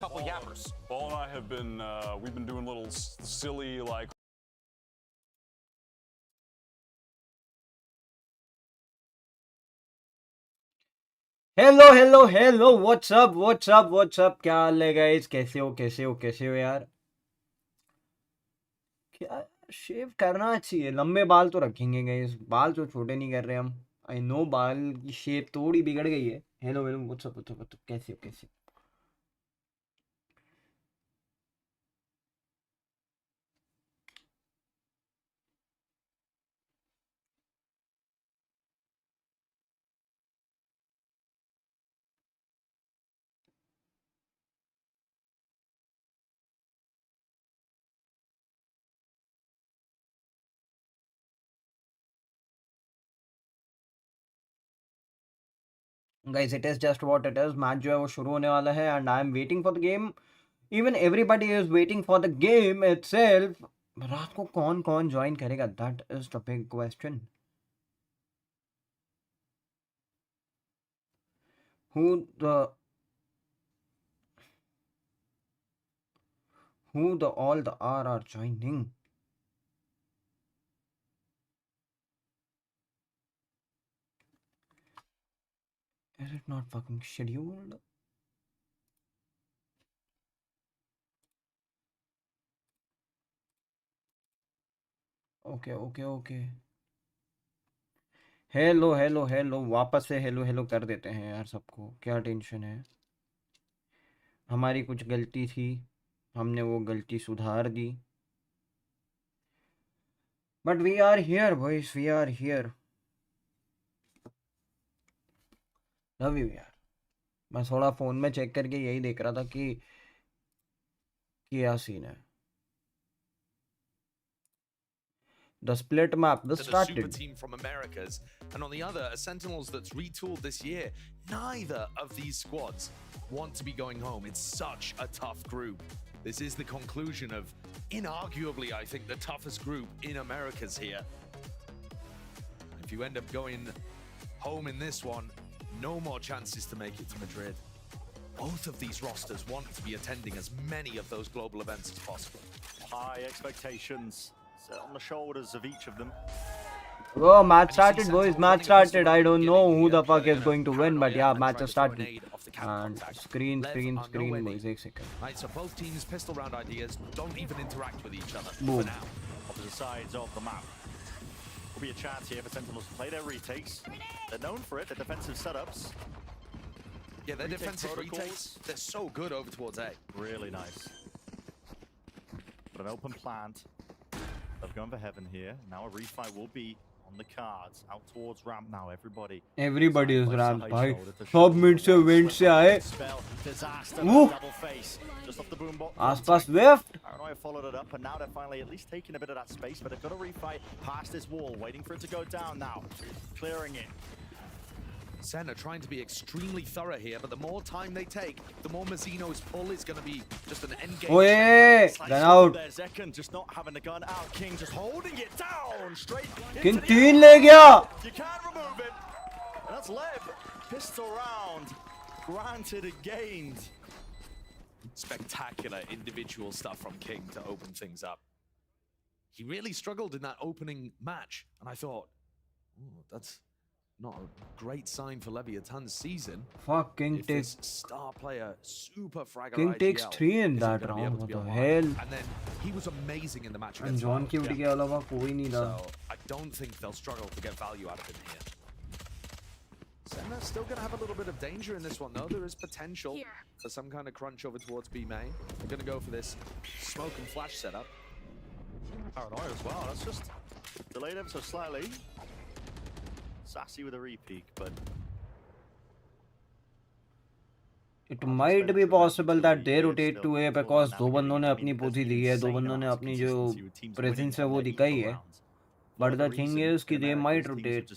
couple yappers. Paul and I have been, we've been doing little silly, like... hello what's up क्या हाल है guys? कैसे हो यार? क्या शेव करना चाहिए, लंबे बाल तो रखेंगे गाइस, बाल तो छोटे नहीं कर रहे हम। आई नो बाल की शेप थोड़ी बिगड़ गई है। हेलो व्हाट्सअप कैसे हो? Guys, it is just what it is. Match जो है वो शुरू होने वाला है and I am waiting for the game. Even everybody is waiting for the game itself. रात को कौन ज्वाइन करेगा? That is the big question. who the all the are joining? Is it not fucking scheduled? Okay. Hello वापस से hello कर देते हैं यार सबको। क्या टेंशन है? हमारी कुछ गलती थी, हमने वो गलती सुधार दी। But we are here boys, we are here. Love you यार। मैं थोड़ा फोन में चेक करके यही देख रहा था कि क्या सीन है। The split map, this started. Super team from Americas, and on the other, a Sentinels that's retooled this year. Neither of these squads want to be going home. It's such a tough group. This is the conclusion of, inarguably, I think, the toughest group in Americas here. If you end up going home in this one, no more chances to make it to Madrid. Both of these rosters want to be attending as many of those global events as possible. High expectations on the shoulders of each of them. Oh, match started, boys. Match started. I don't know who the fuck is going to win, but yeah, match has started. And screen, boys. 1 second. Right, so both teams pistol round ideas don't even interact with each other. Boom. For now. Opposite sides of the map. Will be a chance here for Sentinels to play their retakes. They're known for it, their defensive setups. Yeah, their defensive retakes, they're so good over towards A. Really nice. But an open plant. They've gone for heaven here. Now a refight will be on the cards. Out towards ramp now, everybody. Everybody is ramp, bhai. Sab mid se vent se aaye. Disaster, double face. Just off the boombox. Aspas Swift. Paranoia followed it up, and now they're finally at least taking a bit of that space, but they've got a refight past this wall, waiting for it to go down now. Clearing it. Sen are trying to be extremely thorough here, but the more time they take, the more Mazzino's pull is going to be just an end game. Oh yeah, gun out. There's Zekan just not having the gun out. King just holding it down straight. King 3 le gaya. You can't remove it. And that's Lev. Pistol round. Granted and gained. Spectacular individual stuff from King to open things up. He really struggled in that opening match, and I thought, that's not a great sign for Leviathan's season. Fuck, King if takes this star player super fragger King takes 3 in that round. What the hell? And then he was amazing in the match And against John Wild. के अलावा कोई नहीं था. So I don't think they'll struggle to get value out of him here. Senna's still going to have a little bit of danger in this one though. There is potential for some kind of crunch over towards B main. They're going to go for this smoke and flash setup. Paranoia as well. That's just delayed ever so slightly. Sassy with a repeat, but It might be possible that they rotate to A because दो बंदों ने अपनी पोजी ली है, दो बंदों ने अपनी जो presence है वो दिखाई है. But the thing is कि they might rotate.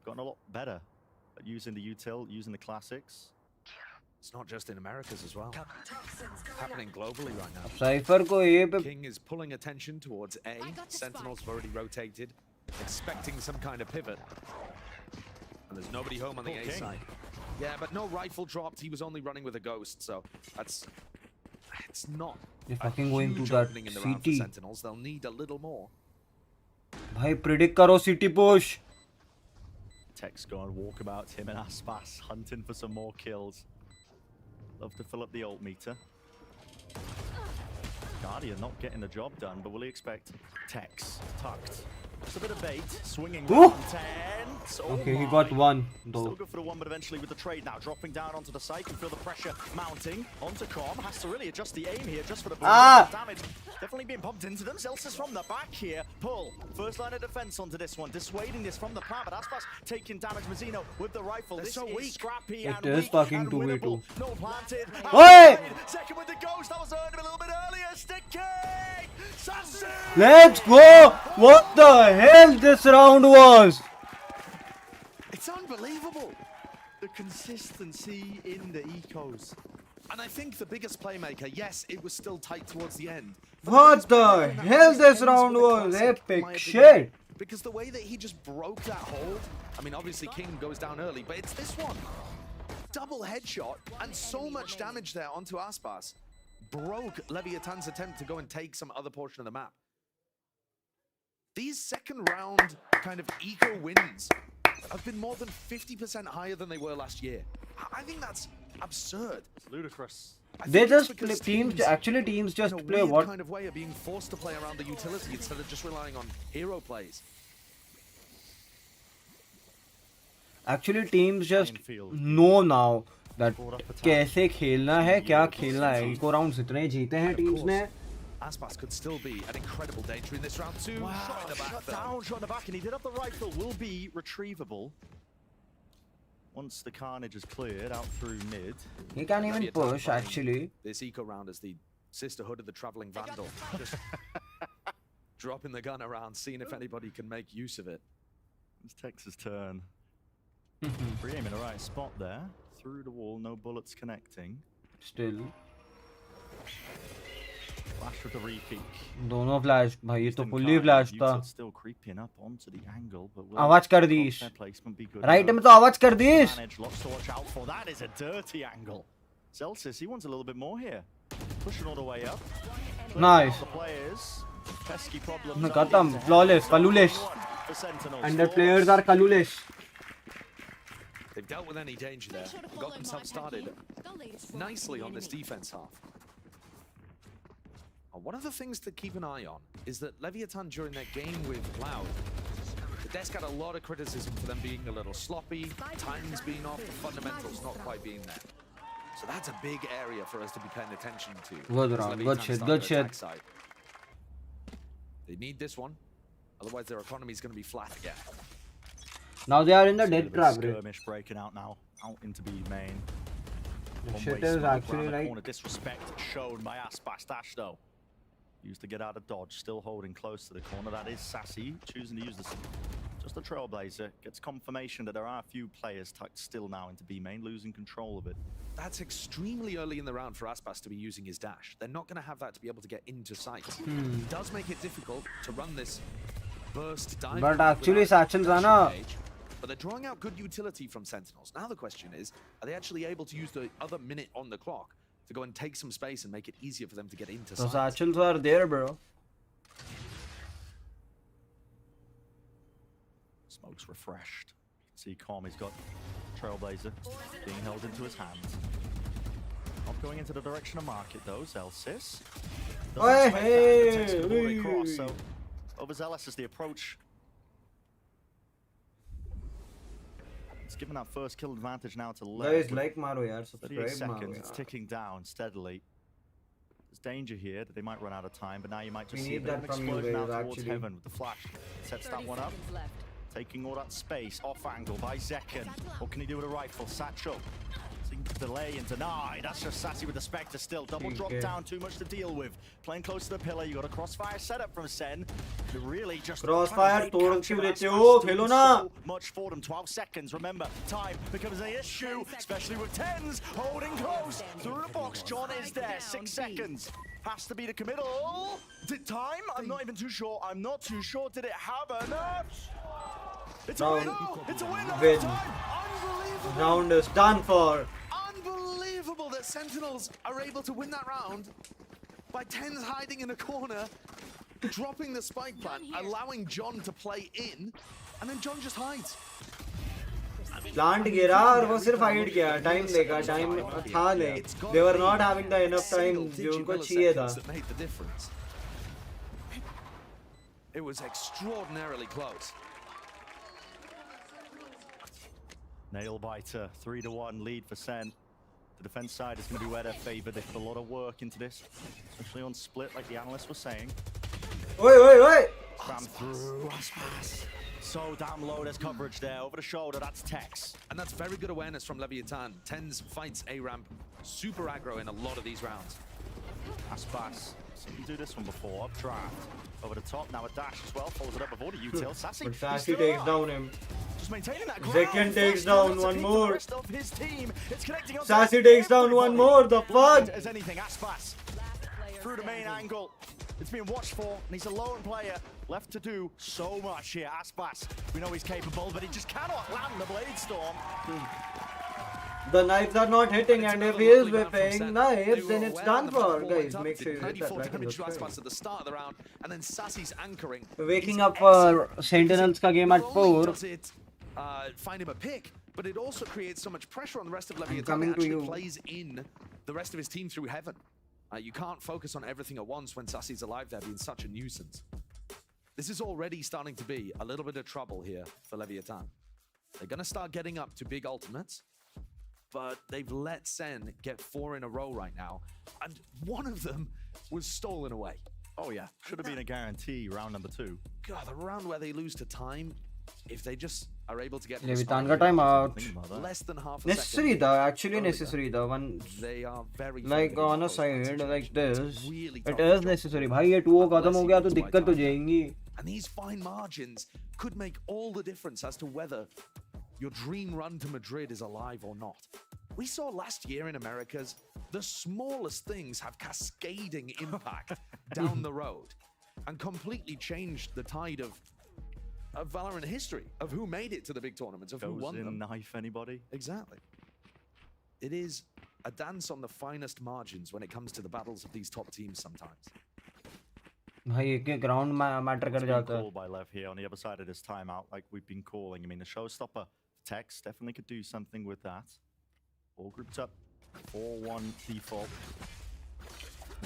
Gotten a lot better at using the util, using the classics. It's not just in Americas as well. Happening globally right now. Cypher को A पे King is pulling attention towards A. Sentinels have already rotated, expecting some kind of pivot. And there's nobody home on the A side. Yeah, but no rifle dropped. He was only running with a ghost, so that's That's not They're a fucking going to huge that opening in the round for CT. Sentinels. They'll need a little more. भाई predict करो CT push. Tech's going walkabout. Him and Aspas hunting for some more kills. Love to fill up the ult meter. Guardian not getting the job done, but will he expect Tex tucked? Just a bit of bait, swinging Ooh. tense. Oh Okay, he my. got one Still though. good for the one, but eventually with the trade now, dropping down onto the site, can feel the pressure mounting onto Com. Has to really adjust the aim here just for the damage. Definitely being pumped into them. Celsius from the back here. Pull. First line of defense onto this one. Dissuading this from the plant, but Aspas taking damage. Mazzino with the rifle. This so is weak. scrappy It and is weak fucking and 2v2. winnable. No planted. Oi! Second with the ghost. That was earned a little bit earlier. Stick kick. Sassy. Let's go! What the hell this round was? It's unbelievable. The consistency in the ecos. And I think the biggest playmaker, yes, it was still tight towards the end. What the hell this round was? Epic shit. Because the way that he just broke that hold, I mean, obviously King goes down early, but it's this one. Double headshot and so much damage there onto Aspas. Broke Leviathan's attempt to go and take some other portion of the map. These second round kind of eco wins have been more than 50% higher than they were last year. I think that's absurd. It's ludicrous. I They think it's just because play teams just in a play weird what kind of way are being forced to play around the utility instead of just relying on hero plays. actually teams just know now that कैसे खेलना है क्या खेलना है eco rounds इतने जीते हैं teams ने Aspas could still be an incredible danger in this round too. Wow, Shot in the back, shut though. down, shot in the back, and he did have the rifle. Will be retrievable once the carnage is cleared out through mid. he can even Maybe a tough push playing actually This eco round as the sisterhood of the traveling vandal. Just dropping the gun around, seeing if anybody can make use of it. It's Tex's turn. Free aim in the right spot there. Through the wall, no bullets connecting. still Flash with the re-peek. दोनों flash भाई ये तो Houston fully Carnage, flash था Utah still creeping up onto the angle, but will आवाज कर दीस their placement be good right enough? में तो आवाज कर दीस Carnage, lots to watch out for. That is a dirty angle. Celsius, he wants a little bit more here. Pushing all the way up. Nice. The players. Pesky problem. खत्म flawless kaluless For Sentinels. and the players are kaluless They've dealt with any danger there and got themselves started nicely on this defense half. One of the things to keep an eye on is that Leviathan during their game with Cloud, the desk had a lot of criticism for them being a little sloppy, timings being off, fundamentals not quite being there. So that's a big area for us to be paying attention to. Good as round, Leviathan good shit, start good their attack shit. side. They need this one, otherwise their economy is going to be flat again. now they are in the Bit dead of a trap bro. skirmish breaking out now. Out into B main. This One-way shit is smoke actually round the like corner. Disrespect shown by Aspas Dash though. Used to get out of dodge, still holding close to the corner. That is Sassy, choosing to use this. Just a trailblazer. Gets confirmation that there are a few players tucked still now into B main, losing control of it. That's extremely early in the round for Aspas to be using his dash. They're not going to have that to be able to get into sight. It does make it difficult to run this burst dive. But actually without Satchel's dashing are na engage. But they're drawing out good utility from Sentinels. Now the question is, are they actually able to use the other minute on the clock to go and take some space and make it easier for them to get into the sight? satchels are there bro Smoke's refreshed. See Calm, he's got Trailblazer being held into his hands. Not going into the direction of market though, Celsius. Hey, Doesn't expect that, but takes hey, the ball across, hey. so overzealous is the approach. It's given that first kill advantage now to guys left. like maro yaar 38 subscribe maro seconds, it's yaar ticking down steadily. There's danger here that they might run out of time, but now you might just We see a need bit of that an from you explosion out guys, towards actually. heaven with the flash. Sets that one up. Taking all that space off angle by Zekken. What can he do with a rifle? Satchel. Seems to delay and deny. That's just Sassy with the Spectre still. Double drop Okay. down, too much to deal with. Playing close to the pillar. You got a crossfire setup from Sen. They're really just Crossfire, trying to tod capture क्यों that देते हो? Doing खेलो ना। so much for them. 12 seconds. Remember, time becomes an issue, especially with 10s holding close. Through the box, John is there. 6 seconds. Has to be the committal. Did time? I'm not even too sure. I'm not too sure. Did it have enough? It's a Round win! It's a win! win. Time. Unbelievable! round is done for Unbelievable that Sentinels are able to win that round. by Tens hiding in a corner, dropping the spike plant, allowing John to play in, and then John just hides. Plant गिरा और वो सिर्फ hide किया, time देखा, time था नहीं, they were not having the enough time जो उनको चाहिए था. It was extraordinarily close. Nail biter, 3-1 lead for Sen. The defense side is going to be where they're favored. They put a lot of work into this, especially on split, like the analyst was saying. Oi! Cram through. So damn low, there's coverage there. Over the shoulder, that's Tex. And that's very good awareness from Leviathan. Tens fights A-Ramp super aggro in a lot of these rounds. Aspas, seen him do this one before. Updraft. Over the top, now a dash as well. Follows it up before the util. Sassy, but Sassy takes down him. Just maintaining that ground. Zekken takes down one more. Rest of his team. It's connecting on Sassy takes down one more. The fuck? As anything, Aspas through the main angle. It's being watched for, and he's a lone player left to do so much here. Aspas, we know he's capable, but he just cannot land the Blade Storm. The knives are not hitting, and if he is whipping knives, then it's done for. Guys, make sure you hit that like and subscribe. At the start of the round, and then Sassy's anchoring. Waking up for Sentinels ka game at 4. Does it find him a pick, but it also creates so much pressure on the rest of Leviathan. Coming It actually to you. plays in the rest of his team through heaven. You can't focus on everything at once when Sassy's alive there, being such a nuisance. This is already starting to be a little bit of trouble here for Leviathan. They're going to start getting up to big ultimates, but they've let Sen get 4 in a row right now, and one of them was stolen away. Oh yeah, should have been a guarantee round number 2. God, the round where they lose to time, if they just are able to get Leviathan ka time out. less than half a Necessary second. though, actually necessary though. One They are very like on a side It's like this, really it tough is job. necessary. भाई ये 2 खत्म हो गया तो दिक्कत हो जाएगी. And these fine margins could make all the difference as to whether your dream run to Madrid is alive or not. We saw last year in Americas, the smallest things have cascading impact down the road and completely changed the tide of Valorant history, of who made it to the big tournaments, of who Goes won in, them. knife anybody. Exactly. It is a dance on the finest margins when it comes to the battles of these top teams sometimes. भाई एक ground matter कर It's been जाता है. called by Lev here on the other side of this timeout, like we've been calling. I mean, the showstopper Tex definitely could do something with that. All grouped up, 4-1 default.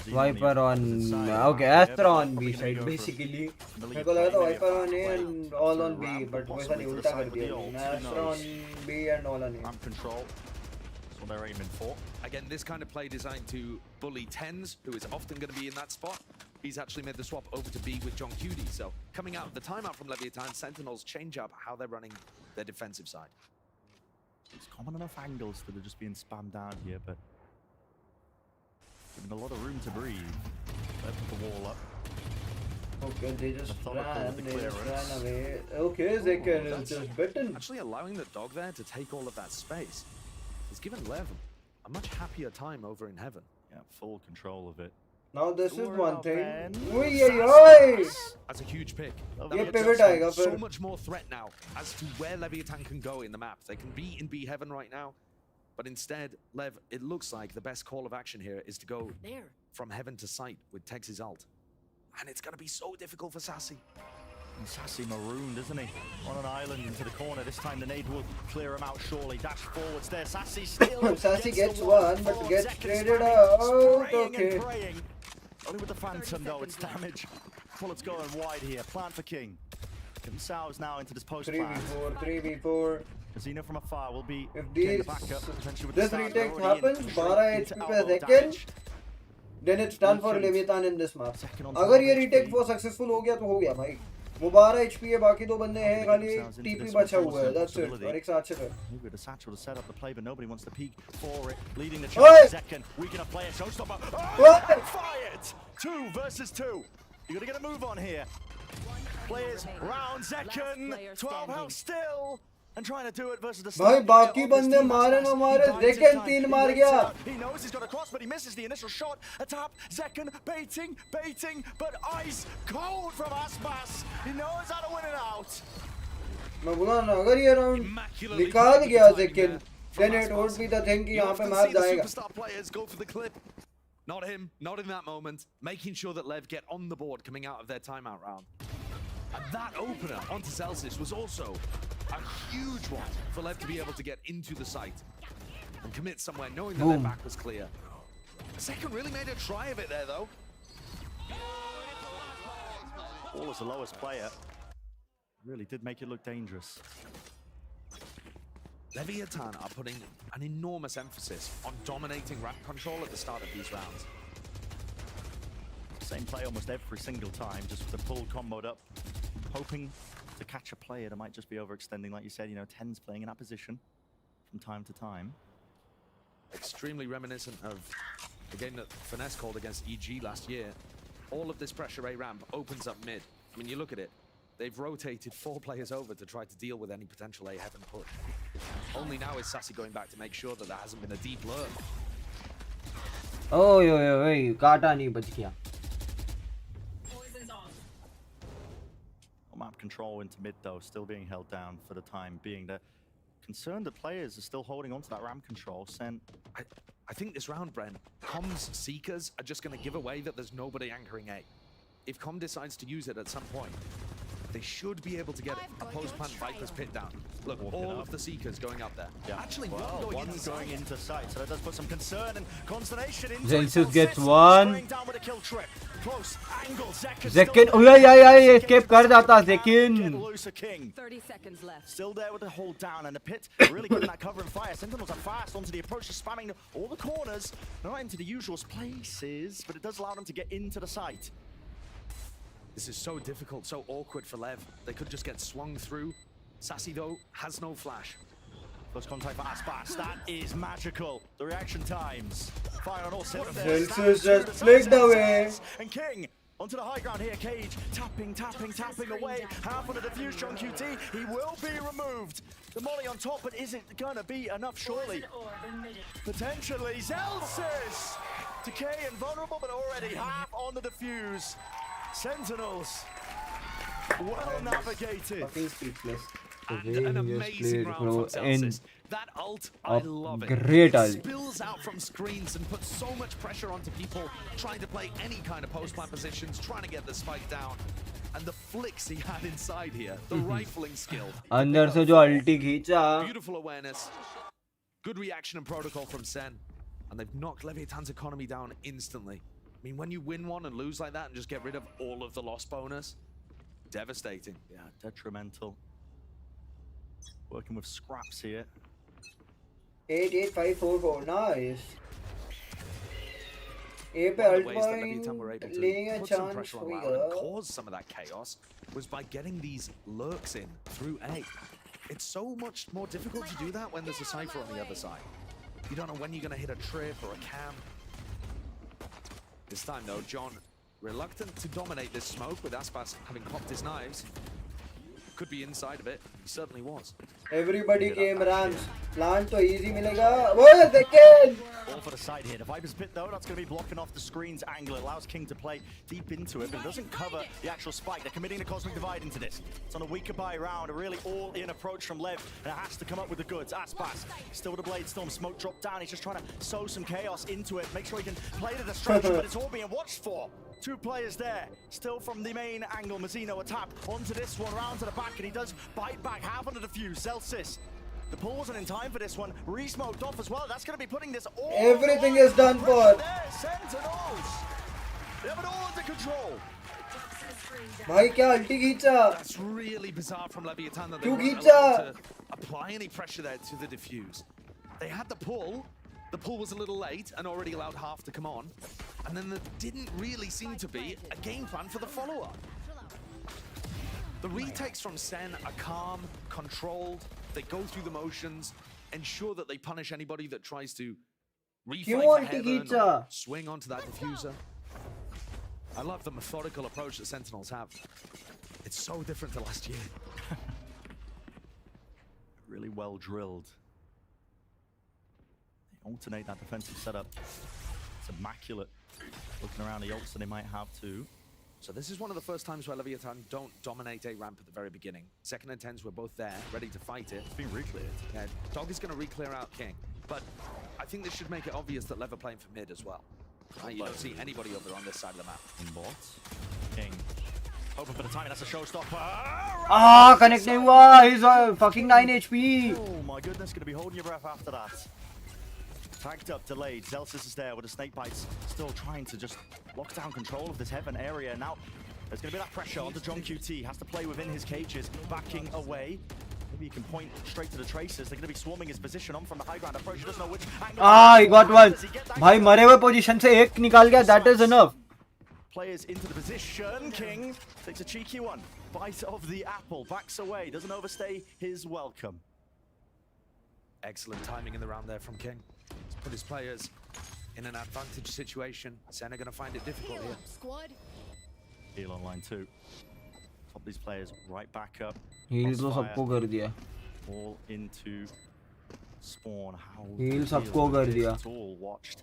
Viper on, okay, Astra on B side basically. मेरे को लगा था Viper on A and all on B, but वैसा नहीं, उल्टा कर दिया. Astra on B and all on A. Ramp control. That's what they're aiming for. Again, this kind of play designed to bully Tens, who is often going to be in that spot. He's actually made the swap over to B with John Cutie. So coming out, the timeout from Leviathan, Sentinels change up how they're running their defensive side. It's common enough angles that are just being spammed down here, but given a lot of room to breathe. They put the wall up. Okay, they just ran clearance. away. Okay, Zekken is just bitten. Actually allowing the dog there to take all of that space has given Lev a much happier time over in heaven. Yeah, full control of it. Now this is one thing. Ben. Oi! That's a huge pick. ये pivot आएगा So फिर. much more threat now as to where Leviathan can go in the map. They can be in B heaven right now, but instead, Lev, it looks like the best call of action here is to go from heaven to sight with Tex's ult. And it's going to be so difficult for Sassy. And Sassy marooned, isn't he? On an island into the corner. This time the nade will clear him out surely. Dash forwards there. Sassy still. Sassy gets the one, but Follow gets Zekken traded spamming, out. spraying Okay. and praying. Only with the Phantom though, it's damage. Bullets going wide here. Plan for King. Themselves now into this post plan. 3v4. Casino from afar will be If getting these, the backup. Potentially with this the stars retake already in. happens, Straight 12 into HP per elbow second, damage. then it's done for Weakened. Leviathan in this map. Second on अगर ये top retake HP. वो successful हो गया तो हो गया भाई. वो 12 HP है, बाकी 2 बंदे हैं, खाली TP बचा हुआ है. That's it. और एक साथ से. Maybe with a satchel to set up the play, but nobody wants to peek for it. Leading the Oi! charge. Zekken, we can play a showstopper. Oh, Oi! fired! 2 versus 2. You gotta get a move on here. Players round Zekken. 12 health still. And trying to do it versus the भाई start बाकी of this बंदे team. मारे ना मारे, He buys his Zekken time. 3 He मार waits गया. out. He knows he's got a cross, but he misses the initial shot. A tap. Zekken baiting, but ice cold from Aspas. He knows how to win it out. मैं बोला ना, अगर ये round Immaculately निकाल played गया the timing Zekken, there from then it Aspas. would be the thing कि You यहाँ पे often मैच see the जाएगा. superstar players go for the clip Not him, not in that moment. Making sure that Lev get on the board coming out of their timeout round. And that opener onto Celsius was also a huge one for Lev to be able to get into the site and commit somewhere knowing that their back was clear. Second really made a try of it there though. All as the lowest player. Really did make it look dangerous. Leviathan are putting an enormous emphasis on dominating ramp control at the start of these rounds. Same play almost every single time, just with the pull comboed up, hoping to catch a player that might just be overextending, like you said, you know, Ten's playing in that position from time to time. Extremely reminiscent of the game that Finesse called against EG last year. All of this pressure A ramp opens up mid. I mean, you look at it, they've rotated 4 players over to try to deal with any potential A heaven push. Only now is Sassy going back to make sure that there hasn't been a deep lurk. Oh, yo, काटा नहीं बच गया. Map control into mid though, still being held down for the time being. They're concerned that players are still holding on to that ramp control. I think this round, Bren, Com's Seekers are just going to give away that there's nobody anchoring A. If Com decides to use it at some point, they should be able to get a post-plant Viper's pit down. Look, all of the Seekers going up there. Yeah. Actually, well, one going into sight, so that does put some concern and consternation into Celsius it. gets one. Down with a kill trip. Close angle. Zekin, oh yeah, escape कर जाता Zekin. 30 seconds left. Still there with the hold down and the pit really getting that cover and fire. Sentinels are fast onto the approach, just spamming all the corners. Not into the usual places, but it does allow them to get into the site. This is so difficult, so awkward for Lev. They could just get swung through. Sassy, though, has no flash. First contact for Aspas. That is magical. The reaction times. Fire on all cylinders. Celsius just flicked away. And King onto the high ground here. Cage tapping away. Half on the diffuse. John QT. He will be removed. The molly on top, but is it going to be enough? Surely. Potentially. Celsius. Decay and vulnerable, but already half on the diffuse. Sentinels. Well navigated. Fucking speechless. And an amazing round from Celsius. That ult, I love it. Great ult. Spills out from screens and puts so much pressure onto people trying to play any kind of post-plant positions, trying to get the spike down. And the flicks he had inside here, the rifling skill. अंदर से जो ulti खींचा. Beautiful awareness. Good reaction and protocol from Sen. And they've knocked Leviathan's economy down instantly. I mean, when you win one and lose like that and just get rid of all of the loss bonus, devastating. Yeah, detrimental. Working with scraps here. 88544, nice. A पे ult point लेने का chance होगा. Cause some of that chaos was by getting these lurks in through A. It's so much more difficult to do that when there's a Cypher on the other side. You don't know when you're going to hit a trip or a cam. This time though, John reluctant to dominate this smoke with Aspas having popped his knives. Could be inside of it. He certainly was. Everybody came Rams. Plant to easy मिलेगा. Whoa, Zekin! All for the side here. The Viper's pit though, that's going to be blocking off the screen's angle. It allows King to play deep into it, but it doesn't cover the actual spike. They're committing the Cosmic Divide into this. It's on a weaker buy round, a really all-in approach from Lev, and it has to come up with the goods. Aspas, still with the Blade Storm, smoke drop down. He's just trying to sow some chaos into it, make sure he can play the destruction, but it's all being watched for. 2 players there, still from the main angle. Mazzino a tap onto this one, round to the back, and he does bite back, half on the defuse. Celsius, the pull wasn't in time for this one. Re-smoked off as well. That's going to be putting this all. Everything is done for. Sentinels, they have it all under control. भाई क्या ulti खींचा? That's really bizarre from Leviathan that they क्यों weren't खींचा? allowed to apply any pressure there to the diffuse. They had the pull. The pull was a little late and already allowed half to come on. And then there didn't really seem to be a game plan for the follow-up. The retakes from Sen are calm, controlled. They go through the motions, ensure that they punish anybody that tries to refight for heaven or swing onto that diffuser. I love the methodical approach that Sentinels have. It's so different to last year. Really well drilled. They alternate that defensive setup. It's immaculate. Looking around the ults that they might have too. So this is one of the first times where Leviathan don't dominate A ramp at the very beginning. Second and 10s were both there, ready to fight it. It's been re-cleared. Yeah, Dog is going to re-clear out King. But I think this should make it obvious that Lev are playing for mid as well. Right, you don't see anybody over on this side of the map. Bot. King. Hoping for the timing, that's a showstopper. Ah, connect nahi hua. He's fucking 9 HP. Oh my goodness, gonna be holding your breath after that. Tagged up, delayed. Zelsis is there with the snake bites, still trying to just lock down control of this heaven area. Now, there's gonna be that pressure onto John QT. Has to play within his cages, backing away. Maybe he can point straight to the tracers. They're gonna be swarming his position on from the high ground approach. He doesn't know which angle. Ah, he got one. भाई मरे हुए position से एक निकाल गया. That is enough. Players into the position. King takes a cheeky one. Bite of the apple. Backs away. Doesn't overstay his welcome. Excellent timing in the round there from King. He's put his players in an advantage situation. Sen are going to find it difficult here. Heal on line 2. Top these players right back up. Heal तो सबको कर दिया. All into spawn. How Heal सबको कर दिया. it's all watched.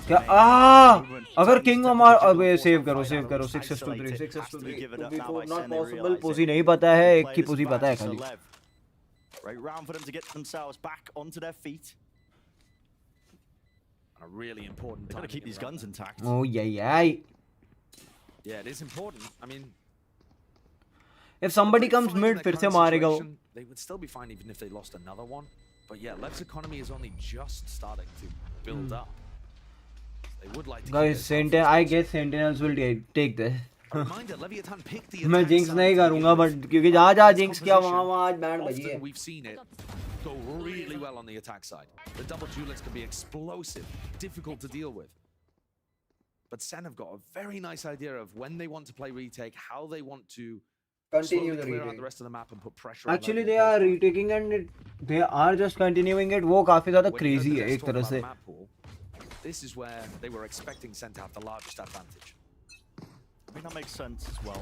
क्या अगर king हमारा अबे सेव करो 6-3 not possible. पोजी नहीं पता है, एक की पोजी पता है खाली. Great round for them to get themselves back onto their feet. A really important They've got to keep these guns intact. Oh yeah. Yeah, it is important. I mean, If somebody comes mid, फिर से मारेगा वो. They would still be fine even if they lost another one. But yeah, Lev's economy is only just starting to build up. They would like to Guys, I guess Sentinels will take this. A reminder, Leviathan picked the मैं jinx नहीं करूँगा, but क्योंकि जहाँ jinx किया वहाँ आज band बजी है. Often we've seen it go really well on the attack side. The double duelets can be explosive, difficult to deal with. But Sen have got a very nice idea of when they want to play retake, how they want to Continue the clear out retake. the rest of the map and put pressure. Actually, they are retaking and they are just continuing it. वो काफी ज़्यादा crazy है एक तरह से. This is where they were expecting Sen to have the largest advantage. I think that makes sense as well.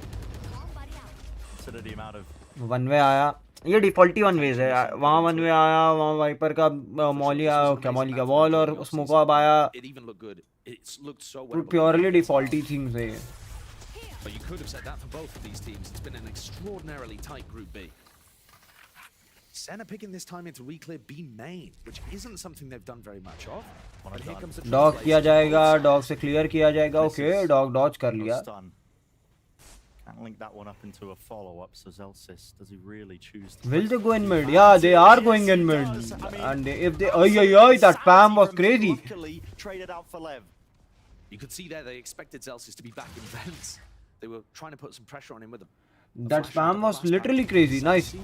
Consider the amount of One way आया. ये defaulty one ways है. वहाँ one way आया, वहाँ वाइपर का Molly आया, क्या Molly का wall और स्मोक अब आया. It even looked good. It looked so well. Purely defaulty things है. But you could have said that for both of these teams. It's been an extraordinarily tight Group B. Sen are picking this time into reclear B main, which isn't something they've done very much of. But here comes the Dog किया जाएगा, dog से clear किया जाएगा. Okay, dog dodge कर लिया. Can't link that one up into a follow-up. So Zelsis, does he really choose to? Will they go in mid? Yeah, they are going in mid. And if they, that spam was crazy. Luckily traded out for Lev. You could see there they expected Zelsis to be back in vents. They were trying to put some pressure on him with them. That spam was literally crazy. Nice.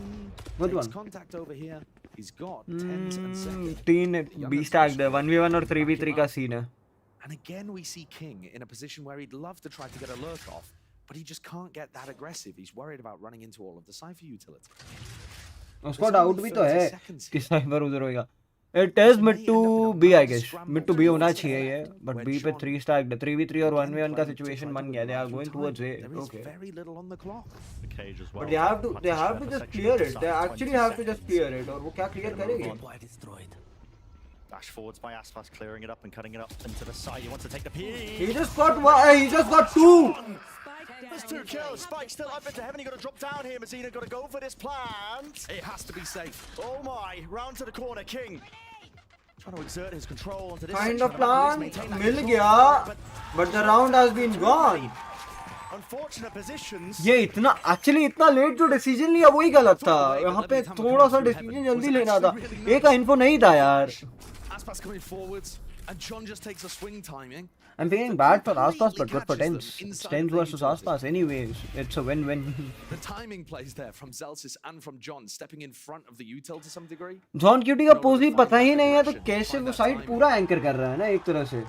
Good one. Contact over here. He's got 10s and 7s. 3 B stack there. 1v1 or 3v3 का scene है. And again we see King in a position where he'd love to try to get a lurk off, but he just can't get that aggressive. He's worried about running into all of the Cypher utility. उसको doubt भी तो है कि cyber उधर होएगा. It is mid to B, I guess. Mid to B होना चाहिए ये. But B पे 3 stack 3v3 और 1v1 का situation बन गया. They are going towards A. Okay. Very little on the clock. The cage as well. But they have to just clear it. They actually have to just clear it. और वो क्या clear करेंगे? Dash forwards by Aspas, clearing it up and cutting it up into the side. He wants to take the P. He just got one. He just got 2. There's 2 kills. Spike still up into heaven. You got to drop down here. Messina got to go for this plant. It has to be safe. Oh my! Round to the corner, King. Trying to exert his control onto this. Kind of plan मिल गया, but the round has been gone. Unfortunate positions. ये इतना actually इतना late जो decision लिया वही गलत था. यहाँ पे थोड़ा सा decision जल्दी लेना था. एक का info नहीं था यार. Aspas coming forwards, and John just takes a swing timing. I'm feeling bad for Aspas, but good for Tens. It's Tens versus Aspas. Anyways, it's a win-win. The timing plays there from Zelsis and from John, stepping in front of the util to some degree. John QT का pose भी पता ही नहीं है तो कैसे वो side पूरा anchor कर रहा है ना एक तरह से.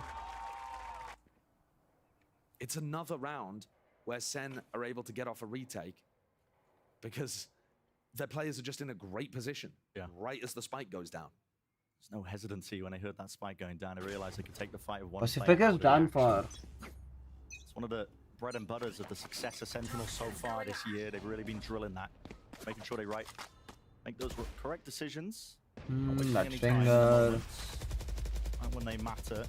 It's another round where Sen are able to get off a retake because their players are just in a great position. Yeah. Right as the spike goes down. There's no hesitancy when they heard that spike going down. They realized they could take the fight with one. Pacific is done for. It's one of the bread and butters of the success of Sentinel so far this year. They've really been drilling that, making sure they make those correct decisions. That finger. And when they matter.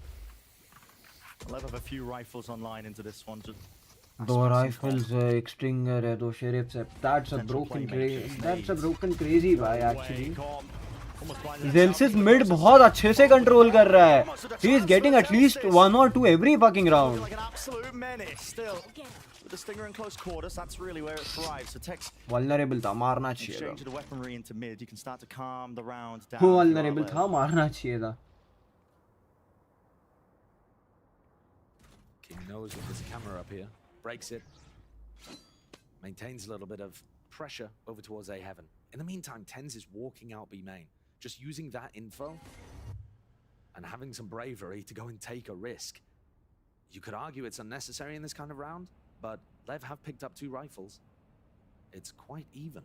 I'll have a few rifles online into this one. दो rifles, एक stinger है, दो sheriffs है. That's a broken crazy. That's a broken crazy buy actually. Almost blinded Zelsis mid बहुत अच्छे से control कर रहा है. He is getting at least 1 or 2 every fucking round. like an absolute menace still. With the Stinger in close quarters, that's really where it thrives. So Tex Vulnerable था, मारना चाहिए था. exchange the weaponry into mid. You can start to calm the round down. वो vulnerable था, मारना चाहिए था. King knows that there's a camera up here. Breaks it. Maintains a little bit of pressure over towards A heaven. In the meantime, Tens is walking out B main. Just using that info and having some bravery to go and take a risk. You could argue it's unnecessary in this kind of round, but Lev have picked up 2 rifles. It's quite even.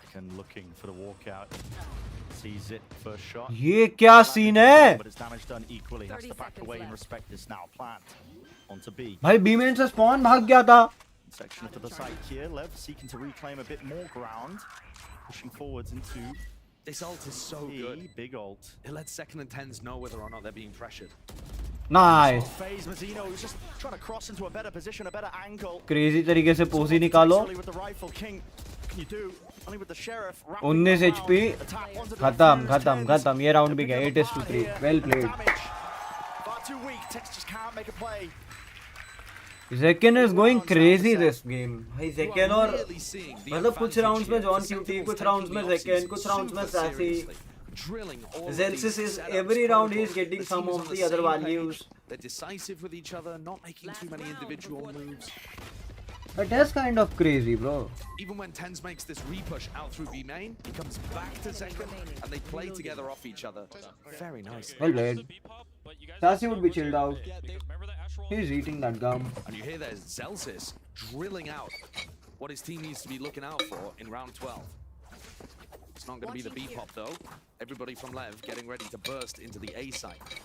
Second looking for the walkout. Sees it first shot. ये क्या scene है? But it's damage done equally. Has to back away and respect this now. Plant onto B. भाई B main से spawn भाग गया था. Section to the side here. Lev seeking to reclaim a bit more ground. Pushing forwards into This ult is so good. big ult. It lets second and tens know whether or not they're being pressured. Nice. Phase Mazzino who's just trying to cross into a better position, a better angle. Crazy तरीके से पोजी निकालो. With the rifle, King, what can you do? Only with the sheriff. 19 HP. खत्म. ये round भी गया. 8-3. Well played. Far too weak. Tex just can't make a play. Zekken is going crazy this game. भाई Zekken और मतलब कुछ rounds में John QT, कुछ rounds में Zekken, कुछ rounds में Sassy. Zelsis is every round he is getting some of the other values. They're decisive with each other, not making too many individual moves. But that's kind of crazy, bro. Even when Tens makes this repush out through B main, he comes back to Zekken and they play together off each other. Very nice. Well played. Sassy would be chilled out. He's eating that gum. And you hear there's Zelsis drilling out what his team needs to be looking out for in round 12. It's not going to be the B-pop though. Everybody from Lev getting ready to burst into the A site.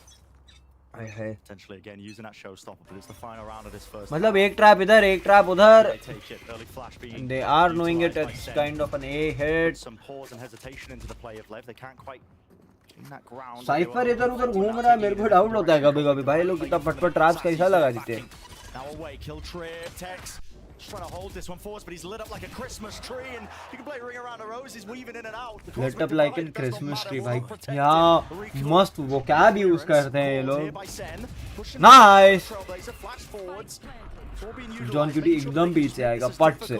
Potentially again using that showstopper, but it's the final round of this first. मतलब एक trap इधर, एक trap उधर. They take it. Early flash being They are knowing it. It's kind of an A hit. some pause and hesitation into the play of Lev. They can't quite in that ground. Cipher इधर उधर घूम रहा है. मेरे को doubt होता है कभी-कभी भाई लोग कितना फटफट ट्रैप्स कैसा लगा देते हैं. Now away, kill trip, Tex. Just trying to hold this one for us, but he's lit up like a Christmas tree, and you can play Ring Around the Roses, weaving in and out. Lit up like a Christmas tree भाई. यार मस्त vocab use करते हैं ये लोग. Nice. John QT एकदम पीछे आएगा पट से.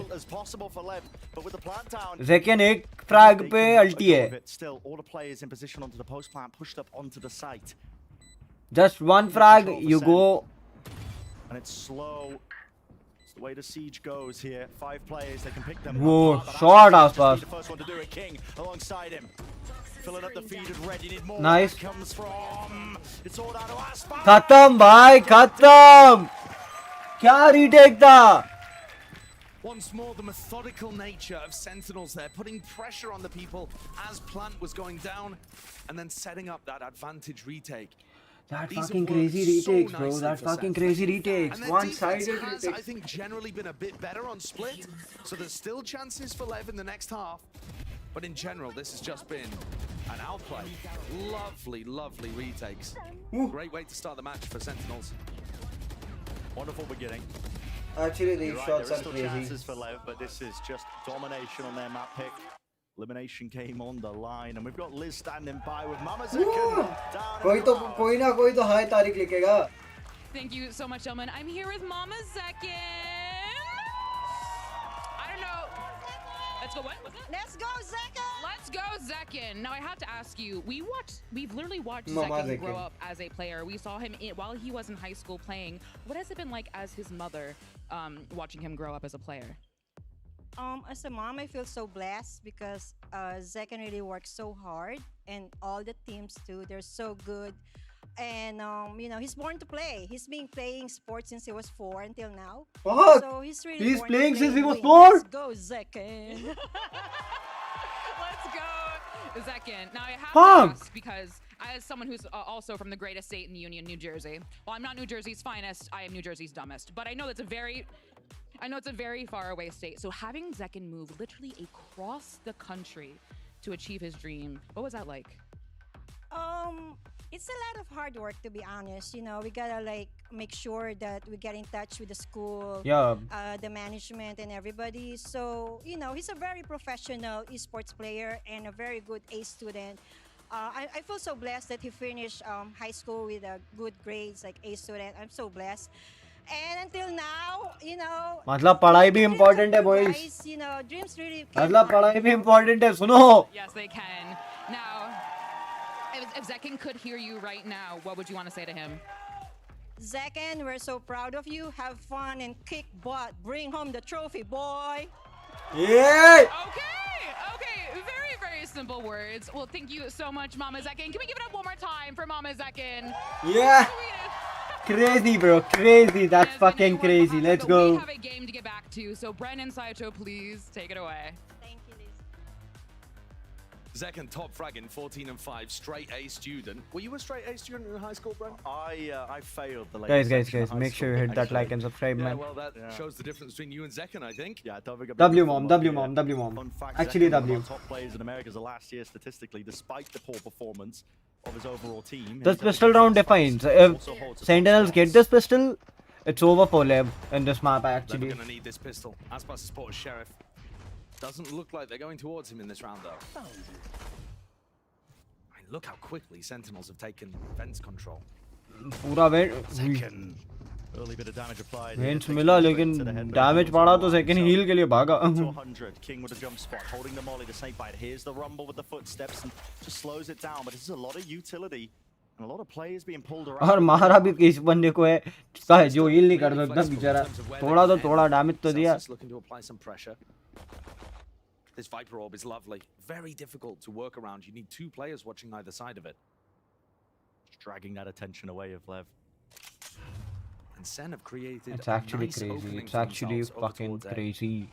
Zekken एक frag पे ulti है. Still, all the players in position onto the post plant, pushed up onto the site. Just one frag, you go. And it's slow. It's the way the siege goes here. 5 players, they can pick them. Whoa, short आसपास. The first one to do it, King alongside him. Filling up the feed and ready. Need more. Nice. Comes from. It's all down to Aspa. खत्म भाई खत्म. क्या retake था? Once more, the methodical nature of Sentinels there, putting pressure on the people as Plant was going down, and then setting up that advantage retake. That These have fucking worked crazy so retakes, bro. nicely That for fucking Seth. crazy retakes. And their One-sided defense has, I retakes. think, generally been a bit better on split, so there's still chances for Lev in the next half. But in general, this has just been an outplay. Lovely, lovely retakes. Great way to start the match for Sentinels. Wonderful beginning. Actually, these You're right, shots there are are still crazy. chances for Lev, but this is just domination on their map pick. Elimination came on the line, and we've got Liz standing by with Mama Zekken down. कोई ना high तारीख लिखेगा. Thank you so much, gentlemen. I'm here with Mama Zekken. I don't know. Let's go. What? Let's go, Zekken! Let's go, Zekken. Now I have to ask you. We've literally watched Mama Zekken grow Zekken. up as a player. We saw him while he was in high school playing. What has it been like as his mother, watching him grow up as a player? As a mom, I feel so blessed because Zekken really works so hard, and all the teams too. They're so good, and you know, he's born to play. He's been playing sports since he was 4 until now. Fuck! So he's really He's born playing to since play he and was win. 4? Let's go, Zekken. Let's go, Zekken. Now I have Fuck! to ask because as someone who's also from the greatest state in the Union, New Jersey. Well, I'm not New Jersey's finest. I am New Jersey's dumbest. But I know it's a very far away state. So having Zekken move literally across the country to achieve his dream, what was that like? It's a lot of hard work, to be honest. You know, we gotta like make sure that we get in touch with the school, Yeah. the management, and everybody. So you know, he's a very professional esports player and a very good A student. I feel so blessed that he finished high school with good grades, like A student. I'm so blessed. And until now, you know, मतलब पढ़ाई भी dreams important है come true, boys. guys. You know, dreams really can मतलब come पढ़ाई भी true. important है सुनो. Yes, they can. Now, if Zekin could hear you right now, what would you want to say to him? Zekin, we're so proud of you. Have fun and kick butt. Bring home the trophy, boy. Yeah. Okay, very, very simple words. Well, thank you so much, Mama Zekin. Can we give it up one more time for Mama Zekin? Yeah. Sweetest. Crazy, bro. Crazy. That's Yes, fucking and then crazy. we're Let's behind, but go. We have a game to get back to, so Brennan Saito, please take it away. Thank you, Liz. Zekin top fragging, 14 and 5, straight A student. Were you a straight A student in high school, Brent? I failed the Guys, latest section in high make sure you school, hit that actually. like and subscribe, Yeah, man. well, that shows the difference between you and Zekin, I think. Yeah, don't forget W about mom, the W football mom, here. W mom. Fun fact, Actually, Zekin was one W. of the top players in America the last year statistically, despite the poor performance of his overall team. This He's pistol able to round pass defines. fast, If also holds a top Sentinels spot. get this pistol, it's over for Lev in this map They're actually. going to need this pistol. Aspas support Sheriff. Doesn't look like they're going towards him in this round, though. I mean, look how quickly Sentinels have taken fence control. पूरा Zekin. Early bit of damage applied. वेंस here, मिला takes लेकिन straight to the head, but damage it पड़ा was तो wide, second so heal के लिए भागा. to 100. King with a jump spot, holding the molly, the snake bite. Here's the rumble with the footsteps and just slows it down. But this is a lot of utility and a lot of players being pulled around. और मारा भी किस बंदे को है जिसका है जो हील नहीं कर सकता बेचारा. थोड़ा डैमेज तो दिया. Celsius looking to apply some pressure. This Viper Orb is lovely. Very difficult to work around. You need two players watching either side of it. Just dragging that attention away of Lev. And Sen have created It's a actually nice crazy. opening It's for actually themselves over fucking towards A. crazy.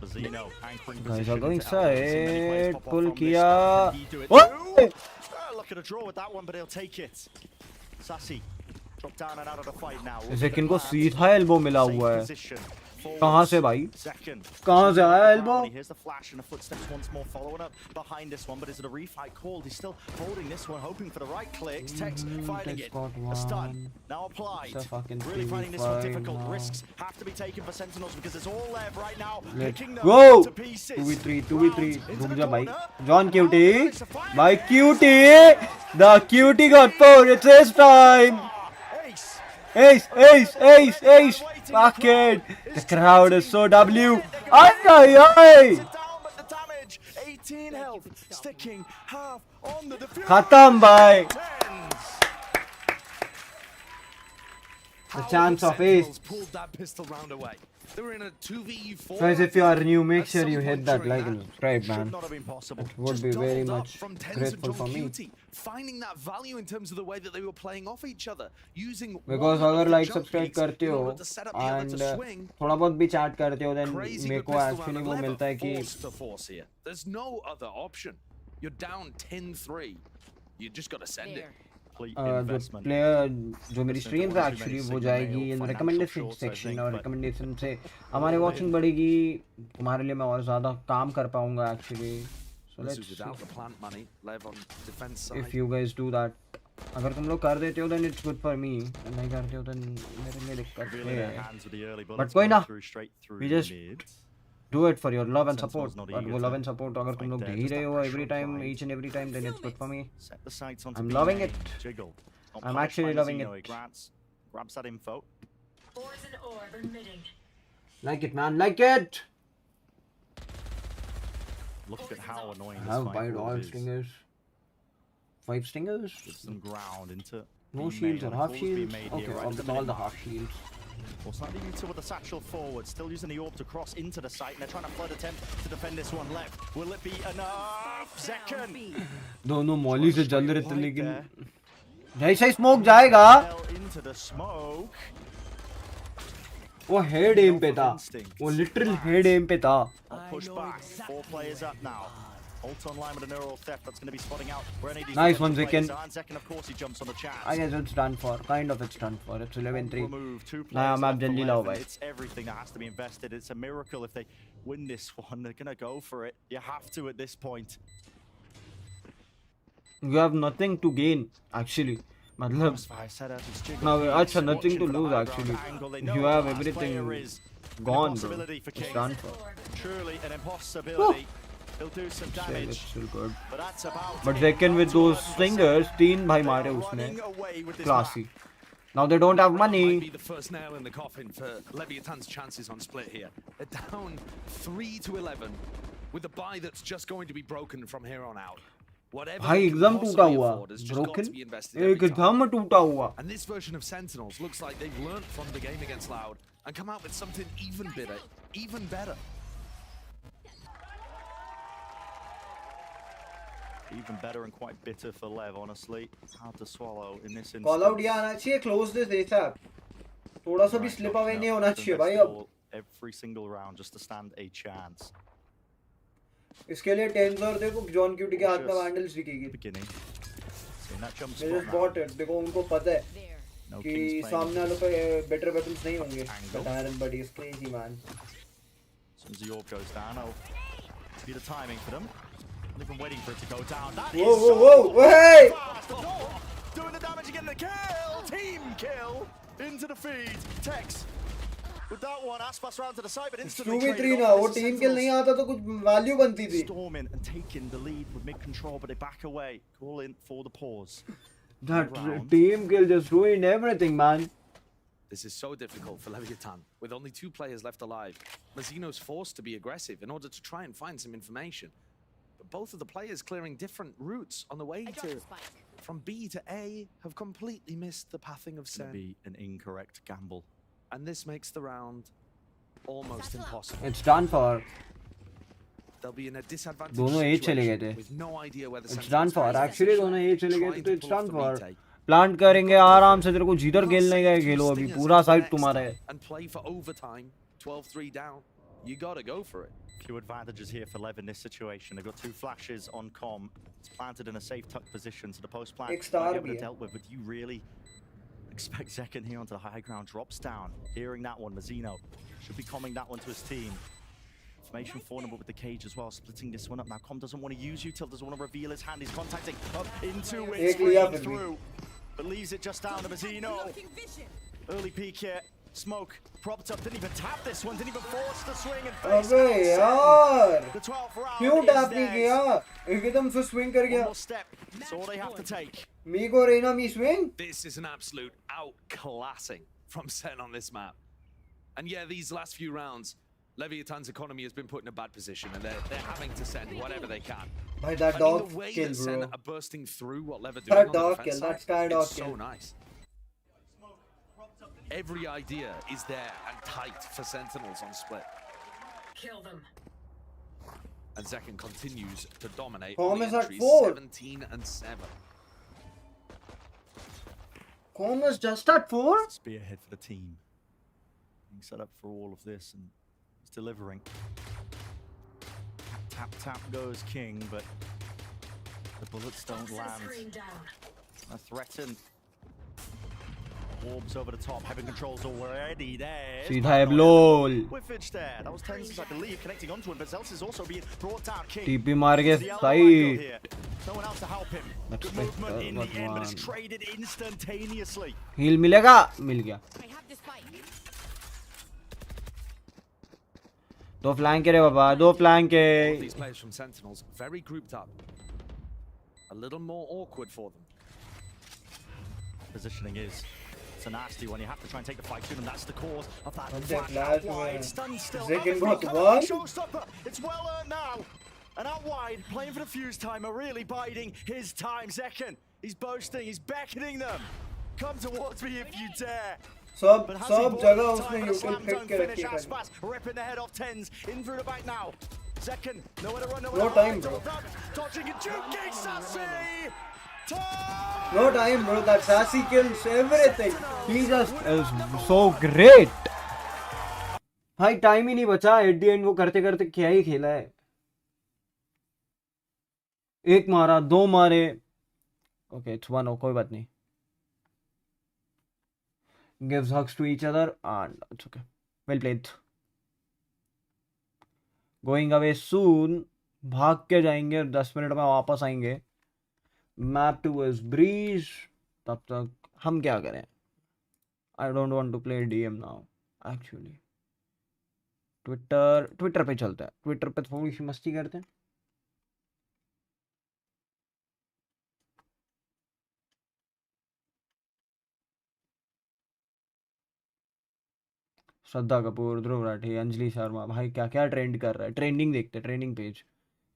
Bazino anchoring Guys position are going into Alpha. We've seen many players side. pop off Pull from this. किया. Can he do it What? too? Look at a draw with that one, but he'll take it. Sassy dropped down and out of the fight now. Zekin को सीधा elbow मिला Safe हुआ है. position. कहाँ से भाई? Second. कहाँ से आया elbow? Here's the flash and the footsteps once more following up behind this one, but is it a refight called? He's still holding this one, hoping for the right clicks. Tex fighting Tex it. got A stun. one. Now applied. It's a fucking Really finding this one 3v5 difficult. now. Risks have to be taken for Sentinels because it's all Lev right now. Let's Picking them go. to pieces. 2v3, 2v3. Round into रुक the जा भाई. corner. John And Cutie. now it's a fire. By Cutie. The Cutie got 4. It's his time. Ace. Ace. Fuck it. The crowd is so W. Ay. Sit down, but the damage. 18 health. Sticking half on the defuse. Khatam bhai. Tens. The chance of ace. Sentinels pulled that pistol round away. They were in a 2v4. Guys, if you are new, make At sure some you hit point that during like that, and subscribe, Should man. not have been possible. It would just be very doubled up much from Tens grateful and for John me. Cutie, finding that value in terms of the way that they were playing off each other, using Because one of अगर the like jump subscribe beats करते in हो order to set up the other and to swing. थोड़ा बहुत भी chat करते हो then Crazy मेरे good को pistol actually round वो and मिलता है कि forced to force here. There's no other option. You're down 10-3. You just got to send it. Complete जो investment. प्लेयर जो मेरी Listening to streams one too actually many वो signal जाएगी mail, in financial recommendation shorts, I section think, और but recommendation से हमारी watching बढ़ेगी तुम्हारे लिए मैं और ज़्यादा काम कर पाऊंगा actually so This is let's without the plant money. Lev on defense side. If you guys do that अगर तुम लोग कर देते हो then it's good for me नहीं करते हो देन मेरे लिए दिक्कत Really their है hands with the early But bullets कोई going ना. through straight through We the just mid. do it for your love and Sentinel's support not और eager वो to love and support अगर तुम fight लोग there, they he just रहे that हो pressure every time applied. each and every time then it's good for me Set the sights onto I'm B loving main. it. Jiggle. Not I'm punished actually by loving Zeno. it. He grabs that info. Poison orb emitting. like it man like it Look at how annoying I this have fight bite all is. stingers 5 stingers With some ground into no B shields main, or and half calls being shields made here okay right I'll at get the all minute the mark. half shields Well, slightly util with the satchel forward, still using the orb to cross into the site, and they're trying to flood attempt to defend this one left. Will it be enough? Zekin! दोनों Molly से जल रहे थे Right लेकिन there. जैसे ही smoke जाएगा Fell into the smoke. वो head M पे था वो लिटरल हेड एम पे था Not push back. 4 players up now. Ult online with a neural theft. That's going to be spotting out where any of these Nice one, players Zekin. are. And Zekin, of course, he jumps on the chance. I guess it's done for kind of it's done for it's 11-3 Remove 2 players नया map left for जल्दी Lev, लाओ and भाई it's everything that has to be invested. It's a miracle if they win this one. They're going to go for it. You have to at this point. You have nothing to gain actually. मतलब Crossfire setup, it's jiggle no, feeds, अच्छा, nothing watching to for the lose high actually. ground angle. They know You the have last everything player is an gone, bro. impossibility for It's King. done for. Truly an impossibility. He'll do some Still, damage, it's still good. but that's about But it. second with those 11%. stingers, 3 भाई They मारे are उसने. running away with this Classy. map. Now they don't have Might be money. the first nail in the coffin for Leviathan's chances on split here. They're down 3-11 with a buy that's just going to be broken from here on out. Whatever भाई they can एकदम टूटा possibly हुआ. afford has just got Broken. to be invested every time. एकदम टूटा हुआ. And this version of Sentinels looks like they've learned from the game against Loud and come out with something even better, even better. Even better and quite bitter for Lev, honestly. Hard to swallow in this instance. Call out ये आना चाहिए. Close this ASAP. थोड़ा सा भी Right, slip no, away no, नहीं होना have to चाहिए invest भाई it अब. all every single round just to stand a chance. इसके लिए टेंसर देखो जॉन क्यूटी के हाथ में Just वैंडल्स दिखेगी. Beginning. Seeing that jump They spot just now. bought it. देखो उनको पता है No कि King's playing. सामने वालों पे better weapons नहीं होंगे. Angle. But Iron Buddy is crazy, man. As soon as the orb goes down, that'll be the timing for them. They've been waiting for it to go down. That Whoa, is whoa, so whoa, hey! fast. The Dawn doing the damage again. The kill, team kill into the feed. Tex with that one. Aspas round to the side, but instantly 2v3 traded ना off. वो This is team किल नहीं Sentinels आता तो कुछ value बनती थी. storming and taking the lead with mid control, but they back away, calling for the pause. That round. team kill just ruined everything, man. This is so difficult for Leviathan. With only 2 players left alive, Mazzino's forced to be aggressive in order to try and find some information. But both of the players clearing different routes on the way to from B to A have completely missed the pathing of It's gonna Sen. be an incorrect gamble. And this makes the round almost impossible. It's done for. They'll be in a disadvantaged दोनों A चले गए situation थे. with no idea where the It's Sentinels done for. are. Actually दोनों A चले गए थे Trying तो to it's pull off done the for. retake. Plant करेंगे आराम से तेरे को जिधर Can't खेलने save गए a few खेलो अभी stingers पूरा for साइड next तुम्हारा है. and play for overtime. 12-3 down. You gotta go for it. Few advantages here for Lev in this situation. They've got 2 flashes on com. It's planted in a safe tuck position, so the post plant एक star might be भी able to है. dealt with. But you really expect Zekken here onto the high ground, drops down. Hearing that one, Mazzino should be calming that one to his team. Information vulnerable with the cage as well, splitting this one up. Now Com doesn't want to use Util, doesn't want to reveal his hand. He's contacting up into it, एक लिया spraying फिर भी. through, but leaves it just down to Mazzino. Early peek here. Smoke propped up, didn't even tap this one, didn't even force the swing and face अबे out. यार The 12th round क्यों is tap नहीं theirs. किया? एकदम से swing कर One गया. more step, that's all they have to take. मी को रेना मी swing. This is an absolute outclassing from Sen on this map. And yeah, these last few rounds, Leviathan's economy has been put in a bad position, and they're having to send whatever they can. भाई that I mean, dog the way kill, that Sen bro. are bursting through what Lev are doing That on the dog defense kill, that side, sky dog it's so kill. nice. Every idea is there and tight for Sentinels on split. Kill them. And Zekken continues to dominate. Com on the is at entries, 4. 17 and 7. Com is just at 4. Spearhead for the team. Being set up for all of this and he's delivering. Tap, tap goes King, but the bullets don't Toxin land. screen down. A threaten. Orbs over the top, heaven controls already there. सीधा है lol. Whiffage there. That was Tenz's, I believe, connecting onto him, but Zelts is also being brought down. King. TP मार के The ally angle side. here. No one else to help him. That's Good like movement the in the end, but it's one. traded instantaneously. Heal मिलेगा? मिल गया. दो flank है रे बाबा, दो flank All of these है. players from Sentinels very grouped up. A little more awkward for them. Positioning is. It's a nasty one. You have to try and take the fight to them. That's the cause of that One flash flash out में wide. Stun still. Zekken Up got front, coming up, one. Showstopper. It's well earned now. And out wide, playing for the fuse timer, really biding his time. Zekken, he's boasting, he's beckoning them. Come towards me if you dare. सब But has he सब bought जगह the उसने time for the यूटिल slam फेंक dunk के finish? रखी है. Aspas ripping the head off Tens. In through the back now. Zekken, nowhere to run, nowhere No to time, hide. bro. Dodging and juking, Sassy! No time, bro. That sassy kills everything. He just is so great. भाई time ही नहीं बचा. At the end वो करते करते क्या ही खेला है. एक मारा, दो मारे. ओके, इट्स 1-0, कोई बात नहीं. Gives hugs to each other and it's okay. Well played. Going away soon. भाग के जाएंगे, 10 मिनट में वापस आएंगे. Map two is Breeze. तब तक हम क्या करें? I don't want to play DM now actually. Twitter पे चलता है. ट्विटर पे थोड़ी सी मस्ती करते हैं. श्रद्धा कपूर, ध्रुव राठी, अंजलि शर्मा, भाई क्या क्या ट्रेंड कर रहा है. ट्रेंडिंग देखते हैं, trending page.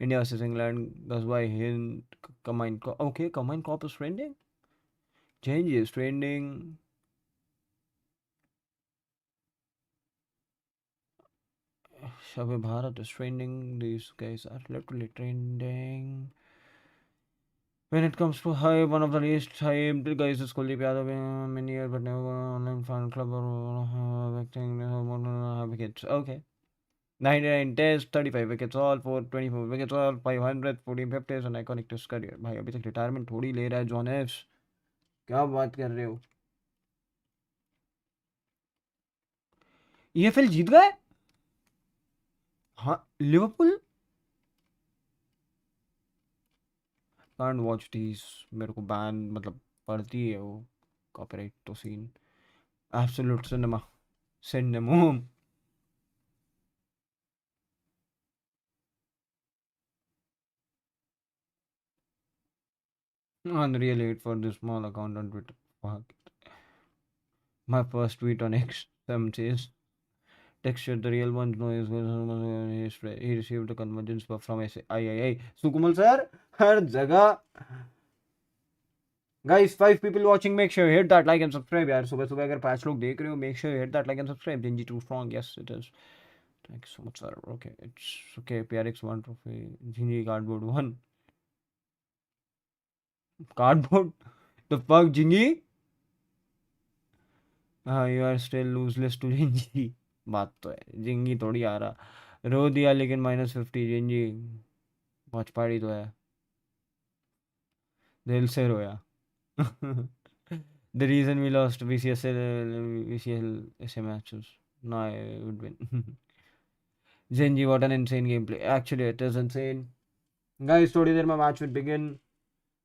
India versus England, गजबाई हिंद, कमाइन को ओके, कमाइन cop is trending. Change is trending. Shabe Bharat is trending. These guys are literally trending. When it comes to hype, one of the least hyped guys is Kuldeep Yadav. Many years, but never online fan club or acting wickets. Okay. 99 tests, 35 wickets all, 424 wickets all, 500, 14 50s, and iconic test career. भाई अभी तक retirement थोड़ी ले रहा है John Aves. क्या बात कर रहे हो? ईएफएल जीत गए. हाँ, लिवरपूल. Can't watch these. मेरे को बैन मतलब पड़ती है वो कॉपीराइट तो scene. Absolute cinema. Cinema. Unreal 8 for this small account on Twitter. Fuck. My first tweet on X. Some says texture the real ones know he received the convergence buff from SIII. Sukumal sir, हर जगह. Guys, 5 people watching, make sure you hit that like and subscribe यार. सुबह सुबह अगर 5 लोग देख रहे हो, make sure you hit that like and subscribe. Genji too strong, yes it is. Thank you so much sir. Okay, it's okay. PRX 1 trophy. Genji cardboard 1. Cardboard? The fuck, Genji? हाँ, you are still lossless to Genji. बात तो है, जिंगी थोड़ी आ रहा. रो दिया लेकिन -50. Gingee watch party तो है. दिल से रोया. The reason we lost VCL ऐसे matches. No I would win. Jinggg what an insane game play. Actually it is insane. Guys थोड़ी देर में मैच विल बिगिन.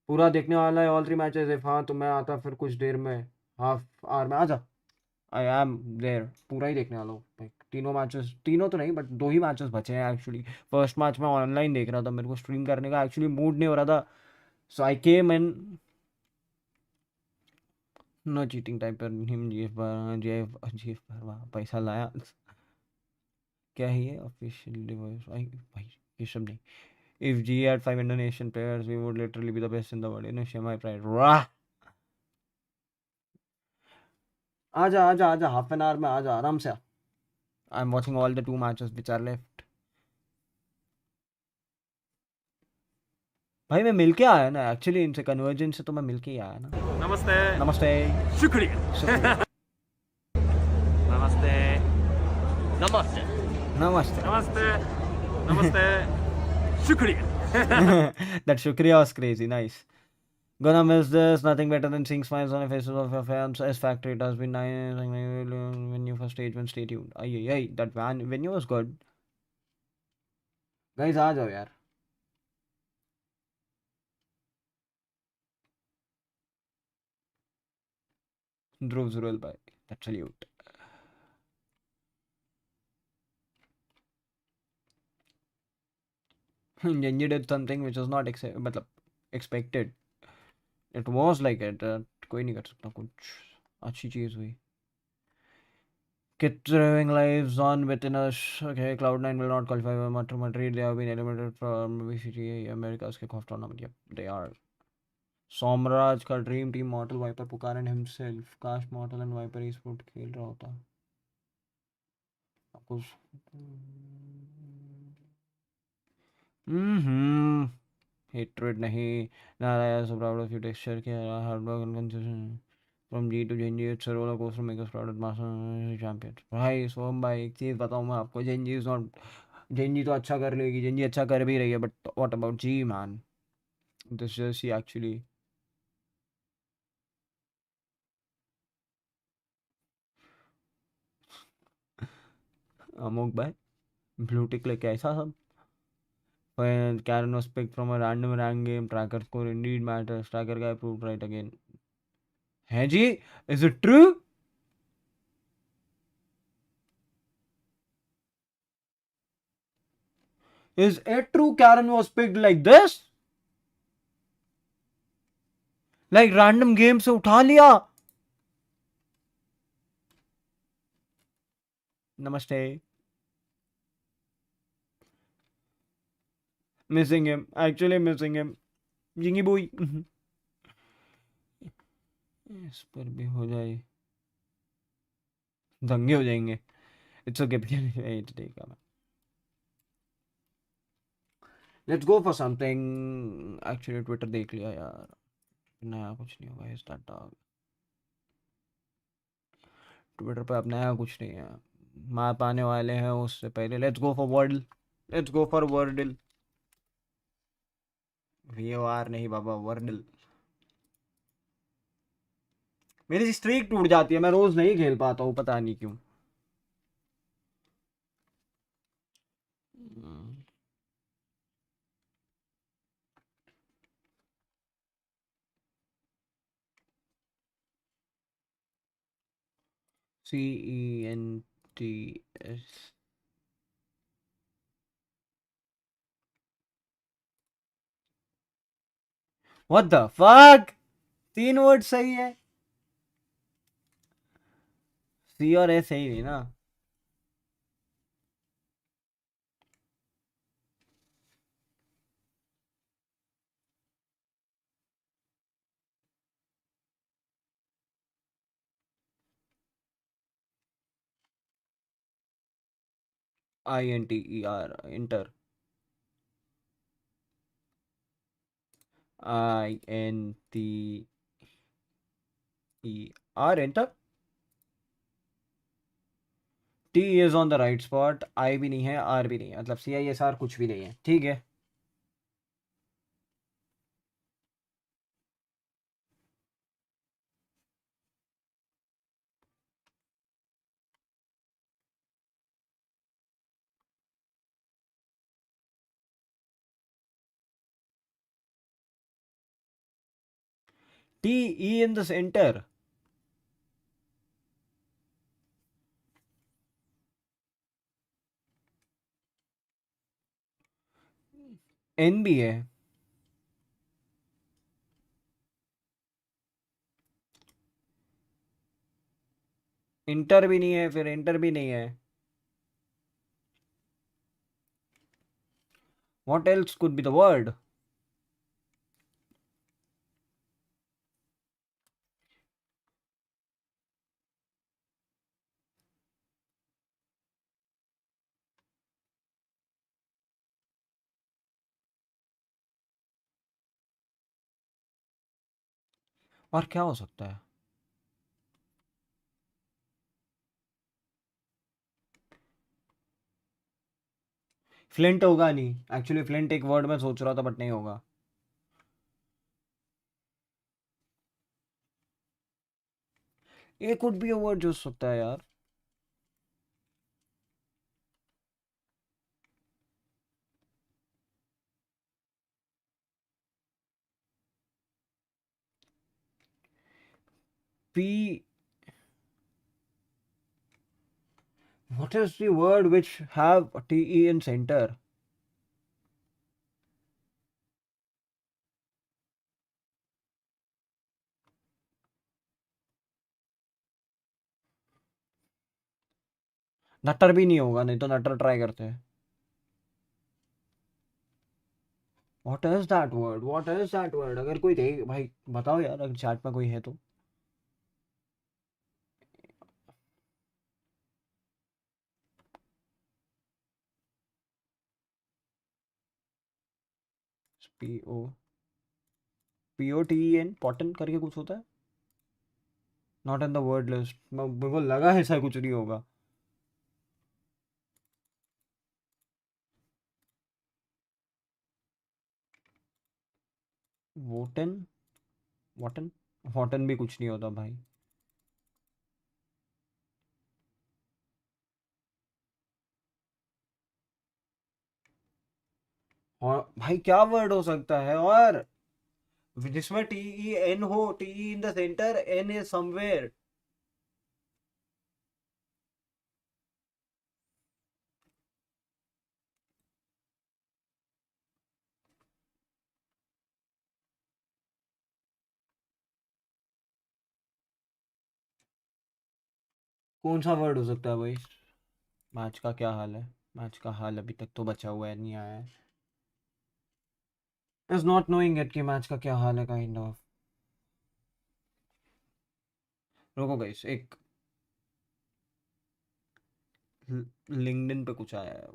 पूरा देखने वाला है ऑल 3 मैचेस. इफ हाँ तो मैं आता फिर कुछ देर में. हाफ आवर में आ जा. I am there. पूरा ही देखने वाला हूँ भाई. तीनों मैचेस, तीनों तो नहीं बट 2 ही मैचेस बचे हैं एक्चुअली. फर्स्ट मैच मैं ऑनलाइन देख रहा था, मेरे को स्ट्रीम करने का एक्चुअली मूड नहीं हो रहा था. So I came in. No cheating type पर हिम जीएफ पैसा लाया. क्या है ये ऑफिशियल डिवाइस? भाई ये सब नहीं. If G had 5 Indonesian players we would literally be the best in the world. No share my pride. वाह. आजा आजा आजा, हाफ एन आवर में आजा आराम से. I am watching all the 2 matches which are left. भाई मैं मिल के आया ना एक्चुअली इनसे. कन्वर्जेंस से तो मैं मिल के ही आया ना. नमस्ते. नमस्ते. शुक्रिया. शुक्रिया. नमस्ते. नमस्ते. नमस्ते. नमस्ते. शुक्रिया. That shukriya was crazy. Nice. Gonna miss this. Nothing better than seeing smiles on the faces of your fans. S Factory, it has been nice when you first stage when stay tuned. Ay, that venue was good. Guys, आ जाओ यार. Dhruv Zurel bhai. That's salute. Genji did something which was not मतलब expected. It was like it. कोई नहीं कर सकता कुछ. अच्छी चीज हुई. Kit driving lives on within us. Okay, Cloud9 will not qualify for Madrid. They have been eliminated from VCT, America's Kickoff tournament. Yep, they are. Somraj का ड्रीम टीम मॉडल वाइपर पुकारन हिमसेल्फ. काश model and Viper esport खेल रहा होता. कुछ hatred नहीं. Narayan so proud of you texture के hard work and consistency. From G to Genji, it's a roller coaster. Make us proud at master champion. भाई सोम भाई एक चीज़ बताऊँ मैं आपको. Genji is not. Genji तो अच्छा कर लेगी. Genji अच्छा कर भी रही है. But what about G man? This is she actually. Amok भाई ब्लू टिक लेके ऐसा सब. When Karen was picked from a random rank game, tracker score indeed matters. Tracker guy proved right again. है जी? Is it true? Is it true Karen was picked like this? Like random game से उठा लिया? Namaste. Missing him. Actually missing him. Jingy boy. इस पर भी हो जाए. दंगे हो जाएंगे. It's okay. Wait, take a Let's go for something. Actually Twitter देख लिया यार. नया कुछ नहीं होगा. Is that dog? ट्विटर पे अब नया कुछ नहीं है. मैप आने वाले हैं उससे पहले. Let's go for वर्डल. Let's go for वर्डल. VOR नहीं बाबा, वर्डल. मेरी स्ट्रीक टूट जाती है. मैं रोज नहीं खेल पाता हूँ, पता नहीं क्यों. CENTS. What the fuck? 3 word सही है. C और S सही नहीं ना. INTER. Enter. INTER. Enter. T is on the right spot. I भी नहीं है, R भी नहीं है. मतलब CISR कुछ भी नहीं है. ठीक है. TE in the center. N भी है. इंटर भी नहीं है, फिर इंटर भी नहीं है. What else could be the word? और क्या हो सकता है? फ्लिंट होगा नहीं. एक्चुअली फ्लिंट एक वर्ड में सोच रहा था, बट नहीं होगा. ये कुड बी अ वर्ड जो हो सकता है यार. P. What is the word which have TE in center? नटर भी नहीं होगा, नहीं तो नटर ट्राई करते हैं. What is that word? What is that word? अगर कोई देख भाई बताओ यार, अगर चैट में कोई है तो. PO. POTEN पॉटन करके कुछ होता है. Not in the word list. मेरे को लगा ऐसा कुछ नहीं होगा. वोटन. वॉटन. वॉटन भी कुछ नहीं होता भाई. और भाई क्या वर्ड हो सकता है और जिसमें TEN हो, TE in the centre, N is somewhere. कौन सा वर्ड हो सकता है भाई? मैच का क्या हाल है? मैच का हाल अभी तक तो बचा हुआ है, नहीं आया है. इज नॉट नोइंग इट कि मैच का क्या हाल है, काइंड ऑफ. रुको गाइस, एक लिंक्डइन पे कुछ आया है,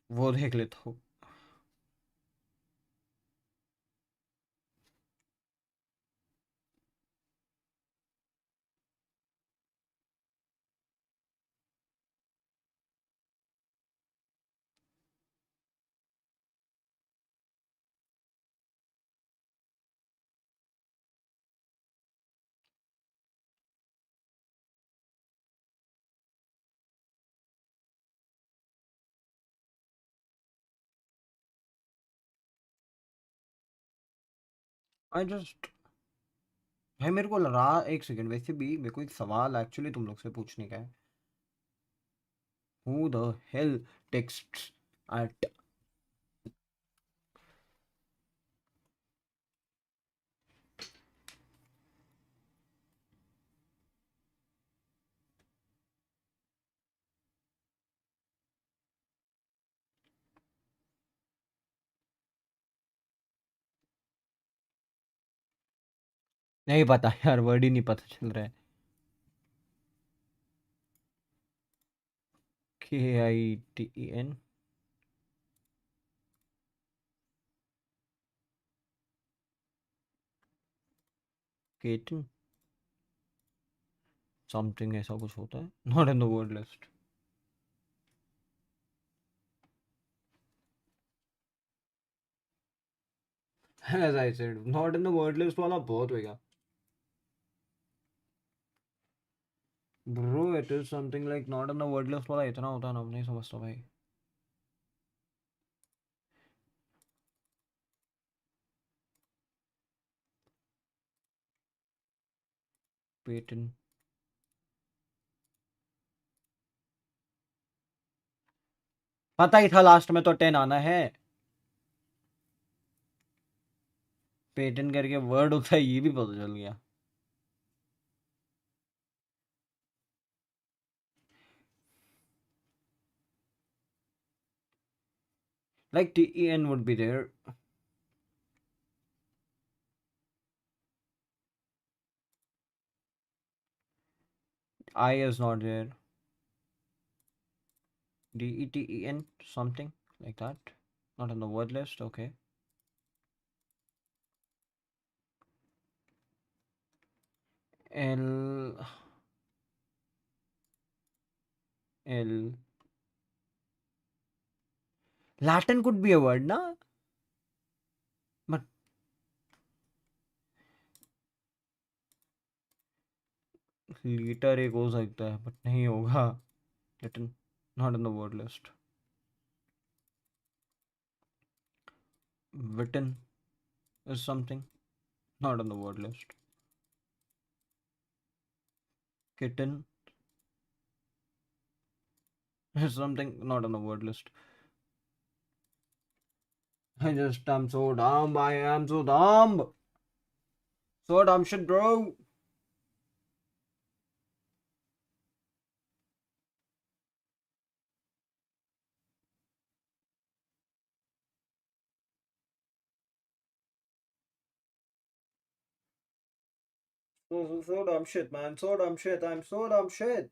वो देख लेता हूँ. आई जस्ट, भाई मेरे को लगा, एक सेकंड, वैसे भी मेरे को एक सवाल एक्चुअली तुम लोग से पूछने का है. Who the hell text at. नहीं पता यार, वर्ड ही नहीं पता चल रहा है. KITEN. केटन समथिंग ऐसा कुछ होता है, not in the word list. As I said, not in the word list वाला बहुत होगा. Bro it is something like not in the word list वाला इतना होता है ना, नहीं समझता भाई. पेटन. पता ही था लास्ट में तो 10 आना है. पेटन करके वर्ड होता है, ये भी पता चल गया. Like TEN would be there. I is not there. DETEN something like that. Not on the word list. Okay. L. L. Latin could be a word, na? But liter एक हो सकता है, but नहीं होगा. Latin not on the word list. Written is something not on the word list. Kitten is something not on the word list. I'm so dumb. I am so dumb. So dumb shit, bro. So dumb shit, man. So dumb shit. I'm so dumb shit.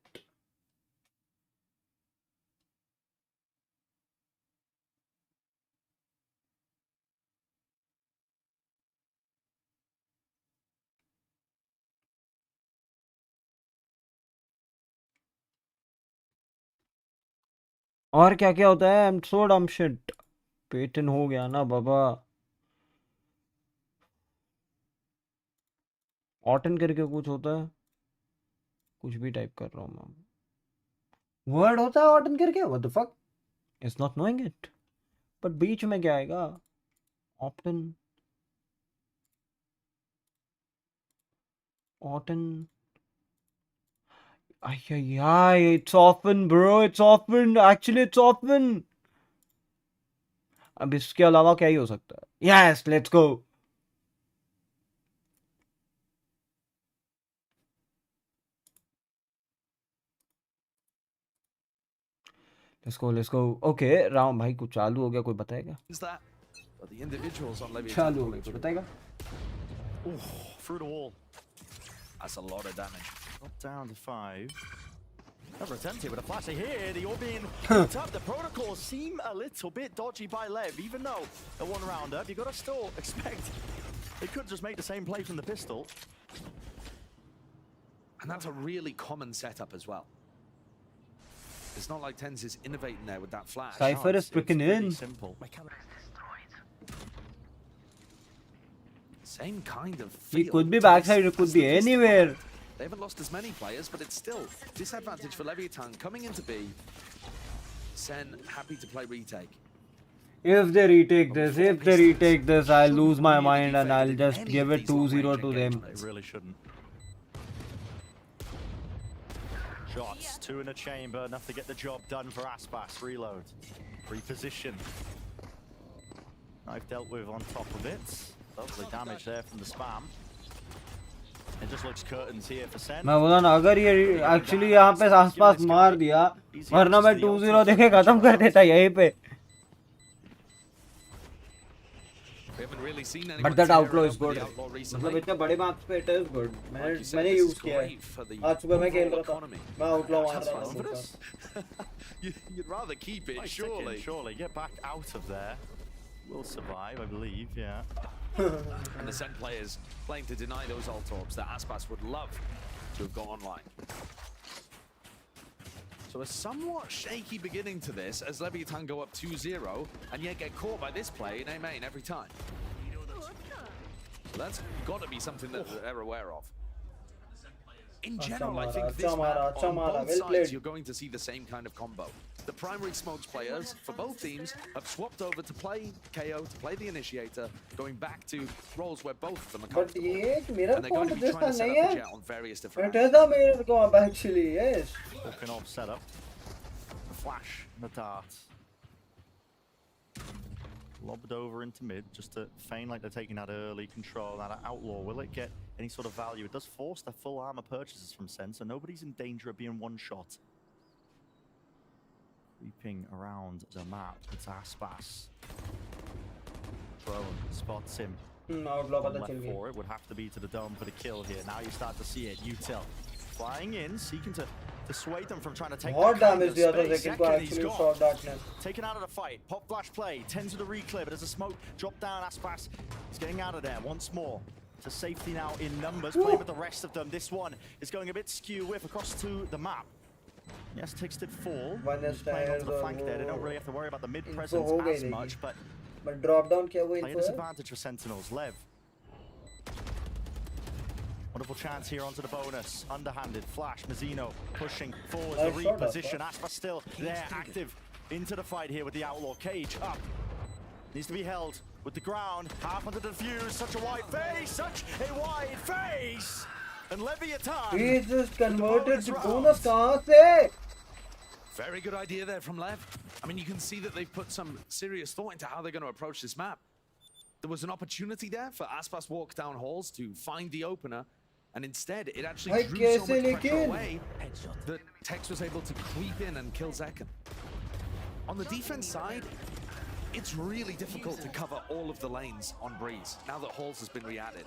और क्या क्या होता है? I'm so dumb shit. Peyton हो गया ना बाबा. Orton करके कुछ होता है, कुछ भी टाइप कर रहा हूँ मैं. वर्ड होता है ऑटन करके? What the fuck. Is not knowing it. But बीच में क्या आएगा? Opton. Autumn. Ay, it's often, bro. It's often. Actually, it's often. अब इसके अलावा क्या ही हो सकता है? Yes, let's go. Let's go. Okay, Ram भाई कुछ चालू हो गया, कोई बताएगा? Is that? But the individuals on Leviathan चालू हो pulling गया, कोई through. बताएगा? Through the wall. That's a lot of damage. Drop down to 5. Never attempted with a flash here. You're being picked up. The protocols seem a little bit dodgy by Lev, even though a one-rounder. You got to still expect they could just make the same play from the pistol. And that's a really common setup as well. It's not like Tens is innovating there with that flash. Cypher is freaking pretty in. Simple. Same kind of He feel could be to backside, this it could be as the anywhere. They haven't lost as many players, but it's still disadvantage for Leviathan coming into B. Sen happy to play retake. If they retake this, I'll lose my mind and I'll just give it 2-0 to them. They really shouldn't. Shots, 2 in a chamber, enough to get the job done for Aspas. Reload, reposition. Knife dealt with on top of it. Lovely damage there from the spam. It just looks curtains here for Sen. मैं बोला ना अगर ये actually यहाँ पे आसपास मार दिया वरना मैं 2-0 देके खत्म कर देता यहीं पे. We haven't really seen anyone But that tear outlaw it is up with good. the outlaw मतलब recently. इतने बड़े मैप्स पे it is good. Like you said, मैंने this यूज is किया है. great for the आज सुबह मैं खेल overall रहा था. economy. मैं outlaw मार That's रहा था. marvelous. You'd rather keep it, Nice tick in, surely. surely. Get back out of there. Will survive, I believe, yeah. And the Sen players playing to deny those ult orbs that Aspas would love to have gone online. So a somewhat shaky beginning to this as Leviathan go up 2-0 and yet get caught by this play in A main every time. So that's got to be something that they're aware of. In general, I think this map, on both sides, you're going to see the same kind of combo. The primary smokes players for both teams have swapped over to play KO, to play the initiator, going back to roles where both of them are But comfortable. ये मेरा And they're going to point be जिसका trying to set नहीं up the है. jet on various different It is a mirror comp actually, yes. Walking off setup. The flash, the dart. Lobbed over into mid, just to feign like they're taking that early control. Now that outlaw, will it get any sort of value? It does force the full armor purchases from Sen, so nobody's in danger of being one shot. Creeping around the map, it's Aspas. Drone spots him. Outlaw One पता left चल गई. for it, would have to be to the dome for the kill here. Now you start to see it. Util flying in, seeking to dissuade them from trying to take बहुत that kind damage of दिया था space. Zekin को Second, he's actually gone. short darkness. Taken out of the fight. Pop flash play. 10 to the reclear, but as a smoke drop down, Aspas is getting out of there once more. To safety now in numbers. Playing with the rest of them. This one is going a bit skew with across to the map. Yes, Tix did fall. One is Playing onto the tired, flank there. They don't really have to worry about the mid info presence हो गई as लेकिन. much, but But drop down क्या वो player info है? disadvantage for Sentinels. Lev. Wonderful chance here onto the bonus. Underhanded. Flash. Mazzino pushing forward. The Nice shot, reposition. Aspas still there, active into the fight here with the outlaw. Cage up. Needs to be held with the ground. Half under the defuse. Such a wide face. Such a wide face. And Leviathan. He just converted to bonus bonus round. कहाँ से? Very good idea there from Lev. I mean, you can see that they've put some serious thought into how they're going to approach this map. There was an opportunity there for Aspas walk down halls to find the opener, and instead it actually भाई drew so कैसे much pressure लेकिन? away that Tex was able to creep in and kill Zekin. On the defense side, it's really difficult to cover all of the lanes on Breeze now that Halls has been re-added.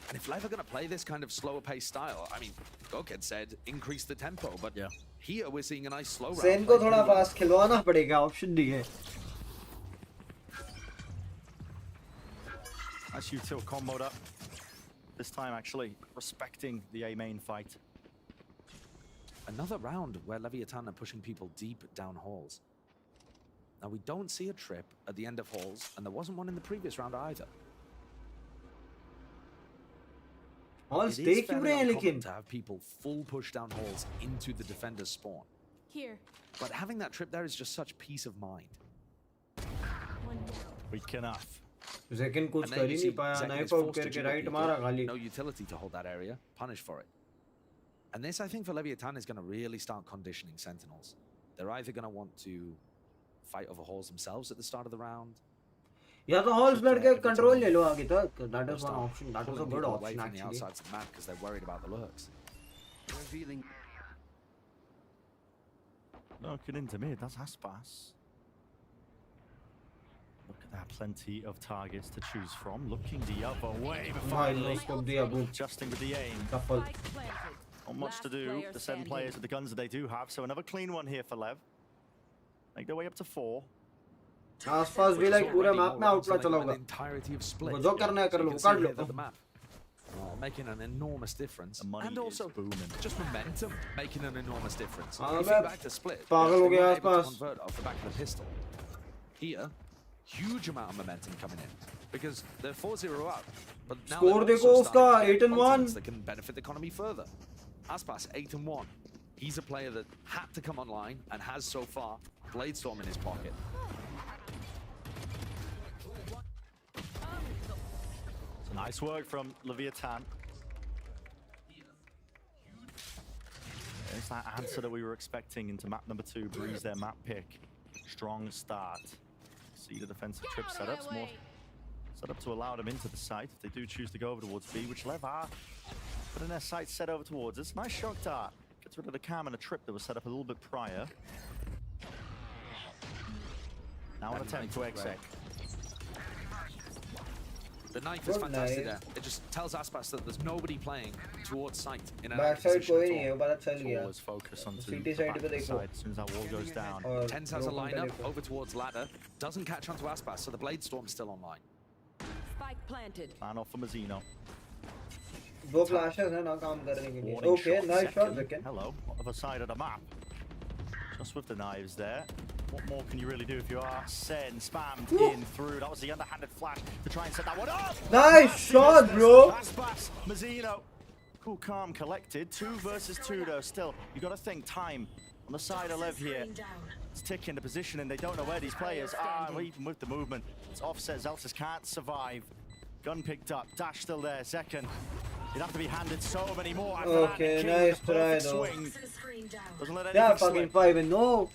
And if Lev are going to play this kind of slower pace style, I mean, Goked said increase the tempo, but here we're seeing a nice slow round. Sen को थोड़ा fast खिलवाना पड़ेगा, option दी है. Nice util comboed up. This time actually respecting the A main fight. Another round where Leviathan are pushing people deep down halls. Now we don't see a trip at the end of halls, and there wasn't one in the previous round either. All It stay is क्यों fairly रहे हैं uncommon लेकिन? to have people full push down halls into the defender's spawn. Here. But having that trip there is just such peace of mind. One down. Weak enough. Zekin कुछ And कर there he you नहीं see पाया, Zekin knife is out forced to करके jiggle right people. मारा खाली. No utility to hold that area. Punished for it. And this, I think, for Leviathan is going to really start conditioning Sentinels. They're either going to want to fight over halls themselves at the start of the round. या तो halls लड़के control ले लो आगे तक. That or is one start option. That is a pulling good people away option from the actually. outsides of the map because they're worried about the lurks. Revealing. Looking into mid, that's Aspas. Look at that, plenty of targets to choose from. Looking the other way, but भाई finally उसको दिया boom. adjusting with the aim. Shuffle. Not much to do. The 7 players with the guns that they do have, so another clean one here for Lev. Make their way up to 4. आसपास भी like पूरे map में आउटला चला होगा. Entirety of split. जो करना है कर लो, काट लो. The map. Making an enormous difference. The money and also is booming. just momentum making an enormous difference. हाँ, If मैं you back to split, पागल हो they गया weren't able to आसपास. convert off the back of the pistol. Here, huge amount of momentum coming in because they're 4-0 up. But now Score they're देखो also उसका, starting to get 8-1. ultimates that can benefit the economy further. Aspas 8-1. He's a player that had to come online and has so far. Bladestorm in his pocket. So nice work from Leviathan. There's that answer that we were expecting into map number 2. Breeze their map pick. Strong start. See the defensive trip setups. More set up to allow them into the site if they do choose to go over towards B, which Lev are putting their sights set over towards us. Nice shock dart. Gets rid of the cam and a trip that was set up a little bit prior. Now an attempt to exec. The knife is Good fantastic knife. there. It just tells Aspas that there's nobody playing towards sight in an Back active side position कोई at नहीं है, all. वो पता चल गया. Always focus on CT the side back पे of the देखो. side as soon as that wall goes down. और Tens has a broken पे lineup देखो. over towards ladder. Doesn't catch onto Aspas, so the Bladestorm's still online. Spike planted. Plan off for Mazzino. दो flashes हैं ना काम करने के लिए. Warning Okay, shot nice shot, second. Zekin. Hello, other side of the map. Just with the knives there. What more can you really do if you are Sen spammed in through? That was the underhanded flash to try and set that one up. Nice shot, bro. Aspas, Mazzino. Cool, calm, collected. 2 versus 2 though. Still, you got to think time on the side of Lev here. Screen down. It's ticking the position and they don't know where these players are. Even with the movement, it's offset. Zelsis can't survive. Gun picked up. Dash still there. Zekin. You'd have to be handed so many more after Okay, that. King nice with the try, perfect though. swing. Screen down. Doesn't let Yeah, anything fucking slip. 5 and no.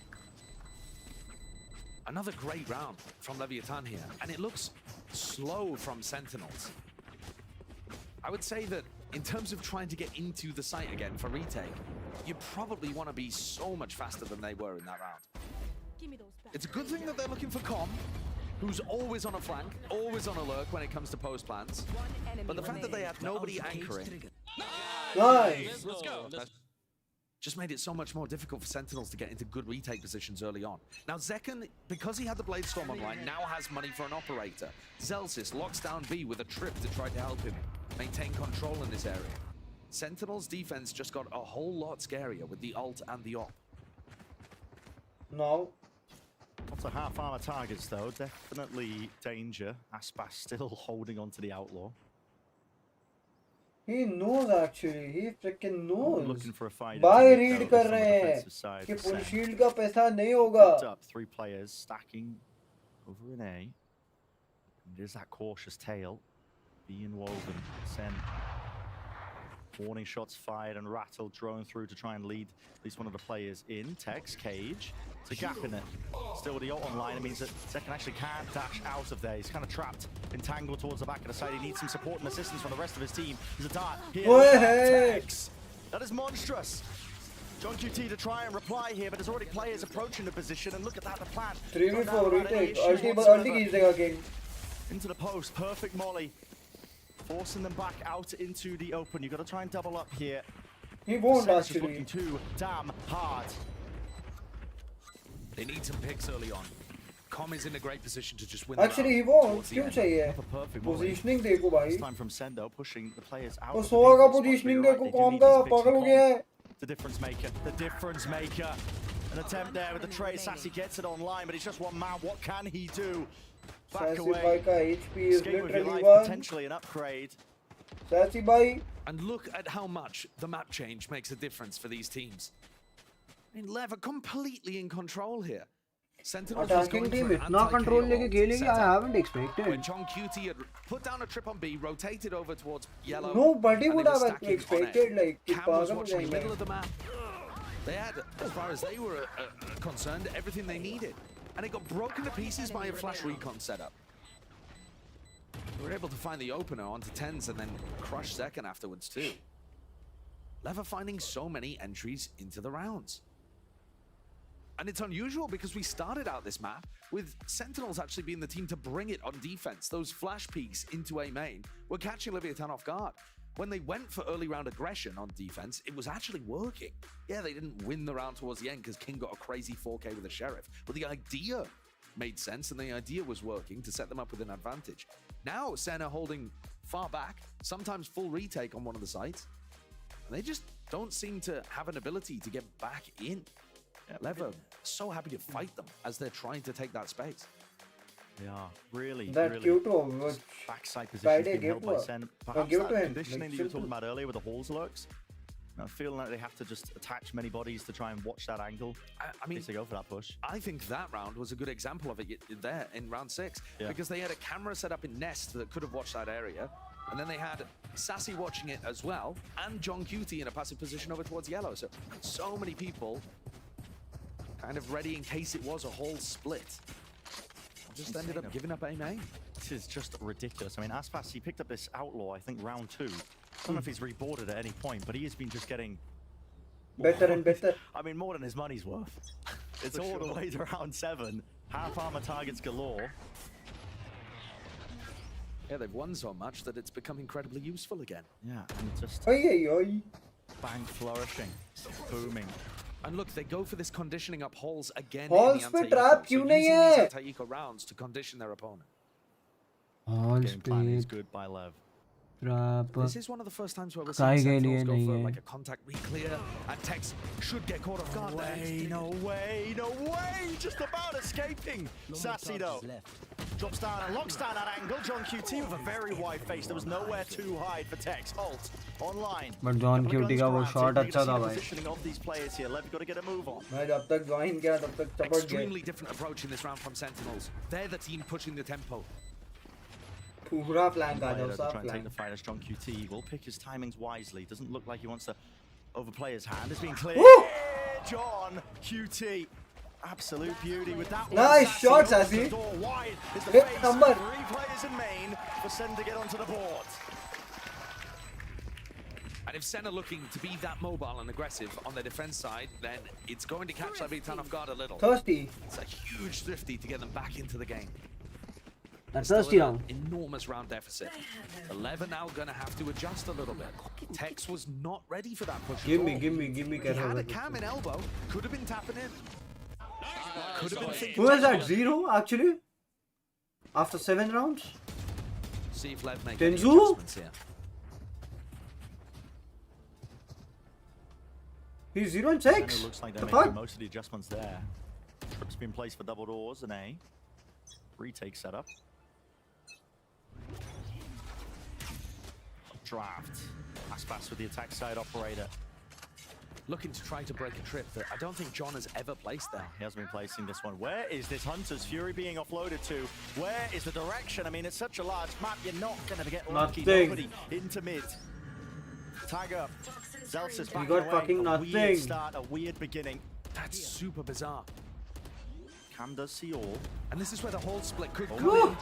Another great round from Leviathan here, and it looks slow from Sentinels. I would say that in terms of trying to get into the site again for retake, you probably want to be so much faster than they were in that round. Give me those back. It's a good thing that they're looking for Com, who's always on a flank, always on alert when it comes to post plans. One enemy But the fact that they had nobody anchoring Nice. Let's go. just made it so much more difficult for Sentinels to get into good retake positions early on. Now Zekin, because he had the Bladestorm online, now has money for an operator. Zelsis locks down B with a trip to try to help him maintain control in this area. Sentinels' defense just got a whole lot scarier with the ult and the op. No. Lots of half armor targets though. Definitely danger. Aspas still holding on to the outlaw. He knows actually. He freaking knows. Looking for a fight. Buy into read mid, कर though, रहे from the हैं defensive side. कि Sen full shield का पैसा नहीं होगा. picked up 3 players stacking over in A. And there's that cautious tail being woven. Sen. Warning shots fired and Rattle drone through to try and lead at least one of the players in. Tex, Cage. It's a gap in it. Still with the ult online, it means that Zekin actually can't dash out of there. He's kind of trapped, entangled towards the back of the side. He needs some support and assistance from the rest of his team. There's a dart here. Hey! Tex. That is monstrous. John QT to try and reply here, but there's already players approaching the position. And look at that, the plan. 3v4 retake. Ulti खींच देगा King. Into the post, perfect molly. Forcing them back out into the open. You've got to try and double up here. He won't Sen's just actually. looking too damn hard. They need some picks early on. Com is in a great position to just win Actually he the round won't. towards the क्यों end. चाहिए? Another perfect molly. Positioning देखो भाई. This time from Sendo, pushing the players out. वो of the 100 का defense spot, but positioning you're right, देखो they do कौन need का these picks पागल from हो गया Com. है. The difference maker, the difference maker. An attempt there with the trade. Sassy gets it online, but he's just one man. What can he do? Back Sassy bhai away. का HP is Escape with your literally life, one. potentially an upgrade. Sassy bhai. And look at how much the map change makes a difference for these teams. I mean, Lev are completely in control here. Sentinels was Attacking going team for an इतना control anti-KO लेके खेलेगी, I setup. haven't When expected. John QT had put down a trip on B, rotated over towards yellow. Nobody and would they were have stacking on A. expected like कि Cam was पागल हो watching the middle जाएंगे. of the map. They had, as far as they were concerned, everything they needed. And it got broken to pieces by a flash recon setup. They were able to find the opener onto 10s and then crush second afterwards too. Lever finding so many entries into the rounds. And it's unusual because we started out this map with Sentinels actually being the team to bring it on defense. Those flash peeks into A main were catching Leviathan off guard. When they went for early round aggression on defense, it was actually working. Yeah, they didn't win the round towards the end because King got a crazy 4K with a Sheriff, but the idea made sense and the idea was working to set them up with an advantage. Now Senna holding far back, sometimes full retake on one of the sites, and they just don't seem to have an ability to get back in. Yeah, Lever so happy to fight them as they're trying to take that space. Yeah, really, That really. Q2 was Backside position Friday, being give held by to her. Sen. Or Perhaps give that to him, conditioning like that you were talking simple. about earlier with the halls lurks. I feel like they have to just attach many bodies to try and watch that angle. I mean, to go for that push. I think that round was a good example of it there in round 6 because they had a camera set up in Nest that could have watched that area. And then they had Sassy watching it as well and John QT in a passive position over towards yellow. So many people kind of ready in case it was a whole split. Just ended up giving up A main. This is just ridiculous. I mean, Aspas, he picked up this Outlaw, I think, round 2. I don't know if he's reboarded at any point, but he has been just getting better and better. I mean, more than his money's worth. It's all the way to round 7. Half armor targets galore. Yeah, they've won so much that it's become incredibly useful again. Yeah, and just Oi, oi. bang flourishing, booming. And look, they go for this conditioning up halls again Halls in पे the trap anti-eco. क्यों So नहीं using है? these anti-eco rounds to condition their opponent. All Game plan is speed good by Lev. trap. This is one of the first times where we're Kai seeing के लिए Sentinels go नहीं for है. like a contact re-clear, and Tex should get caught off guard there. No way, no way! Just about escaping. Sassy though. Drops down and locks down that angle. John QT with a very wide face. There was nowhere to hide for Tex. Ult online. But John QT का वो shot अच्छा था भाई. Positioning of these players here. Lev got to get a move on. मैं जब तक join किया तब तक चपट गया. Extremely different approach in this round from Sentinels. They're the team pushing the tempo. पूरा flank आ जाओ, To सब try and take flank. the fight as John QT will pick his timings wisely. Doesn't look like he wants to overplay his hand. It's been clear. Woo! John QT. Absolute beauty with that one. Nice Sassy shot, opens the Sassy. door wide. It's the Hit face. number. 3 players in main for Sen to get onto the board. And if Sen are looking to be that mobile and aggressive on their defense side, then it's going to catch Leviathan off guard a little. Thirsty. It's a huge thrifty to get them back into the game. That's Still thirsty in round. an enormous round deficit. 11 now going to have to adjust a little bit. Tex was not ready for that push. Give at me, all. give me, give me. He had a cam in elbow, could have been tapping in. Could have been thinking. Who is that? 0 actually? After 7 rounds? See if Lev make any Tenzu? adjustments here. He's 0 and And 6. it looks like The they're making fuck? most of the adjustments there. Trip's been placed for double doors and A. Retake setup. Draft. Aspas with the attack side operator. Looking to try to break a trip that I don't think John has ever placed there. He hasn't been placing this one. Where is this Hunter's Fury being offloaded to? Where is the direction? I mean, it's such a large map, you're not going to get lucky. Nothing. Nobody into mid. Tag up. Zelsis back got away. fucking A nothing. weird start, a weird beginning. That's super bizarre. Cam does see all. And this is where the whole split could come Woo! in.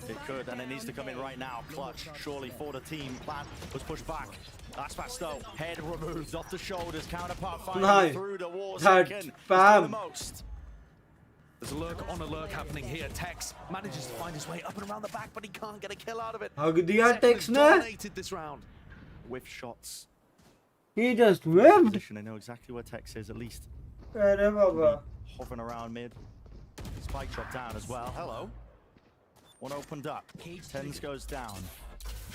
It could, and it needs to come in right now. Clutch, surely for the team. Plan was pushed back. Aspas though, head removed off the shoulders. Counterpart fighting Nice. through the wall. That Second. He's spam. doing the most. There's a lurk on a lurk happening here. Tex manages to find his way up and around the back, but he can't get a kill out of it. Hug दिया Second Tex has ने. dominated this round. Whiff shots. He just whipped. Position. They know exactly where Tex is, at least अरे बाबा. hovering around mid. Spike drop down as well. Hello. One opened up. Tens goes down.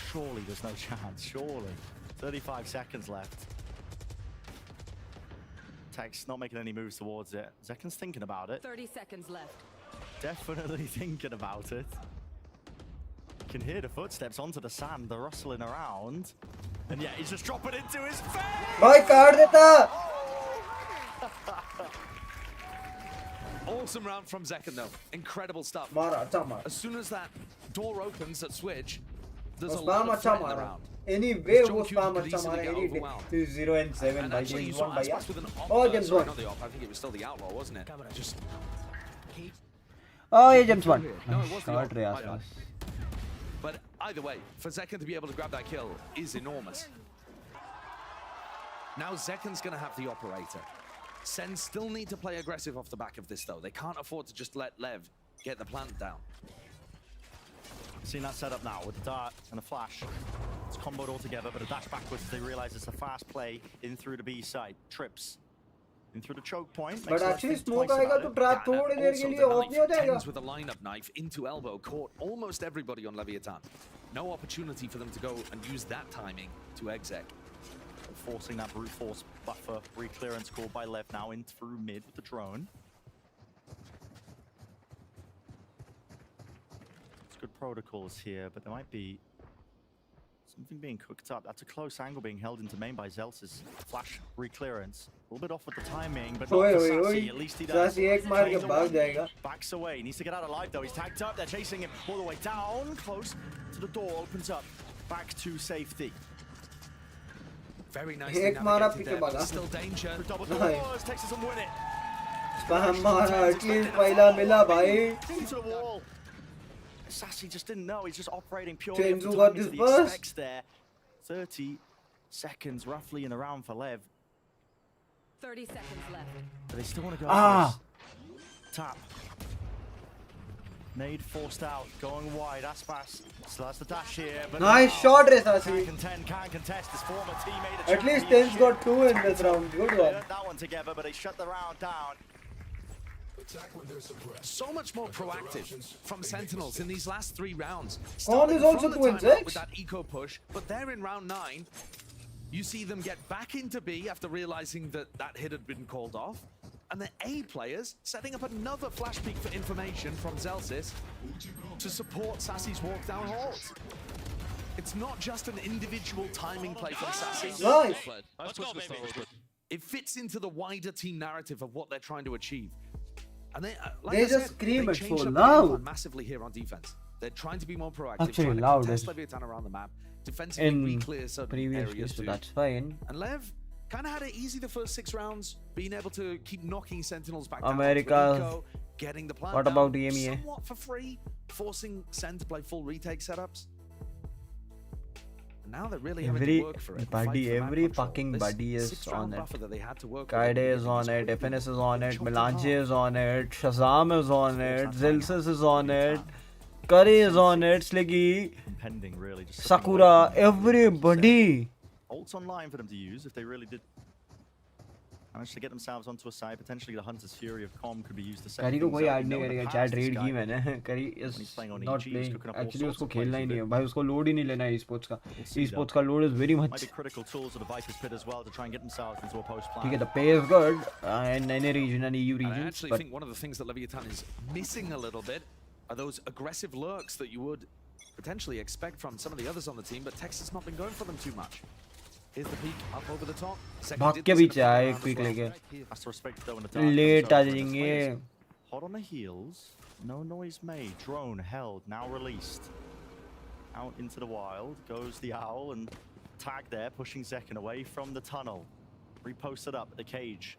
Surely there's no chance. Surely. 35 seconds left. Tex not making any moves towards it. Zekan's thinking about it. 30 seconds left. Definitely thinking about it. You can hear the footsteps onto the sand. They're rustling around. And yeah, he's just dropping into his face. भाई काट देता. Oh, Awesome round from Zekken though. Incredible stuff. मारा अच्छा मारा. As soon as that door opens at Switch, there's a वो lot spam of अच्छा threat in the मारा. round. Anyway, John वो Q spam could अच्छा easily मारा. get Any overwhelmed. 0 and 7 And by actually, you James saw 1 by Aspas with an Oh, James sorry, 1. not the op. I think it was still the outlaw, wasn't it? Just Oh, yeah, James 1. No, it was the Short op. ray My bad. आसपास. But either way, for Zekken to be able to grab that kill is enormous. Now Zekken's going to have the operator. Sen still need to play aggressive off the back of this, though. They can't afford to just let Lev get the plant down. Seeing that setup now with the dart and a flash. It's comboed all together, but a dash backwards as they realize it's a fast play in through the B side. Trips in through the choke point. But actually, think smoke twice आएगा about तो it. trap and थोड़ी देर के also लिए the off नहीं हो knife, जाएगा. Tens with a lineup knife into elbow, caught almost everybody on Leviathan. No opportunity for them to go and use that timing to exec. Forcing that brute force buffer re-clearance called by Lev now in through mid with the drone. It's good protocols here, but there might be something being cooked up. That's a close angle being held into main by Zelsis. Flash re-clearance. A little bit off with the timing, but not Oi, for oi, Sassy. oi. At least he does. Sassy एक मार के Trains भाग away. जाएगा. Backs away. Needs to get out alive though. He's tagged up. They're chasing him all the way down. Close to the door. Opens up. Back to safety. Very nicely एक मारा navigated पीछे there, but भागा. still danger. Double Nice. doors. Texas and win it. Spam मारा. At least पहला मिला भाई. Into the wall. Sassy just didn't know. He's just operating purely Chenzu up to got timing this that he burst. expects there. 30 seconds roughly in the round for Lev. 30 seconds left. But they still want to go Ah. for this. Tap. Nade forced out, going wide. Aspas still has the dash here. But Nice shot, Ray Sassy. Can't contest his former teammate. At least Tens got 2 in this round. Good They one. earned that one together, but they shut the round down. So much more proactive from Sentinels in these last 3 rounds. Calm Starting is also from the 2 and timeout 6. with that eco push, but they're in round 9. You see them get back into B after realizing that that hit had been called off. And the A players setting up another flash peek for information from Zelsis to support Sassy's walk down halls. It's not just an individual timing play from Sassy. Nice. Let's go, baby. It fits into the wider team narrative of what they're trying to achieve. And they, like They I just said, scream they it changed so up the game loud. plan massively here on defense. They're trying to be more proactive, Actually, trying to loud contest is Leviathan around the map, defensively In re-clear certain previous areas so too. that's fine. And Lev kind of had it easy the first 6 rounds, being able to keep knocking Sentinels back America. down. With Eco, getting the plant What down, about EMEA? somewhat for free, forcing Sen to play full retake setups. And now they're really having Every to work for it. buddy, fight for map every control. fucking This buddy is 6-round on it. buffer that they had to work Kaide with is on it, pretty FNS is good. on it, Chopped Melange half. is on it, Shazam is on it, Zilsis is on it, Curry is on it, Sliggy, Pending really. Just Sakura, everybody. Ults online for them to use if they really did manage to get themselves onto a side. Potentially the Hunter's Fury of Com could be used to set Curry को things कोई up. Add We know नहीं in the करेगा, past chat this red guy- की मैंने. Curry is he's playing on not EG, he's playing. cooking up all Actually sorts उसको of plays खेलना ही with नहीं it. है भाई, उसको लोड ही नहीं लेना है esports का. We'll see Esports though. का load is very Might much. be critical tools of the Viper's Pit as well to try and get themselves into a post plan. ठीक है, the pay is good in any region and EU And I regions, actually but think one of the things that Leviathan is missing a little bit are those aggressive lurks that you would potentially expect from some of the others on the team, but Texas not been going for them too much. Here's the peak up over the top. Second भाग did के this in पीछे a आए round एक as pick well. लेके. Has to respect though when the dart Late comes आ over, and the जाएंगे. players hot on the heels. No noise made. Drone held. Now released. Out into the wild goes the owl and tag there, pushing Zekken away from the tunnel. Reposted up at the cage.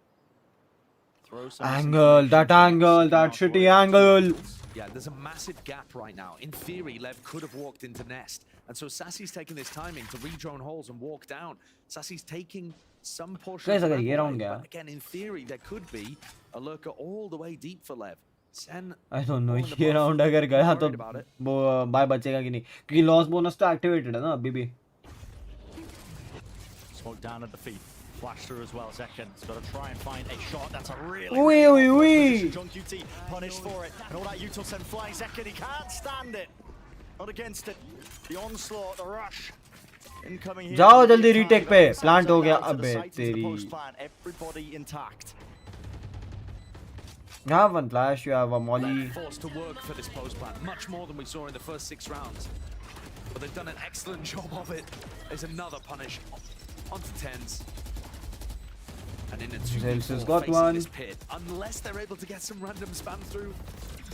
Throw some Angle, that angle, that shitty angle. Yeah, there's a massive gap right now. In theory, Lev could have walked into Nest. And so Sassy's taking this timing to re-drone holes and walk down. Sassy's taking some portion Guys, of the अगर map ये away, round गया. but again, in theory, there could be a lurker all the way deep for Lev. Sen, I don't know, all in the ये buff, round अगर गया not तो worried about it. वो bye बचेगा कि नहीं, क्योंकि लॉस बोनस तो एक्टिवेटेड है ना अभी भी. Smoke down at the feet. Flash through as well. Zekken's got to try and find a shot. That's a really Wee, good wee, shot. wee. John QT punished for it. And all that Util sent flying. Zekken, he can't stand it. Not against it. The onslaught, the rush. Incoming here. जाओ जल्दी retake पे. Plant हो गया. To the अबे site, into the तेरी. post plan. Everybody intact. You have one flash, you have a molly. Lev forced to work for this post plan, much more than we saw in the first 6 rounds. But they've done an excellent job of it. There's another punish onto Tens. And in a Zeus has 2v4 got facing one. this pit, unless they're able to get some random spam through,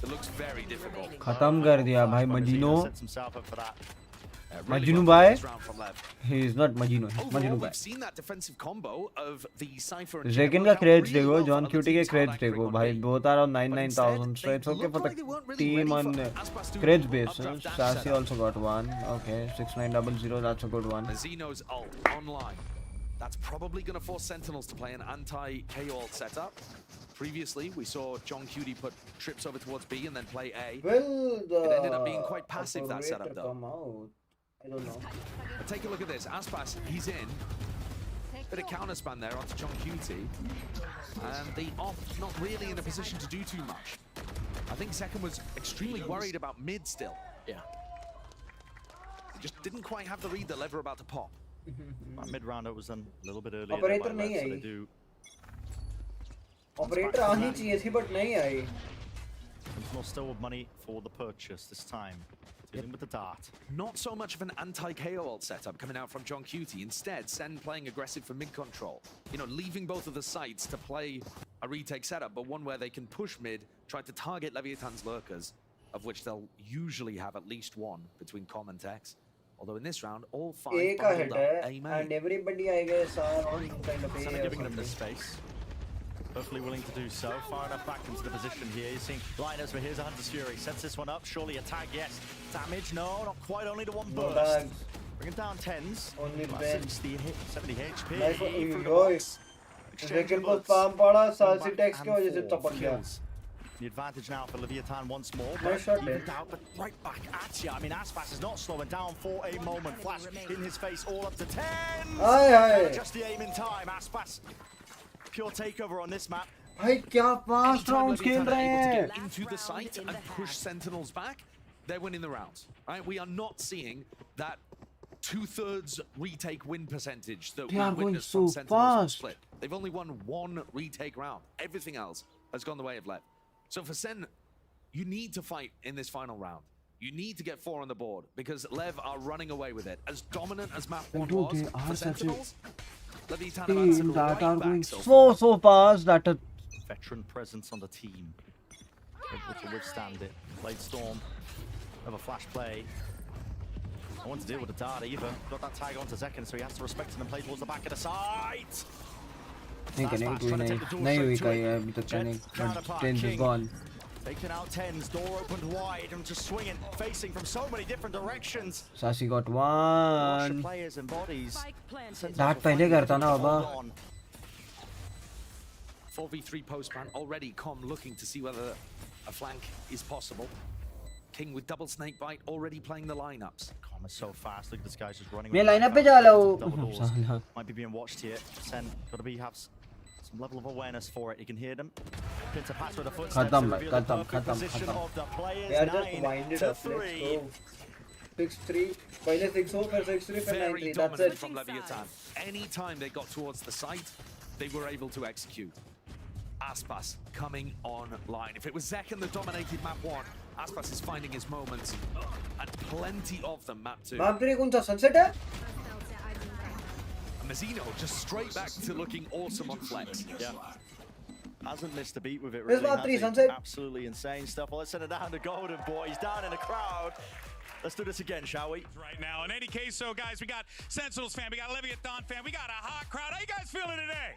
it looks very difficult. खत्म कर दिया भाई मजीनो. Sets himself up for that. Really Majinu well bhai? this round from Lev. He is not Majino. He's Overall, Majino we've bhai. seen that defensive combo of the Cypher and Zekin Jet का work out credits really देखो, well John for other QT के teams credits hard देखो anchoring भाई, on B. both are on But 9,000, instead, so it's they okay for looked like they the weren't really team ready on for Aspas to credits updraft basis. dash Sassy setup. also got one. Okay, 6900, that's a good one. Mazino's ult online. That's probably going to force Sentinels to play an anti-KO ult setup. Previously, we saw John Cutie put trips over towards B and then play A. Well, It ended up being quite passive, that setup, though. come out. I don't know. But take a look at this. Aspas, he's in. Bit of counter span there onto John Cutie. And the off not really in a position to do too much. I think Second was extremely worried about mid still. Yeah. He just didn't quite have the read that Lev were about to pop. That mid-rounder was done a little bit earlier. Operator than by नहीं Lev, so I. they do Operator आनी चाहिए थी, but नहीं आई. Sentinel still with money for the purchase this time. Dealing with the dart. Not so much of an anti-KO ult setup coming out from John Cutie. Instead, Sen playing aggressive for mid control. You know, leaving both of the sites to play a retake setup, but one where they can push mid, try to target Leviathan's lurkers, of which they'll usually have at least one between Com and Tex. Although in this round, all five A का hit bundled है, up A main. and everybody I guess are on kind of A Senna or giving them the something. space. Perfectly willing to do so. Far enough back into the position here. You're seeing liners, but here's a Hunter's Fury. Sets this one up. Surely a tag, yes. Damage, no, not quite. Only to one No burst. bags. Bringing down 10s. Only About Ben. 60, 70 HP. Nice one. through the Oi. box. Exchange Zekin को bullets. spam पड़ा, Come Sassy back Tex की and वजह से four चपक गया. kills. The advantage now for Leviathan once more. Nice But shot, evened man. out, but right back at you. I mean, Aspas is not slowing down for a moment. Flash in his face, all up to 10. Aye, aye. Just the aim in time. Aspas, pure takeover on this map. भाई क्या fast Anytime rounds खेल Leviathan are रहे able to हैं. get into the site and push Sentinels back, they're winning the rounds. Right? We are not seeing that 2/3 retake win percentage that They we are going witnessed so from Sentinels on fast. Split. They've only won one retake round. Everything else has gone the way of Lev. So for Sen, you need to fight in this final round. You need to get 4 on the board because Lev are running away with it. As dominant as map 1 Dude, was they are for such a Sentinels, Leviathan have answered Team that right are back going so far. so fast that Veteran presence on the team. Able to withstand it. Blade Storm. Another flash play. No one to deal with the dart either. Got that tag onto Zekin, so he has to respect it and play towards the back of the site. नहीं करेंगे कोई नहीं हुई कहीं अभी तक का नहीं, but Tens is gone. Taking out 10s, door opened wide and just swinging, facing from so many different directions. Sassy got Russia one. players and bodies. That पहले करता ना बाबा. 4v3 postman already. Com looking to see whether a flank is possible. King with double snake bite already playing the lineups. Com is so fast. Look at this guy's just running. मैं with the lineup पे knife जा out, रहा हूँ. double doors. साला. Might be being watched here. Sen got to be have some level of awareness for it. You can hear them. Pin to pass with a footstep to खत्म भाई, reveal the खत्म perfect खत्म position खत्म. of the players. यार just 9 wind it to up. Let's 3. go. 6-3. पहले 6 हो फिर 6-3 फिर Very 9-3. That's dominant it. from Leviathan. Anytime they got towards the site, they were able to execute. Aspas coming online. If it was Zekin that dominated map 1, Aspas is finding his moments, and plenty of them map 2. Map 3 कौन सा sunset है? And Mazzino just straight back to looking awesome on flex. Yeah. Hasn't missed a beat with it Where's really. map 3 has he? sunset? Absolutely insane stuff. Well, let's send it down to Golden Boy. He's down in the crowd. Let's do this again, shall we? Right now. In any case, so guys, we got Sentinels fan, we got Leviathan fan, we got a hot crowd. How you guys feeling today?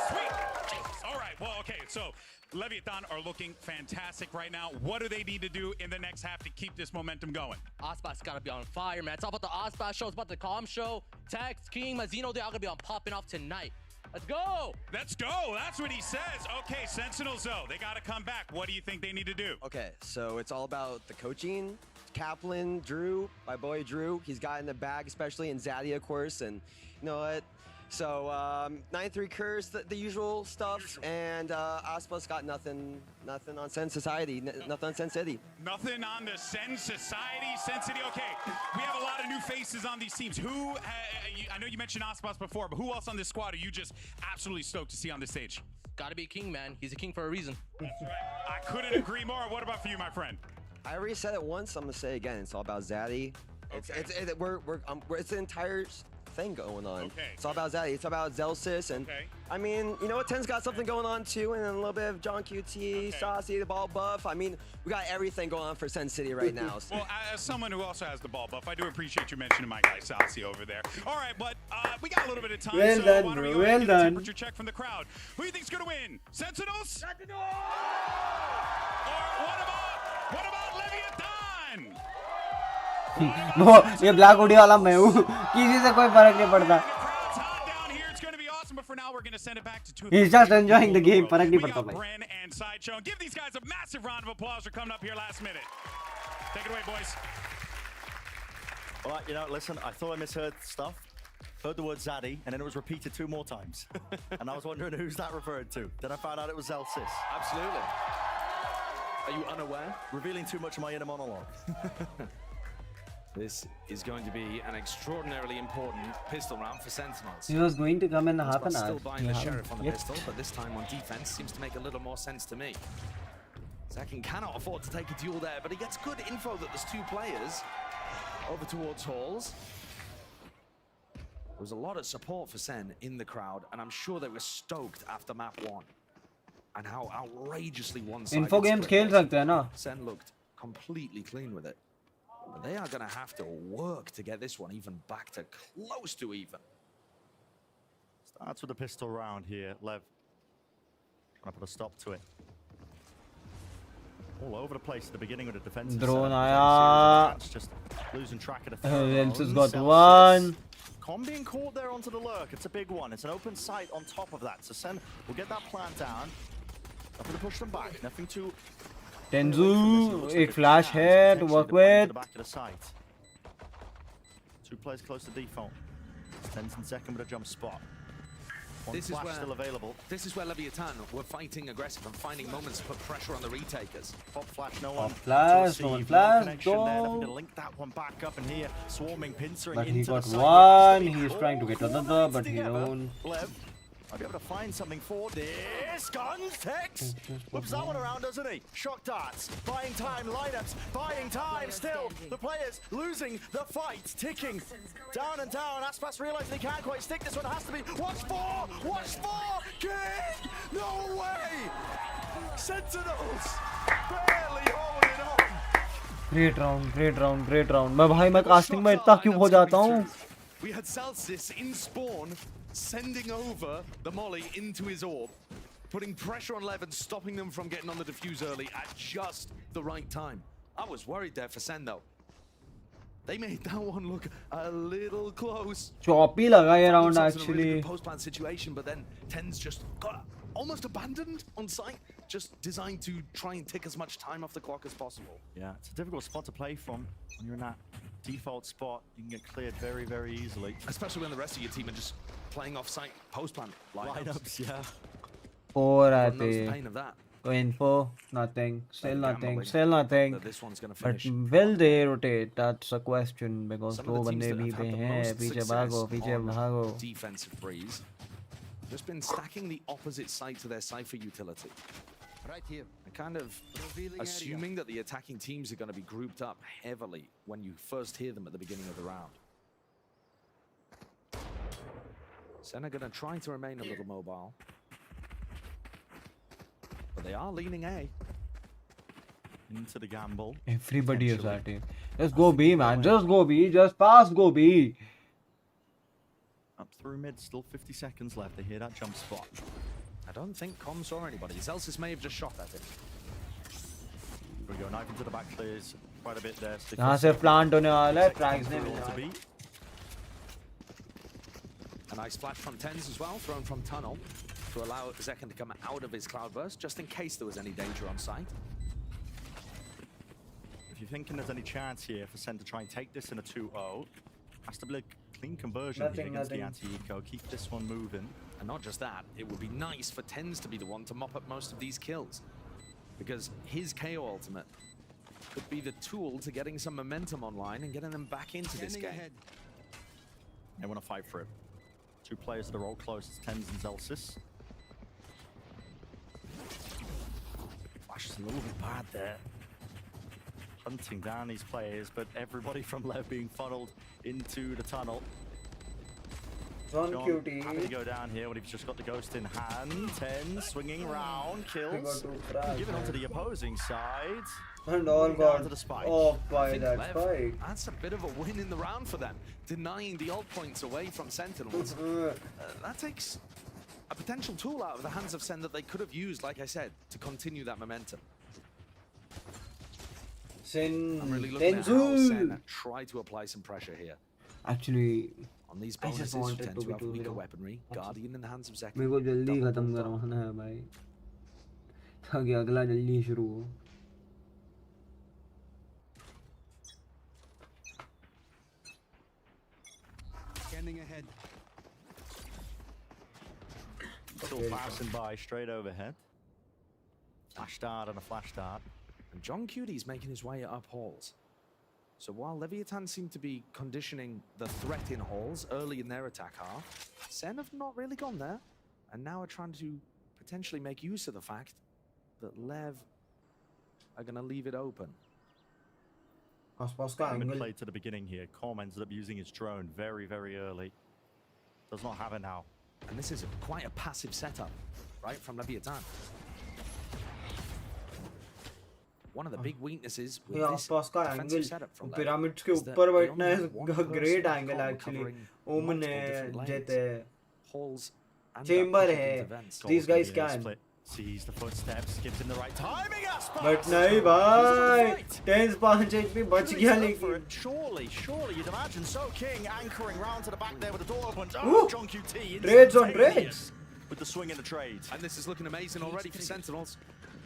Sweet. Jesus. All right. Well, okay. So Leviathan are looking fantastic right now. What do they need to do in the next half to keep this momentum going? Aspas gotta be on fire, man. It's all about the Aspas show. It's about the Calm show. Tex, King, Mazzino, they're all gonna be on popping off tonight. Let's go! Let's go. That's what he says. Okay, Sentinels, though, they got to come back. What do you think they need to do? Okay, so it's all about the coaching. Kaplan, Drew, my boy Drew, he's got in the bag, especially in Zaddy, of course, and you know what? So 9-3 curse, the usual stuff, and Aspas got nothing on Sen Society, nothing on Sen City. Nothing on the Sen Society, Sen City. Okay, we have a lot of new faces on these teams. Who, I know you mentioned Aspas before, but who else on this squad are you just absolutely stoked to see on the stage? Gotta be King, man. He's a king for a reason. That's right. I couldn't agree more. What about for you, my friend? I already said it once, I'm gonna say it again. It's all about Zaddy. It's the entire thing going on. Okay, It's all about Zaddy. It's about Zelsis. And Okay. I mean, you know what? Ten's got something going on too. And then a little bit of John QT, Saucy, the ball buff. I mean, we got everything going on for Sen City right now. So. Well, as someone who also has the ball buff, I do appreciate you mentioning my guy Saucy over there. All right, but we got a little bit of time, Well so done, why don't we bro. go ahead and Well get a done. temperature check from the crowd. Who do you think's gonna win? Sentinels? Or what about Leviathan? वो ये black hoodie वाला मैं हूँ किसी से कोई फर्क नहीं पड़ता The crowd's hot down here. It's gonna be awesome, but for now we're gonna send it back to two. He's just enjoying the game. फर्क नहीं We पड़ता got भाई Bren and Sideshow. Give these guys a massive round of applause for coming up here last minute. Take it away, boys. All right, you know, listen, I thought I misheard stuff. Heard the word Zaddy, and then it was repeated 2 more times. And I was wondering who's that referred to. Then I found out it was Zelsis. Absolutely. Are you unaware? Revealing too much of my inner monologue. This is going to be an extraordinarily important pistol round for Sentinels. he was going to come in half an Still hour buying the sheriff on the Yep. pistol, but this time on defense seems to make a little more sense to me. Zakin cannot afford to take a duel there, but he gets good info that there's 2 players over towards Halls. There was a lot of support for Sen in the crowd, and I'm sure they were stoked after map 1 and how outrageously one-sided info games split खेल was. सकते हैं ना Sen looked completely clean with it. But they are going to have to work to get this one even back to close to even. Starts with a pistol round here. Lev trying to put a stop to it. All over the place at the beginning with the defensive Drone setup. आया Just losing track of the Zelsis throw. got one Com being caught there onto the lurk. It's a big one. It's an open sight on top of that. So Sen will get that plant down. Not going to push them back. Nothing too. Tenzu एक flash है to work with The back of the site. 2 players close to default. Ten's in second with a jump spot. One This is flash where- still available. This is where Leviathan were fighting aggressive and finding moments to put pressure on the retakers. Pop flash, no one. flash, to no one receive. flash, Connection there. go. Nothing to link that one back up, and here swarming, pincering but into he the got site. one It has to be he's trying to get all another four but he together. don't Lev might be able to find something for this. Guns, Tex whips that one around, doesn't he? Shock darts, buying time, lineups, buying time. Still, the players losing the fight, ticking down and down. Aspas realizing he can't quite stick. This one has to be. Watch for King. No way. Sentinels barely holding on. great round मैं भाई मैं casting में इतना क्यों हो जाता हूँ We had Celsius in spawn, sending over the molly into his orb, putting pressure on Lev and stopping them from getting on the defuse early at just the right time. I was worried there for Sen though. They made that one look a little close. choppy लगा ये round Looks like it's in a really actually good post-plan situation, but then Ten's just got almost abandoned on site, just designed to try and tick as much time off the clock as possible. Yeah, it's a difficult spot to play from when you're in that default spot. You can get cleared very, very easily. Especially when the rest of your team are just playing off-site post-plan lineups. Yeah. 4 Everyone knows the आते pain of that. info nothing still Gambling nothing that this one's gonna but finish. will they rotate that's a question because Some दो of the बंदे teams that भी have पे had the हैं most पीछे success भागो on defensive freeze, just been stacking the opposite side to their Cypher utility. Right here. And kind of assuming that the attacking teams are going to be grouped up heavily when you first hear them at the beginning of the round. Sen are going to try to remain a little mobile. But they are leaning A. Into the gamble. everybody is at it just go B man just go B just fast go B Up through mid, still 50 seconds left. They hear that jump spot. I don't think Com saw anybody. Zelsis may have just shot at him. We go knife into the back. There's quite a bit there. यहाँ से plant होने वाला है tracks ने All to beat. A nice flash from Tens as well, thrown from tunnel to allow Zekken to come out of his cloudburst, just in case there was any danger on site. If you're thinking there's any chance here for Sen to try and take this in a 2-0, has to be a clean conversion here against the anti-eco. Keep this one moving. And not just that, it would be nice for Tens to be the one to mop up most of these kills, because his KO ultimate could be the tool to getting some momentum online and getting them back into this game. They want to fight for it. 2 players that are all close. It's Tens and Zelsis. Flash is a little bit bad there. Hunting down these players, but everybody from Lev being funneled into the tunnel. John John Cutie. happy to go down here when he's just got the ghost in hand. 10 swinging round, kills. Giving onto the opposing side. And all Down got to the spike. off by think that Lev, spike. That's a bit of a win in the round for them, denying the ult points away from Sentinels. That takes a potential tool out of the hands of Sen that they could have used, like I said, to continue that momentum. I'm really looking at how Sen try to apply some pressure here. Actually, On these I just bonuses, you wanted tend to to be have 2-0. weaker weaponry. Guardian in the hands of Zeki. मेरे को जल्दी Double खत्म bolt on. करवाना है भाई ताकि अगला जल्दी शुरू हो. Scanning ahead. Still passing by straight overhead. Flash dart and a flash dart. And John Cutie's making his way up halls. So while Leviathan seem to be conditioning the threat in halls early in their attack half, Sen have not really gone there, and now are trying to potentially make use of the fact that Lev are going to leave it open. आसपास का Angle angle. played to the beginning here. Corm ends up using his drone very, very early. Does not have it now. And this is quite a passive setup, right, from Leviathan. One of the big weaknesses with ये this आसपास का defensive angle setup from Lev pyramids के is that ऊपर they बैठना only है have one great person angle Corm actually. covering Omen multiple है, different Jet lanes, है, halls, and Chamber that pushing है. into vents. These guys Yeah, can. split. Sees the footsteps, gives him the right timing. But नहीं भाई, 10 5 HP बच गया लेकिन. Surely you'd imagine So King anchoring round to the back there with the door open. Ooh. John QT Trades on trades. with the swing and the trade. And this is looking amazing already for Sentinels.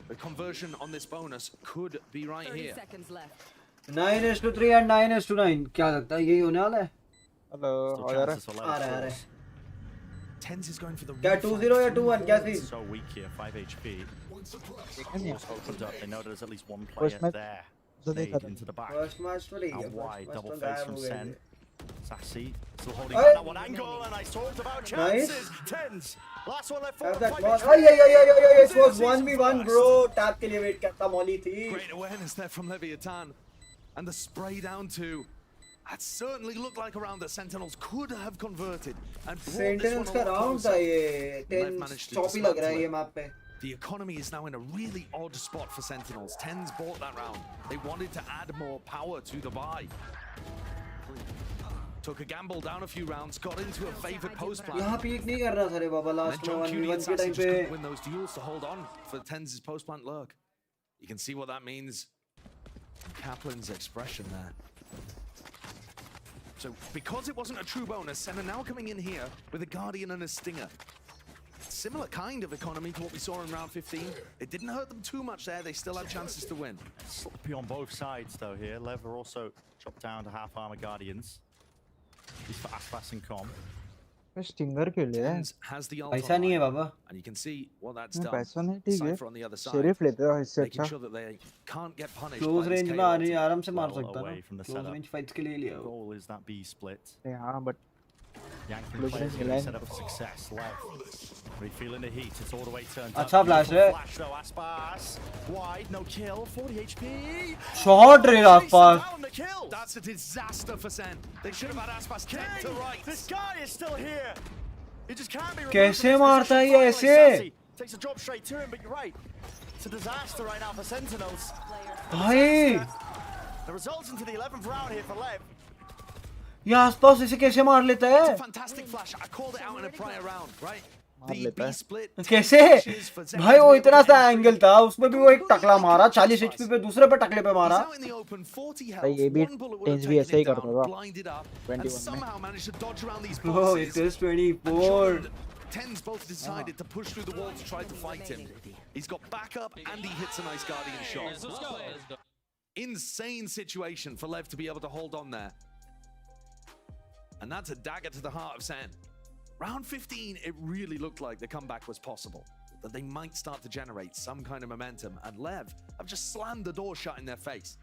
The conversion on this bonus could be right 30 here. seconds left. 9:3 and 9:9. क्या लगता है यही होने वाला है? Still chances for आ रहा है. Tens is going for the क्या 2-0 या 2-1 क्या थी? So weak here, 5 HP. देखा Force opened up. They know there's at least one player match there. तो Fade देखा था. into the back. First match तो नहीं Out है. wide, First double match तो face गायब from हो गए Sen. थे. Sassy still holding Hey. back that one angle, and I talked about Nice. chances. Tens. Last one left for Have that 5 ball. HP. It was 1v1 bro. Tap के लिए wait करता मौली थी. Great awareness there from Leviathan. And the spray down to... That certainly looked like a round that Sentinels could have converted. And brought this Sentinels one का a lot round closer. था ये. Lev 10 managed to choppy लग रहा है dismantle ये it. map पे. The economy is now in a really odd spot for Sentinels. Tens bought that round. They wanted to add more power to the buy. Took a gamble down a few rounds, got into a favored post plan. यहाँ peek नहीं कर रहा था रे बाबा And then last John में Cutie 1v1 and के Sassy time just पे. couldn't win those duels to hold on for Tens' post plant lurk. You can see what that means. Kaplan's expression there. So because it wasn't a true bonus, Sen are now coming in here with a Guardian and a Stinger. Similar kind of economy to what we saw in round 15. It didn't hurt them too much there. They still have chances to win. Sloppy on both sides though here. Lev are also chopped down to half armor Guardians. He's for Aspas and Com. Stinger के लिए Tens has the ult पैसा नहीं है online, Baba. and you can see what that's नहीं, done. पैसा नहीं ठीक है. Cypher on the other side, sheriff लेते हो इससे making अच्छा. sure that they can't get punished Close by this range में KO. आने आराम से मार Well सकता away ना. from the Close setup. range fights के लिए लिया वो. Goal is that B split. हाँ but Yanking Close players range getting line. set up for success. Lev. Really feeling the heat. It's all the way turned अच्छा up. flash Beautiful है. Flash though. Aspas. Wide. No kill. 40 HP. Shot रे आसपास. Down the kill. That's a disaster for Sen. They should have had Aspas kicked to right. This guy is still here. He just can't be removed कैसे from his मारता है ये position. ऐसे? Sassy takes a job straight to him, but you're right. It's a disaster right now for Sentinels. भाई The results into the 11th round here for Lev. ये आसपास इसे कैसे मार लेता It's a है? fantastic flash. I called it out in a prior round, right? मार The लेता B है. split. कैसे? finishes for Zen भाई to वो be able इतना to सा entry. एंगल था उसमें भी वो एक टकला मारा 40 HP पे दूसरे पे टकले पे He's मारा. out in the open, 40 health. भाई ये भी One bullet would have TenZ भी taken ऐसे ही him करता down, था. blinded up, 21 and में. somehow managed to dodge around these Oh, boxes. it is And 24. Jordan, Tens both decided to push through the wall to try to fight him. He's got backup and he hits a nice Guardian shot. Insane situation for Lev to be able to hold on there. And that's a dagger to the heart of Sen. Round 15, it really looked like the comeback was possible. That they might start to generate some kind of momentum. And Lev have just slammed the door shut in their face.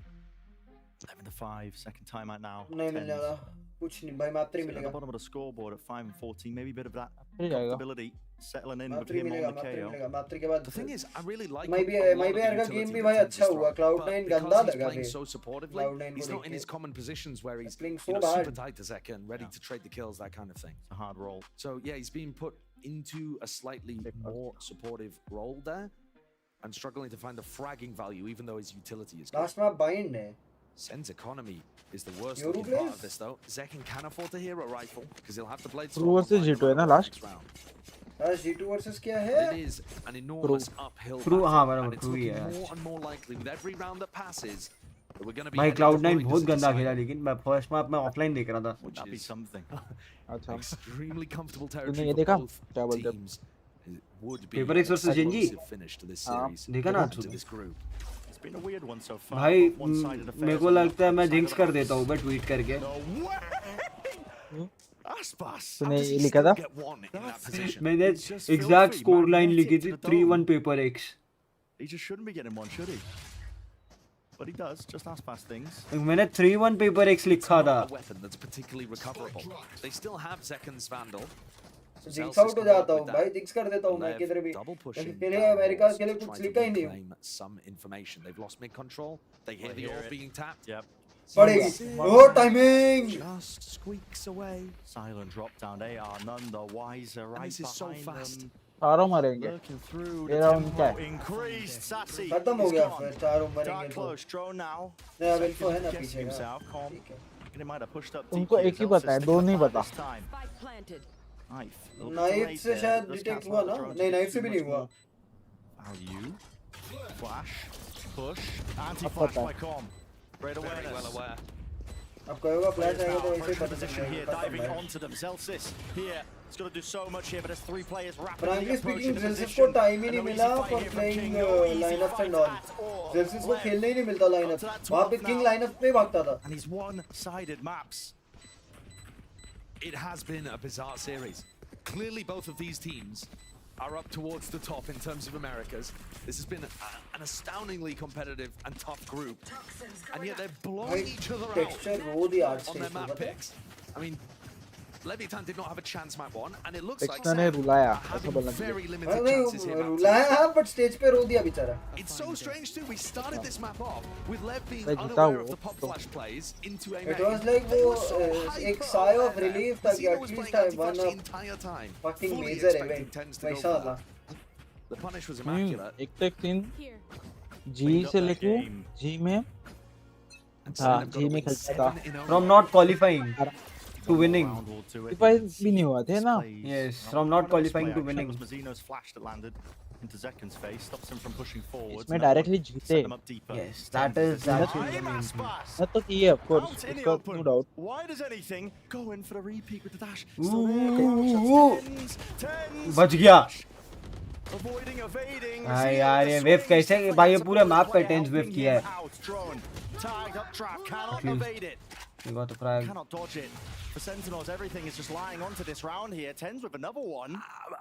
11-5, second timeout now. नहीं मिलने वाला. कुछ नहीं भाई map 3 At the मिलेगा. bottom of the scoreboard at 5 and 14, maybe a bit of that मिल जाएगा. comfortability. settling in map with 3 him मिलेगा, on the map 3 KO. मिलेगा, मैप 3 के बाद The thing is, I really like maybe a lot of the यार का utility game भी that भाई tends अच्छा to हुआ, strike, Cloud9 but गंदा because he's लगा playing फिर so supportively, Cloud9 he's को not in देख his के common positions where he's playing you so know, super bad. tight to Zeka and ready to trade the kills, that kind of thing. It's a hard roll. So yeah, he's being put into a slightly more supportive role there and struggling to find the fragging value, even though his utility is good. Last में bind है Sen's economy is the worst Yoru looking part plays? of this though. Zekin can afford to hear a rifle because he'll have to blade True versus G2 है ना last? आज G2 versus क्या है But it is an enormous uphill True, battle, हाँ, बराबर, and it's true he looking है more and more likely with every round that passes that we're going to be भाई heading to Cloud9 Blinders बहुत at the गंदा side, खेला, लेकिन मैं first map में ऑफलाइन देख रहा था which That'd be is something. अच्छा extremely comfortable तूने territory ये for देखा both क्या बोलते हैं teams. It would be Paper an X versus Genji? explosive finish to this हाँ, series, देखा ना to तूने? this group. It's been a weird one so far. भाई One-sided affairs मेरे को on the लगता है मैं side जिंक्स of कर the देता हूँ मैं ट्वीट करके No way! Aspas! तूने Does ये he लिखा still था get one in that position? मैंने It's just exact filthy, score line magnetic लिखी to थी the dome. 3-1 paper x He just shouldn't be getting one, should he? But he does, just Aspas things. मैंने 3-1 paper x लिखा था Not a weapon that's particularly recoverable. They still have Zekin's Vandal. Jinx out हो जाता हूँ भाई jinx कर देता हूँ मैं किधर भी Double pushing के लिए अमेरिका के लिए कुछ लिखा ही नहीं reclaim some information. They've lost mid control. They hear the hear orb it. being tapped. Yep. पड़ेगी ओ timing Just squeaks away. Silent drop down. They are none the wiser. Right this is so behind fast. them. चारों मरेंगे Looking through ये the round क्या tempo है? increased. Sassy खत्म हो is गया gone. फिर चारों मरेंगे Dark तो close drone now. नहीं अब इनको है ना Guessing पीछे का himself. Calm. ठीक है And he might have pushed up उनको DQ एक ही as पता है, Elsa's दो sticking नहीं by पता। this time. Spike planted. Knife. A little bit knife delayed से there. शायद Does डिटेक्ट cancel हुआ out ना the drone to नहीं get नाइफ से too भी नहीं much हुआ more value. Flash. Push. अब Anti-flash पता by है Com. Great Very well awareness. aware. अब कहोगा फ्लैश Players आएगा now, तो वैसे ही pressure पता चल position here, जाएगा खत्म diving है onto them. Zelsis here. He's got to do so much here, but there's three players rapidly Frankly approaching speaking the Zelsis position. को टाइम ही And नहीं no मिला easy fight for here from playing King. No easy lineups fight and all at all. Zelsis को Left. खेलने ही नहीं मिलता Up lineup to that वहाँ पे 12 king now. Lineup पे भागता था And he's one-sided maps. It has been a bizarre series. Clearly, both of these teams are up towards the top in terms of Americas. This has been an astoundingly competitive and tough group. And yet they're blowing each other out texture रो दी आर्ट on their stage map पता है picks. I mean, Leviathan did not have a chance map one, and it looks like texture ने Sam रुलाया are ऐसा having बोलना चाहिए very हाँ limited नहीं chances here. map two. रुलाया है बट स्टेज पे रो दिया बेचारा It's so strange too. We started this map off with Lev being भाई जीता unaware वो of the pop तो flash plays into a It main. was like They वो were so एक hyper sigh aware of there. relief था कि Zeno at was least playing I won anti-flash a the entire time. fucking Fully major expecting event Tens to go वैसा for था that. The punish was immaculate. एक तो एक scene Here. जी से लेके जी में And हाँ Sen have got ji to में win खेलता था 7 in a from row. not qualifying to winning Round wall to it. Qualifies भी नहीं हुआ थे ना Yes, from not qualifying to winning. It was Mazino's flash that landed into Zekin's face, stops him from pushing forwards. इसमें and that one directly जीते set them up deeper. Yes, that is actually the main thing. मैं तो की है of course Out in the उसका open. no doubt Why does anything go in for the repeat with the dash? Ooh, Still there, ooh, Crouch, tens. बच गया Avoiding, evading. हाँ Zeno यार the ये वेव swing, कैसे plays भाई ये a पूरे ball मैप पे player, टेंस वेव helping किया him है out. Drone, tagged up trap, cannot Please. evade it. You got to frag. Cannot dodge it. For Sentinels, everything is just lying onto this round here. Tens with another one.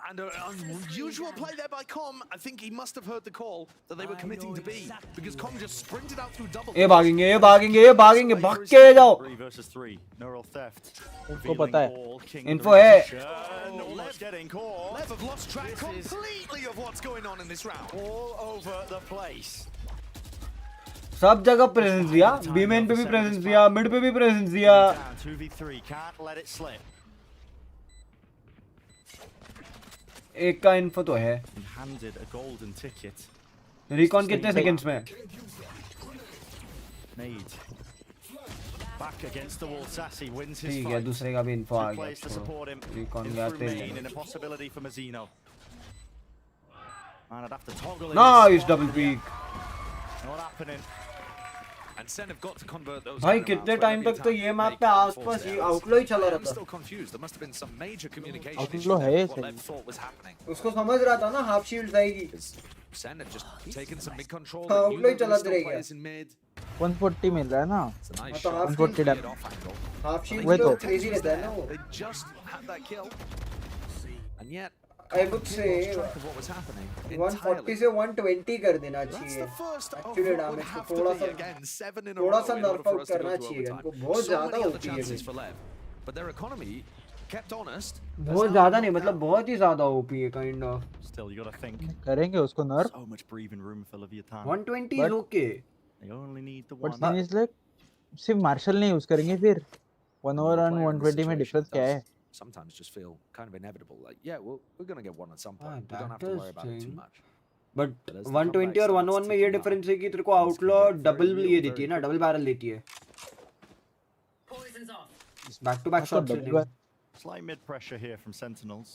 And an unusual play there by Com. I think he must have heard the call that they were committing to B, because Com just sprinted out through double. ये भागेंगे ये भागेंगे ये भागेंगे भाग के जाओ 3 versus 3. Neural theft. उनको पता है Info है Let's getting caught. Lev have lost track This is- completely of what's going on in this round. All over the place. सब जगह प्रेजेंस दिया बी मेन पे भी प्रेजेंस दिया मिड पे भी प्रेजेंस दिया Down 2v3. Can't let it slip. एक का इन्फो तो है And handed a golden ticket. Recon कितने सेकंड्स में Nade. Back against the wall. Sassy wins his ठीक है fight. दूसरे का भी इन्फो आ Two गया players to support him. Recon In गया through main, तेल an impossibility for Mazino. And I'd have to toggle it. Nice double peak Not happening. And Sen have got to convert those. भाई kind of कितने rounds time where तक तो Leviathan ये map make पे up आसपास force ये errors. आउटलो ही चला I'm रहता still confused. There must have been some major communication Outlaw issue है there, what सही। Lev thought was happening. उसको समझ रहा था ना हाफ शील्ड आएगी Because Sen had just taken some mid control. हाँ, They knew outlaw he there were चलाते still रह गया। players in mid. 140 मिल रहा है ना It's a nice हाँ, तो shot. half shield Weird depth. off angle. Half shield वही तो तो। क्रेजी रहता है ना वो They just had that kill. And yet, I would lost say track of what was happening 140 entirely. से 120 कर देना That's चाहिए the first of Actually what would damage को have to थोड़ा be सा again 7 in a थोड़ा row सा in order nerf for out us to go करना to चाहिए overtime. इनको बहुत So ज्यादा many other होती है chances ये for Lev, but their economy kept honest. बहुत ज्यादा नहीं, मतलब बहुत ही ज्यादा ओपी है kind of. Still, you got to think. करेंगे उसको नर्फ. So much breathing room for Leviathan. 120 is okay. They only need the but one. Thing is like सिर्फ मार्शल नहीं यूज करेंगे फिर 1 ओवर The और player in this 120 में situation difference क्या does है? sometimes just feel kind of inevitable. Like, yeah, we're going to get one at some point. We that don't have to does worry about it too change. much. But But as the 120 और comeback 101 में starts ये ticking difference up, है कि तेरे को things can outlaw get very double real ये very देती है ना, quickly. डबल बैरल देती है. बैक टू बैक आपको शॉट्स डबल लेने में. Slight mid pressure here from Sentinels.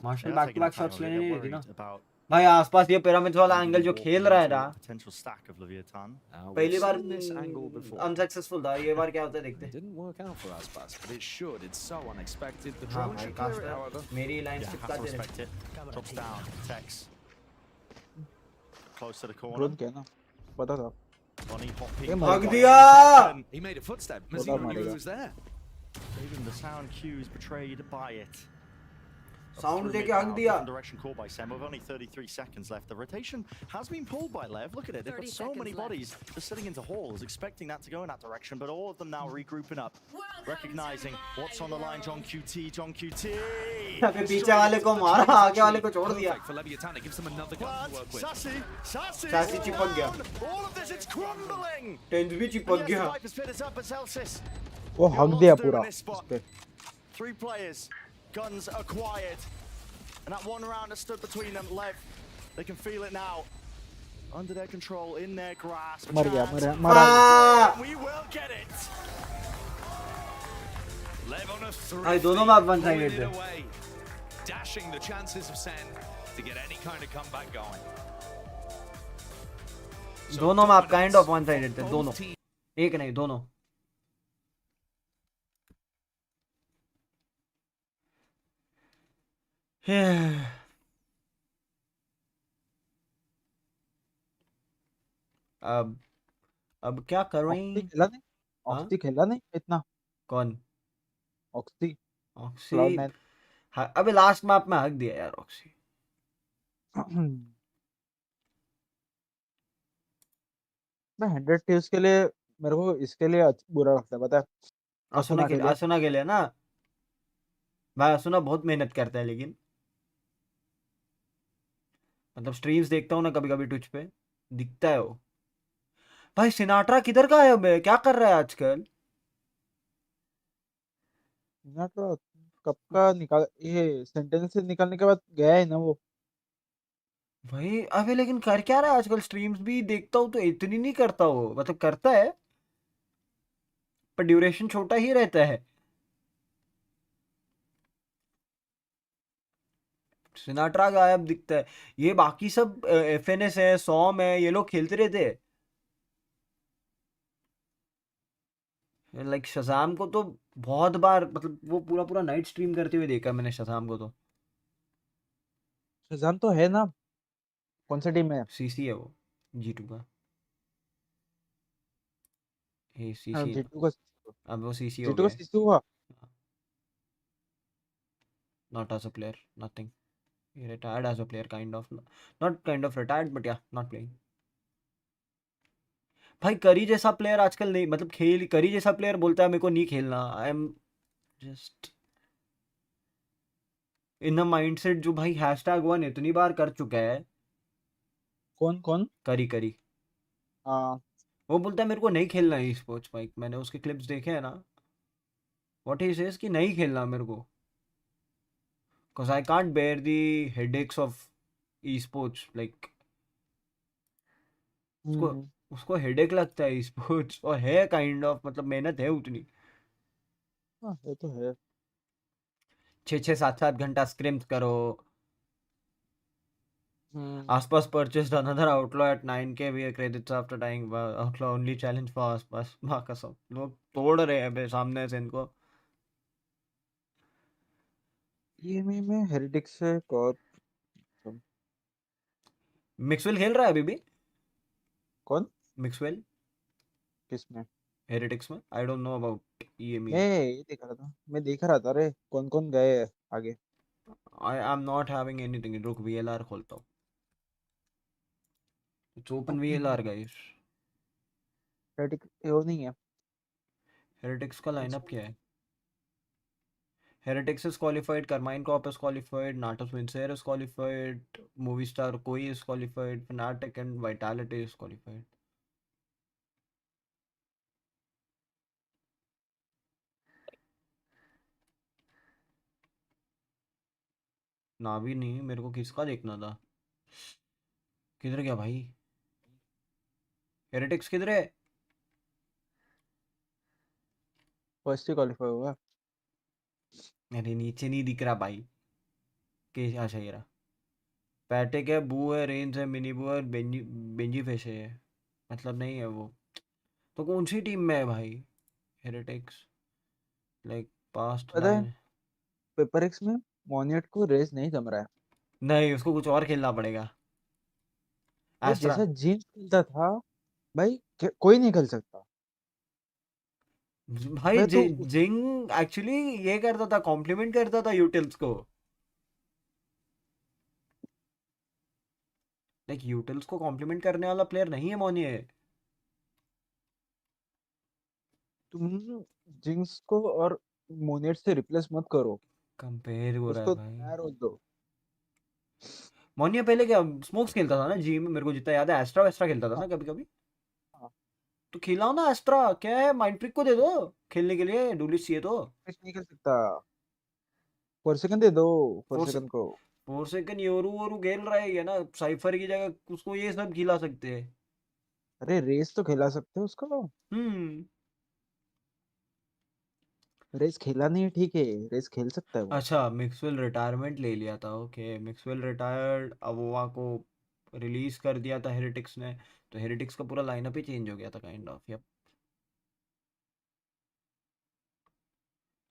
Marshal They are back to taking back their time shots a bit. लेने They're नहीं देती ना. worried about भाई आसपास ये पिरामिड वाला एंगल जो walking खेल रहा है into ना, a potential stack of Leviathan. We've पहली बार seen this angle before. अनसक्सेसफul था. ये बार क्या होता है देखते It हैं. didn't work out for Aspas, but it should. It's so unexpected. The हाँ drone भाई should clear it, caster however. मेरी लाइन Yeah, चिपका have to दे रहे. respect it. Drops down. Tex. Close to the corner. Drone क्या ना पता था. Bonnie ये hopping. मार भाग दिया. दिया. He made a footstep. Well, Mazino that knew might he was there. Even the sound cues betrayed by it. Sound Through लेके mid भाग now, दिया. different direction called by Sem with only 33 seconds left. The rotation has been pulled by Lev. Look at it. They've got 30 so many seconds left. bodies just sitting into halls, expecting that to go in that direction, but all of them now regrouping up, recognizing what's on the line. John QT, John QT. अबे पीछे वाले को मारा, आगे वाले को छोड़ दिया. Perfect for Leviathan. It gives them another gun to work But with. Sassy Sassy चिपक गया. down. All of this, it's crumbling. TenZ भी And चिपक yes, the गया. Viper's fit is up as Celsius. वो Got हक lots दिया to do in पूरा this इस spot. पे. 3 players, guns acquired. And that one round has stood between them. Lev, they can feel it now. Under their control, in their grasp. मर गया Chance. मरा. हाँ. We will get it. Lev on a three. भाई दोनों map one pulling sided it थे. away, dashing the chances of Sen to get any kind of comeback going. दोनों map kind of one sided थे. दोनों, एक नहीं दोनों. अब क्या ऑक्सी करें. खेला नहीं. हाँ? ऑक्सी खेला नहीं इतना. कौन? Oxy Oxy. क्लाउड9. हाँ, अबे लास्ट मैप में हक दिया यार ऑक्सी. मैं 100 टील्स के लिए मेरे को इसके लिए बुरा लगता है पता है. असुना के लिए, असुना के लिए ना भाई. असुना बहुत मेहनत करता है, लेकिन मतलब स्ट्रीम्स देखता हूँ ना कभी कभी ट्विच पे, दिखता है वो. भाई सिनाट्रा किधर का है बे? क्या कर रहा है आजकल? ना तो कब का निकाल ये सेंटेंस से निकालने के बाद गया है ना वो. भाई अबे लेकिन कर क्या रहा है आजकल? स्ट्रीम्स भी देखता हूँ तो इतनी नहीं करता वो, मतलब करता है पर ड्यूरेशन छोटा ही रहता है. सिनाट्रा गायब दिखता है. ये बाकी सब एफएनएस है, सॉम है, ये लोग खेलते रहते हैं. लाइक शज़ाम को तो बहुत बार, मतलब वो पूरा पूरा नाइट स्ट्रीम करते हुए देखा मैंने शज़ाम को. तो शज़ाम तो है ना. कौन सी टीम है? सीसी है वो, G2 का. ये हाँ, सीसी है. G2 का अब वो सीसी हो G2 का गया. सीसी हुआ. Not as a player, nothing. He retired as a player, kind of. Not kind of retired, but yeah, not playing. भाई करी जैसा प्लेयर आजकल नहीं, मतलब खेल करी जैसा प्लेयर बोलता है मेरे को नहीं खेलना. I am just in the mindset जो भाई #1 इतनी बार कर चुका है. कौन कौन? करी करी हाँ. वो बोलता है मेरे को नहीं खेलना है स्पोर्ट्स. भाई मैंने उसके क्लिप्स देखे हैं ना. व्हाट ही सेज कि नहीं खेलना मेरे को, cause I can't bear the headaches of esports. Like उसको हेडेक लगता है स्पोर्ट्स, और है काइंड ऑफ, मतलब मेहनत है उतनी. हाँ ये तो है. 6-6 7-7 घंटा स्क्रिम्स करो. आसपास purchased another outlaw at 9k via credits after dying. Outlaw only challenge for आसपास. माँ कसम लोग तोड़ रहे हैं बे सामने से इनको. ये में हेरिटिक्स से कॉप. मिक्सवेल खेल रहा है अभी भी. कौन? मिक्सवेल किसमें? हेरिटिक्स में. I don't know about EME. ये देख रहा था. मैं देख रहा था. अरे कौन कौन गए हैं आगे. I am not having anything. रुक VLR खोलता हूँ. It's open VLR guys. हेरिटिक वो नहीं है. हेरिटिक्स का लाइनअप क्या है? Heretics is qualified, Carmine Corp is qualified, Natus Vincere is qualified, Movistar Koi is qualified, Fnatic and Vitality is qualified. नावी नहीं, मेरे को किसका देखना था? किधर गया भाई? हेरेटिक्स किधर है? फर्स्ट ही क्वालिफाई हुआ। अरे नीचे नहीं दिख रहा भाई। के अच्छा ये रहा। पैटिक है, बू है, रेंज है, मिनी बू है, बेंजी फिश है। मतलब नहीं है वो। तो कौन सी टीम में है भाई? हेरेटिक्स लाइक पास्ट पता है लाइन। पेपर एक्स में मोनियट को रेस नहीं जम रहा है नहीं, उसको कुछ और खेलना पड़ेगा। भाई। एस्ट्रा जैसा जीन्स खेलता था भाई, कोई नहीं खेल सकता। भाई मैं तो जिंग एक्चुअली ये करता था, कॉम्प्लीमेंट करता था यूटिल्स को। लाइक यूटिल्स को कॉम्प्लीमेंट करने वाला प्लेयर नहीं है मोनिये। तुम जिंक्स को और मोनेट से रिप्लेस मत करो, कंपेयर हो रहा है उसको भाई। तैयार हो दो। मोनिया पहले क्या स्मोक्स खेलता था ना जी में, मेरे को जितना याद है एस्ट्रा वेस्ट्रा खेलता था हाँ, ना कभी कभी। हाँ, तो खिलाओ ना एस्ट्रा, क्या है माइंड फ्रिक को दे दो खेलने के लिए, डुलिस चाहिए तो। कुछ नहीं कर सकता। 4 सेकंड दे दो, 4 फोर सेकंड को। फोर सेकंड योरू वोरू खेल रहा है ये ना, साइफर की जगह उसको ये सब खिला सकते हैं। अरे रेस तो खिला सकते हो उसको। हम्म। रेस खेला नहीं है, ठीक है, रेस खेल सकता है वो। अच्छा मिक्सवेल रिटायरमेंट ले लिया था, ओके मिक्सवेल रिटायर्ड, अवोवा को रिलीज कर दिया था हेरिटिक्स ने। तो हेरिटिक्स का पूरा लाइनअप ही चेंज हो गया था काइंड ऑफ। यप,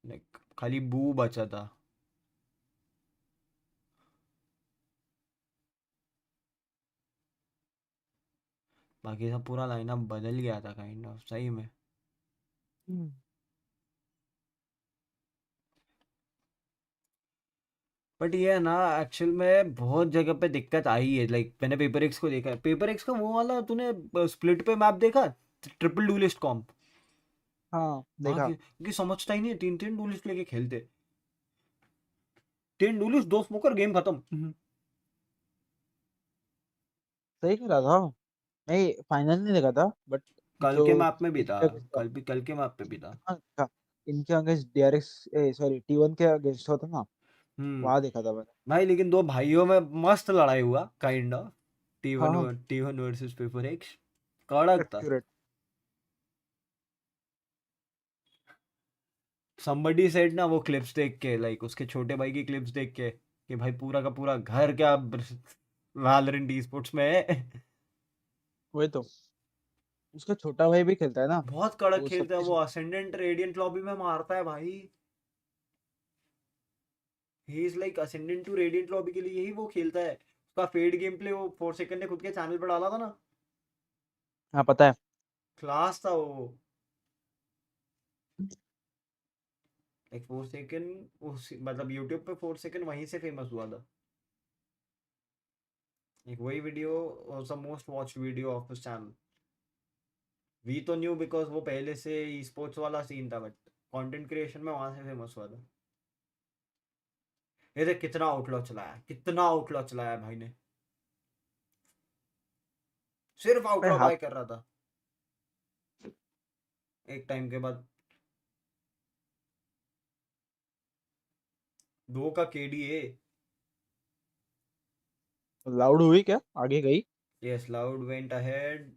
लाइक खाली बू बचा था। बाकी सब पूरा लाइनअप बदल गया था काइंड ऑफ सही में। हम्म। बट ये है ना, एक्चुअल में बहुत जगह पे दिक्कत आई है। लाइक मैंने पेपर एक्स को देखा है, पेपर एक्स का वो वाला तूने स्प्लिट पे मैप देखा, ट्रिपल डुलिस्ट कॉम्प। हाँ वहाँ देखा। की समझता ही नहीं है, तीन तीन डुलिस्ट लेके खेलते। 10 डुलिस्ट 2 स्मोकर, गेम खत्म। सही खेला था। नहीं फाइनल नहीं देखा था बट कल जो के मैप में भी था, इनके against था, कल के मैप पे भी था। हाँ, देखा। इनके अगेंस्ट डीआरएक्स, सॉरी T1 के अगेंस्ट होता ना, हम्म। वहां देखा था मैंने। भाई लेकिन दो भाइयों में मस्त लड़ाई हुआ काइंड ऑफ। टी हाँ वन हाँ, T1 वर्सेस पेपर एक्स, कड़क था। एक्यूरेट। somebody said ना वो क्लिप्स देख के, लाइक उसके छोटे भाई की क्लिप्स देख के, कि भाई पूरा का पूरा घर क्या वैलोरेंट ई स्पोर्ट्स में है। वही तो, उसका छोटा भाई भी खेलता है ना, बहुत कड़क वो सब खेलता है कुछ। वो, असेंडेंट रेडियंट लॉबी में मारता है भाई। He is like ascendant to radiant lobby के लिए ही वो खेलता है। उसका फेड गेम प्ले वो 4 सेकंड ने खुद के चैनल पर डाला था ना, हाँ पता है। क्लास था वो। लाइक 4 सेकंड मतलब यूट्यूब पे 4 सेकंड वहीं से फेमस हुआ था। एक वही video was the most watched video of his channel. We तो न्यू बिकॉज वो पहले से ई स्पोर्ट्स वाला सीन था, बट कंटेंट क्रिएशन में वहां से फेमस हुआ था। ये देख कितना आउटलॉ चलाया, कितना आउटलॉ चलाया भाई ने, सिर्फ भाई आउटलॉ हाथ। बाय कर रहा था एक टाइम के बाद। 2 का केडीए। लाउड हुई क्या, आगे गई? Yes, loud went ahead.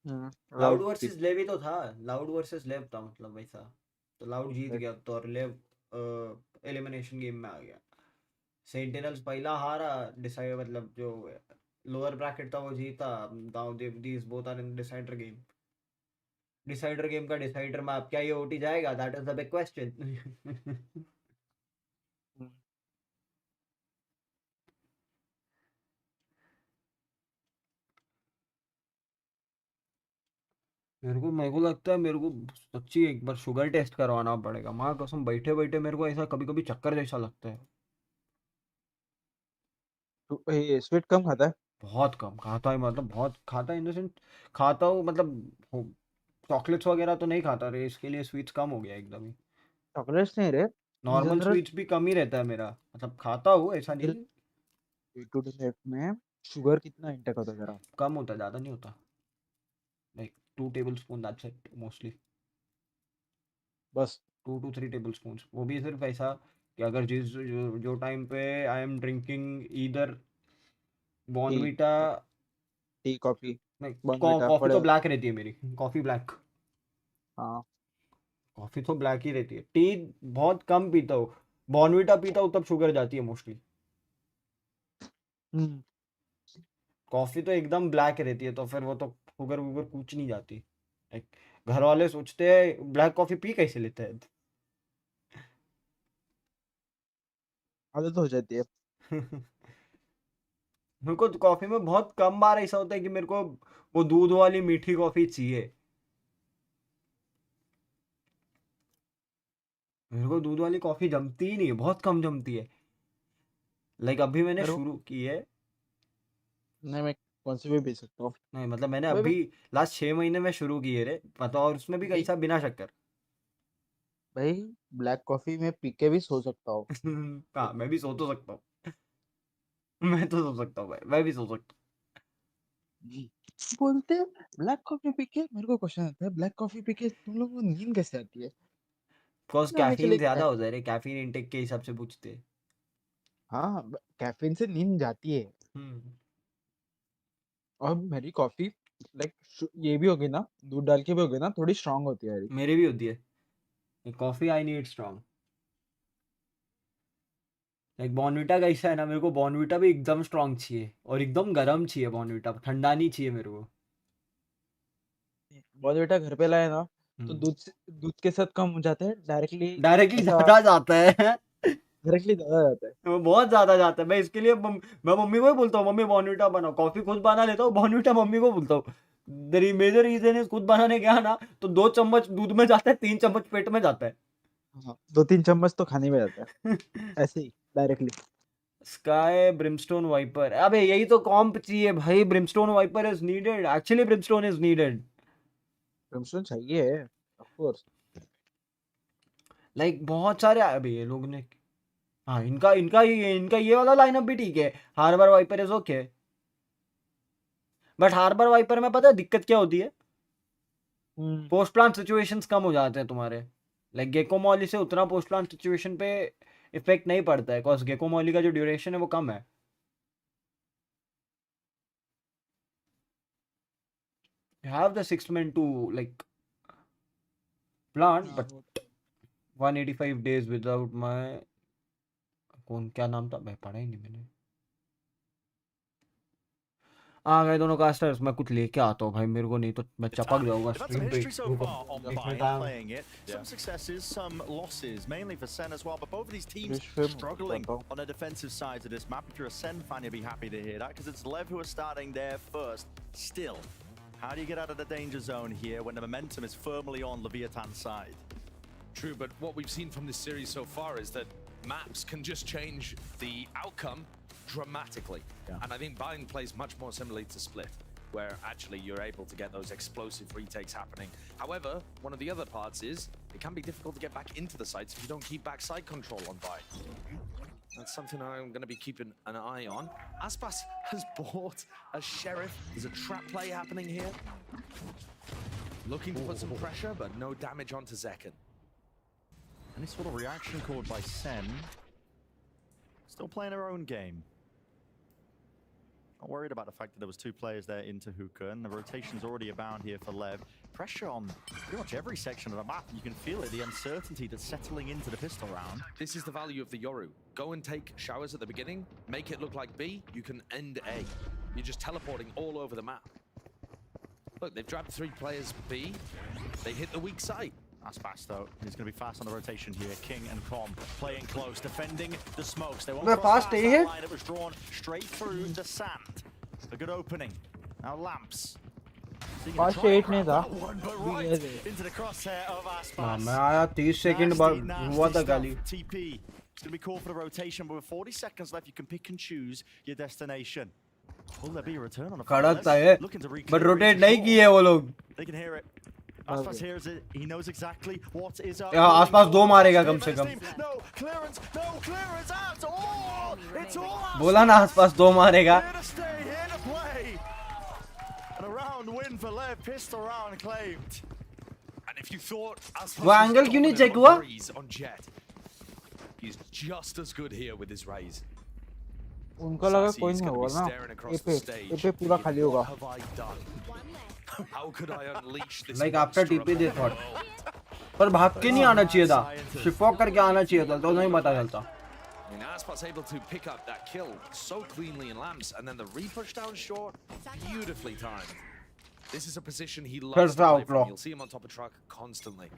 Loud loud थी। वर्सेस लेव ही तो था, लाउड वर्सेस लेव था मतलब वैसा। तो लाउड जीत गया तो, और लेव एलिमिनेशन गेम में आ गया। सेंटिनल्स पहला हारा, डिसाइड मतलब जो लोअर ब्रैकेट था वो जीता। Now these both are in decider game. Decider game का डिसाइडर मैप, क्या ये ओटी जाएगा? That is the big question. मेरे को लगता है मेरे को सच्ची एक बार शुगर टेस्ट करवाना पड़ेगा। माँ कसम बैठे बैठे मेरे को ऐसा कभी कभी चक्कर जैसा लगता है। तो ये स्वीट कम खाता है। बहुत कम खाता है, मतलब बहुत खाता है इन द सेंस, खाता हूँ मतलब चॉकलेट्स वगैरह तो नहीं खाता रे, इसके लिए स्वीट्स कम हो गया एकदम ही। चॉकलेट्स नहीं रे, नॉर्मल जनरल स्वीट्स भी कम ही रहता है मेरा, मतलब खाता हूँ ऐसा नहीं, डे टू डे लाइफ में शुगर कितना इंटेक होता है तेरा? कम होता है, ज़्यादा नहीं होता, like 2 table spoon, that's it mostly, बस 2 to 3 टेबल स्पून, वो भी सिर्फ ऐसा कि अगर जो टाइम पे I am drinking either T Bournvita, tea coffee नहीं बॉर्नवीटा कॉफ़ी तो पड़े। ब्लैक रहती है मेरी, कॉफ़ी ब्लैक, हाँ कॉफ़ी तो ब्लैक ही रहती है, टी बहुत कम पीता हूँ, बॉर्नवीटा पीता हूँ तब शुगर जाती है मोस्टली, हम्म कॉफ़ी तो एकदम ब्लैक रहती है तो फिर वो तो शुगर वुगर कुछ नहीं जाती, लाइक घर वाले सोचते हैं ब्लैक कॉफ़ी पी कैसे लेते हैं। आदत हो जाती है। मेरे को कॉफ़ी में बहुत कम बार ऐसा होता है कि मेरे को वो दूध वाली मीठी कॉफ़ी चाहिए, मेरे को दूध वाली कॉफ़ी जमती ही नहीं है, बहुत कम जमती है, लाइक अभी मैंने मेरे को शुरू की है, नहीं, मैं कौन सी भी पी सकता हूँ। नहीं मतलब मैंने भाई अभी लास्ट 6 महीने में शुरू की है रे, पता, और उसमें भी भाई कैसा, बिना शक्कर। भाई ब्लैक कॉफी में पी के भी सो सकता हूँ। हाँ मैं भी सो तो सकता हूँ, मैं तो सो सकता हूँ भाई, मैं भी सो सकता जी। बोलते हैं ब्लैक कॉफी पी के, मेरे को क्वेश्चन आता है ब्लैक कॉफी पी के तुम लोगों को नींद कैसे आती है? हूँ, बिकॉज आने के कैफीन लिए ज्यादा हो जाए रे, कैफीन इंटेक के हिसाब से पूछते हैं। हाँ, कैफीन से नींद जाती है। हम्म, और मेरी कॉफी लाइक ये भी होगी ना, दूध डाल के भी होगी ना, थोड़ी स्ट्रांग होती है मेरी। मेरी भी होती है coffee, I need strong, like Bournvita कैसा है ना, मेरे को बॉर्नवीटा भी एकदम स्ट्रॉन्ग चाहिए और एकदम गर्म चाहिए, बॉर्नवीटा ठंडा नहीं चाहिए मेरे को। बहुत बेटा घर पे लाए ना, तो हम्म, दूध के साथ कम हो जाते हैं डायरेक्टली, डायरेक्टली ऐसा ज्यादा जाता है। डायरेक्टली ज्यादा जाता है। वो बहुत ज्यादा जाता है, मैं इसके लिए मैं मम्मी को ही बोलता हूँ, मम्मी बॉर्नवीटा बनाओ, कॉफी खुद बना लेता हूँ, बॉर्नवीटा मम्मी को बोलता हूँ। द मेजर रीजन है, खुद बनाने गया ना तो 2 चम्मच दूध में जाता है, 3 चम्मच पेट में जाता है। हाँ, 2-3 चम्मच तो खाने में जाता है ऐसे ही डायरेक्टली। स्काई ब्रिमस्टोन वाइपर, अबे यही तो कॉम्प चाहिए भाई, Brimstone Viper is needed, actually Brimstone is needed, promotion चाहिए ऑफ कोर्स। लाइक बहुत सारे अबे ये लोग ने, हाँ इनका ये वाला लाइनअप भी ठीक है, Harbor Viper is okay, but Harbor Viper में पता है दिक्कत क्या होती है, पोस्ट प्लांट सिचुएशंस कम हो जाते हैं तुम्हारे, लाइक गेको मॉली से उतना पोस्ट प्लांट सिचुएशन पे इफेक्ट नहीं पड़ता है, बिकॉज गेको मॉली का जो ड्यूरेशन है वो कम है, you have the 6 men to like plant, but 185 days without my, कौन क्या नाम था भाई, पढ़ा ही नहीं मैंने। आ गए दोनों कास्टर्स, मैं कुछ लेके आता हूँ भाई, मेरे को नहीं तो मैं चपक जाऊंगा They've had some स्ट्रीम पे। history so रुको, far on एक Bayern मिनट आया। playing it. Some successes, some losses, mainly for Sen as well. But both of these teams Rishford, struggling Vaibhav. on the defensive sides of this map. If you're a Sen fan, you'll be happy to hear that because it's Lev who are starting there first. Still, how do you get out of the danger zone here when the momentum is firmly on Leviathan's side? True, but what we've seen from this series so far is that maps can just change the outcome dramatically. And I think Bayern plays much more similarly to Split, where actually you're able to get those explosive retakes happening. However, one of the other parts is it can be difficult to get back into the sites if you don't keep back side control on Bayern. That's something I'm going to be keeping an eye on. Aspas has bought a Sheriff. There's a trap play happening here. Looking to put some pressure, but no damage onto Zekken. Any sort of reaction called by Sen. Still playing her own game. Not worried about the fact that there was 2 players there into hookah, and the rotation's already abound here for Lev. Pressure on pretty much every section of the map. You can feel it, the uncertainty that's settling into the pistol round. This is the value of the Yoru. Go and take showers at the beginning, make it look like B, you can end A. You're just teleporting all over the map. Look, they've grabbed 3 players B, they hit the weak side. Aspas though, he's going to be fast on the rotation here. King and Com playing close, defending the smokes. They won't मैं cross fast past है that ये? line. It was drawn straight through the sand. A good opening. Now Lamps. Seeking to Fast try and 8 नहीं grab था, that one, but अभी right ये दे। into the crosshair of हाँ, Aspas. मैं आया 30 second बाद हुआ था गाली। TP. It's going to be called for the rotation, but with 40 seconds left, you can pick and choose your destination. Will there be a return on the कड़क था ये, Looking to but reclear rotate into नहीं shore. किए वो लोग। They can hear it. Aspas hears it. He knows exactly what is up. आसपास दो मारेगा कम से कम. No clearance at all. It's all. बोला ना आसपास दो मारेगा. Here to stay, here to play. And a round win for Lev. Pistol round claimed. And if you thought Aspas वो angle क्यों नहीं check हुआ? on Jet, he's just as good here with his raise. उनको लगा कोई नहीं होगा ना. ए पे पूरा खाली होगा. How could I unleash this? Like after TP they thought. पर भाग के नहीं आना चाहिए था. शिफॉक करके आना चाहिए था तो नहीं पता चलता. I mean, Aspas able to pick up that kill so cleanly in lamps, and then the re-push down short, beautifully timed. This is a position he loves to play from. You'll see him on top of truck constantly.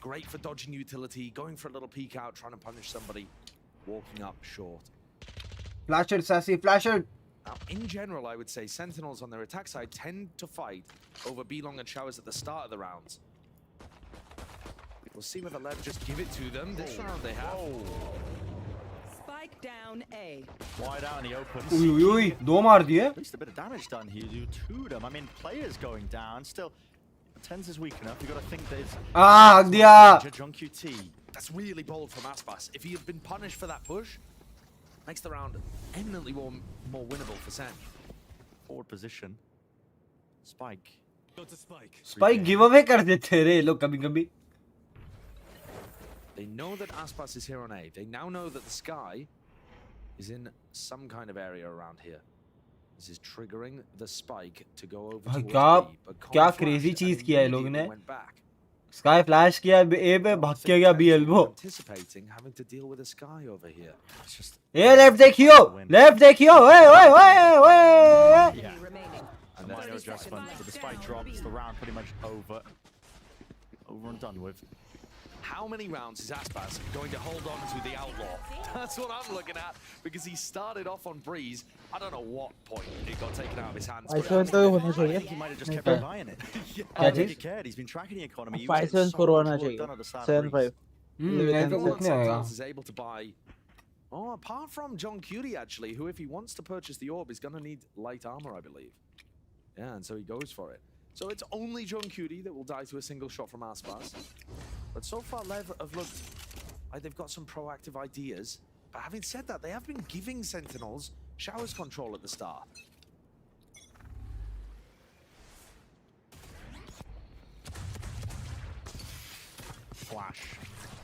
Great for dodging utility, going for a little peek out, trying to punish somebody, walking up short. Flash it, sassy, flash it. Now, in general, I would say Sentinels on their attack side tend to fight over B-long and showers at the start of the rounds. We'll see whether Lev just give it to them. This round they have. Spike down A. Wide out in the open. Ui, दो मार दिए. At least a bit of damage done here. You to them. I mean, players going down. Still, Tens is weak enough. You got to think there's. हक दिया. John QT. That's really bold from Aspas. If he had been punished for that push, makes the round eminently more winnable for Sen. Forward position. Spike. Spike giveaway कर देते रे लोग कभी-कभी. They know that Aspas is here on A. They now know that the Sky is in some kind of area around here. This is triggering the spike to go over towards B. क्या crazy चीज किया है लोग ने. Sky flash किया A पे भाग के गया B elbow. Anticipating having to deal with a Sky over here. It's just left देखियो. Left देखियो. Yeah. And minor adjustment for the spike drops. The round pretty much over and done with. How many rounds is Aspas going to hold on to the Outlaw? That's what I'm looking at, because he started off on Breeze. I don't know what point it got taken out of his hands. I think he might have just kept buying it. I think he cared. He's been tracking the economy. 5-7 होना चाहिए. 7-5. Sentinels is able to buy. Oh, apart from John Cutie, actually, who, if he wants to purchase the orb, is going to need light armor, I believe. Yeah, and so he goes for it. So it's only John Cutie that will die to a single shot from Aspas. But so far, Lev have looked like they've got some proactive ideas. But having said that, they have been giving Sentinels showers control at the start. Flash.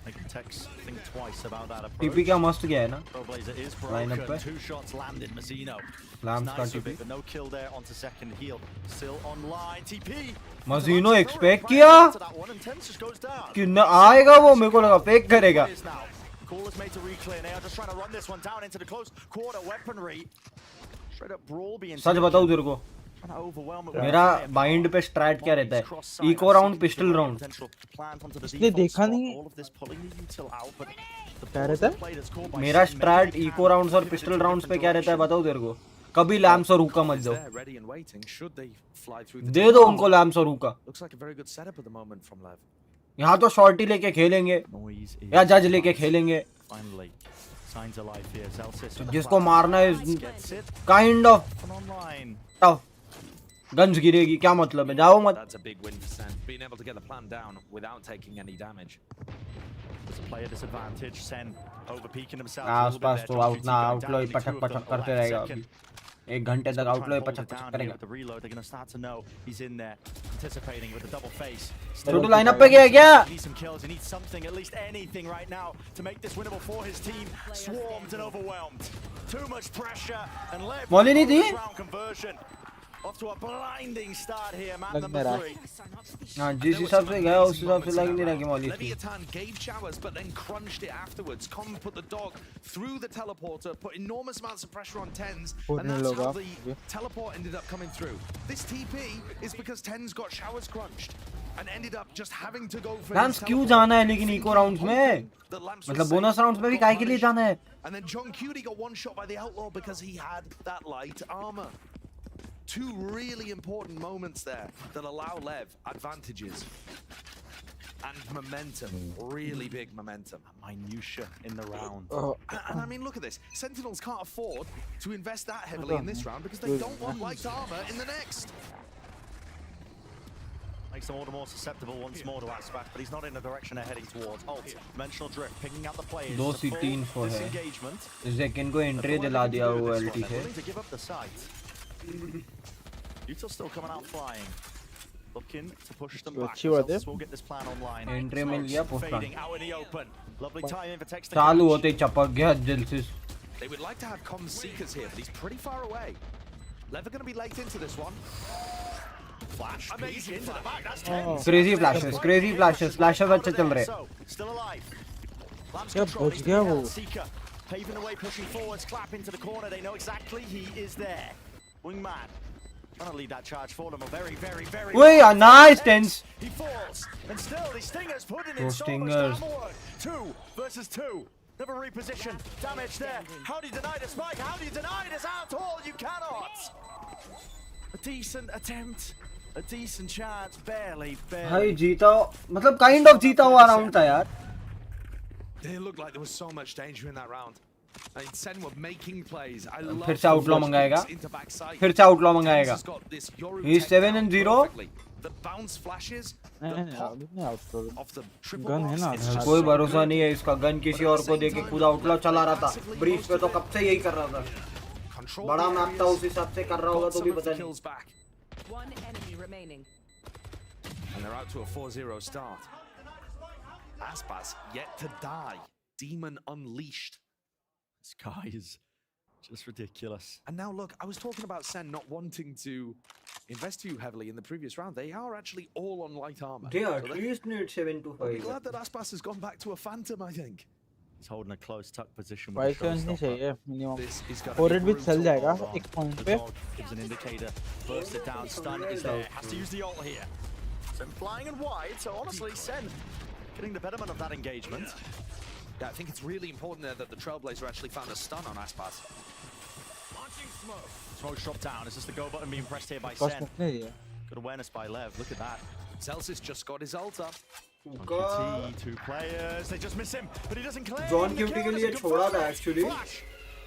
Making Tex think twice about that approach. TP क्या मस्त गया है ना. Trailblazer is broken. 2 shots landed. Mazino. Lamps का nice TP. but no kill there onto second heal. Still online. TP. Mazino expect किया. कि न आएगा वो मेरे को लगा fake करेगा. Call is made to reclear. They are just trying to run this one down into the close quarter. Weaponry. Straight up brawl being. सच बताऊँ तेरे को. मेरा बाइंड पे स्ट्रैट क्या रहता है? Eco round pistol round. इसने देखा नहीं. क्या रहता है? मेरा स्ट्रैट इको राउंड्स और पिस्टल राउंड्स पे क्या रहता है बताऊँ तेरे को. कभी लैम्स और हुक्का मत दो. दे दो उनको लैम्स और हुक्का. यहाँ तो शॉर्टी लेके खेलेंगे या जज लेके खेलेंगे. जिसको मारना है काइंड ऑफ टफ. गन्स गिरेगी क्या मतलब है. जाओ मत. That's a big win for Sen. Being able to get the plan down without taking any damage. There's a player disadvantage. Sen overpeaking himself. आसपास तो आउटलो पटक पटक करते रहेगा. अभी 1 घंटे तक आउटलो पटक पटक करेगा. The reload, they're going to start to know he's in there, anticipating with the double face. Chhotu lineup पे गया क्या? He needs some kills. He needs something, at least anything right now, to make this winnable for his team. Swarmed and overwhelmed. Too much pressure and Lev. मौली नहीं थी. Conversion. Off to a blinding start here, man number 3. हाँ जिस हिसाब से गया उस हिसाब से लग नहीं रहा कि मौली थी. Leviathan gave showers but then crunched it afterwards. Com put the dog through the teleporter, put enormous amounts of pressure on Tens, and that's how the teleport ended up coming through. This TP is because Tens got showers crunched and ended up just having to go for. Lamps क्यों जाना है लेकिन eco rounds में? मतलब bonus rounds में भी काहे के लिए जाना है? And then John Cutie got one shot by the Outlaw because he had that light armor. 2 really important moments there that allow Lev advantages and momentum, really big momentum. Minutia in the round. And I mean, look at this. Sentinels can't afford to invest that heavily in this round because they don't want light armor in the next. makes them all the more susceptible once more to Aspas, but he's not in the direction they're heading towards. Ult, dimensional drift, picking out the players. 2 CT info है. Zekin को entry दिला दिया वो LT से. To give up the sight. Utah's still coming out flying. Looking to push them back. We'll get this plan online. Entry मिल गया post plan. Fading out in the open. Lovely timing for Tex. चालू होते ही चपक गया Jelsis. They would like to have comms seekers here, but he's pretty far away. Lever going to be late into this one. Flash, amazing into the back. That's 10. Crazy flashes, flashes अच्छे चल रहे. Still alive. क्या बच गया वो? Seeker paving the way, pushing forwards. Clap into the corner. They know exactly he is there. Wingman trying to lead that charge for them. A very. Wait, a nice tense. He falls, and still the Stingers putting in Those so Stingers. much damage. 2 versus 2. Never reposition. Damage there. How do you deny the spike? How do you deny this at all? You cannot. A decent attempt. A decent chance. Barely. भाई जीता मतलब kind of जीता हुआ round था यार. It looked like there was so much danger in that round. And Sen were making plays. I love फिर से outlaw मंगाएगा. into backside. फिर से outlaw मंगाएगा. He's 7-0. The bounce flashes. नहीं Of the triple गन है ना. कोई भरोसा नहीं है इसका. गन किसी और को देके खुद outlaw चला रहा था. ब्रीच पे तो कब से यही कर रहा था. बड़ा मैप था उस हिसाब से कर रहा होगा तो भी पता नहीं. One enemy remaining. And they're out to a 4-0 start. Aspas yet to die. Demon unleashed. This guy is just ridiculous. And now look, I was talking about Sen not wanting to invest too heavily in the previous round. They are actually all on light armor. They at least need 7 to 5. I'm glad that Aspas has gone back to a Phantom, I think. He's holding a close tuck position. 5 7 नहीं चाहिए minimum. This is gonna 4 भी चल जाएगा Hold on. एक point The पे. dog gives an indicator. Burst it down. Stun is there. Has to use the ult here. Sen flying and wide. So honestly, Sen getting the betterment of that engagement. Yeah, I think it's really important there that the Trailblazer actually found a stun on Aspas. Smoke's dropped down. Is this the go button being pressed here by Cost Sen? नहीं दिया. Good awareness by Lev. Look at that. Celsius just got his ult up. QT, 2 players. They just miss him, but he doesn't claim. John QT के लिए छोड़ा था actually.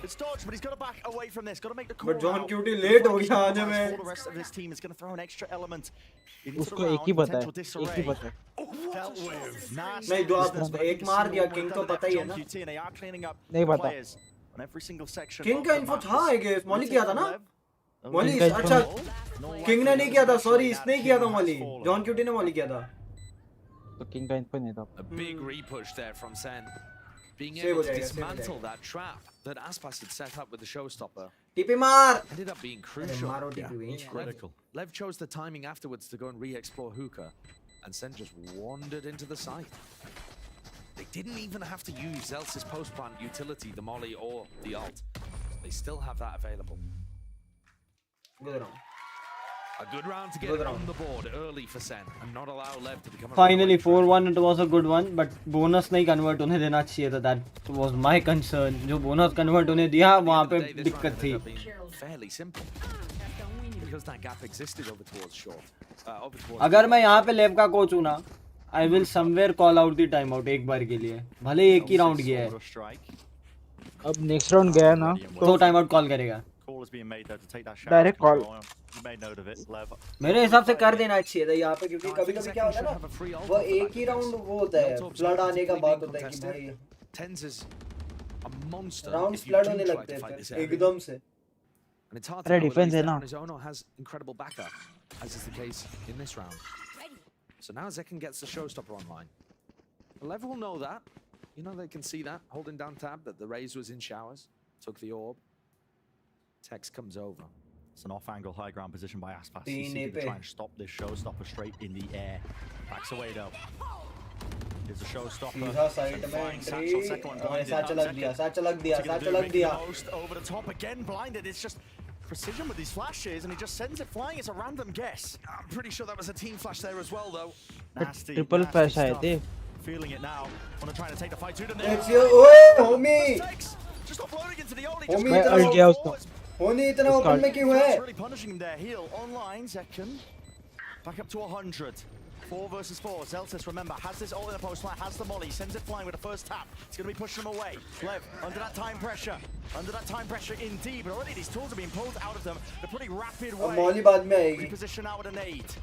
It's dodged, but he's got to back away from this. Got to make the call. But John out. QT late हो गया आने में. All the rest of this team is going to throw an extra element into the उसको round. एक ही पता है. Potential एक ही disarray. पता है. Dealt with. Nice नहीं दो business, but एक मार दिया. King तो पता ही है John ना. QT, and they are cleaning up नहीं पता. players on every single section. King of का the info map. था I guess. Molly किया था ना. Molly King का अच्छा. info King ने नहीं किया था. Sorry इसने किया था Molly. John QT ने Molly किया था. तो किंग का info नहीं था. A big repush there from Sen. Being Save able हो to जाएगा, save हो dismantle जाएगा. that trap that Aspas had set up with the showstopper TP मार. ended up being अरे crucial. मारो TP भी. Critical. Lev chose the timing afterwards to go and re-explore hookah, and Sen just wandered into the site. They didn't even have to use Zelsis post-plant utility, the molly or the ult. They still have that available. Good round. A good round to get Good on round. the board early for Sen and not allow Lev to become a Finally runaway track. 4-1 it was a good one but bonus नहीं convert होने देना चाहिए था. That was my concern. जो bonus convert होने दिया वहाँ पे This round दिक्कत थी. ended up being fairly simple because that gap existed over towards short. Over towards अगर मैं यहाँ पे लेव का कोच हूँ ना I will somewhere call out the timeout एक बार के लिए. भले एक ही राउंड गया है Auto strike. अब next round गया ना तो टाइम आउट कॉल करेगा. Call is being made there to take that shot. Direct call. You made note of it, Lev. मेरे हिसाब से कर देना चाहिए था यहाँ पे क्योंकि कभी-कभी क्या होता है ना वो एक ही राउंड वो होता है फ्लड आने का बात होता है कि भाई Tens is a monster. Round if you flood do होने try लगते to हैं fight this फिर area. एकदम से. And it's hard to अरे know defense whether है ना. his Ono has incredible backup, as is the case in this round. So now Zekin gets the showstopper online. Lev will know that. You know they can see that, holding down tab, that the Raze was in showers, took the orb. Tex comes over. It's an off-angle high ground position by Aspas. तीन He's seeking पे. to try and stop this showstopper straight in the air. Backs away though. Here's the showstopper. सीधा side And में flying entry Satchel, second one और blinded. ऐसा Now चलक Zekin. दिया ऐसा चलक दिया What's he ऐसा gonna do? चलक Make दिया. the most over the top again, blinded. It's just precision with these flashes, and he just sends it flying. It's a random guess. I'm pretty sure that was a team flash there as well, though. Nasty, triple nasty flash आए stuff. थे. Feeling it now. Want to try to take the fight to them. It's your ओए homie Takes. Just offloading into the only. Homie, मैं इतना अड़ गया उसको. होनी इतना ओपन में क्यों है? Really punishing him there. Heal online. Zekin back up to 100. 4 versus 4. Zelsis, remember, has this ult in the post line, has the molly, sends it flying with the first tap. It's going to be pushing him away. Lev, under that time pressure. Under that time pressure indeed, but already these tools are being pulled out of them. The pretty rapid way. अब मौली बाद में आएगी. Reposition out with an 8.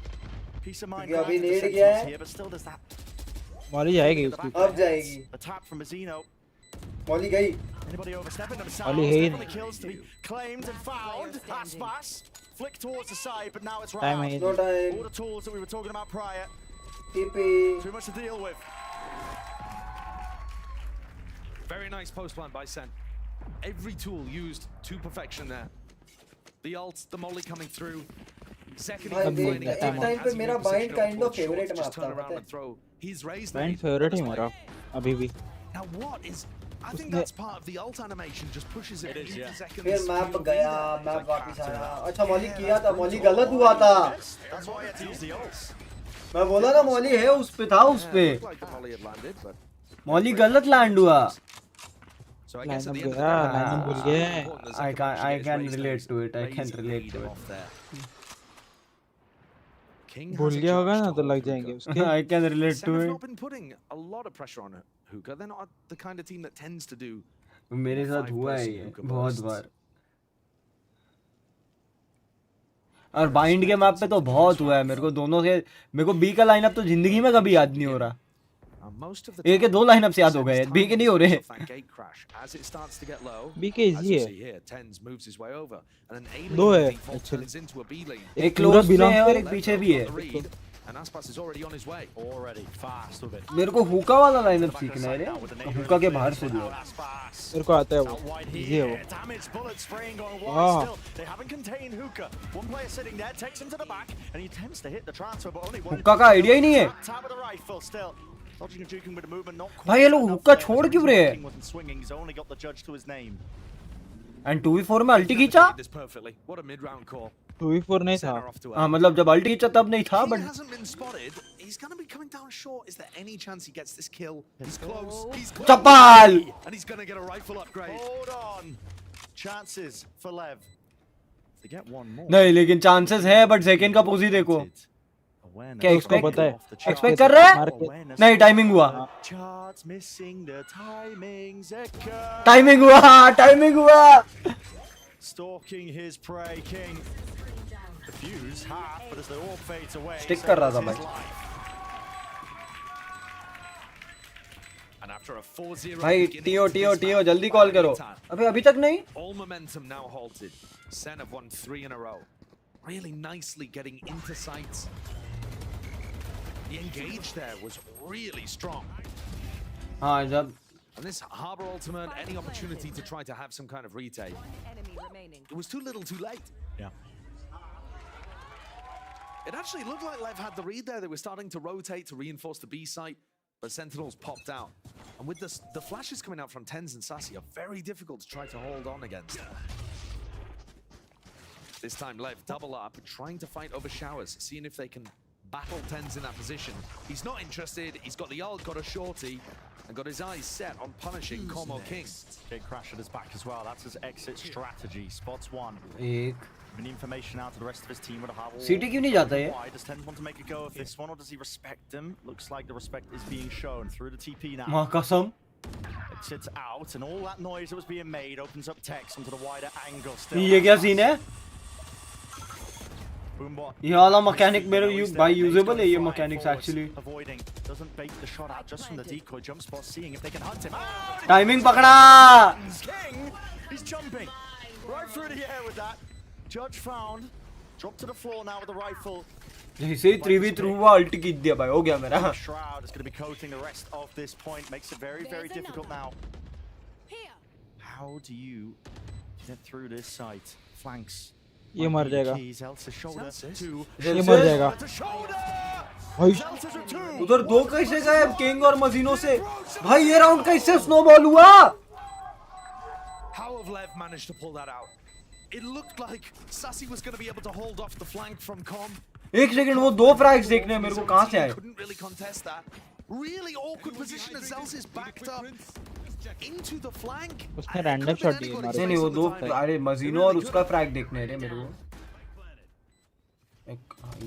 Peace of mind क्योंकि अभी granted to need गया Sentinels है। here, but still there's that Molly जाएगी उसकी अब जाएगी। a tap from Mazino. मौली गई। Anybody overstepping themselves? Mali है ही Definitely kills to be claimed and found. Aspas flick towards the side, but now it's Time round. है ही No time. All the tools that we were talking about prior, TP। too much to deal with. Very nice post plant by Sen. Every tool used to perfection there. The ult, the molly coming through. Second भाई अब देख, देख एक time time पे मेरा bind kind of favourite में just आता turn है, around पता and throw his raised band nade. Favourite है मेरा अभी भी Now what is? I think उसने- that's part of the ult animation. Just pushes it, It is, into yeah. seconds. फिर मैप POV गया, there. मैप वापस आया। अच्छा मौली किया था, मौली गलत हुआ था। That's why I had to use the ults. मैं बोला ना मौली है उस पे था उस पे। Yeah, looked like the molly had landed, but मौली गलत लैंड हुआ। so I guess at the lineup end of the गया day, लाइनअप भूल गए important that I Zeki can managed to get his raised relate nades, to it. I can raising the relate lead to it. off there. King भूल has a गया होगा charge ना to तो hold लग Hookah. जाएंगे उसके I can relate Sen to have it। not been putting a lot of pressure on Hookah. They're not the kind of team that tends to do मेरे साथ हुआ है 5-person ये hookah बहुत bursts. बार। और बाइंड के मैप पे तो बहुत हुआ है मेरे को दोनों से। मेरे को बी का लाइनअप तो जिंदगी में कभी याद नहीं हो रहा। Most of the ए के time, दो लाइनअप से याद हो गए, Sen's बी के नहीं हो रहे। timing off that gate crash as it starts to get low. BK As easy you है see here, Tens moves his way over, and an A दो lane है default actually turns into a B lane. एक पूरा close में है और एक Left पीछे over भी on है। the read, and Aspas is already on his way. Already fast with it. मेरे को हुक्का वाला लाइनअप सीखना है रे। हुक्का के बाहर से दिया। मेरे को आता है वो Out wide इजी है here, वो damage bullet spraying going wide Wow. still. They haven't contained Hookah. One player sitting there takes him to the back, and he attempts to hit the transfer, but only one. हुक्का का idea ही नहीं है। Tap with the rifle still. Dodging and juking with the movement, not quite भाई ये लोग enough हुक्का there. छोड़ His क्यों रहे हैं? blocking wasn't swinging. He's only got the judge to his name. And 2v4 में अल्टी खींचा। This perfectly. What a mid-round call. 2v4 नहीं था Center off to हाँ A. मतलब जब अल्टी खींचा तब नहीं था King but hasn't been spotted. He's going to be coming down short. Is there any chance he gets this kill? He's close. He's close. Chappal. And he's going to get a rifle upgrade. Hold on. Chances for Lev. They get one more. नहीं लेकिन chances है but second का पोजी देखो। Awareness क्या उसको expect पता है expect कर रहा है? मार के Awareness. नहीं टाइमिंग हुआ। Charts missing the timing. Zeka timing हुआ, टाइमिंग हुआ। stalking his prey. King. The fuse half, but as they all fades away. Stick so कर रहा it's था his मैं। life. And after a 4-0 भाई beginning टीओ to टीओ this टीओ match जल्दी by कॉल करो। Leviathan, अबे अभी तक नहीं। all momentum now halted. Sen have won 3 in a row. Really nicely getting into sights. The engage there was really strong. हाँ जब And this Harbor ultimate, any opportunity to try to have some kind of retake. One enemy remaining. It was too little too late. Yeah. It actually looked like Lev had the read there. They were starting to rotate to reinforce the B site, but Sentinels popped out. And with the flashes coming out from Tens and Sassy are very difficult to try to hold on against. This time Lev double up, trying to fight over showers, seeing if they can battle Tens in that position. He's not interested. He's got the ult, got a shorty, and got his eyes set on punishing Como King. Big crash at his back as well. That's his exit strategy. Spots one. एक Giving information out to the rest of his team with a have all. सीटी क्यों नहीं जाता ये? Why does Tens want to make a go of this one, or does he respect them? Looks like the respect is being shown through the TP now. माँ कसम। Exits out, and all that noise that was being made opens up text onto the wider angle. Still, ये क्या scene है? Boombot. ये वाला mechanic मेरे भाई usable है ये mechanics actually. Avoiding, doesn't bait the shot out just from the decoy jump spot, seeing if they can hunt him. Timing पकड़ा। King, he's jumping right through the air with that. Judge found, dropped to the floor now with the rifle. जैसे ही 3v3 हुआ alt कीच दिया भाई, हो गया मेरा। Shroud is going to be coating the rest of this point, makes it very, very difficult now. How do you get through this site? Flanks. ये मर जाएगा। Zelsa's shoulder. Two. ये मर जाएगा। To shoulder. भाई Zelsa's with two. उधर दो कैसे गए किंग और मजीनो से? भाई ये राउंड कैसे स्नोबॉल हुआ? How have Lev managed to pull that out? It looked like Sassy was going to be able to hold off the flank from Com. एक सेकंड वो दो फ्रैग्स देखने हैं मेरे को कहाँ से आए? Couldn't really contest that. Really awkward position as Zelsa is backed up into the flank. उसने रैंडम शॉट दिए मारे। नहीं नहीं वो दो अरे मजीनो और उसका फ्रैग देखने हैं रे मेरे को।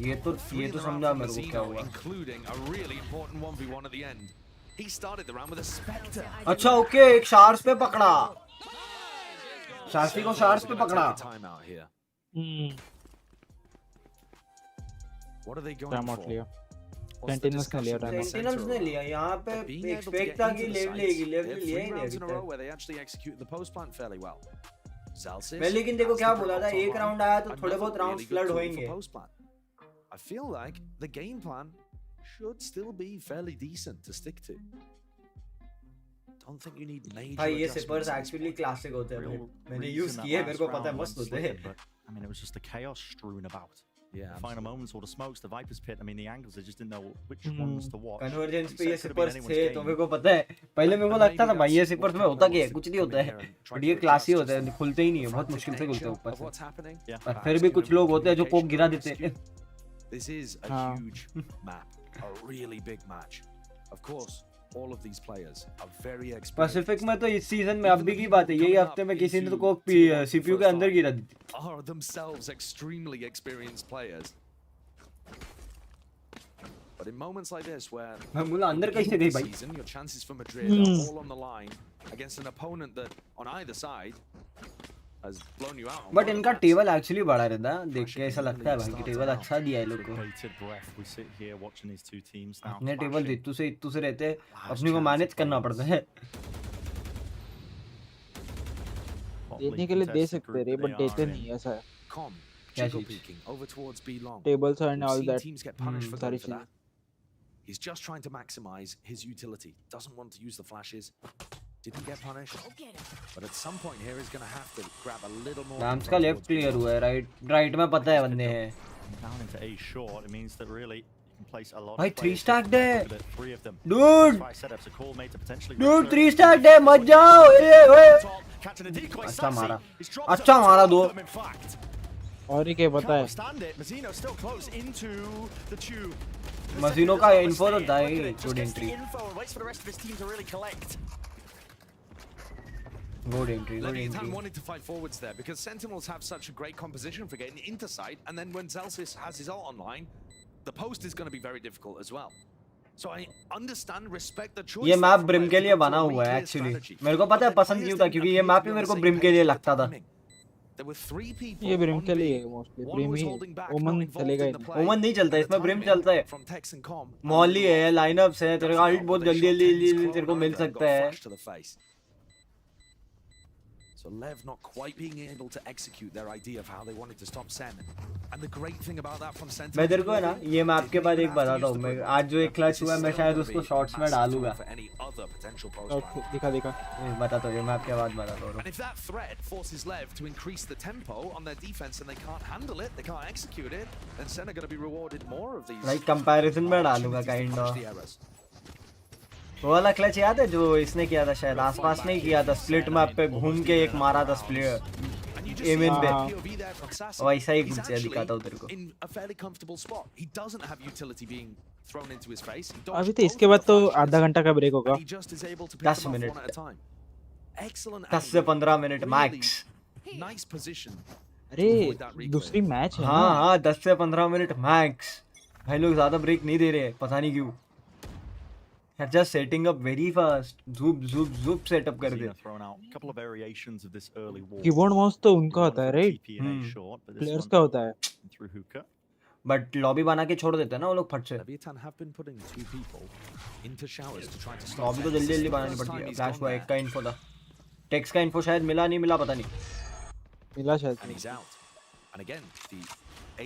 ये तो समझा मेरे को क्या हुआ। Including a really important 1v1 at the end. He started the round with a Spectre. अच्छा ओके एक शार्स पे पकड़ा। शास्त्री को शार्स पे पकड़ा। What are they going time out for? लिया What's the सेंटिनल्स ने लिया discussion time with the sentinels ने center लिया यहाँ पे row? Being able to expect get था into कि the लेव sites, लेगी they लेव had लिया 3 ही नहीं rounds अभी in a row तक where they actually executed the post plant fairly well. Zalsis मैं लेकिन देखो has क्या the बोला था Bravos एक online. राउंड आया तो थोड़े Another बहुत rounds really good flood call for होंगे post plant. I feel like the game plan should still be fairly decent to stick to. Don't think you need major भाई ये adjustments sippers at this actually point. Classic होते हैं भाई Real मैंने reason use that किए last मेरे को पता है round मस्त went होते हैं slipping, but I mean, it was just the chaos strewn about. Yeah, The final moments, all the smokes, the Viper's pit. I mean, the angles, they just didn't know which ones to watch. Convergence पे It ये could have been sippers anyone's थे तो game. मेरे को पता है पहले मेरे को लगता था भाई ये सिपर्स में होता क्या है कुछ नहीं होता है बट ये क्लासी होता है खुलते ही नहीं है बहुत मुश्किल से खुलते हैं ऊपर of what's से happening. Yeah. और फिर भी कुछ लोग होते हैं जो पोक गिरा देते हैं This is a हाँ. huge map, a really big match. Of course, all of these players are very experienced. Pacific में तो इस सीजन में अभी की बात है यही हफ्ते में किसी ने तो कोक सीपीयू के अंदर गिरा दी थी Are themselves extremely experienced players. But in moments like this where मैं बोला अंदर कैसे गई भाई season, your chances for Madrid are all on the line against an opponent that on either side has blown you out. on but one इनका match. Table actually बड़ा रहता है देख के ऐसा लगता है भाई कि टेबल अच्छा दिया है लोग को Bated breath. We sit here watching these two teams now. अपने टेबल clashing. इत्तू से रहते हैं अपने को मैनेज करना पड़ता है Hotly देने के लिए दे contested सकते group रे that बट they देते are in. नहीं ऐसा है Com, क्या jiggle चीज? peeking over towards B long. Tables and We've all seen that teams get punished for सारी going for चीजें that. He's just trying to maximize his utility. Doesn't want to use the flashes. Didn't get punished. But at some point here, he's going to have to grab a little more. Ramps का control left towards clear B. हुआ है right में पता है बंदे हैं Down into A short, it means that really you can place a lot भाई of 3 players stacked into है the three of them. Dude! 5 setups, a call made to potentially Dude, return. 3 stacked है मत जाओ ए ओए Catching a decoy, अच्छा Sassy. मारा He's dropped अच्छा up मारा top दो of them, in fact. और ही क्या पता Can't है withstand it. Mazzino still close into the tube. मजीनो का इन्फो तो था ही good entry Info and waits for the rest of his team to really collect. Good entry Leviathan wanted to fight forwards there because Sentinels have such a great composition for getting into side, and then when Zalsis has his ult online, the post is going to be very difficult as well. So I understand, respect the choice. ये map from brim players के to लिए go for बना a हुआ है clear actually strategy. मेरे को पता है But पसंद players क्यों था didn't क्योंकि appear ये to map be he on मेरे the को same ब्रिम के page लिए with the लगता था timing. There were 3 people ये ब्रिम on के B. लिए है mostly One brim was he holding back, ओमन not involved चलेगा in ही the नहीं play. ओमन नहीं चलता And the इसमें ब्रिम timing चलता है from Tex and Com. Molly है लाइनअप्स है तेरे का अल्ट बहुत They जल्दी shot जल्दी Ted's तेरे को clone मिल over and सकता got है flashed to the face. So Lev not quite being able to execute their idea of how they wanted to stop Sen. And the great thing about that from Sentinel. मैं तेरे को है ना ये map के बाद एक बताता हूँ मैं आज जो एक क्लच हुआ है मैं शायद उसको शॉर्ट्स में डालूंगा दिखा दिखा बताता हूँ ये मैप के बाद बताता हूँ And if that threat forces Lev to increase the tempo on their defense and they can't handle it, they can't execute it, then Sen are going to be rewarded more of these. Like comparison में डालूंगा kind of वो वाला clutch याद है जो इसने किया था शायद आसपास नहीं किया था स्प्लिट मैप पे घूम के एक मारा था स्प्लिट एमिन पे वैसा ही कुछ दिखाता हूँ तेरे को In a fairly comfortable spot. He doesn't have utility being thrown into his face. He अभी dodged तो इसके both बाद of तो the flashes, आधा घंटा का ब्रेक होगा and he just is able to pick 10 them off minute one at a time. Excellent 10 से angle. 15 minute Really max nice position. अरे avoid that recoil. दूसरी मैच है ना हाँ हाँ 10 से 15 मिनट मैक्स भाई लोग ज्यादा ब्रेक नहीं दे रहे पता नहीं क्यों They're just setting up very fast. Zoop, zoop, zoop setup कर दे. Thrown out a couple of variations of this early wall. Keyboard mouse तो उनका होता है right TP and A short, but this players one का होता है through hookah. But lobby बना के छोड़ देते हैं ना वो लोग फट से Leviathan have been putting 2 people into showers to try to stop. Lobby तो Sen. जल्दी This is जल्दी the बनानी first पड़ती time है he's फ्लैश gone हुआ there. एक का इन्फो था टेक्स का इन्फो शायद मिला नहीं मिला पता नहीं मिला शायद And he's out. And again, the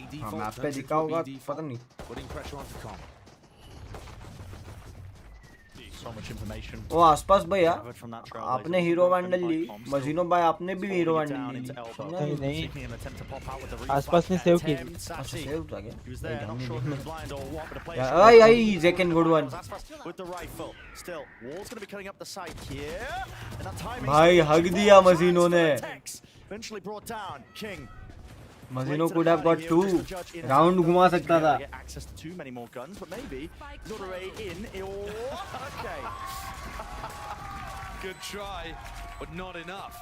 AD हाँ fault मैप पे turns दिखा into a होगा BD पता fault, नहीं putting pressure onto Com. So much information. वो आसपास भैया gathered from that trail. आपने हीरो वैंडल ली मजीनो भाई आपने भी हीरो वैंडल ली नहीं नहीं Taking an attempt to pop out with the आसपास में सेव की अच्छा सेव था क्या He was there, not sure if he was blind or what, but a player I I second good one with the rifle. Still, Wall's going to be cutting up the side here. And that timing. भाई हक दिया मजीनो ने Eventually brought down King. मजीनो could have got 2 round घुमा सकता था Get access to too many more guns, but maybe Zora in. Okay. Good try, but not enough.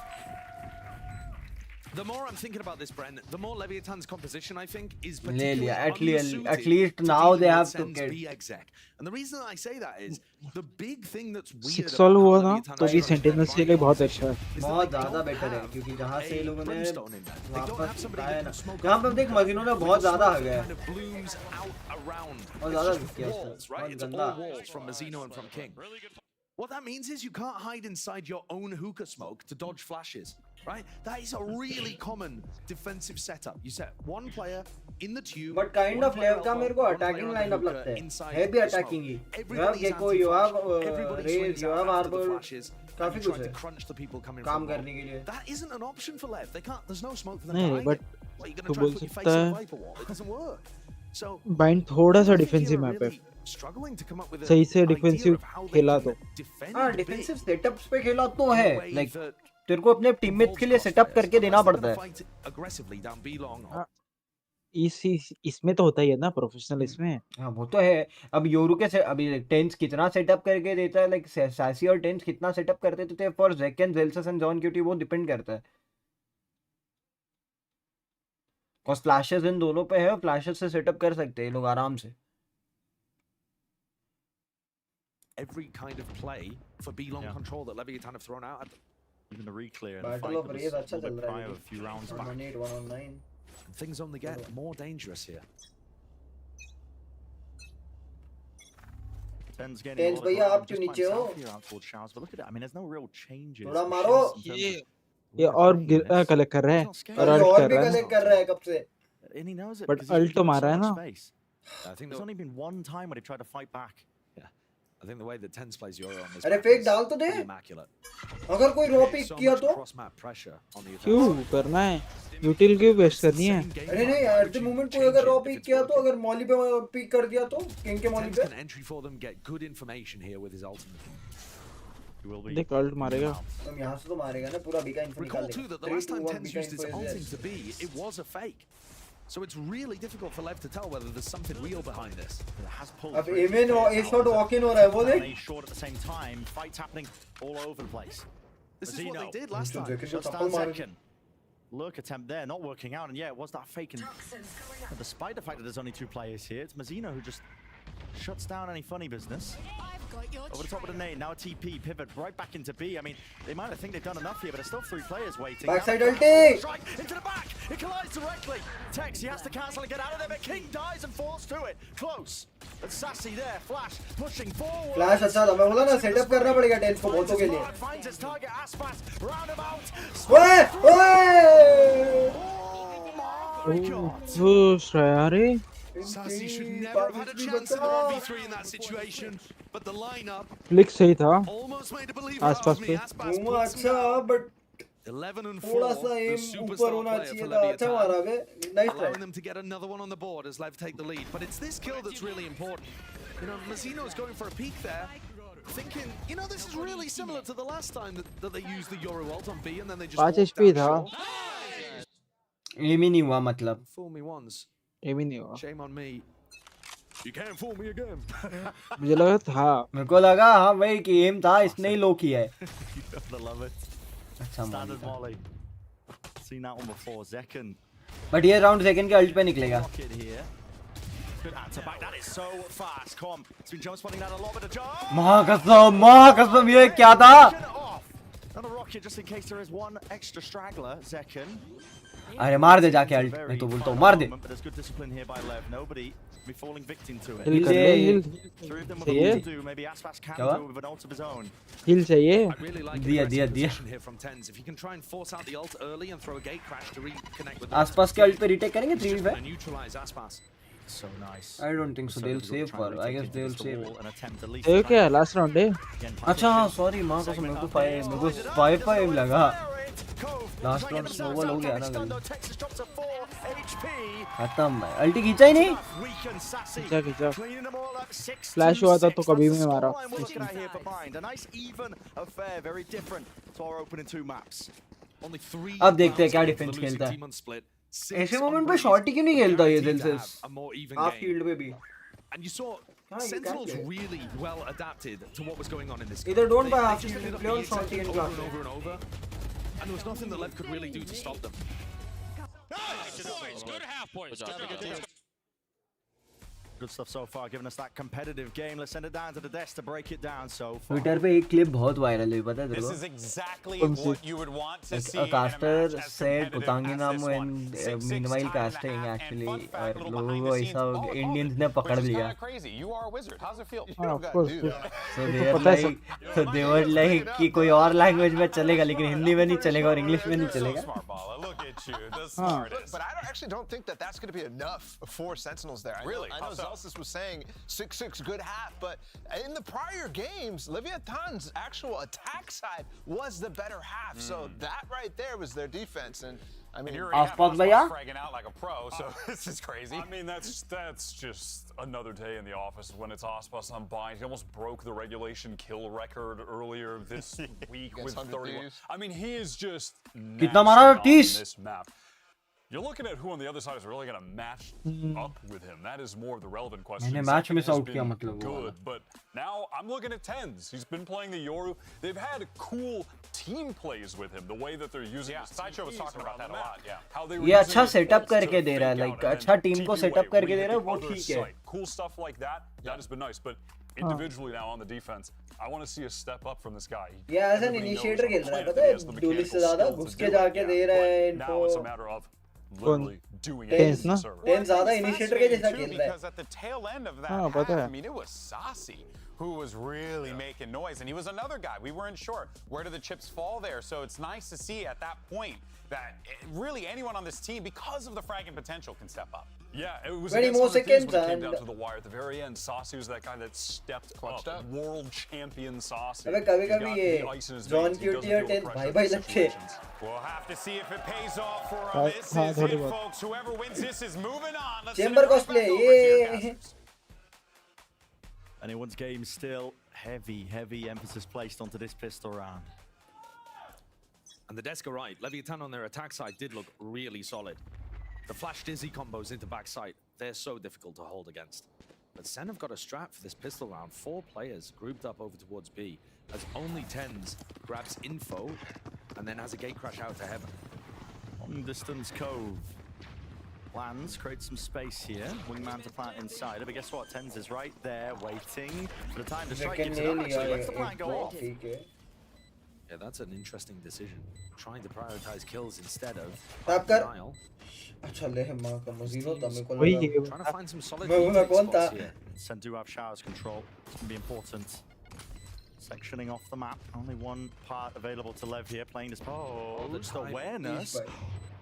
The more I'm thinking about this, Bren, the more Leviathan's composition, I think, is ले particularly लिया unsuited at least to now deal they with have to Sen's get B exec. And the reason I say that is the big thing that's weird 6 about solve how हुआ ना Leviathan तो are भी structured sentinels के by लिए बहुत composition अच्छा है. is that बहुत they ज़्यादा don't बेटर है have क्योंकि जहाँ से a ये लोगों ने brimstone in there. They don't have वापस somebody उठाया that ना can smoke यहाँ पे up देख hookah मजीनों ने with बहुत the ज़्यादा आ smoke that गया kind of blooms out around. और It's ज़्यादा just किया walls, right? It's गंदा all walls from Mazino and from King. What that means is you can't hide inside your own hookah smoke to dodge flashes, right? That is a really common defensive setup. You set one player in the tube, But kind of player level का elbow, मेरे को one attacking player on the lineup hookah लगता है inside है भी the attacking smoke. He you have Everybody's Gecko you have anti-flash. Everybody Raze swings you out have after the Arbor flashes, and काफी you कुछ try to है crunch the people coming काम from करने के लिए that isn't an option for Lev. They can't. There's no smoke for them नहीं to hide but it. What, you're तू gonna try बोल to put your face सकता in है the Viper wall? It doesn't work. So bind थोड़ा सा I think defensive you're map है. really struggling to come up with सही से an idea defensive of how they खेला can तो defend हाँ a bit डिफेंसिव सेटअप्स पे खेला तो in a है way लाइक that तेरे को अपने टीममेट्स के लिए involves सेटअप crosshairs. करके देना Otherwise, they're पड़ता gonna है fight aggressively down B long. हाँ, इसमें तो होता ही है ना प्रोफेशनल इसमें. हाँ वो तो है अब योरू के से अभी टेंस कितना सेटअप करके देता है लाइक सैसी और टेंस कितना सेटअप करते थे for Zek and Zellsis and John QT वो डिपेंड करता है कॉज फ्लैशेस इन दोनों पे है फ्लैशेस से सेटअप कर सकते हैं ये लोग आराम से Every kind of play for B long control that Leviathan have thrown out. Even the reclear and the battle fight off that was रेज a अच्छा little चल bit रहा है prior, a few rounds back. 118 119 Things only get more dangerous here. Ten's getting Tens a lot of भैया, ground आप क्यों just by नीचे हो? himself here out towards Showers, but look at it. I mean, there's no real changes. थोड़ा for मारो। Shaz in terms of ये where और they're playing this. Collect कर रहा है He's not scared. और अरे अल्ट और कर भी रहा है. कलेक्ट कर रहा है कब से And he knows it But because he's ult तो given मारा so है much ना. space. I think There's only been one time when he tried to fight back. I think the way that Tens plays Euro on this अरे map fake is डाल तो दे pretty immaculate. अगर कोई रो pick So किया much तो cross-map pressure on the क्यों attack. करना है? यूटिल क्यों वेस्ट करनी है? अरे नहीं एट द मोमेंट कोई अगर रो पिक किया तो अगर मॉली पे पिक कर दिया तो किंग के मॉली Tens पे can entry for them, get good information here with his ultimate. He will be देख अल्ट मारेगा. हम यहाँ से तो मारेगा ना पूरा बीका इन्फो निकाल Recall too देगा that the last 3 time 2 1 Tens Bika used his info ulting is to be, it was a fake. So it's really difficult for Lev to tell whether there's something real behind this. It has pulled अब through. MN और ए shot walk in हो रहा है वो And देख A short at the same time. Fights happening all over the place. This is what Mazino they did last Mr. time. Zekin को Shuts थप्पड़ down मार Zekin. Look, attempt there, not working out, and yeah, it was that fake. And despite the fact that there's only 2 players here, it's Mazino who just shuts down any funny business. Over the top of the nade, now a TP, pivot right back into B. I mean, they might think they've done enough here, but there's still 3 players waiting. Backside Now, ulti! Strike into the back! It collides directly! Tex, he has to cancel and get out of there, but King dies and falls to it. Close. But Sassy there, Flash pushing forward. Flash अच्छा था मैं बोला ना setup करना पड़ेगा tense को बहुतों के लिए Finds his target, Aspas, roundabout. ओए ओए Oh my God. वो श्रेया रे. Sassy should never have had a chance in the 1v3 in that situation, but the lineup flick सही था. almost made a believer आसपास out of me. पे. Aspas घूमा puts him अच्छा down. बट 11 and 4, थोड़ा सा the एम ऊपर superstar होना player चाहिए for था अच्छा मारा Leviathan, बे nice allowing try them to get another one on the board as Lev take the lead. But it's this kill that's really important. You know, Mazino's going for a peek there, thinking, you know, this is really similar to the last time that they used the Yoru ult on B and then they just 5 walked HP down था. short. M ही नहीं हुआ मतलब Fool me once, ये भी नहीं हुआ. shame on me. You can't fool me again. मुझे लगा था. मेरे को लगा हाँ वही कि एम था इसने ही लो किया है You gotta love it. अच्छा मार Standard दिया Molly. Seen that one before. Zekin. But ये राउंड सेकंड के अल्ट पे निकलेगा Rocket here. Good answer back. That is so fast. Com. It's been jump spotting that a lot with a jump. माँ कसम ये क्या था Off. Another rocket just in case there is one extra straggler. Zekin. अरे मार दे जाके alt मैं तो बोलता हूँ मार दे But there's good discipline here by Lev. Nobody be falling victim to it. हिल कर ले हिल. 3 of them with चाहिए. a lot to do. Maybe Aspas can क्या हुआ? do it with an ult of his own. हिल चाहिए. I really like दिया, aggressive दिया. position here from Tens. If you can try and force out the ult early and throw a gate crash to reconnect with the आसपास के alt पे retake करेंगे 3v5 and neutralize Aspas. So nice. I don't think so. They'll save for. I guess they'll save. ये क्या है last round है. अच्छा हाँ सॉरी माँ कसम मेरे को 5 लगा लास्ट राउंड स्नोबॉल हो गया ना खत्म भाई अल्टी खींचा ही नहीं खींचा खींचा. फ्लैश हुआ था तो कभी भी मारा. अब देखते हैं क्या डिफेंस खेलता है ऐसे मोमेंट पे शॉट ही क्यों नहीं खेलता ये दिलसेस हाफ फील्ड पे भी And you saw Sentinels really well adapted to what was going on in this game. Either don't They buy half just field, ended up play on being short sent and over class. and over and over. And there was nothing that Lev could really do to stop them. Nice points. Good half points. Good stuff so far, giving us that competitive game. Let's send it down to the desk to break it down so far. Twitter पे एक clip बहुत viral हुई पता है तेरे This को? is exactly what you would want to see. A caster said Kutanginam when meanwhile casting actually और लोगों को ऐसा Indians ने पकड़ लिया. Crazy. You are a wizard. How's it feel? of course. So they were like कि कोई और लैंग्वेज में चलेगा लेकिन हिंदी में नहीं चलेगा और इंग्लिश में नहीं चलेगा. Smart baller. Look at you, the smartest. But I actually don't think that that's going to be enough for Sentinels there. Really? I know Zelsis was saying 6-6 good half, but in the prior games, Leviathan's actual attack side was the better half. So that right there was their defense. And I mean, you're fragging out like a pro, so this is crazy. I mean, that's just another day in the office when it's Ospas on bind. He almost broke the regulation kill record earlier this week with 31. I mean, he is just कितना मारा? on 30. this map. You're looking at who on the other side is really going to match up with him. That is more of the relevant question. मैंने match Second miss has out किया been मतलब वो good, but now I'm looking at Tens. He's been playing the Yoru. They've had cool team plays with him. The way that they're using. Yeah, Sideshow was talking about that a lot. Yeah. How they ये अच्छा setup करके दे रहा है, like अच्छा team को setup करके दे रहा है, वो ठीक है. Cool stuff like that. That has been nice, but individually now on the defense, I want to see a step up from this guy. ये ऐसा initiator खेल रहा है पता है, डोली से ज़्यादा घुस के जाके दे रहा है इनको. Now it's a matter of literally doing it. Tens ना? Tens ज़्यादा initiator के जैसा खेल रहा है. Because at the tail end of that half, I mean, it was Saucy who was really making noise, and he was another guy. We weren't sure where do the chips fall there. So it's nice to see at that point that really anyone on this team, because of the fragging potential, can step up. Yeah, it was 20 more seconds when it came and down to the wire at the very end. Saucy was that guy that stepped up. World champion Saucy. अबे कभी-कभी ये John Cutie और Tens भाई लगते. We'll have to see if it pays off for him. This is it, folks. Whoever wins this is moving on. Let's Chamber cosplay. Yeah. Anyone's game still heavy emphasis placed onto this pistol round. And the desk are right. Leviathan on their attack side did look really solid. The flash dizzy combos into backside, they're so difficult to hold against. But Sen have got a strat for this pistol round. 4 players grouped up over towards B as only Tens grabs info and then has a gate crash out to heaven. Long distance cove. Lands, creates some space here. Wingman to plant inside. But guess what? Tens is right there, waiting for the time to strike. Gives it up, actually lets the plant go off. Yeah, that's an interesting decision. Trying to prioritize kills instead of denial. अच्छा ले माँ का मजीनो था मेरे को लगा. Trying to find some solid spots here. Sen do have showers control. It's going to be important. Sectioning off the map. Only one part available to Lev here, playing this. Oh, just awareness.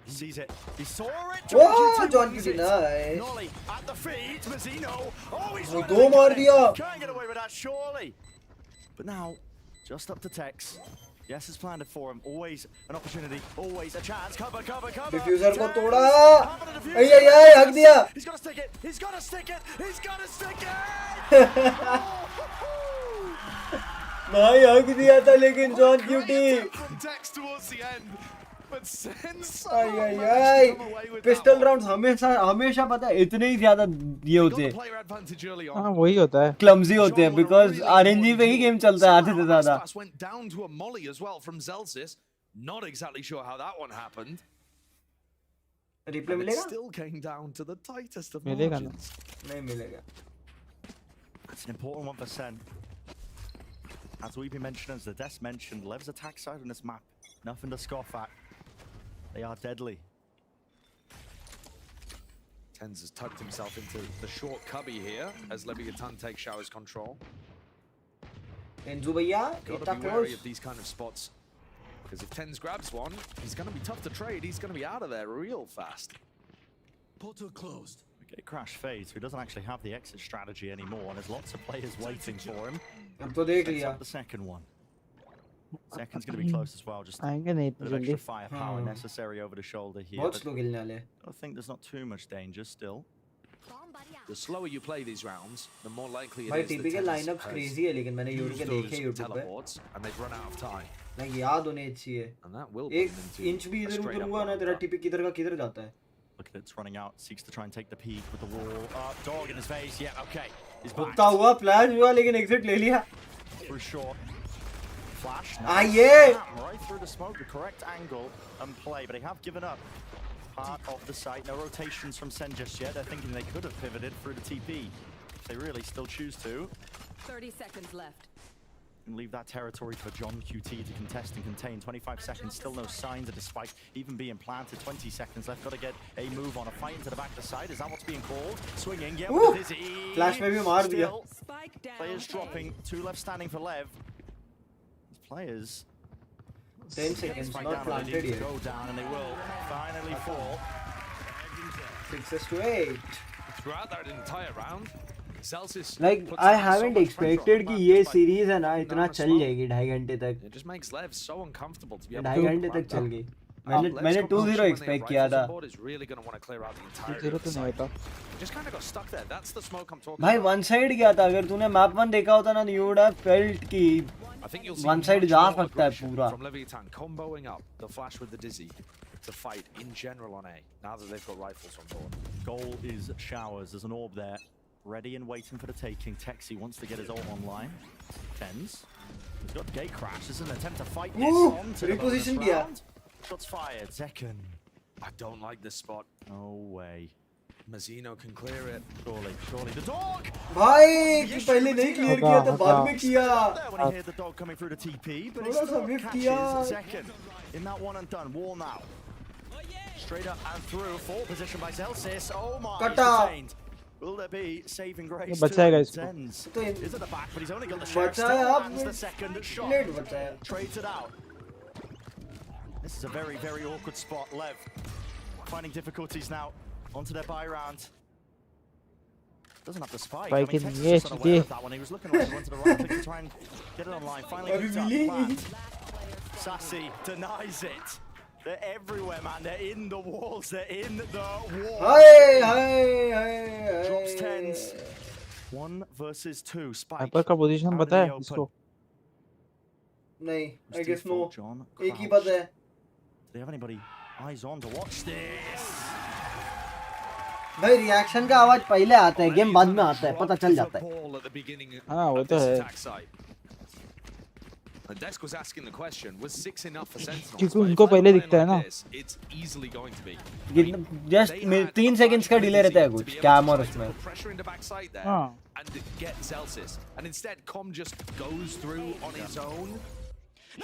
He sees it. He saw it. Whoa, John Cutie, nice. Nolly at the feet. Mazzino. Oh, he's वो दो मार दिया. Can't get away with that, surely. But now, just up to Tex. Yes, it's planned for him. Always an opportunity. Always a chance. Cover. Diffuser को तोड़ा. ay, हक दिया. He's got to stick it. He's got to stick it. भाई हक दिया था लेकिन John Cutie. Tex towards the end. But Sen's ay. Pistol rounds हमेशा पता है इतने ही ज़्यादा ये होते हैं. हाँ वही होता है. Clumsy होते हैं because RNG पे ही game चलता है आधे से ज़्यादा. Went down to a molly as well from Zelsis. Not exactly sure how that one happened. Replay मिलेगा? Still came down to the tightest of मिलेगा ना? margins. नहीं मिलेगा. That's an important one for Sen. As we've been mentioning, as the desk mentioned, Lev's attack side on this map, nothing to scoff at. They are deadly. Tens has tucked himself into the short cubby here as Leviathan takes showers control. Enzu भैया, Gotta be wary of these kind of spots. Because if Tens grabs one, he's going to be tough to trade. He's going to be out of there real fast. Portal closed. Okay, crash fades, so he doesn't actually have the exit strategy anymore, and there's lots of players waiting for him. अब तो देख लिया. The second one. Second's going to be close as well. Just आएंगे नहीं a little extra firepower necessary over the shoulder here. बहुत slow खेलने वाले. I think there's not too much danger still. The slower you play these rounds, the more likely it भाई is that typical Tens lineups has crazy है लेकिन मैंने used के those देखे YouTube पे. teleports and they've run out of time. नहीं याद होने चाहिए. And that will एक put them into इंच भी a इधर straight उधर up हुआ ना one तेरा up. टिपी किधर का किधर जाता है. Look at it, it's running out. Seeks to try and take the peak with the wall. Dog in his face. Yeah, okay. He's back. कुत्ता हुआ, flash हुआ लेकिन exit ले लिया. Through short. Flash. Ah, yeah. Right through the smoke, the correct angle and play, but they have given up part of the site. No rotations from Sen just yet. They're thinking they could have pivoted through the TP. If they really still choose to. 30 seconds left. And leave that territory for John QT to contest and contain. 25 seconds, still no signs of the spike even being planted. 20 seconds left, got to get a move on. A fight into the back of the side. Is that what's being called? Swinging, yeah, with Dizzy. Flash में भी मार दिया. Spike down. Players dropping, 2 left standing for Lev. These players 10 seconds, not planted yet. go down and they will finally fall. 6-8. Throughout that entire round, Celsius Like I haven't expected कि ये series है ना इतना चल जाएगी 2.5 घंटे तक. It just makes Lev so uncomfortable to be able 2.5 घंटे तक चल गई. मैंने 2-0 expect किया था. Just kind of got stuck there. That's the smoke I'm talking भाई about. one side गया था. अगर तूने map 1 देखा होता ना you would have felt कि I think you'll see one side much जा more सकता है aggression पूरा. from Leviathan comboing up the flash with the dizzy to fight in general on A. Now that they've got rifles on board. Goal is showers. There's an orb there, ready and waiting for the taking. Texi wants to get his ult online. Tens. He's got gate crash. This is an attempt to fight this on to the bonus reposition किया. round. Shots fired. Second. I don't like this spot. No way. Mazzino can clear it. Surely the dog! भाई कि पहले नहीं clear किया था बाद में किया. There when he heard the dog coming through the TP, but he थोड़ा सा still whiff catches किया. second. In that one and done. Wall now. Straight up and through. Full position by Celsius. Oh my. He's Kata. detained. Will there be saving grace? बचाएगा इसको. Tens तो is at the back, but he's only got the shot. बचाया Still अब lands the second shot. late बचाया. Trades it out. This is a very, very awkward spot. Lev finding difficulties now. Onto their buy round. Doesn't have the spike. Spike I mean, in, Texas yes, was he unaware did. of that one. He was looking around, went to the right click to try and get it online. Finally hooked up, plant. Sassy denies it. They're everywhere, man. They're in the walls. They're in the walls. Drops tens. 1 versus 2. Spike. Hyper का position out in पता the है open. इसको. नहीं, I Steve guess no. Ford, John एक ही Crouch. पता है. Do they have anybody eyes on to watch this? भाई reaction का आवाज पहले आता है, गेम बाद में आता है, पता चल जाता है. हाँ वो तो है. And Desk was asking the question, was 6 enough for Sentinels? क्योंकि उनको पहले दिखता है ना. It's easily going to be. Just 3 seconds का डिले रहता है कुछ कैम और उसमें. Pressure in the backside there हाँ. and get Celsius. And instead, Com just goes through on his own.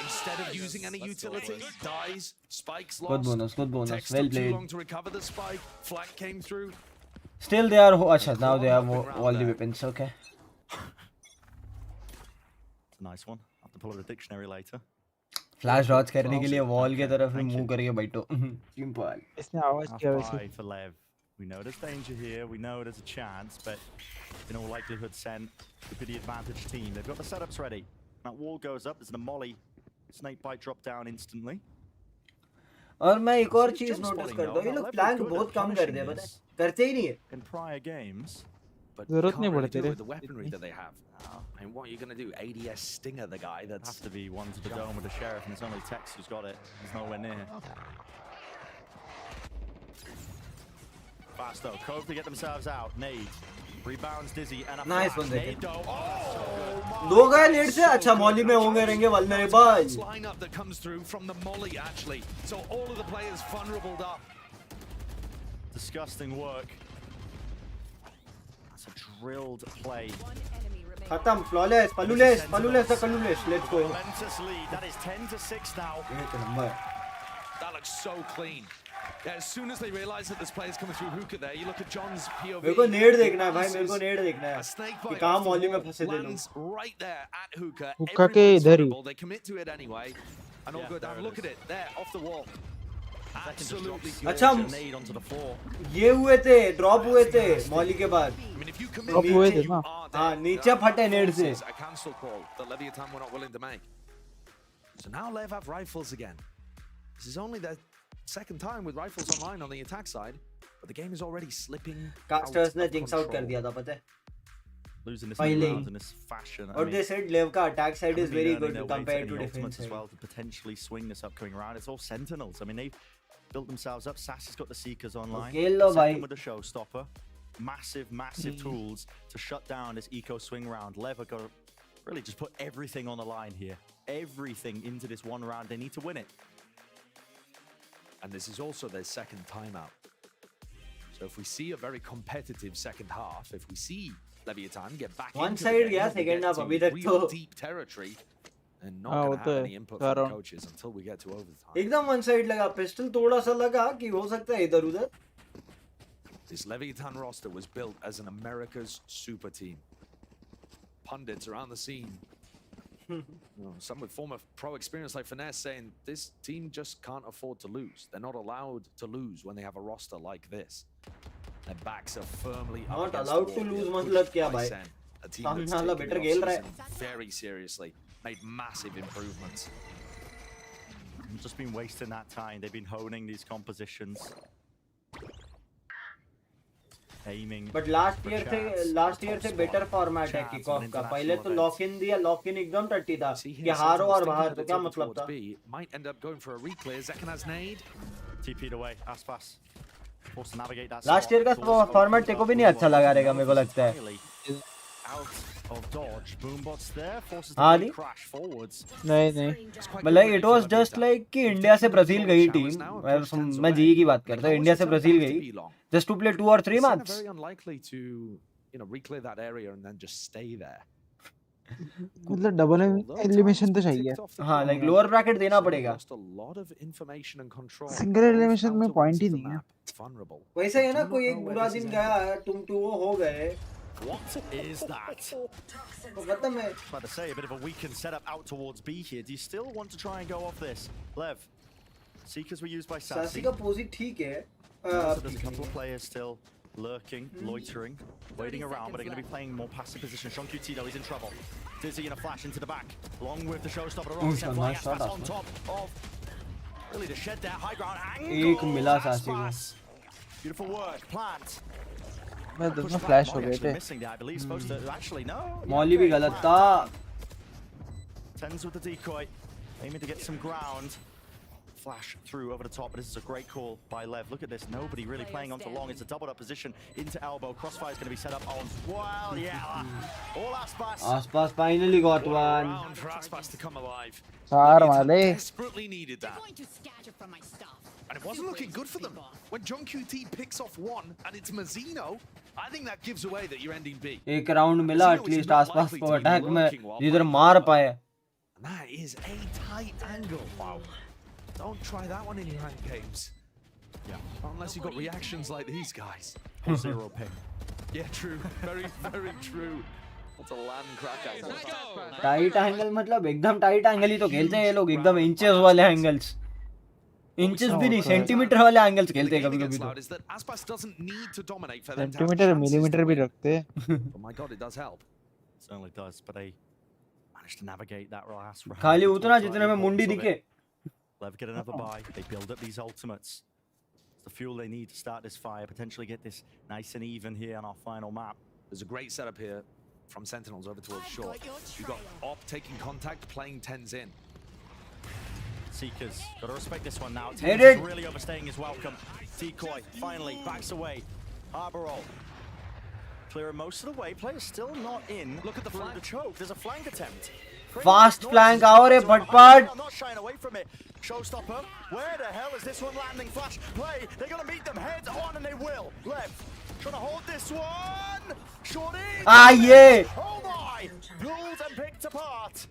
Instead of using any utility, dies, spikes lost. Good bonus, good bonus. Text Well took too played. long to recover the spike. Flank came through. Still they are अच्छा now they have all the weapons. Okay. Nice one. I'll have to pull out the dictionary later. Flash dodge करने के लिए wall की तरफ move करके बैठो. Simple. इसने आवाज किया वैसे. Half for Lev. We know there's danger here. We know there's a chance, but in all likelihood, Sen could be the advantage team. They've got the setups ready. That wall goes up. There's a molly. Snake bite drop down instantly. और मैं एक और चीज notice करता हूँ, ये लोग flank बहुत कम कर दिया, पता है? करते ही नहीं है. In prior games, But जरूरत you नहीं can't really पड़ती do it रे. with the weaponry that they have. And what are you going to do? ADS Stinger the guy has that's... to be one to the dome with the sheriff, and it's only Tex who's got it. He's nowhere near. Fast though, Cove to get themselves out. Nade. Rebounds Dizzy and a Nice flash. one, Nade though. Oh, दो गए late से अच्छा Molly में होंगे रहेंगे vulnerable. lineup that comes through from the molly actually. So all of the players vulnerable up. disgusting work. That's a drilled play. खत्म flawless पलूलेस clueless. Let's go. Momentous lead. That is 10-6 now. एक नंबर. That looks so clean. Yeah, as soon as they realize that this player's coming through hookah there, you look at John's POV. मेरे को नेड देखना है भाई, मेरे को नेड देखना है. A snake कि bite कहाँ off the मॉली में wall, फंसे थे लोग. lands right there at hookah. हुक्का के Everyone's इधर ही. vulnerable. They commit to it anyway. And all Yeah, good. there And it look is. at it there off the wall. Absolutely अच्छा Nade onto the floor. ये हुए थे, drop हुए थे Molly के बाद. I mean, if you commit, Drop हुए थे you ना. are हाँ dead. नीचे फटे नेड से. Forces a cancel call that Leviathan were not willing to make. So now Lev have rifles again. This is only their second time with rifles online on the attack side, but the game is already slipping. Casters ने out of jinx out कर control. दिया था पता है. Losing this Pile. many rounds in this fashion. I और mean, they said लेव का attack side is haven't been very earning good their way compared any to defense ultimates as side. well to potentially swing this upcoming round. It's all Sentinels. I mean, they've built themselves up. Sass has got the Seekers online. खेल लो भाई. Second with the Showstopper. Massive tools to shut down this eco swing round. Lev have got to really just put everything on the line here. everything into this one round. They need to win it. And this is also their second timeout. So if we see a very competitive second half, if we see Leviathan get back One into side, the game, yeah, we second get half, to abhi tak real to- deep territory, and not हाँ, going वो to तो have है। any input from the कारण- coaches until we get to overtime. एकदम one side लगा, pistol थोड़ा सा लगा कि हो सकता है इधर उधर. This Leviathan roster was built as an America's super team. Pundits around the scene, some with former pro experience like Finesse, saying this team just can't afford to lose. They're not allowed to lose when they have a roster like this. Their backs are firmly up Not against allowed the to wall. lose They're मतलब pushed क्या by भाई? Sen, a team सामने that's वाला taken better the खेल रहा है. offseason very seriously, made massive improvements. Just been wasting that time. They've been honing these compositions. Aiming. But last year से better format है kick-off का. पहले तो लॉक इन दिया, लॉक इन एकदम टट्टी था कि हारो और बाहर, तो क्या मतलब था? Might end up going for a reclear. Zekan has nade. TP'd away. Aspas. Forced to navigate that. Last year का फॉर्मेट तेको भी नहीं अच्छा लगा रहेगा मेरे को लगता है. Out of dodge. Boombots there. Forces हाँ the दी. crash forwards. नहीं मतलब इट वाज जस्ट लाइक कि इंडिया से ब्राजील गई टीम. मैं जी की बात करता हूँ, इंडिया से ब्राजील गई just to play 2 or 3 match. Very unlikely to, reclear that area and then just stay there. मतलब डबल एलिमिनेशन तो चाहिए. हाँ, लाइक लोअर ब्रैकेट देना पड़ेगा. Lost a lot of information and control. Single elimination में point ही नहीं है. Vulnerable. वैसे है ना, कोई एक बुरा दिन गया, तुम 2 हो गए. What is that? तो खत्म है. About to say, a bit of a weakened setup out towards B here. Do you still want to try and go off this? Lev. Seekers were used by सासी Sassy. का पोजी ठीक है. So there's a couple of players still lurking, loitering, waiting around, but are going to be playing more passive position. Sean QT though, he's in trouble. Dizzy in a flash into the back, along with the showstopper. nice shot, on top of really the shed there, high ground एक angle. मिला सासी को. Beautiful work, plant. मैं दोनों flash हो गए थे. Missing there, I believe. Supposed to actually no. मौली भी गलत था. Tens with the decoy, aiming to get some ground. Flash through over the top, but this is a great call by Lev. Look at this, nobody really playing onto long. It's a doubled up position into elbow. Crossfire is going to be set up on. Well, yeah, all Aspas. Aspas finally got one. Round for Aspas to come alive. चार माले. Desperately needed that. And it wasn't looking good for them. When John QT picks off one and it's Mazzino, I think that gives away that you're ending B. एक round मिला at least आसपास को attack में जिधर मार पाए. And that is a tight angle. Wow. Don't try that one in your ranked games. Yeah. Unless you've got reactions like these guys. 0 ping. Yeah, true. Very, very true. That's a land crack angle. Tight angle मतलब एकदम tight angle ही तो खेलते हैं ये लोग, एकदम inches वाले angles. Inches भी नहीं, सेंटीमीटर वाले एंगल्स खेलते हैं कभी-कभी तो. सेंटीमीटर मिलीमीटर भी रखते हैं. Oh my god, it does help. Certainly does, but they managed to navigate that last round. खाली उतना जितने में मुंडी दिखे. Lev get another buy. They build up these ultimates. It's the fuel they need to start this fire, potentially get this nice and even here on our final map. There's a great setup here from Sentinels over towards short. You've got Op taking contact, playing 10s in. Seekers, got to respect this one now. Hit Tens it. is really overstaying his welcome. Decoy finally backs away. Harbor roll. Clearing most of the way. Players still not in. Look at the flank. The choke. There's a flank attempt. Fast flank आओ रे फटफट. I'm not shying away from it. Showstopper. Where the hell is this one landing? Flash play. They're going to meet them head on, and they will. Left. Trying to hold this one. Shorty. Ah, yeah. Oh my. Pulled and picked apart.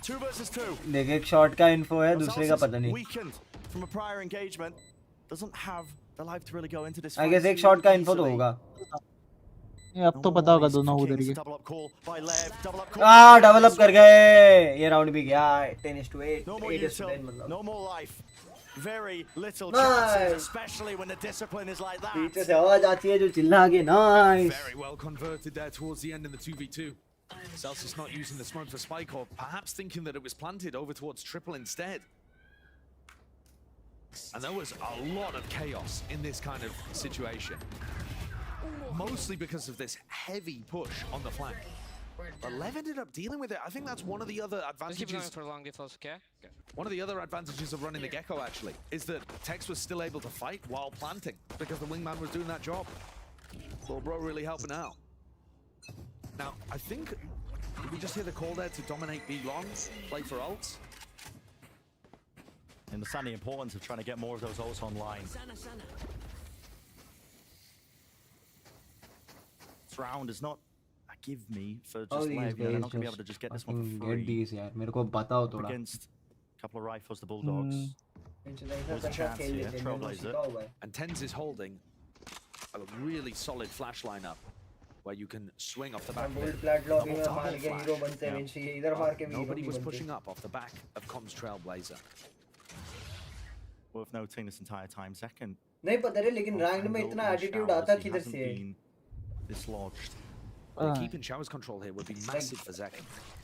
2 versus 2. देख एक shot का info है, दूसरे का पता नहीं. Weakened from a prior engagement. Doesn't have the life to really go into this. I guess एक shot का इन्फो तो होगा. अब तो पता होगा दोनों उधर ही. डबल अप कर गए. ये राउंड भी गया. 10-8. 8-10 मतलब. No more life. Very little chances, especially when the discipline is like that. पीछे से आवाज आती है जो चिल्ला के nice. Very well converted there towards the end in the 2v2. Celsius not using the smoke for spike, or perhaps thinking that it was planted over towards triple instead. And there was a lot of chaos in this kind of situation. Mostly because of this heavy push on the flank. But Lev ended up dealing with it. I think that's one of the other advantages. One of the other advantages of running the Gecko, actually, is that Tex was still able to fight while planting because the wingman was doing that job. Little bro really helping out. Now, I think Did we just hear the call there to dominate B long, play for ults? Understand the importance of trying to get more of those ults online. This round is not a give me for just live. They're not going to be able to just get this one for free. Get these यार मेरे को बताओ थोड़ा. Against a couple of rifles, the Bulldogs. There's a chance here, Trailblazer. And Tens is holding a really solid flash lineup where you can swing off the back of it. Nobody was pushing up off the back of Com's Trailblazer. Worth noting this entire time, second. नहीं पता है लेकिन rank में इतना attitude आता किधर से है? Dislodged. Keeping Showers control here would be massive for Zek.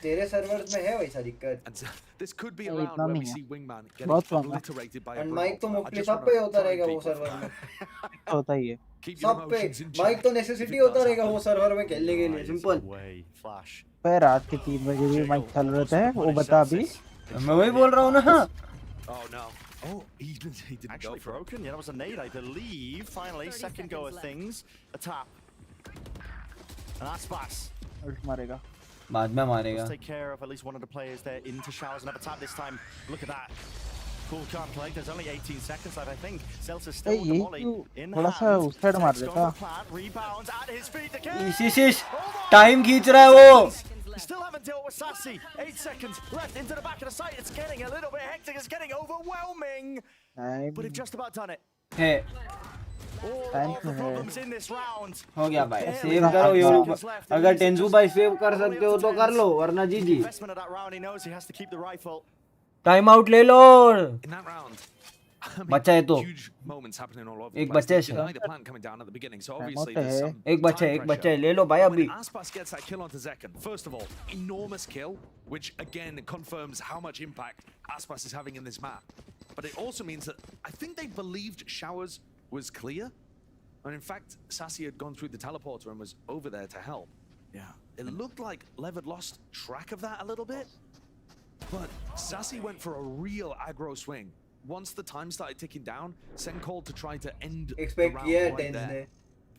तेरे सर्वर्स में है वैसा दिक्कत. And this could be a round where we see Wingman getting obliterated by a And Mike तो मुफ्त सब पे होता रहेगा वो सर्वर में. होता ही है. सब पे Mike तो नेसेसिटी होता रहेगा वो सर्वर में खेलने के लिए सिंपल. Flash. पर रात के 3 बजे भी माइक चल रहा है वो बता अभी. मैं वही बोल रहा हूँ ना. Oh no. Oh, he didn't actually go for broken. Yeah, that was a nade, I believe. Finally, second go of things. A tap. And that's pass. मारेगा. बाद में मारेगा. Let's take care of at least one of the players there into Showers. Another tap this time. Look at that. Cool, calm, collect. There's only 18 seconds left, I think. Celsius still with the volley in hand. Rebounds at his feet again. Shish. Time खींच रहा है वो. Still haven't dealt with Sassy. 8 seconds left into the back of the site. It's getting a little bit hectic. It's getting overwhelming. But they've just about done it. Hey. All the problems in this round. हो गया भाई. Save करो ये. अगर टेंजू भाई save कर सकते हो तो कर लो वरना जीजी. Investment of that round. He knows he has to keep the rifle. Time out ले लो. In that round. बच्चा है तो. Huge moments happening all over. एक बच्चा है. The plan coming down at the beginning, so obviously there's some एक बच्चा है ले लो भाई अभी. Aspas gets that kill onto Zekken. First of all, enormous kill, which again confirms how much impact Aspas is having in this map. But it also means that I think they believed Showers was clear, and in fact, Sassy had gone through the teleporter and was over there to help. Yeah. It looked like Lev had lost track of that a little bit, but Sassy went for a real aggro swing. Once the time started ticking down, Sen called to try to end the round right there.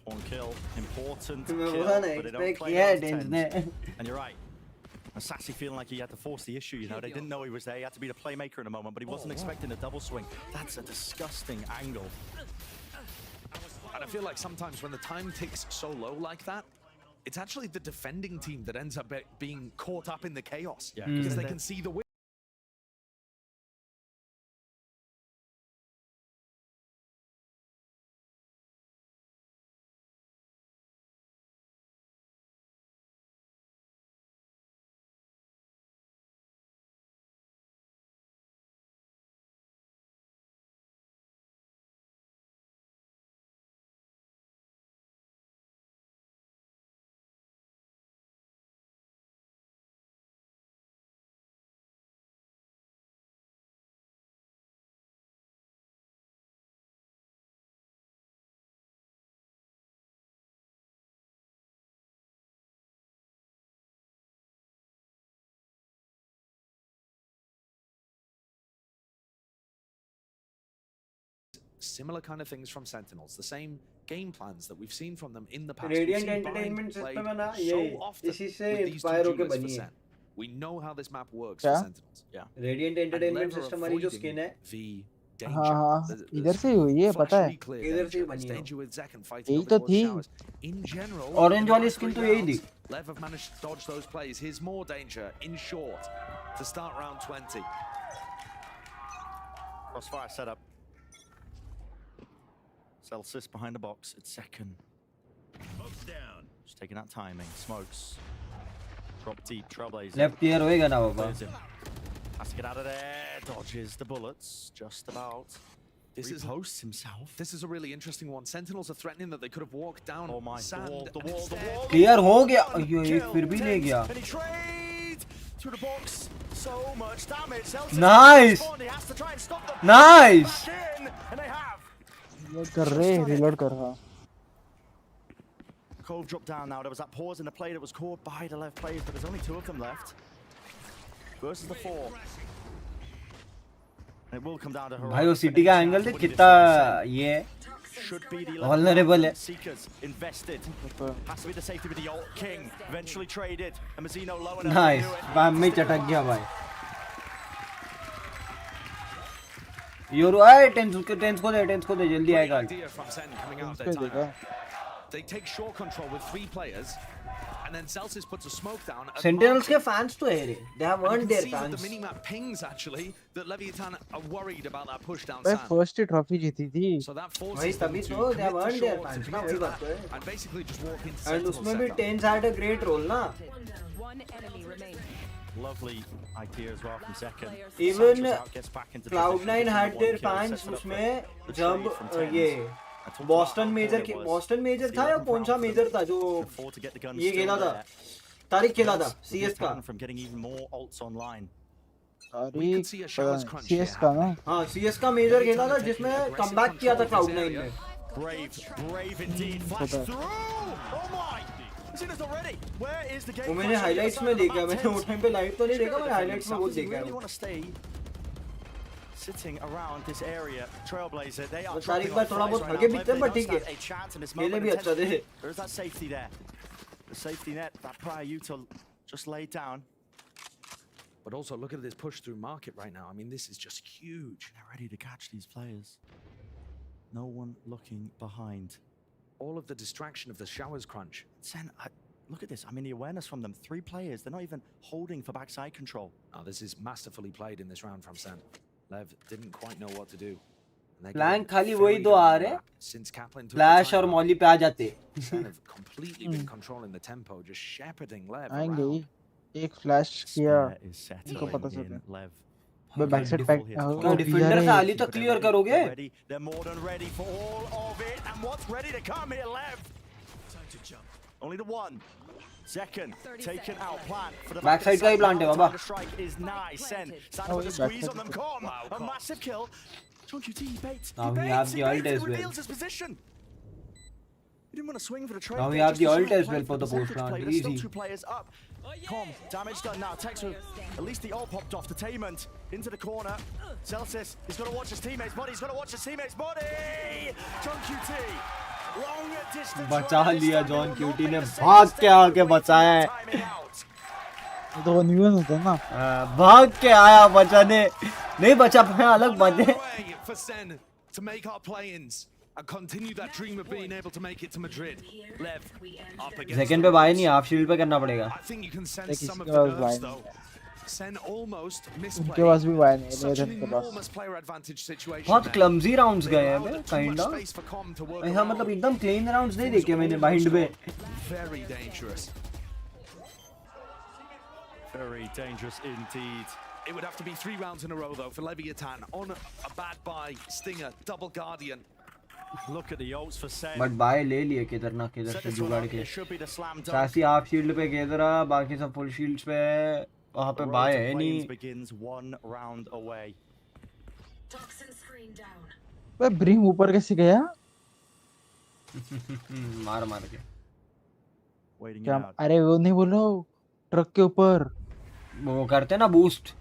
One kill, important kill, but they don't play And you're right. And Sassy feeling like he had to force the issue, you know. They didn't know he was there. He had to be the playmaker in a moment, but he wasn't expecting a double swing. That's a disgusting angle. And I feel like sometimes when the time ticks so low like that, it's actually the defending team that ends up being caught up in the chaos. Yeah, because they can see the win. Similar kind of things from Sentinels, the same game plans that we've seen from them in the past. Radiant entertainment system है ना ये इसी से inspire होके बनी है. We know how this map works for Sentinels. Yeah. Radiant entertainment system वाली जो skin है. हाँ इधर से हुई है पता है. इधर से बनी है. यही तो थी. In general, orange वाली skin तो यही थी. Lev have managed to dodge those plays. Here's more danger in short to start round 20. Crossfire setup. Celsius behind the box. It's second. Smokes down. Just taking that timing. Smokes. Drop deep. Trailblazer. Left tier होएगा ना बाबा. Has to get out of there. Dodges the bullets. Just about. This is hosts himself. This is a really interesting one. Sentinels are threatening that they could have walked down. Oh my! Sand the wall. Clear हो गया. ये एक फिर भी ले गया. And he trades through the box. So much damage. Nice. He has to try and stop them. Nice. Back in, and they have. Reload कर रहा. Cove dropped down now. There was that pause in the play that was caught by the left players, but there's only 2 of them left. Versus the 4. And it will come down to her. भाई वो city का angle देख कितना ये should be the Vulnerable है. Seekers invested. Has to be the safety with the ult. King eventually traded. And Mazzino low enough. Nice. Bam में चटक गया भाई. Yoru आए 10 को दे जल्दी आएगा. They take short control with 3 players. And then Celsius puts a smoke down. Sentinels के fans तो है रे. They have earned their fans. fans. The minimap pings actually that Leviathan are worried about that push down. भाई first trophy जीती थी. So that forces भाई तभी तो they have earned their fans ना वही बात है. And basically just walk into. And उसमें भी Tens had a great role ना. One enemy remaining. Lovely idea as well from Zekan. Even Cloud9 had their fans उसमें जब ये बॉस्टन मेजर था या कौन सा मेजर था जो ये खेला था तारिक खेला था सीएस का सीएस का ना हाँ सीएस का मेजर खेला था जिसमें कमबैक किया था Cloud9 में वो मैंने हाइलाइट्स में देखा मैंने उस टाइम पे लाइव तो नहीं देखा मैंने हाइलाइट्स में वो देखा है sitting around this area. Trailblazer, they are Tariq भाई थोड़ा बहुत भागे भी थे but ठीक है खेले भी अच्छा थे. There is that safety there. The safety net that prior Util just laid down. But also look at this push through market right now. I mean, this is just huge. They're ready to catch these players. No one looking behind. All of the distraction of the showers crunch. Sen, look at this. I mean, the awareness from them. 3 players. They're not even holding for backside control. Oh, this is masterfully played in this round from Sen. Lev didn't quite know what to do. Flank खाली वही दो आ रहे. Flash और Molly पे आ जाते. Completely been controlling the tempo, just shepherding Lev. आएंगे ही. एक flash किया. इनको पता चल गया. मैं बैक साइड पैक क्या डिफेंडर से आली तक क्लियर करोगे? They're more than ready for all of it. And what's ready to come here, Lev? Time to jump. Only the one. Zekan taken out. Plan for the backside का ही plant है बाबा. Strike is nice. Sen starting with a squeeze on them. Com a massive kill. JohnQT baits. Now we have the ult as well. Reveals his position. He didn't want to swing for the trade. Now we have the ult as well for the post plant. Easy. Still 2 players up. Com damage done now. Takes at least the ult popped off. Detainment into the corner. Celsius, he's got to watch his teammates' body. He's got to watch his teammates' body. JohnQT. बचा लिया John cutie ने भाग के आके बचाया है तो न्यून होता ना भाग के आया बचाने नहीं बचा पाया अलग बात है to make our play-ins and continue that dream of being able to make it to Madrid. Lev up against second पे बाय नहीं हाफ शील्ड पे करना पड़ेगा. I think you can sense some of the nerves though. Sen almost misplayed. उनके पास भी Y नहीं है के पास. बहुत क्लमजी राउंड्स गए हैं बे काइंडा. ऐसा मतलब एकदम क्लीन राउंड्स नहीं देखे मैंने बाइंड पे. Very dangerous. Very dangerous indeed. It would have to be 3 rounds in a row though for Leviathan on a bad buy. Stinger, double Guardian. Look at the ults for Sen. But by ले लिए किधर ना किधर से जुगाड़ के. सासी half shield पे किधर बाकी सब फुल शील्ड्स पे वहाँ पे बाय है नहीं. वे ब्रिंग ऊपर कैसे गया? मार के. क्या? अरे वो नहीं बोलो ट्रक के ऊपर. वो करते ना बूस्ट.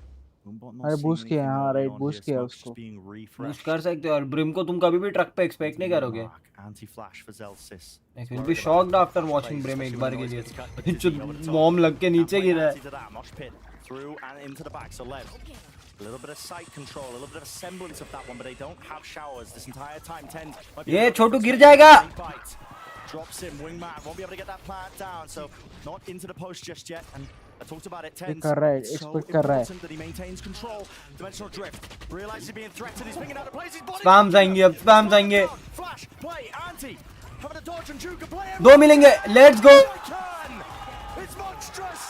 अरे बूस्ट किया हाँ राइट बूस्ट किया उसको. बूस्ट कर सकते हो और ब्रिम को तुम कभी भी ट्रक पे एक्सपेक्ट नहीं करोगे. It will be shocked after watching Brim एक बार के लिए. जो मॉम लग के नीचे गिरा है. Through and into the back, so Lev. A little bit of sight control, a little bit of a semblance of that one, but they don't have showers this entire time. 10. ये छोटू गिर जाएगा. Drops him, wingman won't be able to get that plant down, so not into the post just yet. And I talked about it. 10. कर रहा है, expect कर रहा है. That he maintains control. Dimensional drift. Realizes he's being threatened. He's picking out the place. His body. Spam जाएंगे अब spam जाएंगे. Flash play, anti. Having a dodge and juke play. 2 मिलेंगे. Let's go. It's monstrous.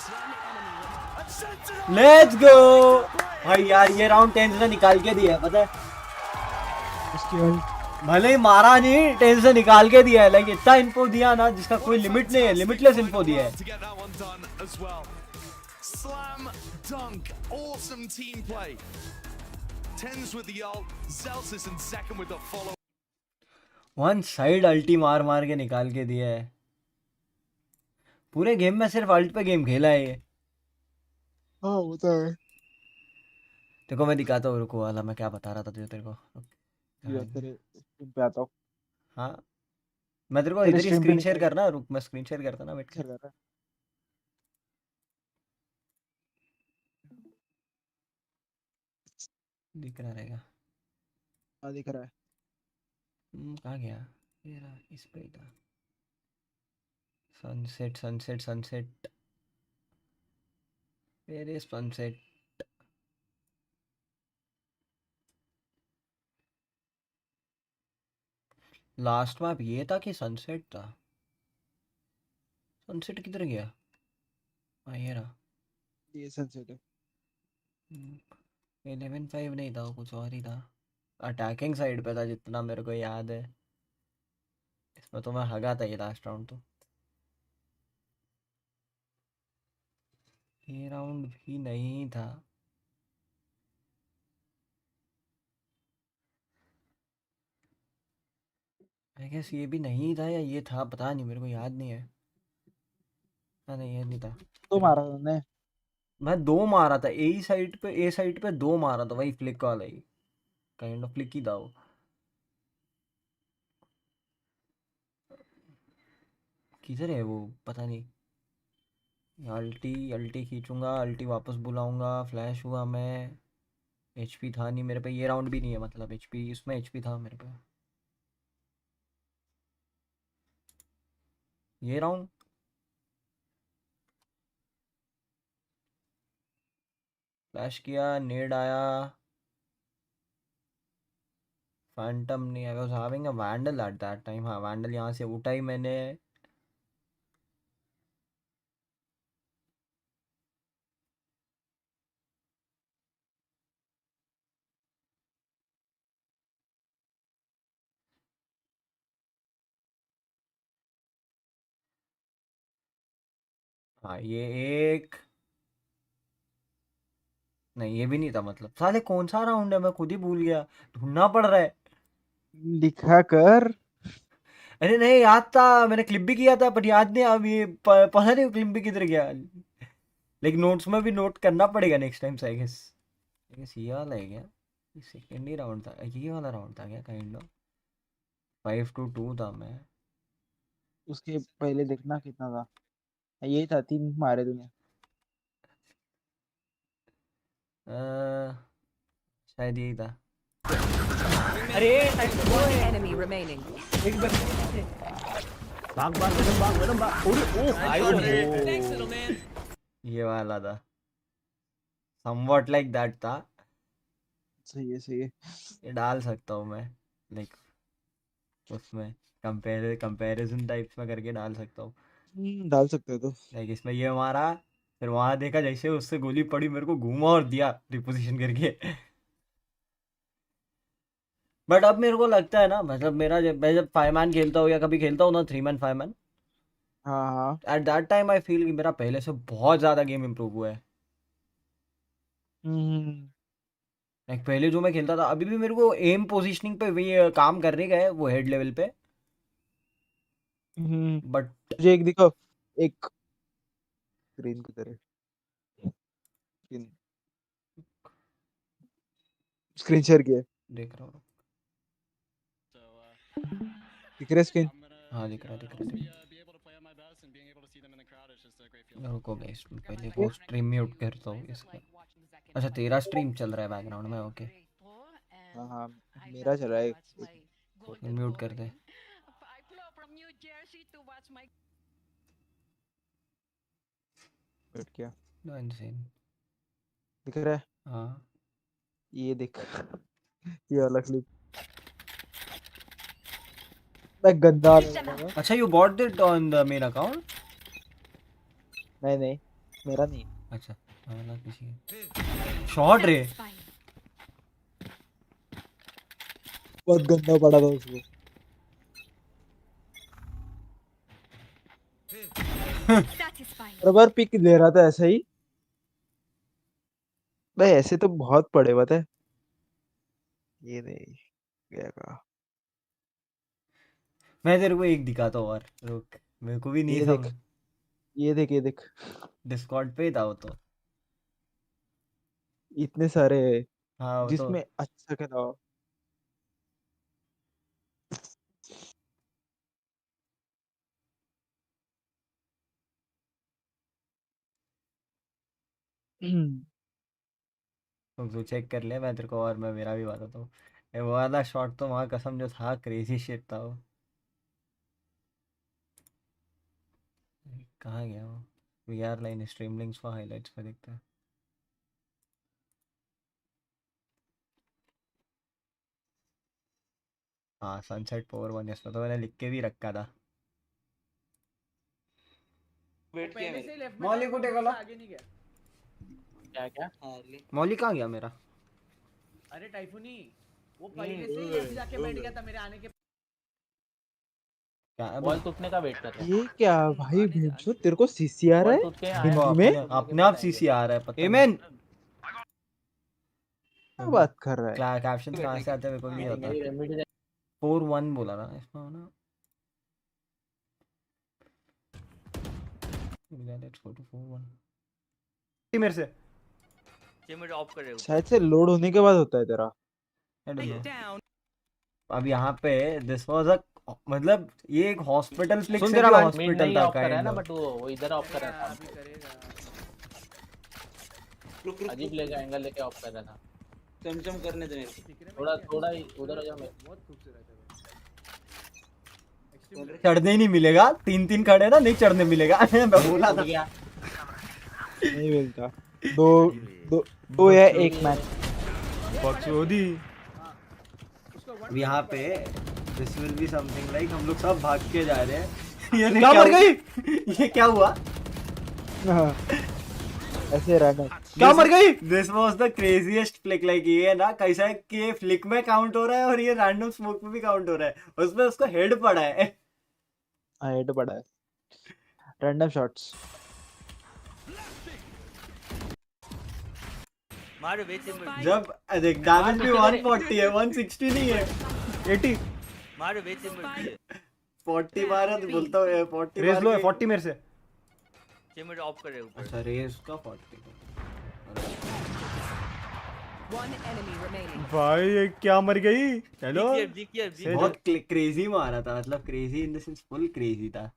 Let's go. भाई यार ये round 10 से निकाल के दिया है पता है. भले ही मारा नहीं 10 से निकाल के दिया है. लाइक इतना इन्फो दिया ना जिसका कोई लिमिट नहीं है. लिमिटलेस इन्फो दिया है. Slam dunk, awesome team play. Tens with the ult, Celsius and second with the follow. One side अल्टी मार के निकाल के दिया है. पूरे गेम में सिर्फ अल्ट पे गेम खेला है ये. हाँ वो तो है. देखो मैं दिखाता हूँ रुको वाला मैं क्या बता रहा था तेरे को. तेरे पे आता हूँ. हाँ मैं तेरे को तेरे इधर ही स्ट्रीम पे स्क्रीन नहीं शेयर आएगा। करना, रुक मैं स्क्रीन शेयर करता ना, वेट कर। शेयर कर रहा है। दिख रहा रहेगा। हाँ दिख रहा है। कहाँ गया? ये रहा, इस पे ही था। Sunset sunset sunset, where is sunset? Last map ये था कि सनसेट था? सनसेट किधर गया? हाँ ये रहा। ये सनसेट है। 11-5 नहीं था, वो कुछ और ही था। अटैकिंग साइड पे था जितना मेरे को याद है। इसमें तो मैं हगा था ये लास्ट राउंड तो। ये राउंड भी नहीं था। आई गेस ये भी नहीं था, या ये था, पता नहीं, मेरे को याद नहीं है। हाँ नहीं ये नहीं था। तो मारा तुमने। मैं 2 मारा था ए साइड पे 2 मारा था, वही फ्लिक वाला ही, काइंड ऑफ फ्लिक ही था वो। किधर है वो, पता नहीं। अल्टी अल्टी खींचूंगा, अल्टी वापस बुलाऊंगा, फ्लैश हुआ मैं। एचपी था नहीं मेरे पे, ये राउंड भी नहीं है, मतलब एचपी, इसमें एचपी था मेरे पे ये राउंड। फ्लैश किया, नेड आया, फैंटम नहीं, I was having a vandal at that time. हाँ वैंडल यहाँ से उठा ही मैंने। हाँ ये एक, नहीं ये भी नहीं था, मतलब साले कौन सा राउंड है, मैं खुद ही भूल गया, ढूंढना पड़ रहा है। लिखा कर। अरे नहीं याद था, मैंने क्लिप भी किया था, पर याद नहीं अब ये पता नहीं क्लिप भी किधर गया। लेकिन नोट्स में भी नोट करना पड़ेगा नेक्स्ट टाइम से, आई गेस ये वाला है क्या? सेकेंड ही राउंड था, ये वाला राउंड था क्या? काइंड ऑफ 5-2 था मैं। उसके पहले देखना कितना था। यही था, 3 मारे तूने। शायद यही था। अरे One enemy remaining. एक बार भाग भाग वेनम भाग वेनम भाग, ओह भाई, ये वाला था, समवॉट लाइक दैट था। सही है सही है। ये डाल सकता हूँ मैं, लाइक उसमें कंपैरिजन टाइप्स में करके डाल सकता हूँ। डाल सकते हो तो। लाइक इसमें ये मारा, फिर वहां देखा जैसे उससे गोली पड़ी मेरे को, घूमा और दिया रिपोजिशन करके। बट अब मेरे को लगता है ना, मतलब मैं जब 5 मैन खेलता हूँ या कभी खेलता हूँ ना, 3 मैन 5 मैन, हाँ हाँ। At that time I feel कि मेरा पहले से बहुत ज्यादा गेम इंप्रूव हुआ है। हम्म लाइक पहले जो मैं खेलता था, अभी भी मेरे को एम पोजीशनिंग पे भी काम करने का है, वो हेड लेवल पे। बट तुझे एक दिखाओ, एक स्क्रीन की तरह। स्क्रीन स्क्रीन शेयर किया है। देख रहा हूँ। दिख रहा है स्क्रीन? हाँ दिख रहा दिख रहा। रुको गाइस, पहले वो स्ट्रीम म्यूट करता हूँ इसका। अच्छा तेरा स्ट्रीम चल रहा है बैकग्राउंड में, ओके। हाँ हाँ, मेरा चल रहा है। म्यूट कर दे। वेट किया। No insane. दिख रहा है? हाँ ये देख। ये वाला क्लिप मैं गंदा लगा। अच्छा, you bought it on the main account? नहीं नहीं, मेरा नहीं। अच्छा वाला किसी शॉट रे। बहुत गंदा पड़ा था उसको। बार पिक ले रहा था ऐसा ही। भाई ऐसे तो बहुत पड़े, पता है। ये नहीं गया का। मैं तेरे को एक दिखाता हूँ और, रुक, मेरे को भी नहीं ये देख, समझ। ये देख, ये देख। डिस्कॉर्ड पे ही था वो तो। इतने सारे हाँ वो तो। जिसमें अच्छा करा हो। तू चेक कर ले, मैं तेरे को और मैं मेरा भी बताता हूँ। वो वाला शॉट तो वहाँ कसम जो था क्रेजी शिट था वो। कहाँ गया वो? VR line stream links for highlights पर दिखता है। हाँ सनसेट पावर 1, इसमें तो मैंने लिख के भी रखा था। वेट किया मेरे मौली को टेक लो। आगे नहीं गया क्या क्या मौली कहाँ गया मेरा? अरे टाइफूनी वो पहले से ही ऐसे जाके बैठ गया था मेरे आने के क्या बॉल टूटने का वेट कर रहा ये क्या भाई भेजो, तेरे को सीसी आ रहा बॉल है टूट के हिंदी में? अपने आप सीसी आ रहा है पता नहीं। क्या बात कर रहा है? कैप्शन कहाँ से आते हैं मेरे को भी नहीं पता। 4-1 बोला ना इसमें ना। लेट्स गो टू 4-1 मेरे से। कैमरा ऑफ कर रहे हो शायद से लोड होने के बाद होता है तेरा। अब यहाँ पे दिस वाज अ मतलब ये एक हॉस्पिटल फ्लिक्स सुन है, तेरा हॉस्पिटल था ऑफ कर रहा है ना काइंड बट वो इधर ऑफ कर रहा था अजीब लेगा एंगल लेके ऑफ कर रहा था चमचम करने दे थोड़ा ही उधर हो जा बहुत खूबसूरत है चढ़ने ही नहीं मिलेगा, 3-3 खड़े ना, नहीं चढ़ने मिलेगा। मैं बोला था नहीं मिलता। दो या एक मैच बकचोदी। अब यहाँ पे this will be something like हम लोग सब भाग के जा रहे हैं। ये क्या मर गई? ये क्या हुआ? ऐसे रहना क्या मर गई? This was the craziest flick. Like ये ना कैसा है कि फ्लिक में काउंट हो रहा है और ये रैंडम स्मोक में भी काउंट हो रहा है। उसमें उसको हेड पड़ा है। हेड पड़ा है। रैंडम शॉट्स मार वेट जब देख डैमेज भी 140 है, 160 नहीं है, 80। मार वेट 40 मारा तो बोलता हूँ 40 रेस लो है 40 मेरे से। कैमरा ऑफ कर रहे हो ऊपर। अच्छा रेस का 40। One enemy remaining. भाई ये क्या मर गई? हेलो जी बहुत क्रेजी मारा था, मतलब crazy in the sense full crazy था।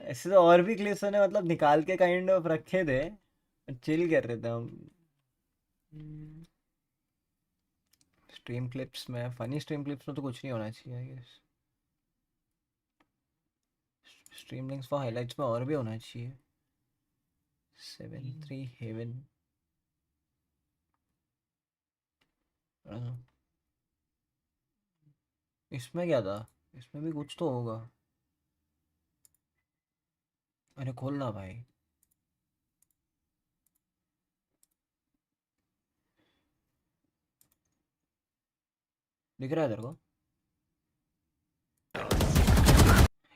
ऐसे तो और भी क्लिप्स ने मतलब निकाल के काइंड ऑफ रखे थे, चिल कर रहे थे हम। स्ट्रीम क्लिप्स में फनी स्ट्रीम क्लिप्स में तो कुछ नहीं होना चाहिए I guess. Stream links for highlights में और भी होना चाहिए। 7-3 हेवन। इसमें क्या था? इसमें भी कुछ तो होगा। अरे खोलना भाई। दिख रहा है तेरे को?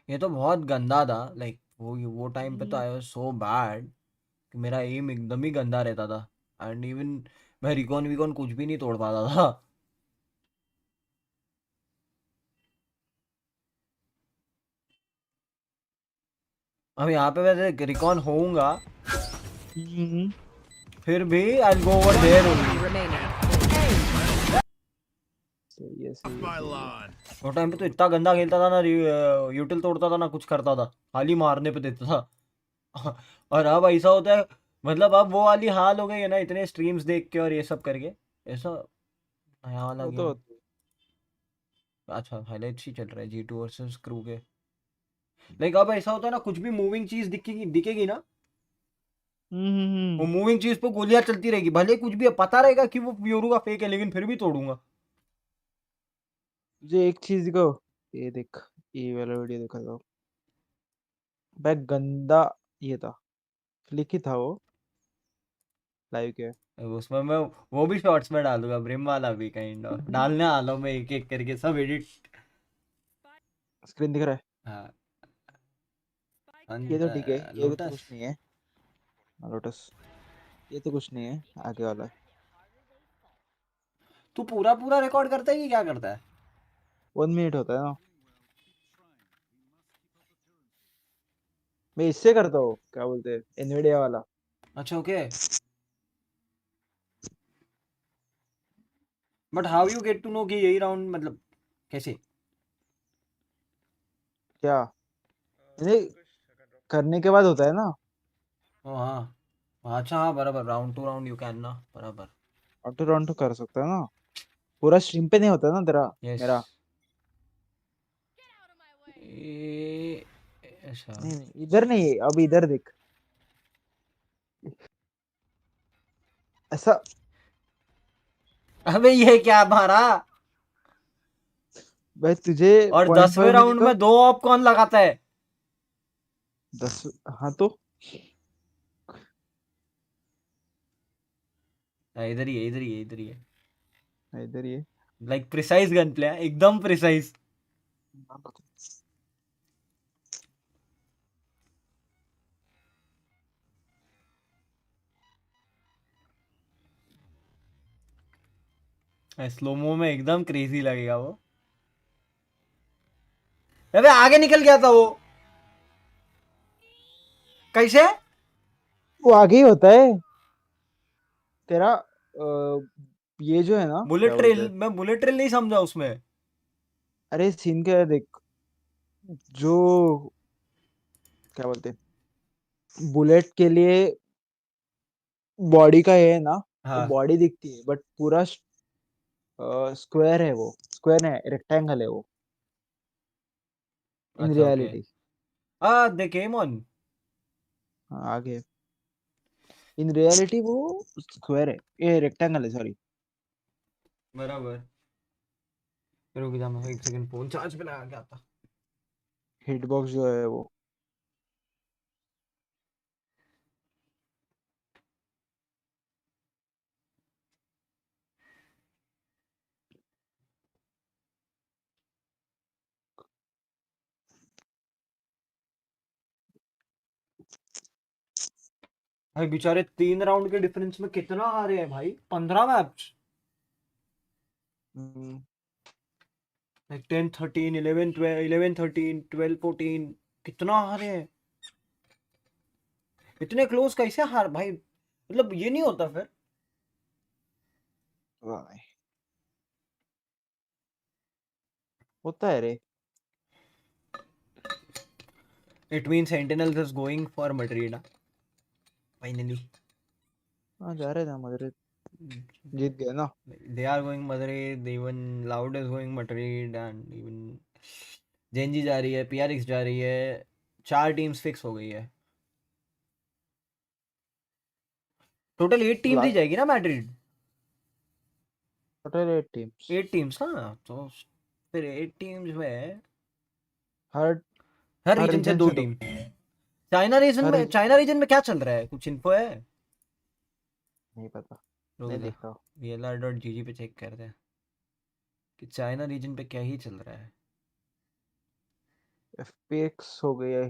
ये तो बहुत गंदा था। लाइक वो टाइम पे तो आई वाज सो बैड कि मेरा एम एकदम ही गंदा रहता था। एंड इवन मैं रिकॉन विकॉन कुछ भी नहीं तोड़ पाता था। अब यहाँ पे मैं रिकॉन होऊंगा फिर भी I will go over there only. वो टाइम पे तो इतना गंदा खेलता था ना, यूटिल तोड़ता था ना, कुछ करता था, खाली मारने पे देता था। और अब ऐसा होता है, मतलब अब वो वाली हाल हो गई है ना इतने स्ट्रीम्स देख के और ये सब करके। ऐसा नया वाला गेम। अच्छा हाइलाइट्स ही चल रहा है G2 वर्सेस क्रू के। लाइक अब ऐसा होता है ना, कुछ भी मूविंग चीज दिखेगी ना, वो मूविंग चीज पे गोलियां चलती रहेगी, भले कुछ भी पता रहेगा कि वो योरू का फेक है लेकिन फिर भी तोड़ूंगा। तुझे एक चीज दिखाओ, ये देख, ये वाला वीडियो देखा था भाई, गंदा ये था, फ्लिक ही था वो लाइव के। उसमें मैं वो भी शॉर्ट्स में डालूंगा, ब्रिम वाला भी काइंड ऑफ डालने वाला हूं मैं, एक एक करके सब एडिट। स्क्रीन दिख रहा है? हाँ ये तो ठीक है, ये तो लोटस। कुछ नहीं है। लोटस ये तो कुछ नहीं है, आगे वाला है। तू पूरा पूरा रिकॉर्ड करता है कि क्या करता है? 1 मिनट होता है ना, मैं इससे करता हूँ, क्या बोलते हैं, एनवीडिया वाला। अच्छा okay, but how you get to know कि यही राउंड, मतलब कैसे? क्या नहीं, करने के बाद होता है ना, हाँ अच्छा, हाँ बराबर, round two round you can ना, बराबर। ऑटो राउंड तो कर सकता है ना, पूरा स्ट्रीम पे नहीं होता ना तेरा यस। मेरा। अच्छा। नहीं नहीं इधर नहीं, अब इधर देख ऐसा। अबे ये क्या मारा? भाई तुझे और पॉइंट 10वें पर मिली राउंड तो में 2 ऑप कौन लगाता है? 10। हाँ तो इधर ही है, इधर ही है, इधर ही है। इधर ही है। लाइक प्रिसाइज गन प्ले, एकदम प्रिसाइज। स्लोमो में एकदम क्रेजी लगेगा वो। अबे आगे निकल गया था वो, कैसे? वो आगे ही होता है तेरा। ये जो है ना क्या बुलेट बोलते ट्रेल, हैं, मैं बुलेट ट्रेल नहीं समझा उसमें। अरे सीन क्या है देख, जो क्या बोलते हैं बुलेट के लिए बॉडी का ये है ना, वो हाँ। बॉडी दिखती है बट पूरा स्क्वायर है, वो स्क्वायर है, रेक्टेंगल है वो इन अच्छा okay. Reality. The game on. आगे इन रियलिटी वो स्क्वायर है, ये रेक्टेंगल है सॉरी। बराबर। रुक जा, मैं 1 सेकंड फोन चार्ज पे लगा के आता। हिट बॉक्स जो है वो भाई बेचारे 3 राउंड के डिफरेंस में कितना आ रहे हैं भाई, 15 मैच। लाइक 10 13 11 12 11 13 12 14, कितना आ रहे हैं? इतने क्लोज कैसे हार भाई, मतलब ये नहीं होता फिर। होता है रे। It mean sentinels is going for Madrid finally. हाँ जा रहे थे मदर, जीत गए ना। They are going Madrid, even Loud is going Madrid, and even Gen Z जा रही है, पीआरएक्स जा रही है। 4 टीम्स फिक्स हो गई है। टोटल 8 टीम्स ही जाएगी ना मैड्रिड। Total 8 teams. 8 टीम्स ना, तो फिर 8 टीम्स में हर हर हर रीजन से रीजन 2 से 2। टीम। हर रीजन चाइना रीजन में क्या चल रहा है, कुछ इन्फो है? नहीं पता, रुक नहीं जा, देखा। vlr.gg पे चेक करते हैं कि चाइना रीजन पे क्या ही चल रहा है। एफपीएक्स हो गई है,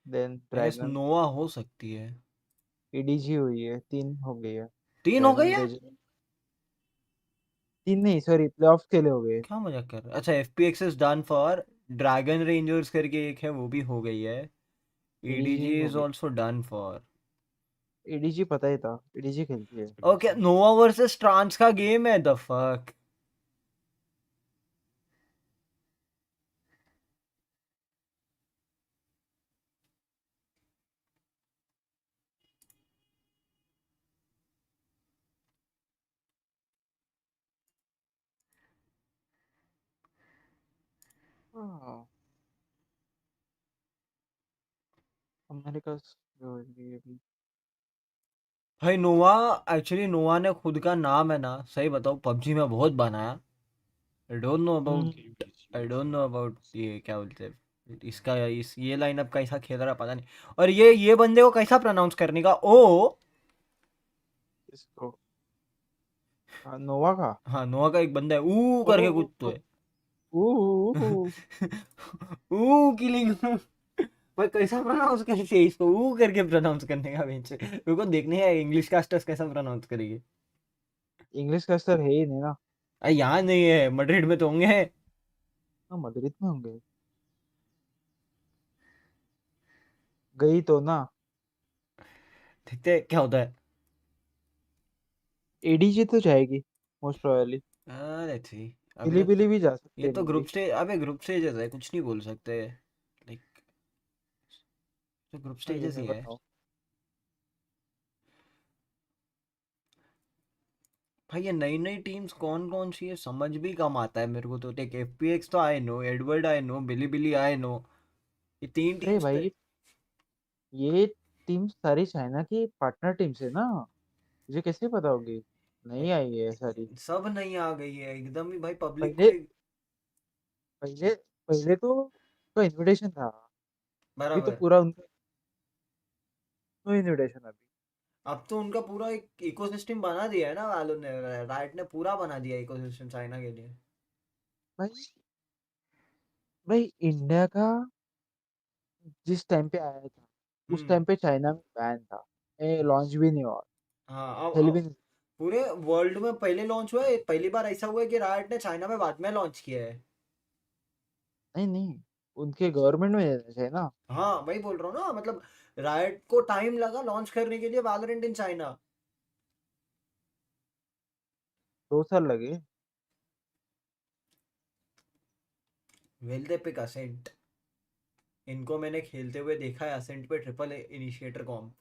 देन आई गेस ड्रैगन, नोवा हो सकती है। एडीजी हुई है, 3 हो गई है। 3 हो गई ड्रैगन है? रेजन 3 नहीं सॉरी, प्लेऑफ्स के लिए हो गए। क्या मजाक कर रहा है? अच्छा, FPX is done for Dragon Rangers करके एक है, वो भी हो गई है। एडीजी ईडीजी हो इज गई, आल्सो डन फॉर। एडीजी पता ही था, एडीजी खेलती है। ओके, नोवा वर्सेस ट्रांस का गेम है, द फक। हाँ अमेरिका जो है अभी। भाई नोवा, एक्चुअली नोवा ने खुद का नाम है ना, सही बताओ पबजी में बहुत बनाया। I don't know about, I don't know about ये क्या बोलते हैं इसका, इस ये लाइनअप कैसा खेल रहा है पता नहीं। और ये बंदे को कैसा प्रोनाउंस करने का, ओ। इसको नोवा का हाँ, नोवा का एक बंदा है ऊ ओ करके कुछ तो है। ओ ऊ किलिंग। भाई कैसा प्रोनाउंस करते हैं इसको, ऊ करके प्रोनाउंस करने का बेंच। मेरे को देखने है इंग्लिश कास्टर्स कैसा प्रोनाउंस करेंगे। इंग्लिश का स्तर है ही नहीं ना। अरे यहाँ नहीं है, मैड्रिड में तो होंगे। हाँ मदरिद में होंगे, गई तो ना। देखते हैं क्या होता है। एडीजी तो जाएगी मोस्ट प्रोबेबली। Let's see. अभी बिली तक बिली भी जा सकती ये है तो मे बी। ग्रुप स्टेज, अबे ग्रुप स्टेजेस है, कुछ नहीं बोल सकते। लाइक तो group you stages he never है। नो। भाई ये नई नई टीम्स कौन कौन सी है समझ भी कम आता है मेरे को तो। देख एफपीएक्स तो I know, Edward I know, Billy Billy I know, ये 3 अरे टीम्स पे। भाई ये टीम सारी चाइना की पार्टनर टीम्स है ना, मुझे कैसे पता होगी? नहीं आई है सारी। सब नहीं आ गई है एकदम ही भाई, पब्लिक को पहले पहले पहले तो उनका इनविटेशन था, अभी तो बराबर। पूरा उनका इनविटेशन अभी। अब तो उनका पूरा एक इकोसिस्टम बना दिया है ना वालों ने, राइट ने पूरा बना दिया इकोसिस्टम चाइना के लिए। भाई भाई इंडिया का जिस टाइम पे आया था उस टाइम पे चाइना में बैन था, लॉन्च भी नहीं हुआ, हाँ खेल भी अब नहीं। पूरे वर्ल्ड में पहले लॉन्च हुआ है, पहली बार ऐसा हुआ है कि राइट ने चाइना में बाद में लॉन्च किया है। नहीं नहीं, उनके गवर्नमेंट में देना चाहिए ना। हाँ वही बोल रहा हूँ ना, मतलब राइट को टाइम लगा लॉन्च करने के लिए वैलोरेंट इन चाइना। 2 साल लगे। वेल दे पिक असेंट, इनको मैंने खेलते हुए देखा है असेंट पे ट्रिपल इनिशिएटर कॉम।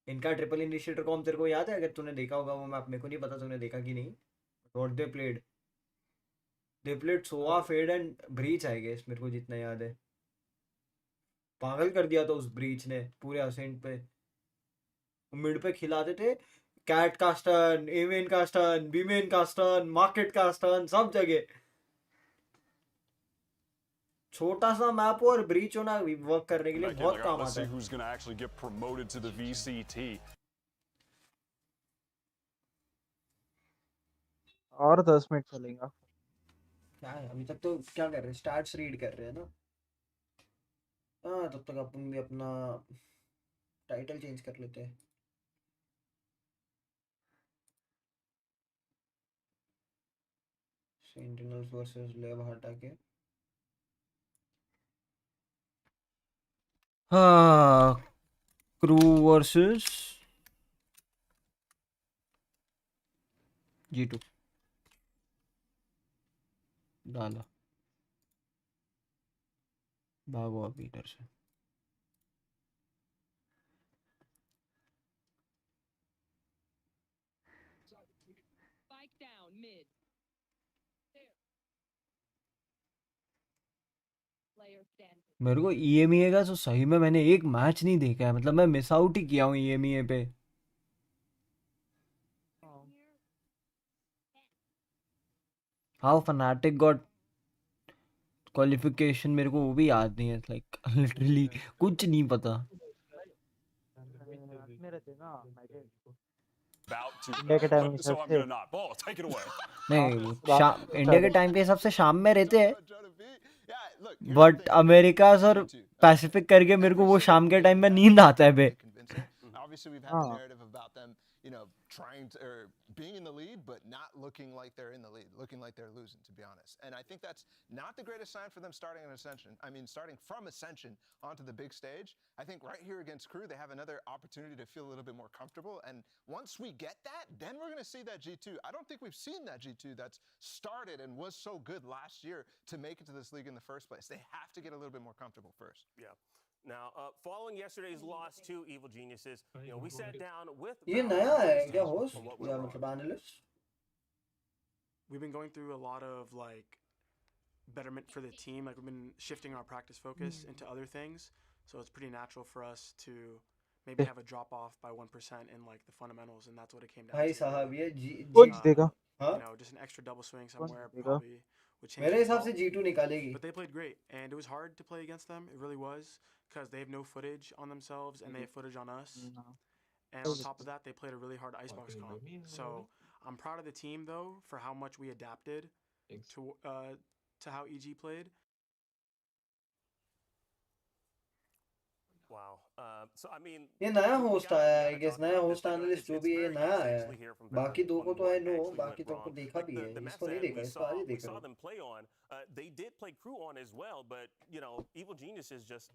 इनका ट्रिपल इनिशिएटर कॉम तेरे को याद है? अगर तूने देखा होगा वो मैप, मेरे को नहीं पता तूने देखा कि नहीं। What they played Sova Fade and Breach I guess, मेरे को जितना याद है। पागल कर दिया था उस ब्रीच ने पूरे असेंट पे। मिड पे खिलाते थे कैट का स्टन, एवेन का स्टन, बीमेन का स्टन, मार्केट का स्टन, सब जगह। छोटा सा मैप और ब्रीच होना वर्क करने के लिए बहुत काम Let's आता see है। who's going to actually get promoted to the VCT. और 10 मिनट चलेगा। क्या है अभी तक तो क्या कर रहे हैं, स्टार्ट्स रीड कर रहे हैं ना। हाँ तब तक अपन भी अपना टाइटल चेंज कर लेते हैं। सेंटिनल्स वर्सेस लेव हटा के। हाँ क्रू वर्सेस G2 डाला। भागो अभी इधर से। मेरे को ईएमईए का तो सही में मैंने एक मैच नहीं देखा है, मतलब मैं मिस आउट ही किया हूँ ईएमईए पे। हाउ फनाटिक गॉट क्वालिफिकेशन मेरे को वो भी याद नहीं है, लाइक लिटरली कुछ नहीं पता। इंडिया के टाइम So हिसाब I'm से going to not. Ball, take it away. नहीं वो रात को इंडिया के start टाइम के हिसाब से शाम में रहते हैं, Look, बट अमेरिका और पैसिफिक करके मेरे को वो शाम के टाइम में नींद आता है बे। obviously we've had the narrative about them, you know, trying to or being in the lead, but not looking like they're in the lead, looking like they're losing, to be honest. And I think that's not the greatest sign for them starting an Ascension. I mean, starting from Ascension onto the big stage. I think right here against Crew, they have another opportunity to feel a little bit more comfortable. And once we get that, then we're going to see that G2. I don't think we've seen that G2 that's started and was so good last year to make it to this league in the first place. They have to get a little bit more comfortable first. Yeah. Now, following yesterday's loss to Evil Geniuses, you know, we sat down with. ये नया है क्या host या मतलब analyst? We've been going through a lot of like betterment for the team. Like we've been shifting our practice focus into other things, so it's pretty natural for us to maybe have a drop off by 1% in like the fundamentals, and that's what it came down भाई to. साहब ये कौन जीतेगा? You know, just an extra double swing somewhere probably would change. मेरे हिसाब से G2 निकालेगी। But they played great, and it was hard to play against them. It really was, because they have no footage on themselves and they have footage on us. And on top of that, they played a really hard icebox comp. So I'm proud of the team though for how much we adapted to how EG played. Wow. So I mean, ये नया host आया है, I guess नया host analyst जो भी है ये नया आया है। बाकी दो को तो आई नो, बाकी दो को देखा भी है, इसको नहीं देखा, इसको आज ही देख रहा them play on. They did play Crew on as well, but you know, Evil Geniuses just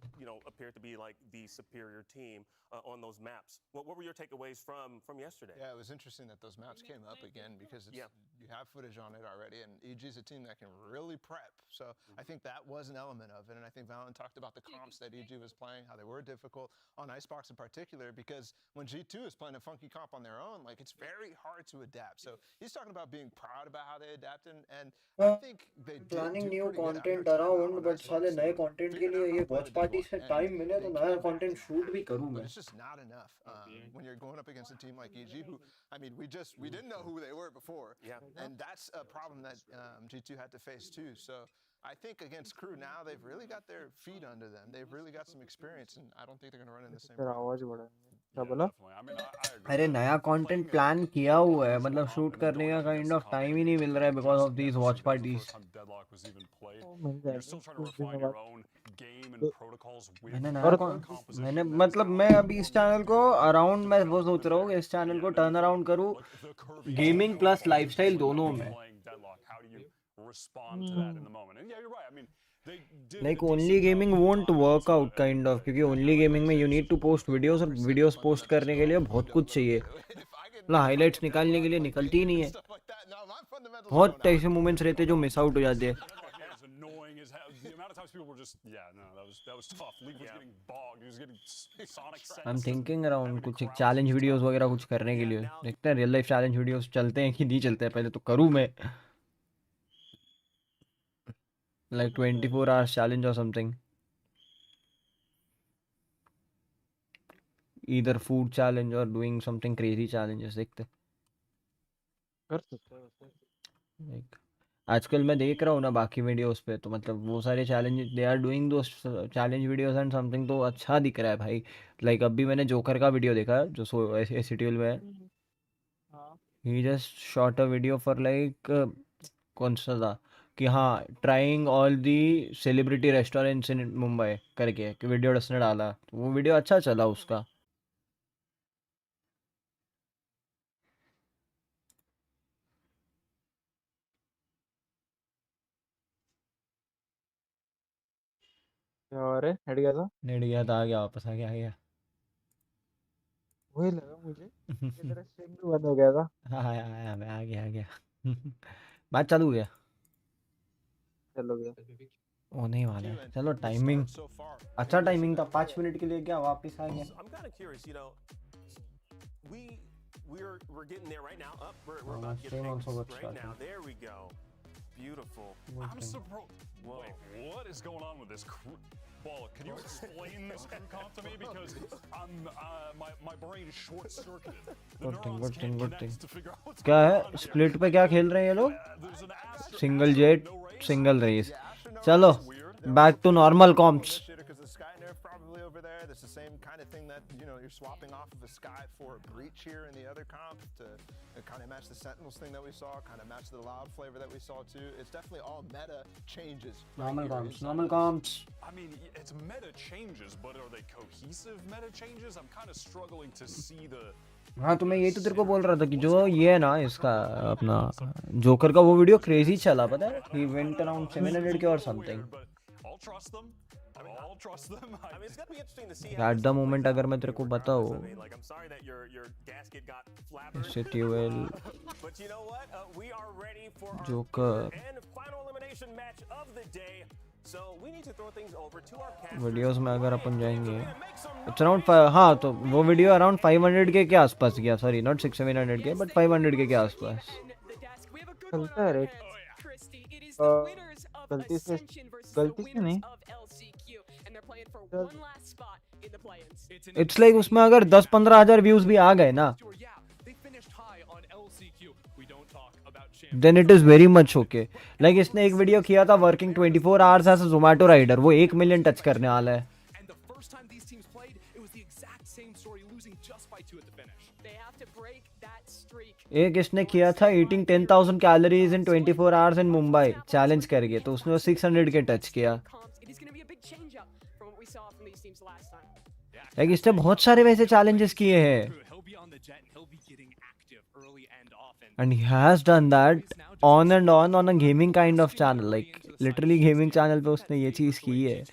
appeared to be like the superior team on those maps. What were your takeaways from yesterday? Yeah, it was interesting that those maps came up again because it's, You have footage on it already, and EG's a team that can really prep. So I think that was an element of it, and I think Valen talked about the comps that EG was playing, how they were difficult on Icebox in particular, because when G2 is playing a funky comp on their own, like, it's very hard to adapt. So he's talking about being proud about how they adapted, and I think they did planning do new pretty good content after around, on but साले Icebox. नए They content के figured लिए out how ये to play watch the party D-block, से and time मिले they तो came नया back content to shoot भी that. करूँ But मैं. it's just not enough when you're going up against a team like EG, who, I mean, we didn't know who they were before, and that's a problem that G2 had to face too. So I think against Crew now, they've really got their feet under them. They've really got some experience, and I don't think they're going to run in the same तेरा problem. आवाज बड़ा है क्या बोला अरे नया content plan किया हुआ है, मतलब शूट करने का काइंड ऑफ टाइम ही नहीं मिल रहा है because of these watch parties. मिल जाएगा कुछ दिनों बाद मैंने मैंने मतलब मैं अभी इस चैनल को अराउंड, मैं वो सोच रहा हूँ इस चैनल को टर्न अराउंड करूँ गेमिंग प्लस लाइफस्टाइल दोनों में. Like only gaming won't work out kind of, क्योंकि only gaming में you need to post videos, और videos post करने के लिए बहुत कुछ चाहिए. मतलब हाइलाइट्स निकालने के लिए निकलती ही नहीं है. बहुत ऐसे मोमेंट्स रहते हैं जो मिस आउट हो जाते हैं. I'm thinking around कुछ चैलेंज वीडियोस वगैरह कुछ करने के लिए. देखते हैं रियल लाइफ चैलेंज वीडियोस चलते हैं कि नहीं चलते हैं. पहले तो करूँ मैं like 24 hours challenge or something, either food challenge or doing something crazy challenges. देखते कर सकते हैं. like आजकल मैं देख रहा हूँ ना बाकी वीडियोस पे, तो मतलब वो सारे चैलेंज दे आर डूइंग दो चैलेंज वीडियोस एंड समथिंग, तो अच्छा दिख रहा है भाई. लाइक अभी मैंने जोकर का वीडियो देखा जो एसीटीएल में है. He just shot a video for like कौन सा था कि हाँ trying all the celebrity restaurants in Mumbai करके वीडियो उसने डाला. तो वो वीडियो अच्छा चला उसका. क्या हो रहा है हट गया था नेट गया था, आ गया वापस, आ गया. वही लगा मुझे कि तेरा स्ट्रीम भी बंद हो गया था. हाँ आया मैं, आ गया. बात चालू गया. चलो गया होने वाला है. चलो टाइमिंग अच्छा टाइमिंग था, 5 मिनट के लिए क्या वापस आ गया. I'm kind of curious, you know, we're getting there right now. We're about to get stream also picked got right now. started. There we go. Beautiful. I'm surprised. Wait, what is going on with this crew? Ball, can you explain this crew comp to me? Because my brain is short circuited. Good thing. क्या है split पे क्या खेल रहे हैं ये लोग? Single Jett single Raze. चलो back to normal comps. That's the same kind of thing that, you know, you're swapping off of a Sky for a Breach here in the other comp to kind of match the Sentinels thing that we saw, kind of match the Loud flavor that we saw too. It's definitely all meta changes. Normal comps. I mean, it's meta changes, but are they cohesive meta changes? I'm kind of struggling to see the. हाँ तो मैं यही तो तेरे को बोल रहा था कि जो ये है ना इसका अपना जोकर का वो वीडियो क्रेजी चला, पता है? He went around 700 के और something. I'll trust them. I'll trust them. I mean, it's gonna be interesting to see. At the moment अगर मैं तेरे को बताऊँ, Like, I'm sorry that your gasket got flabbered. CTUL, But you know what? We are ready for our Joker, and final elimination match of the day. So we need to throw things over to our cast. Videos में अगर अपन जाएंगे it's around, हाँ तो वो video around 500 के आसपास गया. Sorry not 600-700 के बट 500 के आसपास चलता है रेट. गलती से नहीं. इट्स लाइक उसमें अगर 10-15 हज़ार व्यूज भी आ गए ना, then it is very much okay. Like इसने एक वीडियो किया था working 24 hours as a Zomato rider, वो 1 मिलियन टच करने वाला है. एक इसने किया था eating 10,000 calories in 24 hours in Mumbai challenge करके, तो उसने 600 के टच किया. लाइक इसने बहुत सारे वैसे चैलेंजेस किए हैं and he has done that on and on a gaming kind of channel, like literally gaming channel पे उसने ये चीज की है.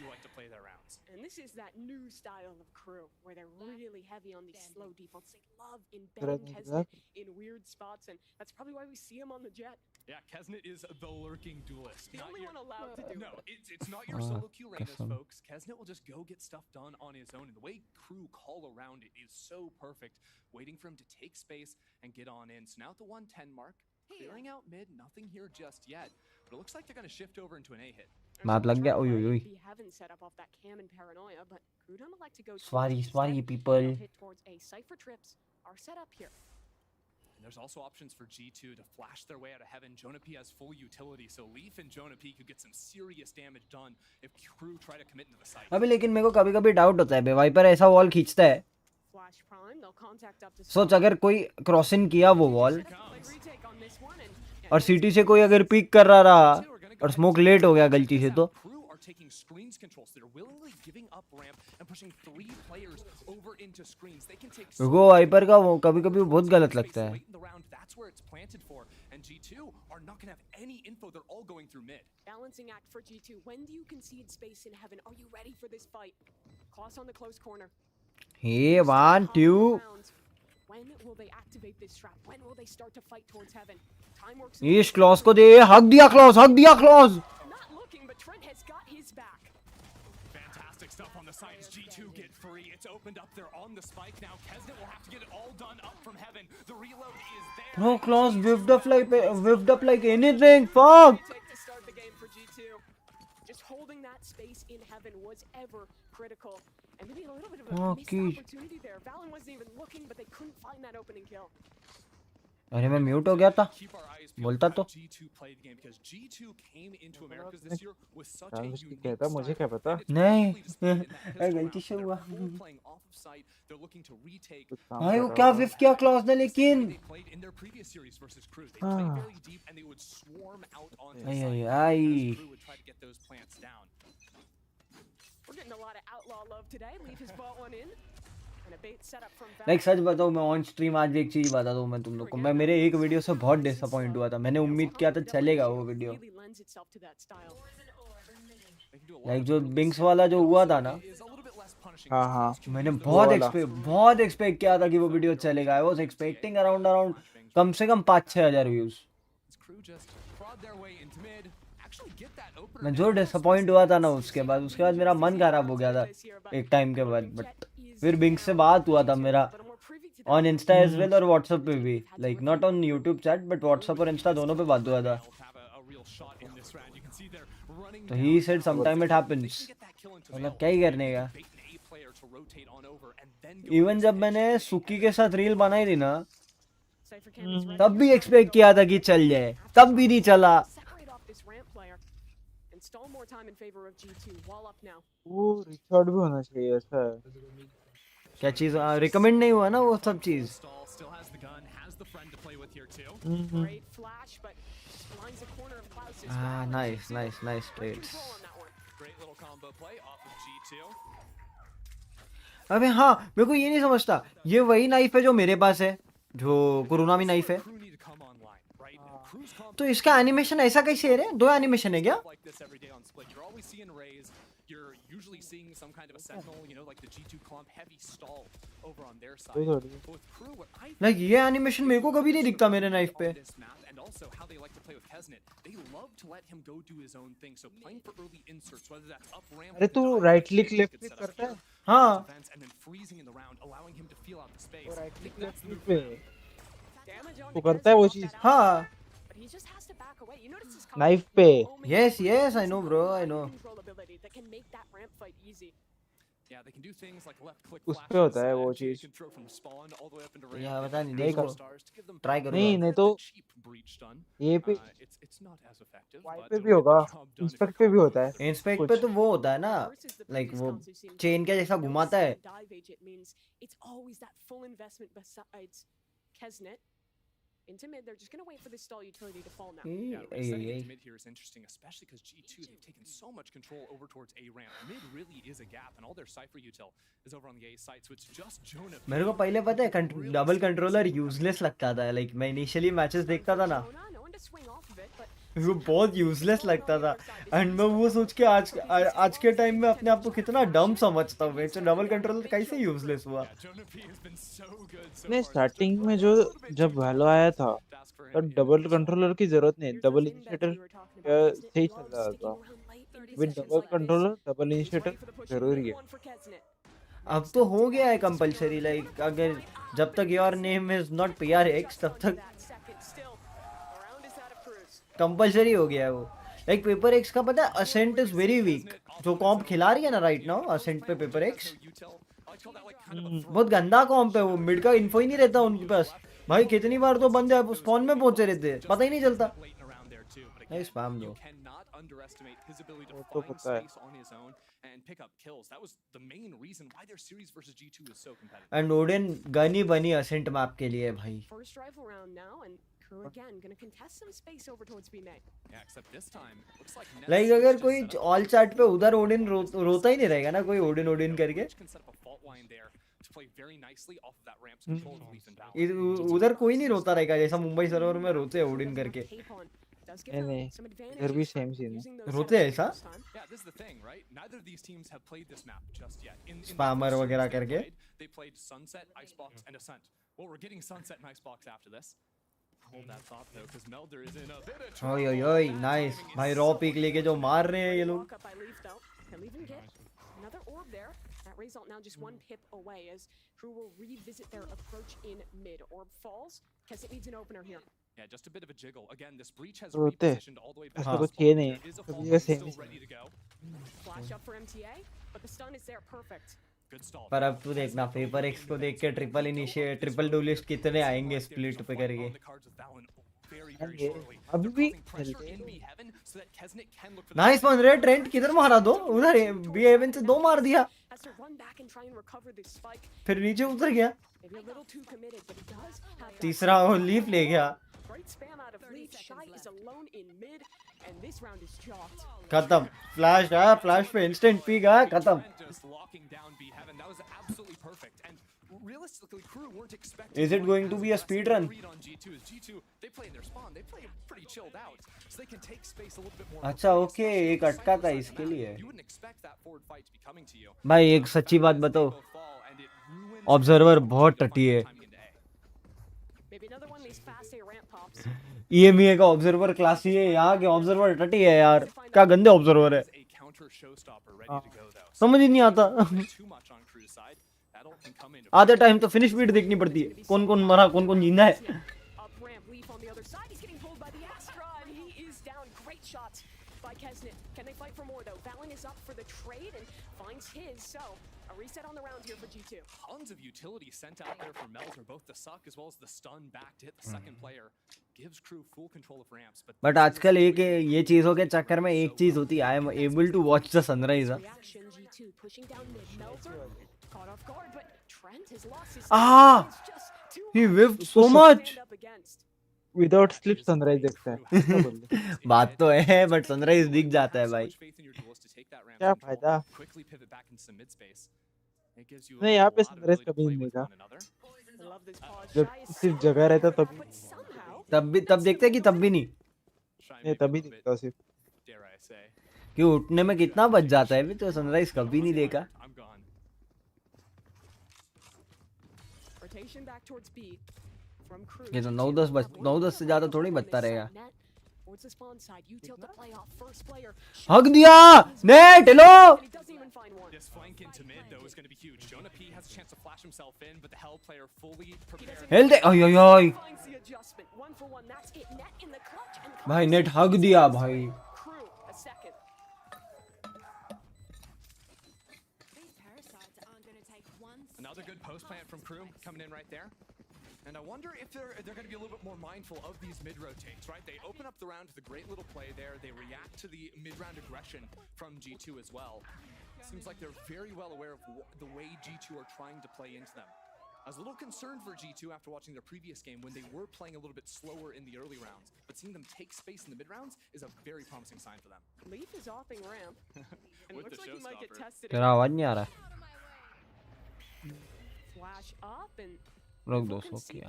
that new style of crew where they're really heavy on these slow defaults. They love embedding Kesnet in weird spots, and that's probably why we see him on the jet. Yeah, Kesnet is the lurking duelist. The only one allowed to do No, it. it's not your solo queue lanes, Kasam. folks. Kesnet will just go get stuff done on his own, and the way crew call around it is so perfect, waiting for him to take space and get on in. So now at the 110 mark, clearing out mid, nothing here just yet, but it looks like they're going to shift over into an A hit. Map लग गया. ओए ओए. We haven't set up off that cam and paranoia, but crew don't like to go Sorry people. hit towards a cipher trips are set up here. And there's also options for G2 to flash their way out of heaven. Jonah P has full utility, so Leaf and Jonah P could get some serious damage done if crew try to commit into the site. अबे लेकिन मेरे को कभी-कभी doubt होता है बे wiper ऐसा wall खींचता है. Flash prime, they'll contact up to सोच अगर कोई क्रॉस इन किया वो वॉल और सीटी से कोई अगर पिक कर रहा रहा और स्मोक लेट हो गया गलती से तो Taking screens control, so they're willingly giving up ramp and pushing 3 players over into screens. They can take वो वाइपर का वो कभी-कभी बहुत गलत लगता है. That's where it's planted for, and G2 are not going to have any info. They're all going through mid. Balancing act for G2. When do you concede space in heaven? Are you ready for this fight? Cross on the close corner. Hey, 1 2. When will they activate this trap? When will they start to fight towards heaven? Time works. इस clause को दे. हक दिया clause. Not looking, but Trent has got his back. Fantastic stuff on the sides. G2 get free. It's opened up. They're on the spike now. Kesnet will have to get it all done up from heaven. The reload is there. Bro, claws whiffed up like anything. Fuck. To start the game for G2. Just holding that space in heaven was ever critical. And maybe a little bit of a missed opportunity there. Valen wasn't even looking, but they couldn't find that opening kill. अरे मैं mute हो गया था. बोलता तो. कहता मुझे क्या पता. नहीं. गलती से हुआ. भाई वो क्या विफ किया क्लॉज ने लेकिन. आई. We're getting a lot of outlaw love today. Leaf has bought one in. And a bait set up from like such बताओ मैं ऑन स्ट्रीम आज भी एक चीज बता दूं मैं तुम लोग को. मैं मेरे एक वीडियो से बहुत डिसअपॉइंट हुआ था. मैंने उम्मीद किया था चलेगा वो वीडियो. लाइक जो बिंक्स वाला जो हुआ था ना. हाँ मैंने बहुत एक्सपेक्ट किया था कि वो वीडियो चलेगा. आई वाज एक्सपेक्टिंग अराउंड कम से कम 5-6 हजार व्यूज. मैं जो डिसअपॉइंट हुआ था ना उसके बाद मेरा मन खराब हो गया था एक टाइम के बाद. बट फिर बिंक से बात हुआ था मेरा ऑन इंस्टा एज वेल और व्हाट्सएप पे भी. Like not on YouTube chat but WhatsApp और इंस्टा दोनों पे बात हुआ था. तो he said sometime it happens. मतलब क्या ही करने का. इवन जब मैंने सुकी के साथ रील बनाई थी ना तब भी एक्सपेक्ट किया था कि चल जाए. तब भी नहीं चला. वो रिकॉर्ड भी होना चाहिए ऐसा. क्या चीज रिकमेंड नहीं हुआ ना वो सब चीज. Nice trades. अबे हाँ मेरे को ये नहीं समझता. ये वही नाइफ है जो मेरे पास है जो कुरुनामी नाइफ है. तो इसका एनिमेशन ऐसा कैसे है? 2 एनिमेशन है क्या? You're usually seeing some kind of a sentinel, you know, like the G2 clump heavy stall over on their side. With crew, what I like ये एनिमेशन मेरे को कभी नहीं दिखता मेरे नाइफ पे. And also how they like to play with Kesnet. They love to let him go do his own thing. So playing for early inserts, whether that's up ramp. अरे तू राइट क्लिक लेफ्ट क्लिक करता है. हाँ. And then freezing in the round, allowing him to feel out the space. Right click left click पे तू करता है वो चीज. हाँ. नाइफ पे. Yes, I know bro, I know. Yeah, they can do things like left click उस पे होता है वो चीज. यार बता नहीं देखो. ट्राई करो. नहीं तो ये पे वाई पे भी होगा. इंस्पेक्ट पे भी होता है. इंस्पेक्ट पे तो वो होता है ना लाइक वो चेन के जैसा घुमाता है. Into mid, they're just going to wait for this stall utility to fall now. Mid here is interesting, especially because G2, they've taken so much control over towards A ramp. Mid really is a gap, and all their Cypher util is over on the A side, so it's just Jonah. मेरे को पहले पता है double controller useless लगता था. Like मैं initially matches देखता था ना वो बहुत यूजलेस लगता था एंड मैं वो सोच के आज के टाइम में अपने आप को कितना डम समझता हूँ। डबल कंट्रोलर कैसे यूजलेस हुआ? नहीं, स्टार्टिंग में जो जब वैलो आया था तो डबल कंट्रोलर की जरूरत नहीं, डबल इनिशिएटर सही चल रहा था। With double controller double initiator जरूरी है। अब तो हो गया है कंपलसरी, लाइक अगर जब तक your name is not PRX तब तक कंपलसरी हो गया है वो। लाइक पेपर एक्स का पता है असेंट इज वेरी वीक, जो कॉम्प खिला रही है ना राइट नाउ असेंट पे पेपर एक्स, बहुत गंदा कॉम्प है वो। मिड का इन्फो ही नहीं रहता उनके पास भाई। कितनी बार तो बंदे स्पॉन में पहुंचे रहते, पता ही नहीं चलता। नहीं स्पैम दो तो पता है। एंड ओडिन गन ही बनी असेंट मैप के लिए भाई। लाइक अगर कोई ऑल चैट पे उधर ओडिन रोता ही नहीं रहेगा ना कोई ओडिन ओडिन करके, उधर कोई नहीं रोता रहेगा जैसा मुंबई सर्वर में रोते हैं ओडिन करके। नहीं, इधर भी सेम सीन है। रोते हैं ऐसा स्पैमर वगैरह करके। ओय ओय ओय नाइस भाई, रॉ पिक लेके जो मार रहे हैं ये लोग। That result now just one pip away as Crew will revisit their approach in mid. Orb falls. Kesset needs an opener here. Yeah, just a bit of a jiggle. Again, this breach has रोते repositioned all the way back. ऐसा कुछ ये नहीं है, सभी का same he ready to go. Flash up for MTA, but the stun is there, perfect. Good stall. पर अब तू देखना पेपर एक्स को देख के ट्रिपल इनिशिएट ट्रिपल डुलिस्ट कितने आएंगे स्प्लिट पे करके। अभी भी नाइस वन रे, ट्रेंट किधर मारा दो, उधर बी हेवन से 2 मार दिया, फिर नीचे उतर गया, तीसरा वो लीफ ले गया, खत्म। फ्लैश आया, फ्लैश पे इंस्टेंट पी गया, खत्म। Realistically, Crew weren't expecting. Is it going to be a speed run? On G2 is G2. They play in their spawn. They play pretty chilled out, so they can take space a little bit more. अच्छा okay, एक अटका था इसके लिए। You wouldn't expect that forward fight to be coming to you. भाई एक सच्ची बात बताओ, ऑब्जर्वर बहुत टटी है। EMEA का ऑब्जर्वर क्लासी है, यहाँ के ऑब्जर्वर टटी है यार, क्या गंदे ऑब्जर्वर है, समझ ही नहीं आता। आधे टाइम तो फिनिश बीट देखनी पड़ती है, कौन कौन मरा कौन कौन जिंदा है। Tons of utility sent out there from Melzer, both the suck as well as the stun back to hit the second player. Gives Crew full control of ramps. But आजकल एक ये चीजों के चक्कर में एक चीज होती है, I am able to watch the sunrise. he whiffed so much without sleep sunrise देखता है। बात तो है बट सनराइज दिख जाता है भाई, क्या फायदा। नहीं यहाँ पे सनराइज कभी नहीं देखा, जब सिर्फ जगह रहता तब देखते कि तब भी नहीं तभी दिखता सिर्फ। क्यों उठने में कितना बच जाता है, तो सनराइज कभी नहीं देखा। ये तो 9-10 से ज्यादा थोड़ी बचता रहेगा। हक दिया net, hello. This flank into mid though is going to be huge. Jonah P has a chance to flash himself in, but the Hell player fully prepared. Hello दे, ओय ओय ओय भाई, नेट हक दिया भाई। Another good post plant from Crew coming in right there. And I wonder if they're going to be a little bit more mindful of these mid rotates, right? They open up the round with a great little play there. They react to the mid round aggression from G2 as well. Seems like they're very well aware of the way G2 are trying to play into them. I was a little concerned for G2 after watching their previous game when they were playing a little bit slower in the early rounds, but seeing them take space in the mid rounds is a very promising sign for them. Leaf is offing ramp, and it looks like he might get tested. तेरा आवाज नहीं आ रहा। Flash up and रोक दो, सो किया।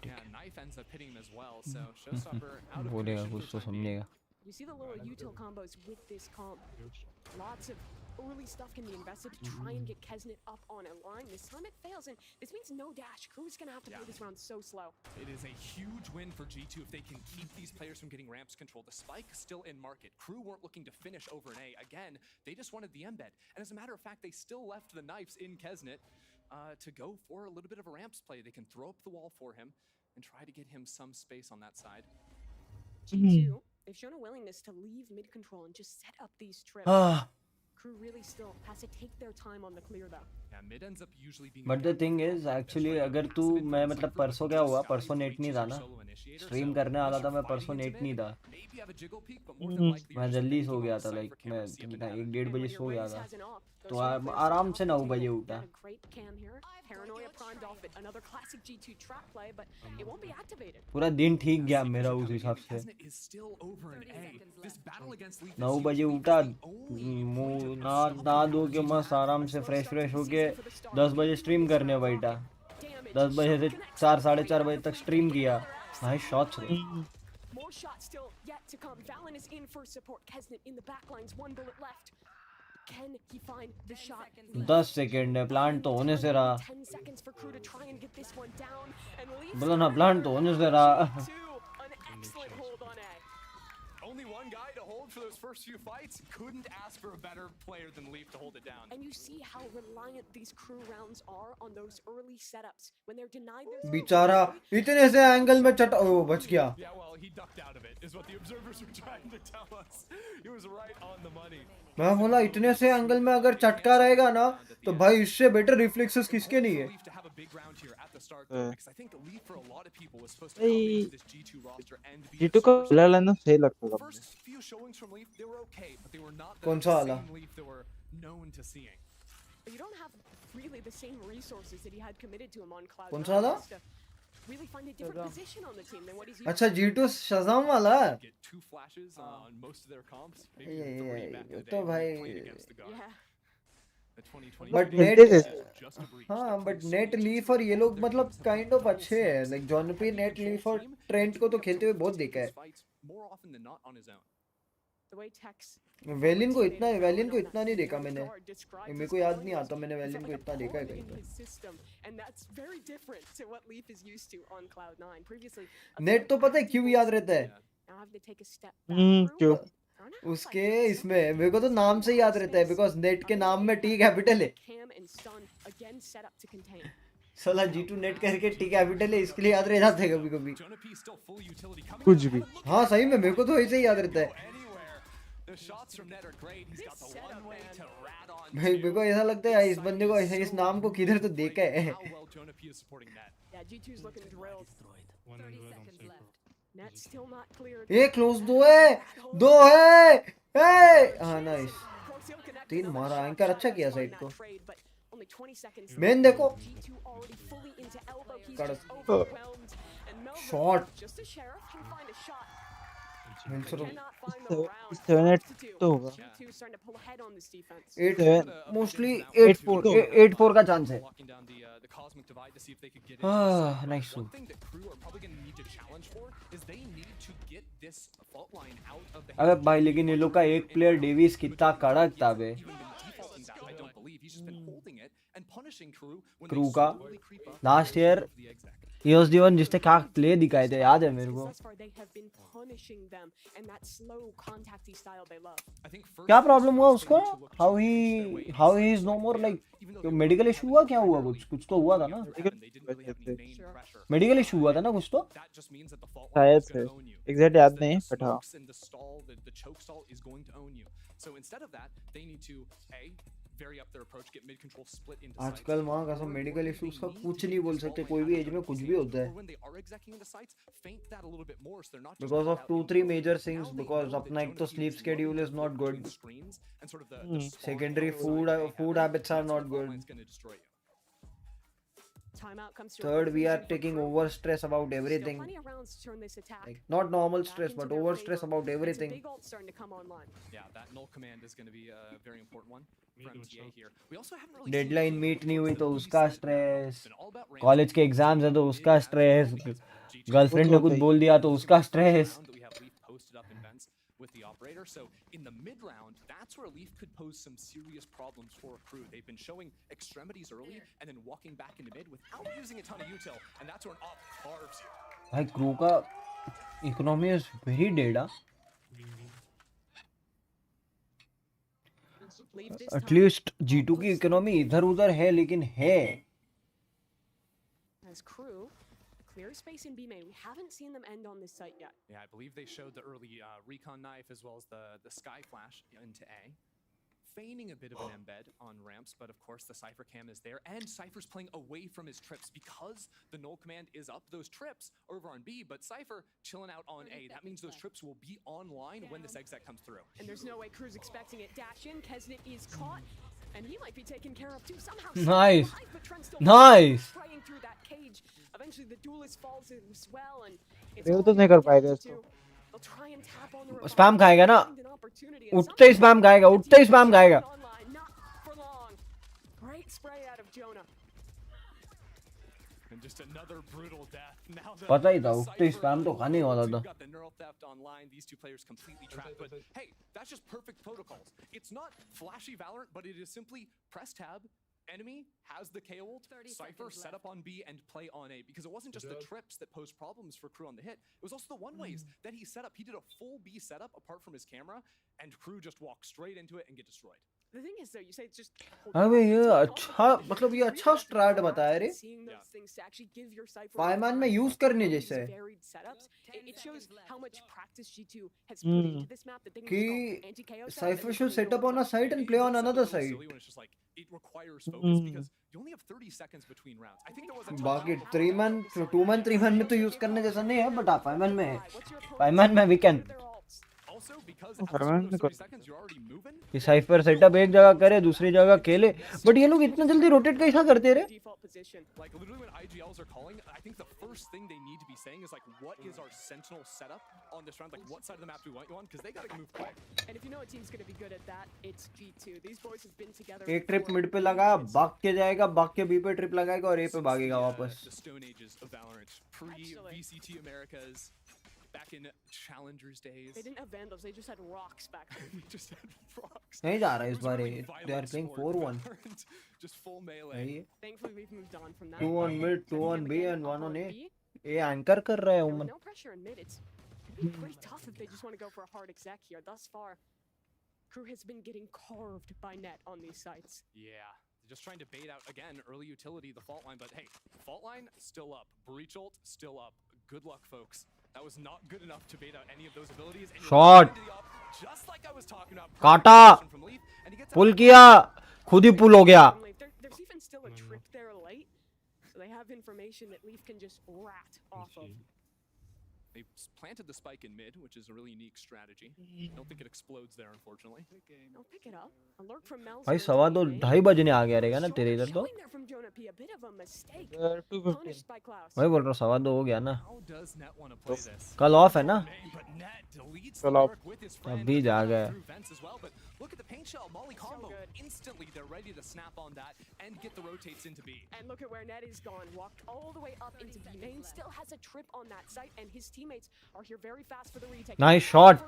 Yeah, knife ends up hitting him as well, so Showstopper out of बोलेगा commission कुछ for तो the time being. समझेगा. You see the little util combos with this comp. Lots of early stuff can be invested to try and get Kesnet up on a line. This time it fails, and this means no dash. Crew's gonna have to play this round so slow. It is a huge win for G2 if they can keep these players from getting ramps control. The spike still in market. Crew weren't looking to finish over an A. Again, they just wanted the embed. And as a matter of fact, they still left the knives in Kesnet to go for a little bit of a ramps play. They can throw up the wall for him and try to get him some space on that side. G2, they've shown a willingness to leave mid control and just set up these trips. Crew really still has to take their time on the clear though. Yeah, mid ends up usually being But the thing is, actually, अगर तू मैं मतलब परसों क्या हुआ, परसों net नहीं था ना, स्ट्रीम करने वाला था मैं, परसों नेट नहीं था, मैं जल्दी सो गया था, लाइक मैं कितना 1-1:30 बजे सो गया था, तो आराम से 9 बजे उठा. Paranoia primed off it. Another classic G2 trap play, but it won't be activated. पूरा दिन ठीक गया मेरा उस हिसाब से. 9 बजे उठा, मुंह नहा धो के मस्त आराम से फ्रेश होके 10 बजे स्ट्रीम करने बैठा. 10 बजे से 4-4:30 बजे तक स्ट्रीम किया. भाई शॉट्स रे. More shots still yet to come. Valen is in for support. Kesnet in the back lines. 1 bullet left. Can he find the shot? 10 second है, प्लांट तो होने से रहा. 10 seconds for Crew to try and get this one down and leave. बोला ना plant तो होने से रहा. An excellent hold on A. Only one guy to hold for those first few fights. Couldn't ask for a better player than Leaf to hold it down. And you see how reliant these Crew rounds are on those early setups when they're denied their बेचारा इतने से angle में चट ओ बच गया. Yeah, well, he ducked out of it, is what the observers were trying to tell us. He was right on the money. मैं बोला इतने से एंगल में अगर चटका रहेगा ना, तो भाई इससे बेटर रिफ्लेक्सेस किसके नहीं है. G2 का पहला लाइनअप सही लगता था. कौन सा वाला? You don't have really the same resources that he had committed to him on Cloud9. कौन सा वाला? Really find a different position on the team than what he's used अच्छा G2 शज़ाम वाला. Get 2 flashes on most of their comps. ये तो भाई. Yeah. But net हाँ but net leaf और ये लोग मतलब काइंड ऑफ अच्छे हैं. लाइक जॉनपी नेट लीफ और ट्रेंट को तो खेलते हुए बहुत देखा है. वेलिन को इतना नहीं देखा मैंने. मेरे को याद नहीं आता मैंने वेलिन को इतना देखा है कहीं पे. नेट तो पता है क्यों याद रहता है. क्यों? उसके इसमें मेरे को तो नाम से याद रहता है, बिकॉज नेट के नाम में टी कैपिटल है. साला G2 नेट करके टी कैपिटल है, इसके लिए याद रह जाता है कभी कभी. कुछ भी. हाँ सही में मेरे को तो ऐसे ही याद रहता है. भाई मेरे को ऐसा लगता है इस बंदे को ऐसे इस नाम को किधर तो देखा है. ये क्लोज 2 है. हाँ नाइस. 3 मारा. एंकर अच्छा किया साइड को. मेन देखो शॉट. 7-8 तो होगा. 8 मोस्टली 8-4 का चांस है. नाइस. अबे भाई लेकिन ये लोग का एक प्लेयर डेविस कितना कड़क था बे. क्रू का last year he was the one जिसने क्या प्ले दिखाए थे, याद है मेरे को. क्या प्रॉब्लम हुआ उसको? how he is no more, like medical issue हुआ, क्या हुआ? कुछ तो हुआ था ना. मेडिकल इशू हुआ था ना कुछ तो. शायद से एग्जैक्ट याद नहीं बट हाँ. आजकल वहाँ का सब मेडिकल इश्यूज का कुछ नहीं बोल सकते. कोई भी एज में कुछ भी होता है. Because of 2-3 major things. Because अपना एक तो sleep schedule is not good. Secondary food habits are not good. Third, we are taking over stress about everything. Like, not normal stress, but over stress about everything. Yeah, that null command is going to be a very important one. Deadline meet नहीं हुई तो उसका stress, college के exams है तो उसका stress, girlfriend ने कुछ बोल दिया तो उसका stress. With the operator. So in the mid round, that's where Leaf could pose some serious problems for a crew. They've been showing extremities early and then walking back into mid without using a ton of util, and that's where an op carves you. भाई crew का economy is very dead. At least G2 की economy इधर उधर है लेकिन है. As crew clear space in B main. We haven't seen them end on this site yet. Yeah, I believe they showed the early recon knife as well as the sky flash into A. Feigning a bit of an embed on ramps, but of course the Cypher cam is there, and Cypher's playing away from his trips because the null command is up those trips over on B, but Cypher chilling out on A. That means those trips will be online when this exec comes through. And there's no way Crew's expecting it. Dash in, Kesnet is caught, and he might be taken care of too. Somehow Nice. Nice. Spraying through that cage. Eventually the duelist falls as well, and it's वो तो नहीं कर पाएगा इसको. they'll try and tap on the spam खाएगा ना, उठते ही spam खाएगा, उठते ही स्पैम खाएगा. Great spray out of Jonah. And just another brutal death. Now पता ही था उठते ही स्पैम तो खाने वाला था. got the neural theft online. These two players completely trapped, but hey, that's just perfect protocols. It's not flashy Valorant, but it is simply press tab. Enemy has the K ult, Cypher set up on B and play on A, because it wasn't just the trips that posed problems for Crew on the hit, it was also the one-ways that he set up. He did a full B setup apart from his camera, and Crew just walked straight into it and get destroyed. The thing is though, you say it's just अबे ये अच्छा, मतलब ये अच्छा straight बताया रे. पायमान में use करने जैसे it shows how much practice G2 has put into this map that they कि Cypher should set up on a site and play on another site. It requires focus because you only have 30 seconds between rounds. I think there was a बाकी 3-man 2-man 3-man में तो use करने जैसा नहीं है, but आप 5-man में है. 5-man में we can. Also because कि साइफर सेटअप एक जगह करे दूसरी जगह खेले, बट ये लोग इतना जल्दी रोटेट कैसा करते रे? Like literally when IGLs are calling, I think the first thing they need to be saying is like, what is our sentinel setup on this round? Like what side of the map do we want you on? Because they gotta move quick. And if you know a team's gonna be good at that, it's G2. These boys have been together. एक trip mid पे लगा, भाग के जाएगा, भाग के B पे trip लगाएगा और ए पे भागेगा वापस. The Stone Ages of Valorant, pre-VCT Americas. Back in Challengers days. They didn't have Vandals, they just had rocks back then. They just had rocks. नहीं जा रहा इस बार ये. They are playing 4-1. Just full melee. Thankfully we've moved on from that. 2 on mid, 2 on B and 1 on A. ये anchor कर रहा है उमन. No pressure in mid. It's be pretty tough if they just want to go for a hard exec here. Thus far, Crew has been getting carved by net on these sites. Yeah. Just trying to bait out again early utility, the fault line, but hey, fault line still up. Breach ult still up. Good luck, folks. That was not good enough to bait out any of those abilities. And Shot. Just like I was talking about. काटा. पुल किया. खुद ही पुल हो गया. There's even still a trip there late, so they have information that Leaf can just rat off of. They planted the spike in mid, which is a really unique strategy. I don't think it explodes there, unfortunately. I'll pick it up. Alert from Mel's. भाई 2:15 बजने आ गया रहेगा ना तेरे इधर तो. From Jonah P, a bit of a mistake. 2:15. भाई बोल रहा 2:15 हो गया ना. How does Net want to play this? कल ऑफ है ना. कल ऑफ. अभी जा गए. Look at the paint shell, Molly combo. Instantly, they're ready to snap on that and get the rotates into B. And look at where Net is gone. Walked all the way up into B main. Still has a trip on that site, and his teammates are here very fast for the retake. Nice shot.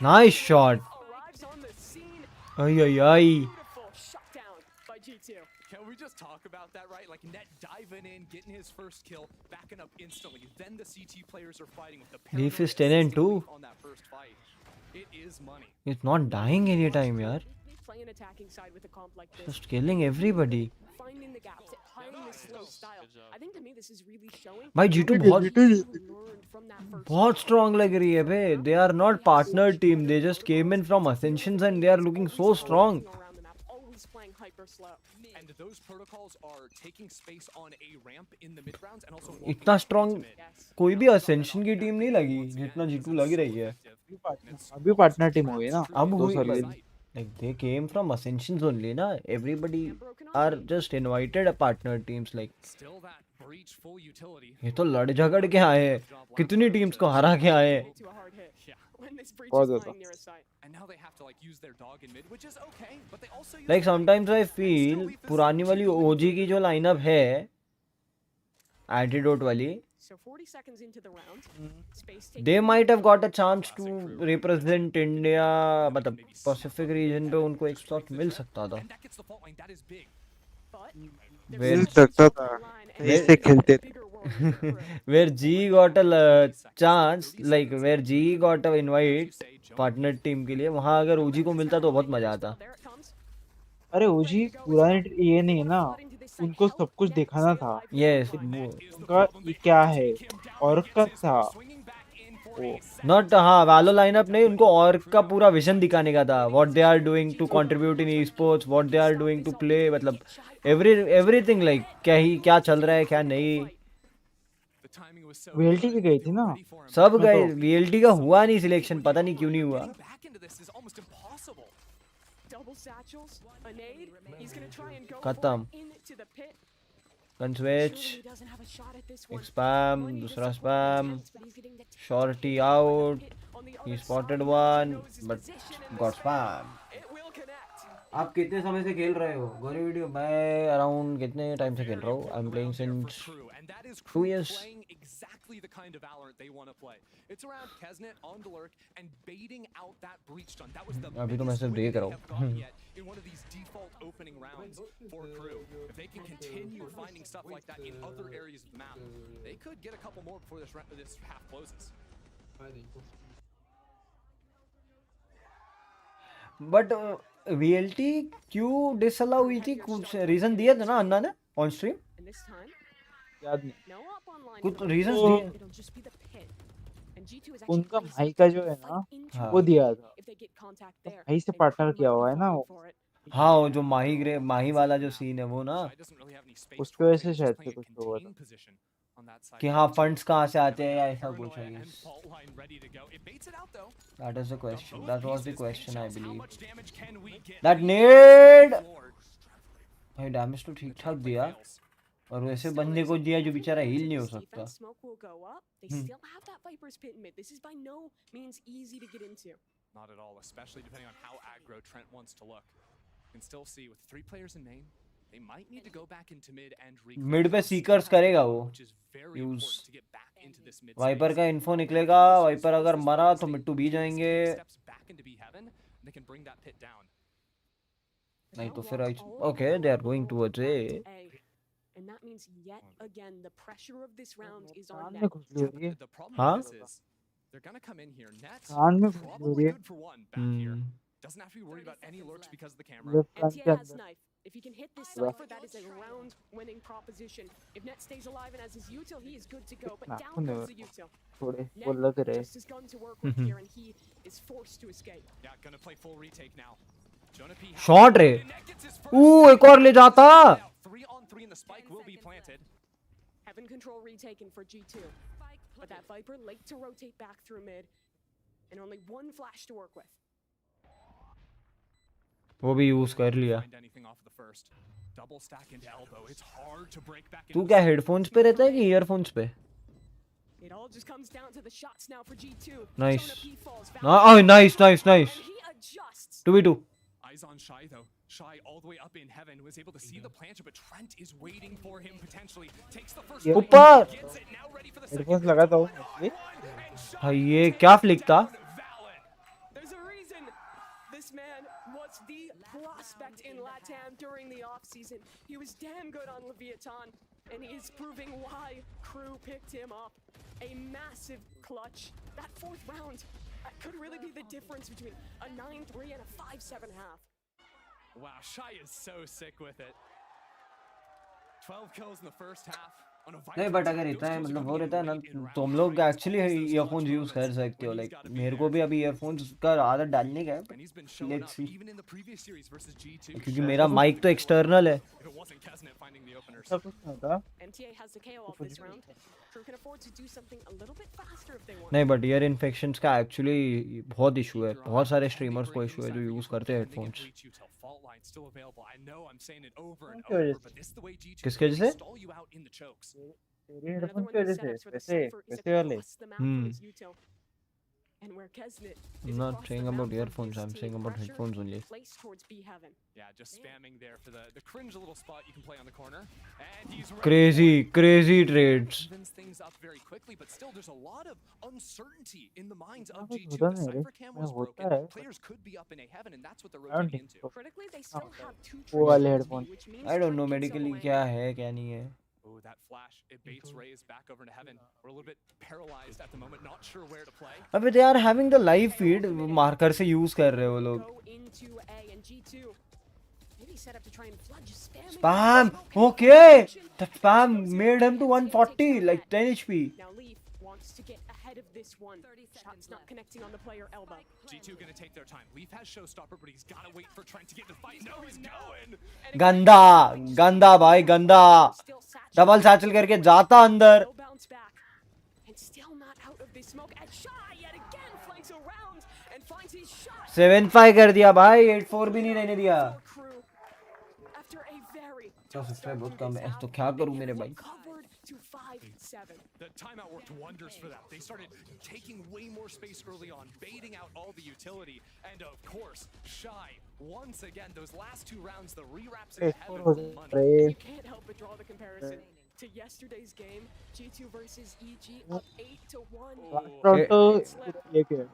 Nice shot. Arrives on the scene. Ay ay ay. Beautiful shutdown by G2. Can we just talk about that, right? Like Net diving in, getting his first kill, backing up instantly. Then the CT players are fighting with the Leaf is 10-2 on that first fight. It is money. It's not dying anytime, yaar. Play an attacking side with a comp like this. Just killing everybody. Finding the gaps, playing this slow style. I think to me this is really showing. भाई G2 बहुत strong लग रही है बे. They are not partner team. They just came in from Ascensions and they are looking so strong. And those protocols are taking space on a ramp in the mid rounds and also इतना strong कोई भी Ascension की team नहीं लगी जितना G2 लग रही है. अभी पार्टनर टीम हो गई ना. अब हुई. Like they came from Ascensions only ना. Everybody are just invited a partner teams like. ये तो लड़ झगड़ के आए हैं. कितनी टीम्स को हरा के आए हैं. when this breach बहुत is ज़्यादा lying near a site. And now they have to like use their dog in mid, which is okay, but they also use Like sometimes I feel पुरानी वाली OG की जो lineup है antidote वाली, So 40 seconds into the round, space they might have got a chance to represent India, मतलब Pacific region पे उनको एक slot मिल सकता था. मिल सकता था, सही से खेलते थे. Where G got a chance, like where G got a invite partner team के लिए, वहाँ अगर OG को मिलता तो बहुत मजा आता. अरे ओजी पुराने ये नहीं है ना, उनको सब कुछ दिखाना था. Yes. उनका ये क्या है और कब था वो Not हाँ वालो लाइनअप नहीं, उनको और का पूरा विजन दिखाने का था. What they are doing to contribute in esports, what they are doing to play, मतलब everything like क्या चल रहा है क्या नहीं. वीएलटी भी गई थी ना, सब गए. वीएलटी का हुआ नहीं सिलेक्शन, पता नहीं क्यों नहीं हुआ. खत्म. Gun switch, spam, दूसरा spam, shorty out, he spotted one, but got spam. आप कितने समय से खेल रहे हो गोरी वीडियो? मैं अराउंड कितने टाइम से खेल रहा हूँ? I am playing since 2 years. Exactly the kind of Valorant they want to play. It's around Kesnet on the lurk and baiting out that breach stun. That was the अभी तो मैं सिर्फ देख रहा हूँ. in one of these default opening rounds for Crew. If they can continue finding stuff like that in other areas of the map, they could get a couple more before this half closes. But VLT क्यों disallow हुई थी? कुछ reason दिया था ना अन्ना ने on stream? याद नहीं. कुछ रीजंस दिए. उनका भाई का जो है ना, वो दिया था. भाई से पार्टनर किया हुआ है ना वो. हाँ वो जो माही वाला जो सीन है वो ना, उसकी वजह से शायद से कुछ हुआ था कि हाँ फंड्स कहाँ से आते हैं या ऐसा कुछ है. That is the question. That was the question I believe. That nade. भाई डैमेज तो ठीक ठाक दिया, और वैसे बंदे को दिया जो बेचारा हील नहीं हो सकता. Not at all, especially depending on how aggro Trent wants to look. You can still see with 3 players in main, they might need to go back into mid and reclaim. Mid पे seekers करेगा वो use. Wiper का info निकलेगा, wiper अगर मरा तो mid to be जाएंगे, नहीं तो फिर okay they are going towards a. And that means yet again the pressure of this round is on कान में net. घुस रही है. हाँ They're gonna come in here. Net कान में घुस probably रही है. good for one back here. Doesn't have to be worried about any lurks because of the camera. MTA has knife. If he can hit this cipher, that is a round-winning proposition. If Net stays alive and has his util, he is good to go. But down goes the util. थोड़े वो लग रहे. Just his gun to work with here, and he is forced to escape. Yeah, gonna play full retake now. Jonah P. Shot रे. एक और ले जाता. 3-on-3 and the spike will be planted. Heaven control retaken for G2. But that Viper late to rotate back through mid. And only one flash to work with. वो भी use कर लिया. Double stack into elbow. It's hard to break back. तू क्या headphones पे रहता है कि ईयरफोन्स पे? It all just comes down to the shots now for G2. Nice. Oh, nice. 2v2. Eyes on Shy though. Shy all the way up in heaven was able to see the planter, but Trent is waiting for him potentially. Takes the first. ऊपर. Headphones लगाता हूँ. भाई ये क्या flick था? There's a reason this man was the prospect in LATAM during the offseason. He was damn good on Leviathan, and he is proving why Crew picked him up. A massive clutch. That 4th round could really be the difference between a 9-3 and a 5-7 half. Wow, Shy is so sick with it. 12 kills in the first half. नहीं but अगर इतना है मतलब वो रहता है ना, तुम लोग एक्चुअली ईयरफोन्स यूज कर सकते हो. लाइक मेरे को भी अभी ईयरफोन्स का आदत डालने का है, लेट्स सी, क्योंकि मेरा माइक तो एक्सटर्नल है. सब कुछ होता. MTA has the KO off this round. Crew can afford to do something a little bit faster if they want. नहीं बट ईयर इन्फेक्शंस का एक्चुअली बहुत इशू है. बहुत सारे स्ट्रीमर्स को इशू है जो यूज करते हैं हेडफोन्स. किसके वजह से? तेरे हेडफोन की वजह से. वैसे वाले. And where Kesnet I'm is not across saying the about map from earphones, I'm VCT, saying about pressure headphones only. placed towards B heaven. Yeah, just spamming there for the cringe little spot you can play on the corner. And he's Crazy trades. evens things up very quickly, but still there's a lot of uncertainty in the minds of कुछ G2. होता The नहीं रे, Cypher cam मैं was होता broken. है, Players could be up in A heaven, and that's what they're I don't rotating think into. so. Critically, they still have two वो वाले trees headphone. which means I don't know Trent can medically solo क्या है क्या नहीं है. Oh, that flash. It baits Raze back over to heaven. We're a little bit paralyzed at the moment, not sure where to play. अबे they are having the live feed marker से use कर रहे हैं वो लोग. go into A and G2 maybe set up to try and flood, just spamming. Spam. Okay. The spam made him to 140 like 10 HP. Now Leaf wants to get ahead of this one. Shots not connecting on the player elbow. G2 gonna take their time. Leaf has showstopper, but he's gotta wait for Trent to get the fight. No, he's going. गंदा भाई गंदा. Double satchel करके जाता अंदर. No bounce back. And still not out of this smoke. And Shy yet again flanks around and finds his shot. 7-5 कर दिया भाई. 8-4 भी नहीं रहने दिया. After a very तो सब्सक्राइब बहुत कम है तो क्या करूं मेरे भाई. covered to 5-7. The timeout worked wonders for them. They started taking way more space early on, baiting out all the utility, and of course, Shy, once again, those last two rounds, the re-wraps in heaven were money. You can't help but draw the comparison to yesterday's game, G2 versus EG up 8-1. ये क्या है?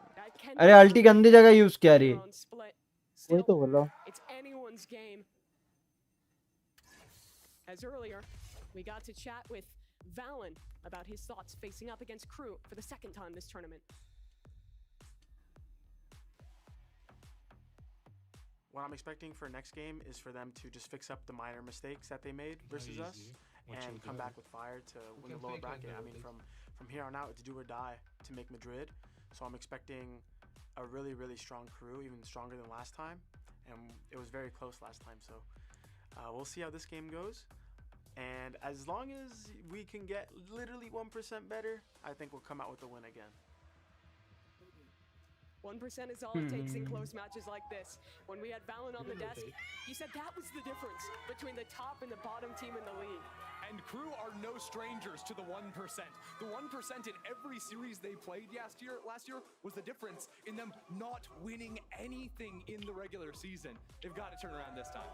अरे अल्टी गंदी जगह use किया रे. वही तो बोला. It's anyone's game. As earlier, we got to chat with Valen about his thoughts facing up against Crew for the second time this tournament. What I'm expecting for next game is for them to just fix up the minor mistakes that they made versus us and come back with fire to win the lower bracket. I mean, from here on out, it's do or die to make Madrid. So I'm expecting a really strong Crew, even stronger than last time. And it was very close last time. So we'll see how this game goes. And as long as we can get literally 1% better, I think we'll come out with a win again. 1% is all it takes in close matches like this. When we had Valen on the desk, he said that was the difference between the top and the bottom team in the league. And Crew are no strangers to the 1%. The 1% in every series they played last year was the difference in them not winning anything in the regular season. They've got to turn around this time.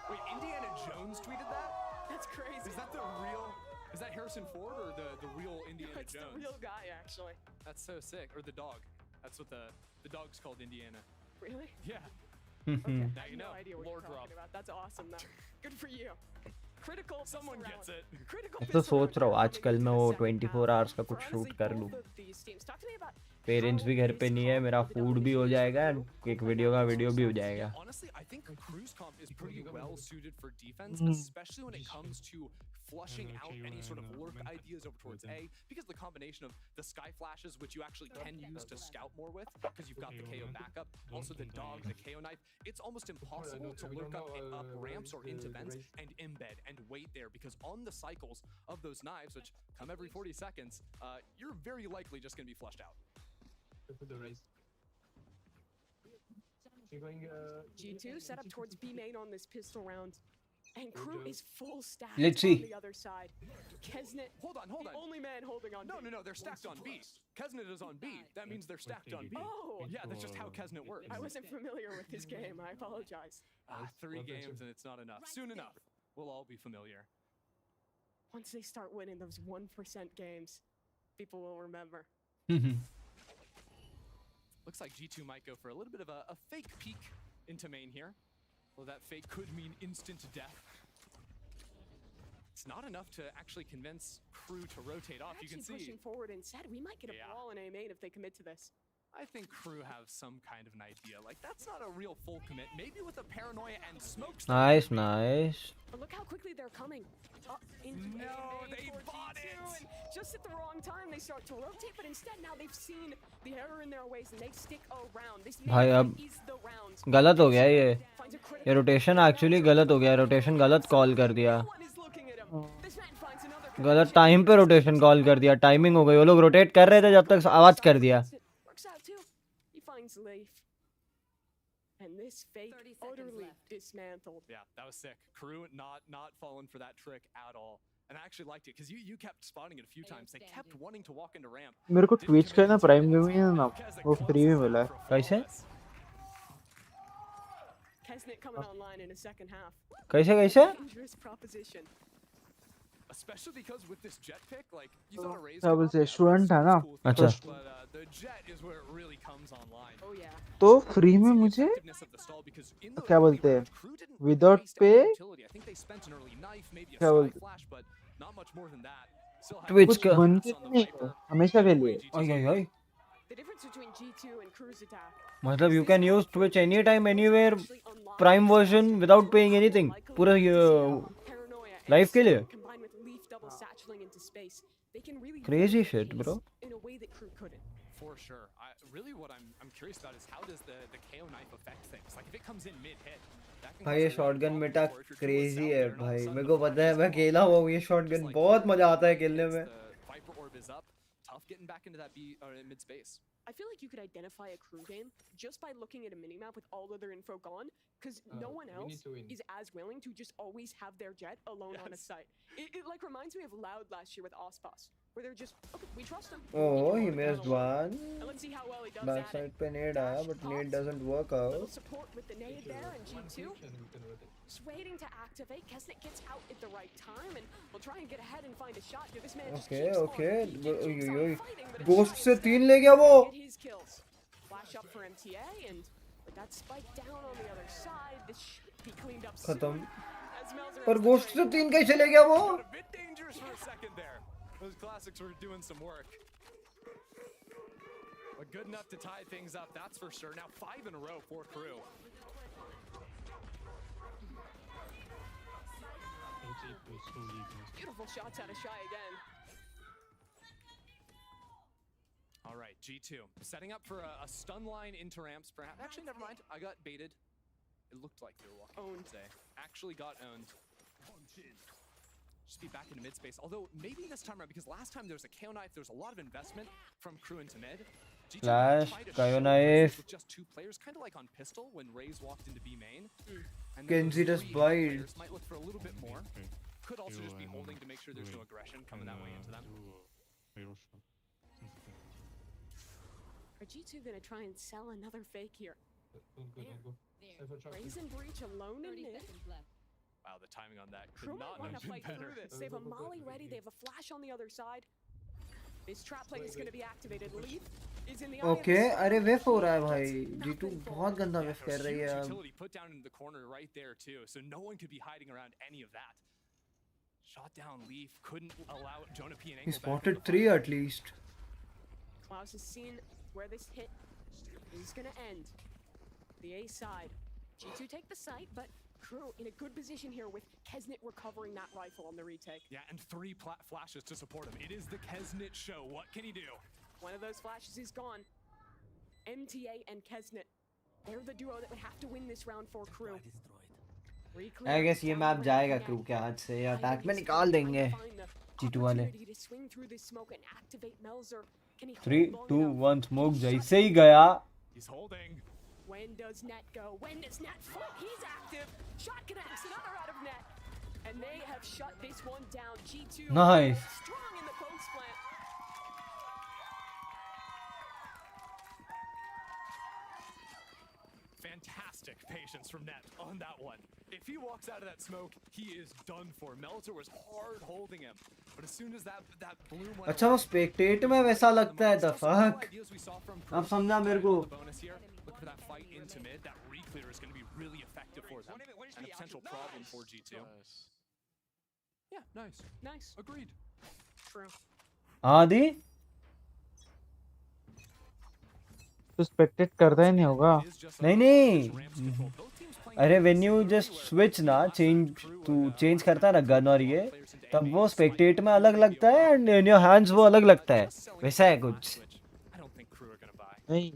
Wait, Indiana Jones tweeted that? That's crazy. Is that the real? Is that Harrison Ford or the real Indiana It's Jones? the real guy, actually. That's so sick. Or the dog. That's what the dog's called, Indiana. Really? Yeah. Okay. Now you know. No idea what Lord you're drop. talking about. That's awesome, though. Good for you. Critical. Someone gets it. Critical. तो सोच रहा हूँ आजकल मैं वो 24 hours का कुछ shoot कर लूँ. पेरेंट्स भी घर पे नहीं है, मेरा फूड भी हो जाएगा, एक वीडियो का वीडियो भी हो जाएगा. Honestly, I think Crew's comp is pretty well suited for defense, especially when it comes to flushing out any sort of lurk ideas over towards A, because the combination of the sky flashes, which you actually can use to scout more with, because you've got the KO backup, also the dog, the KO knife, it's almost impossible to lurk up ramps or into vents and embed and wait there, because on the cycles of those knives, which come every 40 seconds, you're very likely just going to be flushed out. G2 set up towards B main on this pistol round. And Crew is full stacked Let's see. on the other side. Kesnet, Hold on. the only man holding on. No, they're stacked on B. Kesnet is on B. That means they're stacked on B. Oh! Yeah, that's just how Kesnet works. I wasn't familiar with his game. I apologize. 3 games and it's not enough. Soon enough, we'll all be familiar. Once they start winning those 1% games, people will remember. Looks like G2 might go for a little bit of a fake peek into main here. Well, that fake could mean instant death. It's not enough to actually convince Crew to rotate off. You can see. Pushing forward and said we might get a brawl in A main if they commit to this. I think Crew have some kind of an idea. Like, that's not a real full commit. Maybe with a paranoia and smokes. Nice. But look how quickly they're coming. No, they bought it. And just at the wrong time, they start to rotate. But instead, now they've seen the error in their ways and they stick around. This भाई अब is the round. गलत हो गया ये rotation actually गलत हो गया. Rotation गलत कॉल कर दिया. गलत टाइम पे रोटेशन कॉल कर दिया. टाइमिंग हो गई. वो लोग रोटेट कर रहे थे जब तक आवाज कर दिया. Finds Leif. And this fake utterly dismantled. Yeah, that was sick. Crew not falling for that trick at all. And I actually liked it because you kept spotting it a few times. They kept wanting to walk into ramp. मेरे को Twitch का ना prime game है ना वो free में मिला है कैसे Kesnet coming online in a second half. कैसे कैसे Dangerous proposition. Especially because with this jet pick, like you thought a raise. क्या बोलते स्टूडेंट था ना अच्छा But the jet is where it really comes online. Oh yeah. तो free में मुझे क्या बोलते हैं विदाउट पे क्या बोलते ट्विच का नहीं हमेशा के लिए The difference between G2 and Cruise Attack. मतलब you can use Twitch anytime anywhere prime version without paying anything पूरा लाइव के लिए crazy shit bro In a way that Crew couldn't. For sure. Really what I'm curious about is how does the KO knife affect things? Like if it comes in mid hit. भाई ये shotgun Meta crazy है भाई मेरे को पता है मैं खेला हुआ हूँ ये शॉटगन बहुत मजा आता है खेलने में Viper orb is up. Tough getting back into that B or mid space. I feel like you could identify a Crew game just by looking at a minimap with all other info gone, because no one else is as willing to just always have their jet alone on a site. It like reminds me of Loud last year with Ospas, where they're just, okay, we trust him. oh he missed one And let's see how well he does backside पे nade आया but nade doesn't work out support with the nade there and G2 just waiting to activate. Kesnet gets out at the right time and will try and get ahead and find a shot. Dude, this man okay ghost से 3 ले गया वो his kills. Flash up for MTA and with that spike down on the other side, this should be cleaned up खत्म soon. पर ghost से 3 कैसे ले गया वो A bit dangerous for a second there. Those classics were doing some work. But good enough to tie things up, that's for sure. Now 5 in a row for Crew. Beautiful shots out of Shy again. All right, G2 setting up for a stun line into ramps. Perhaps actually, never mind. I got baited. It looked like they were walking. Owned. Actually got owned. Just be back into mid space. Although maybe this time around, because last time there was a KO knife, there was a lot of investment from Crew into mid. G2 Flash, tried to KO show knife. with just 2 players, kind of like on pistol when Raze walked into B main. And Kenzie those just 3 bite. players might look for a little bit more. Could also just be holding to make sure there's no aggression coming that way into them. Are G2 gonna try and sell another fake here? Raze and Breach alone in mid. Wow, the timing on that Crew could might not want have to been fight better. through this. They have a molly ready. They have a flash on the other side. This trap play is going to be activated. Leaf is in the eye of the okay storm. अरे वेफ हो रहा है भाई G2 बहुत गंदा वेफ कर रही है अब Utility put down in the corner right there too, so no one could be hiding around any of that. Shot down Leaf, couldn't allow Jonah P and he Angle back. spotted 3 at least Klaus has seen where this hit is going to end. The A side. G2 take the site, but Crew in a good position here with Kesnet recovering that rifle on the retake. Yeah, and 3 flashes to support him. It is the Kesnet show. What can he do? One of those flashes is gone. MTA and Kesnet. They're the duo that would have to win this round for Crew. I guess ये map जाएगा Crew के हाथ से या attack में निकाल देंगे G2 वाले 3 2 1 smoke जैसे ही गया He's holding. When does net go? When does net fall? He's active. Shot connects, another out of net. And they have shut this one down. G2 Nice. strong in the post plant. Fantastic patience from Net on that one. If he walks out of that smoke, he is done for. Melter was hard holding him, but as soon as that bloom went अच्छा वो spectate में वैसा लगता है the fuck अब समझा मेरे को Look for that fight into mid. That re-clear is going to be really effective for them and a potential problem for G2. Yeah, nice. Nice. Agreed. True. आदि तो स्पेक्टेट करता ही नहीं होगा नहीं नहीं अरे when you just switch ना change तू change करता है ना गन और ये तब वो spectate में अलग लगता है and in your hands वो अलग लगता है वैसा है कुछ नहीं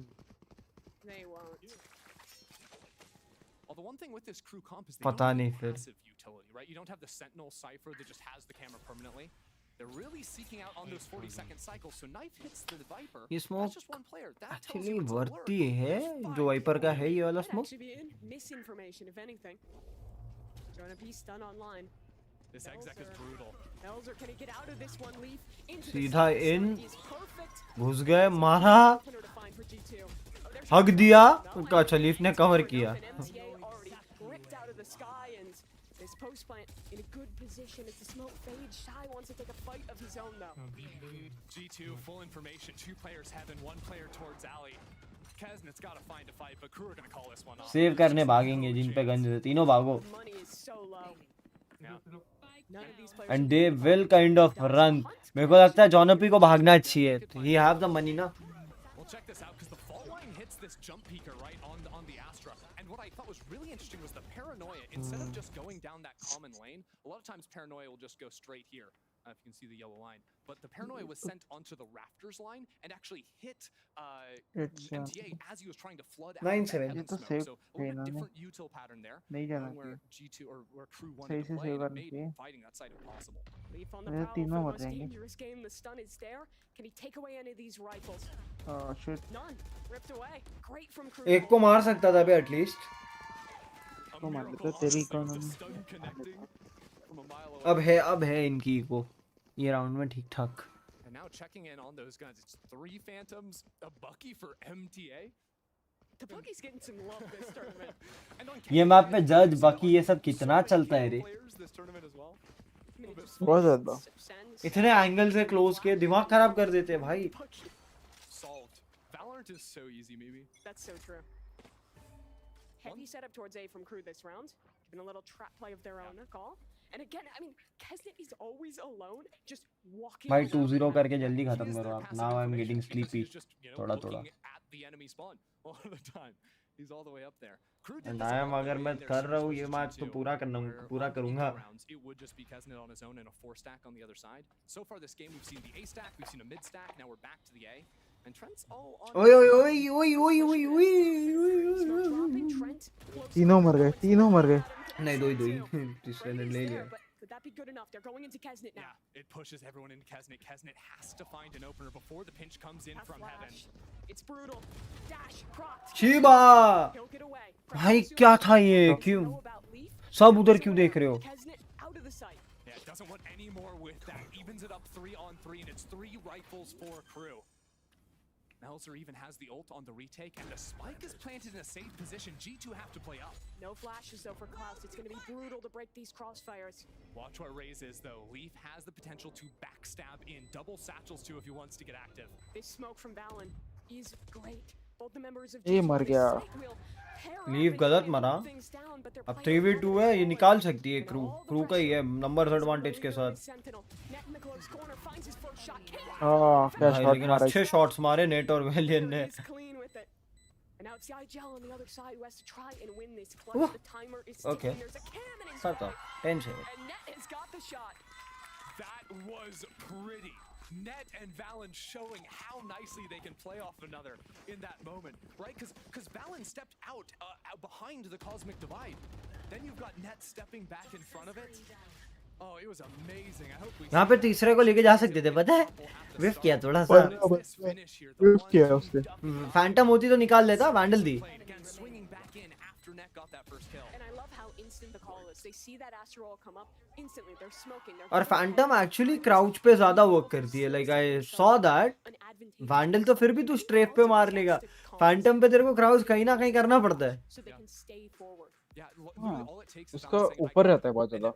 The one thing with this Crew comp is they पता don't नहीं have फिर passive utility, right? You don't have the Sentinel Cypher that just has the camera permanently. They're really seeking out on those 40-second cycles. So Knife hits the Viper. ये That's smoke just one player. That tells actually you it's worthy है जो wiper का है ये वाला Might smoke actually be misinformation, if anything. Jonah P stun online. This exec is brutal. Elzer, can he get out of this one? Leaf into सीधा the in is perfect. घुस गए मारा Opener to find for G2. Oh, there's हक दिया उनका चलीफ ने cover किया MTA already ripped out of the sky, and this post plant in a good position as the smoke fades. Shy wants to take a fight of his own though. G2 full information. 2 players heaven, 1 player towards alley. Kesnet's got to find a fight, but crew are going to call this one off. Save करने भागेंगे जिन पे गंज है तीनों भागो Money is so low. None of these players and they will kind of run मेरे को लगता है जॉनपी को भागना चाहिए ही हैव द मनी ना Well, check this out, because the fault line hits this jump peaker right on the Astra. And what I thought was really interesting was the paranoia. Instead of just going down that common lane, a lot of times paranoia will just go straight here. If you can see the yellow line. But the paranoia was sent onto the rafters line and actually hit MTA as he was trying to flood out that heaven smoke. So a little bit different util pattern there. Where G2 or where crew wanted to play and it made fighting that side impossible. Leaf on the prowl for most dangerous game. The stun is there. Can he take away any of these rifles? Oh shit. None. Ripped away. Great from crew. एक को मार सकता था बे at least तो मार दे तेरी economy अब है इनकी को ये राउंड में ठीक ठाक And now checking in on those guns, it's 3 Phantoms, a Bucky for MTA. The Bucky's getting some love this tournament. And on ये मैप पे जज बाकी ये सब कितना चलता है रे this tournament as well. बहुत ज्यादा इतने एंगल से क्लोज के दिमाग खराब कर देते हैं भाई Solved. Valorant is so easy, maybe. That's so true. Heavy setup towards A from crew this round. Given a little trap play of their own, a call. And again, I mean, Kesnet is always alone, just walking. भाई 2-0 करके जल्दी खत्म करो आप now I'm getting sleepy थोड़ा At the enemy spawn all the time. He's all the way up there. and I am अगर मैं कर रहा हूँ ये मैच तो पूरा करूँगा It would just be Kesnet on his own and a 4 stack on the other side. So far this game we've seen the A stack, we've seen a mid stack, now we're back to the A. And Trent's all on. तीनों मर गए नहीं दो ही तीसरे ने ले लिया Could that be good enough? They're going into Kesnet now. Yeah, it pushes everyone into Kesnet. Kesnet has to find an opener before the pinch comes in from heaven. It's brutal. Dash, proc. Shiba भाई क्या था ये क्यों सब उधर क्यों देख रहे हो Yeah, it doesn't want any more with that. Evens it up 3 on 3, and it's 3 rifles for crew. Melzer even has the ult on the retake, and the spike is planted in a safe position. G2 have to play up. No flashes though for Klaus. It's going to be brutal to break these crossfires. Watch what raises though. Leaf has the potential to backstab in. Double satchels too if he wants to get active. This smoke from Valen is great. Both the members of ये मर गया leave गलत मरा अब 3v2 है ये निकाल सकती है क्रू का ही है नंबर्स एडवांटेज के साथ क्या शॉट लेकिन अच्छे शॉट्स मारे नेट और वेलियन ने And now it's the IGL on the other side who has to try and win this clutch. The timer is ticking. Okay. There's a cannon in Start sight. tension. And Net has got the shot. That was pretty. Net and Valen showing how nicely they can play off another in that moment, right? Because Valen stepped out behind the Cosmic Divide. Then you've got Net stepping back in front of it. Oh, it was amazing. I hope we यहाँ पे तीसरे को लेके जा सकते थे पता है विफ किया थोड़ा सा विफ किया उसने फैंटम होती तो निकाल लेता vandal the And I love how instant the call is. They see that Astro roll come up instantly. They're smoking. और फैंटम एक्चुअली क्राउच पे ज्यादा वर्क करती है like I saw that vandal तो फिर भी तू स्ट्रेफ पे मार लेगा फैंटम पे तेरे को क्राउच कहीं ना कहीं करना पड़ता है उसका ऊपर रहता है बहुत ज्यादा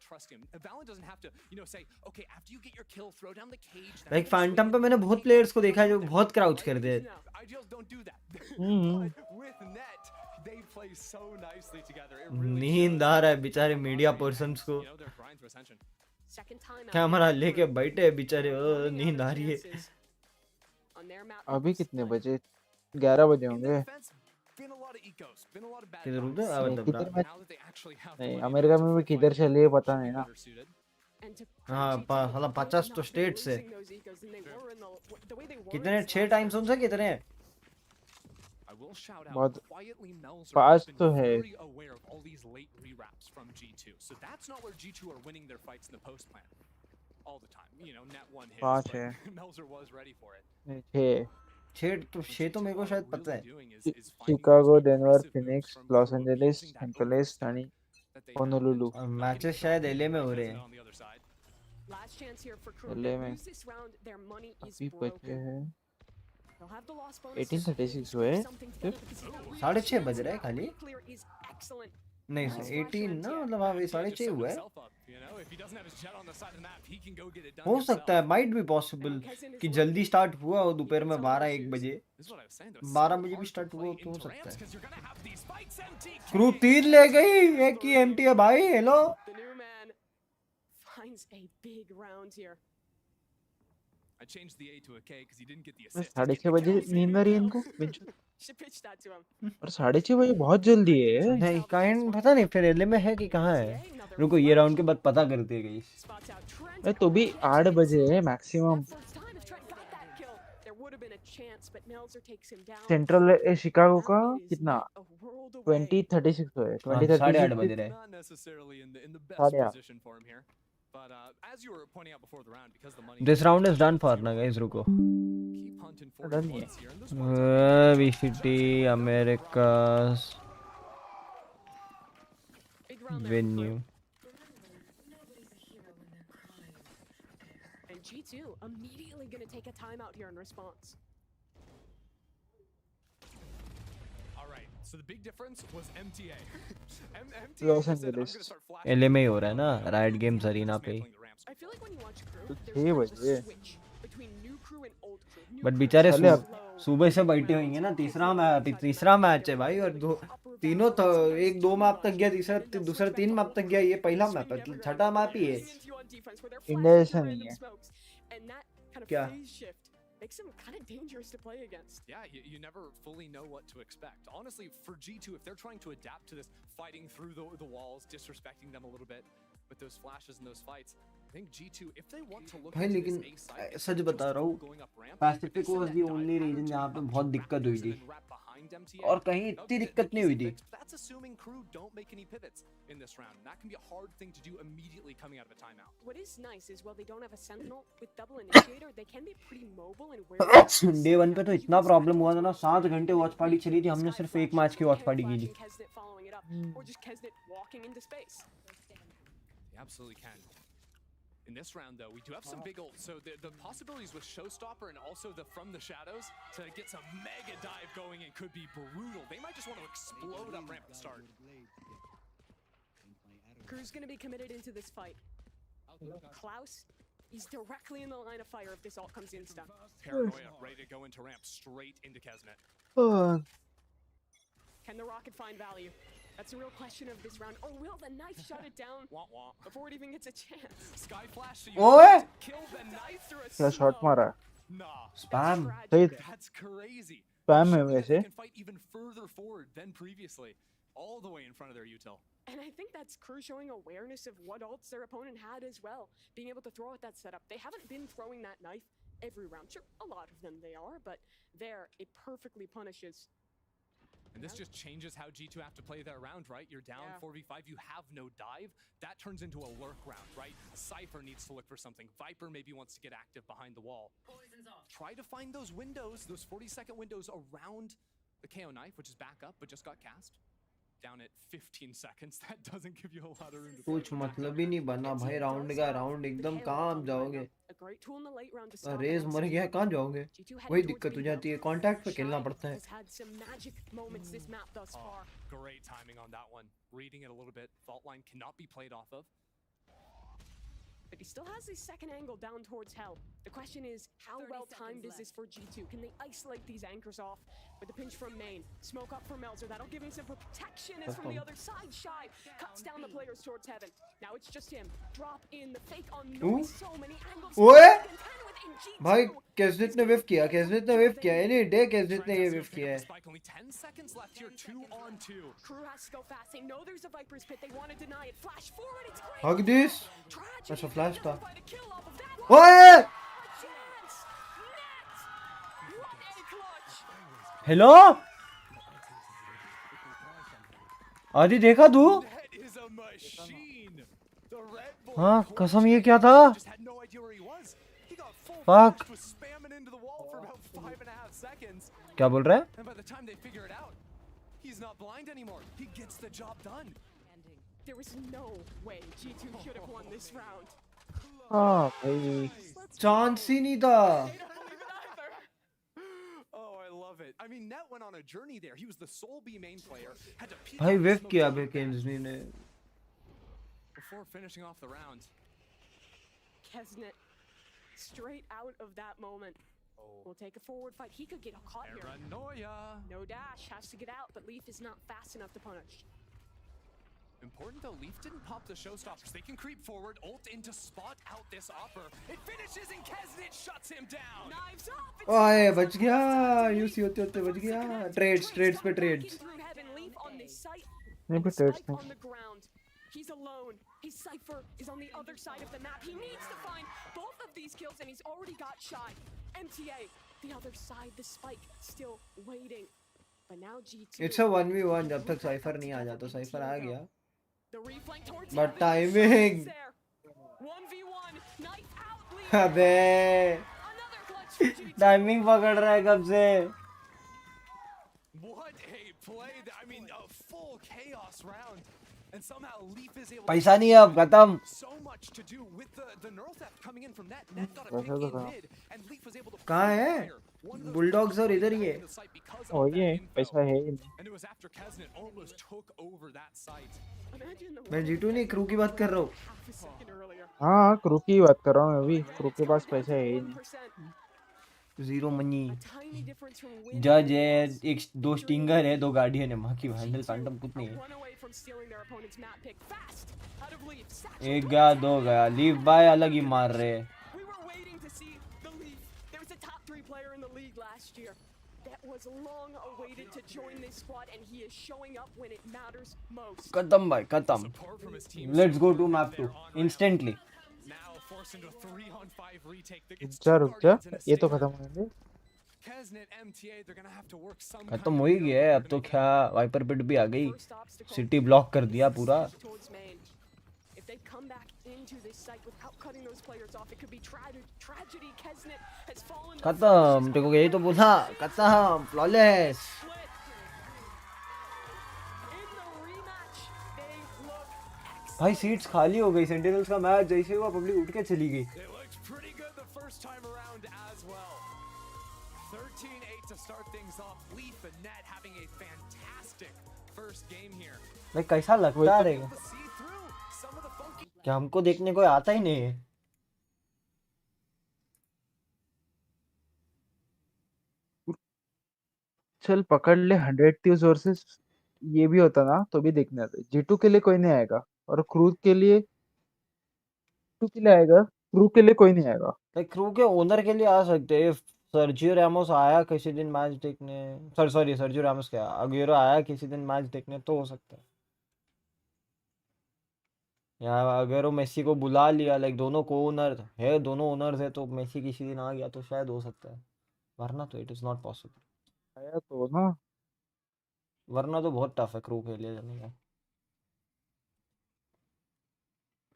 लाइक फैंटम पे मैंने बहुत प्लेयर्स को देखा है जो बहुत क्राउच कर दे नींद आ रहा है बेचारे मीडिया पर्सन्स को कैमरा लेके बैठे बेचारे नींद आ रही है अभी कितने बजे 11 बजे होंगे किधर उधर नहीं अमेरिका में भी किधर चलिए पता नहीं ना हाँ 50 तो स्टेट से कितने 6 टाइम जोन से कितने बहुत 5 तो है पाँच है 6 तो मेरे को शायद पता है Chicago Denver Phoenix Los Angeles एंटोलेस सनी Honolulu. मैचेस शायद एलए में हो रहे हैं. Last chance here for Crew. LA If they में lose this round, their money is अभी बचे broken. हैं They'll have the loss bonus. 18:36 हुए Something together because 6:30 बज रहा है खाली. clear is excellent. नहीं 18 ना मतलब हाँ 6:30 हुआ है. हो सकता है, माइट बी पॉसिबल कि जल्दी स्टार्ट हुआ हो दोपहर में 12-1 बजे. 12 बजे भी स्टार्ट हुआ तो हो सकता है. क्रू 3 ले गई, एक की एम्प्टी है भाई. Hello. The new man finds a big round here. I changed the A to a K because he didn't get the assist. 6:30 बजे नींद आ रही है इनको. Should pitch that to him. और 6:30 बजे बहुत जल्दी है. नहीं काइंड पता नहीं फिर एलए में है कि कहाँ है. रुको ये राउंड के बाद पता करते हैं गाइस. अरे तो भी 8 बजे है मैक्सिमम. सेंट्रल शिकागो का कितना 20:36 है. 20:36 बज रहे हैं. Not necessarily in the best 8:30. position for him here. But as you were pointing out before the round, because the money This round is done for ना गाइस. रुको. keep hunting for Done points here. And this VCT Americas venue. And G2 immediately going to take a timeout here in response. All right. So the big difference was MTA. Los MTA said, I'm Angeles. going to start flashing. LA में ही हो रहा है ना, right games arena पे. I feel like when you watch Crew, तो there's 6 kind of बजे. a switch between new Crew and old Crew. New but Crew बेचारे is चले अब. slow. सुबह से बैठे होंगे ना. तीसरा मैच है भाई. और तीनों तो 1-2 मैप तक गया, दूसरा 3 मैप तक गया. ये पहला मैप है, छठा मैप ही है. इंडिया जैसा नहीं है. And that kind of क्या? phase shift makes him kind of dangerous to play against. Yeah, you never fully know what to expect. Honestly, for G2, if they're trying to adapt to this, fighting through the walls, disrespecting them a little bit with those flashes and those fights, I think G2, if they want to look भाई into लेकिन this A side, सच बता रहा हूँ, going up ramp, Pacific was the only reason जहाँ पे बहुत दिक्कत हुई थी. और कहीं इतनी दिक्कत नहीं हुई थी. That's assuming Crew don't make any pivots in this round. And that can be a hard thing to do immediately coming out of a timeout. What is nice is while they don't have a sentinel with double initiator, they can be pretty mobile and where day 1 पे तो इतना problem हुआ था ना. 7 घंटे watch party चली थी. हमने सिर्फ एक मैच की वॉच पार्टी की थी. following it up, or just Kesnet walking into space. They absolutely can. In this round, though, we do have some big ults. So the possibilities with Showstopper and also the From the Shadows to get some mega dive going and could be brutal. They might just want to explode up ramp at the start. Crew's going to be committed into this fight. Klaus, he's directly in the line of fire if this ult comes insta. Paranoia, ready to go into ramp, straight into Kesnet. Can the rocket find value? That's a real question of this round. Or will the knife shut it down before it even gets a chance? Sky Flash, so ओए kill the knife through a क्या shot मारा. Nah, spam. सही that's crazy. Spam है They वैसे. can fight even further forward than previously, all the way in front of their util. And I think that's Crew showing awareness of what ults their opponent had as well. Being able to throw out that setup. They haven't been throwing that knife every round. Sure, a lot of them they are, but there, it perfectly punishes. And this just changes how G2 have to play their round, right? You're down 4v5, you have no dive. That turns into a lurk round, right? Cypher needs to look for something. Viper maybe wants to get active behind the wall. Try to find those windows, those 40-second windows around the KO knife, which is back up, but just got cast. Down at 15 seconds. That doesn't give you a lot of room to कुछ मतलब ही नहीं बना भाई. Round का round एकदम कहाँ आप जाओगे. रेस मर गया कहाँ जाओगे. वही दिक्कत हो जाती है. कांटेक्ट पे खेलना पड़ता है. Great timing on that one. Reading it a little bit. Fault line cannot be played off of. But he still has his second angle down towards Hell. The question is, how well timed is this for G2? Can they isolate these anchors off with the pinch from main? Smoke up for Melzer. That'll give him some protection. As from the other side, Shy cuts down the players towards heaven. Now it's just him. Drop in the fake on noise. So many angles. ओए भाई केसनेट ने विफ किया. केसनेट ने विफ किया. Any day केसनेट ने ये विफ किया है. Only 10 seconds left here. 2-on-2. Crew has to go fast. They know there's a Viper's pit. They want to deny it. Flash forward. It's great. Hug this. अच्छा फ्लैश था. ओए हेलो आदि देखा तू. हाँ कसम ये क्या था. फक. क्या बोल रहा है. And by the time they figure it out, he's not blind anymore. He gets the job done. there was no way G2 should have won this round. हाँ भाई चांस ही नहीं था. Oh, I love it. I mean, Net went on a journey there. He was the sole B main player. Had to peek भाई out the whiff smoke किया to be get back Kingsley ने. before finishing off the round. Kesnet, straight out of that moment, will take a forward fight. He could get caught here. Paranoia. No dash, has to get out, but Leaf is not fast enough to punish. Important though, Leaf didn't pop the showstoppers. They can creep forward, ult in to spot out this offer. It finishes and Kesnet shuts him down. Knives up. ओए बच गया. UC होते होते बच गया. Trades पे trades. Leaf on this site. नहीं पे ट्रेड्स Spike नहीं. on the ground. He's alone. His Cypher is on the other side of the map. He needs to find both of these kills, and he's already got shot. MTA, the other side, the spike, still waiting. But now G2. It's a 1v1 जब तक cipher नहीं आ जाता. Cipher आ गया. The reflank towards But timing. 1v1, knife out, Leaf. अबे timing पकड़ रहा है कब से. What a play! I mean, a full chaos round. And somehow Leaf is able पैसा नहीं है अब खत्म. so much to do with the neural theft coming in from Net. Net got a pick in mid, and Leaf was able to. कहाँ है bulldogs और इधर ही है. ओ ये पैसा है ही नहीं. And it was after Kesnet almost took over that site. मैं जीटू नहीं क्रू की बात कर रहा हूँ. हाँ क्रू की बात कर रहा हूँ मैं भी. क्रू के पास पैसा है ही नहीं. Zero money. जज है, एक दो स्टिंगर है, दो गार्डियन है. माँ की हैंडल कांटम कुछ नहीं है. एक गया दो गया. लीव बाय अलग ही मार रहे हैं. खत्म भाई खत्म. Let's go to map 2 instantly. रुक जा ये तो खत्म होने. खत्म हो ही गया है अब तो. क्या वाइपर पिट भी आ गई. सिटी ब्लॉक कर दिया पूरा. खत्म. देखो यही तो बोला. खत्म. फ्लॉलेस. भाई सीट्स खाली हो गई. सेंटिनल्स का मैच जैसे हुआ पब्लिक उठ के चली गई. भाई कैसा लगता है क्या हमको देखने को आता ही नहीं है. चल पकड़ ले 100 थीव्स वर्सेस ये भी होता ना तो भी देखने आते. G2 के लिए कोई नहीं आएगा और क्रू के लिए आएगा. क्रू के लिए कोई नहीं आएगा. क्रू के ओनर के लिए आ सकते हैं. सर्जियो रामोस आया किसी दिन मैच देखने. सॉरी सर्जियो रामोस क्या अगुएरो आया किसी दिन मैच देखने तो हो सकता है. या अगर वो मेसी को बुला लिया. लाइक दोनों को ओनर है. दोनों ओनर्स है तो मेसी किसी दिन आ गया तो शायद हो सकता है. वरना तो इट इज नॉट पॉसिबल. आया तो ना. वरना तो बहुत टफ है क्रू के लिए जाने का.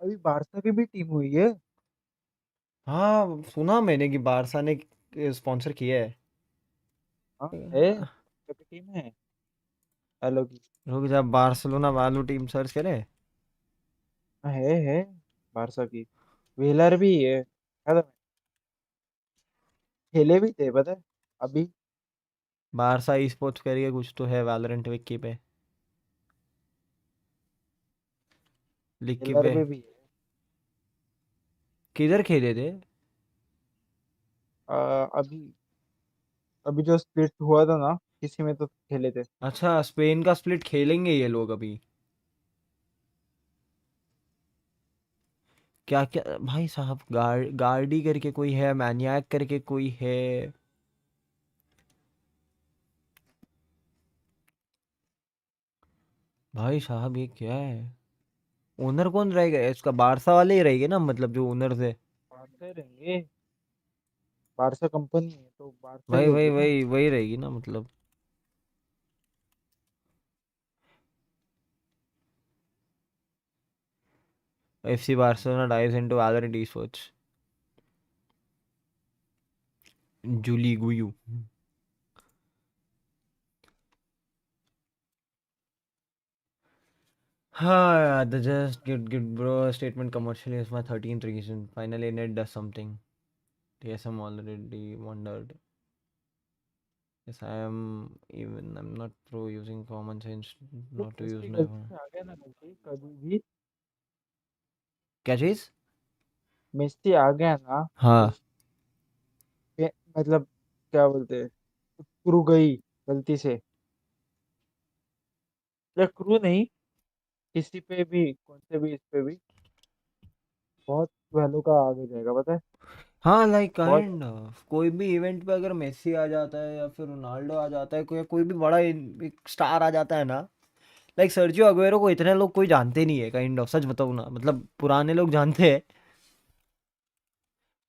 अभी बारसा की भी टीम हुई है. हाँ सुना मैंने कि बारसा ने स्पॉन्सर किया है. हाँ है टीम है. हेलो की रुक जा. बार्सिलोना वालों टीम सर्च करे. है बारसा की. वेलर भी है. खेले भी थे पता है अभी. बारसा ई स्पोर्ट्स करके कुछ तो है वैलोरेंट विकी पे. लिखी पे वेलर भी है. किधर खेले थे. अभी अभी जो स्प्लिट हुआ था ना किसी में तो खेले थे. अच्छा स्पेन का स्प्लिट खेलेंगे ये लोग अभी. क्या क्या भाई साहब. गार्डी करके कोई है. मैनियाक करके कोई है. भाई साहब ये क्या है. ओनर कौन रहेगा इसका. बारसा वाले ही रहेंगे ना. मतलब जो ओनर थे बारसा रहेंगे. बारसा कंपनी है तो बारसा भाई ही होगी ना. वही रहेगी ना मतलब. FC Barcelona dives into Valorant esports. Julie Guyu. The just good bro statement commercially is my 13th reason. Finally net does something. TSM already wondered. Yes, I'm not pro using common sense not to use Messi never. गलती से आ गया ना गलती कभी भी क्या चीज? Messi आ गया ना तो हाँ मतलब क्या बोलते हैं क्रू गई गलती से या क्रू नहीं किसी पे भी कौन से भी इस पे भी बहुत वैल्यू का आगे जाएगा पता है हाँ लाइक बहुत काइंड ऑफ कोई भी इवेंट पे अगर मेसी आ जाता है या फिर रोनाल्डो आ जाता है कोई भी बड़ा एक स्टार आ जाता है ना लाइक सर्जियो अग्वेरो को इतने लोग कोई जानते नहीं है काइंड ऑफ सच बताऊँ ना मतलब पुराने लोग जानते हैं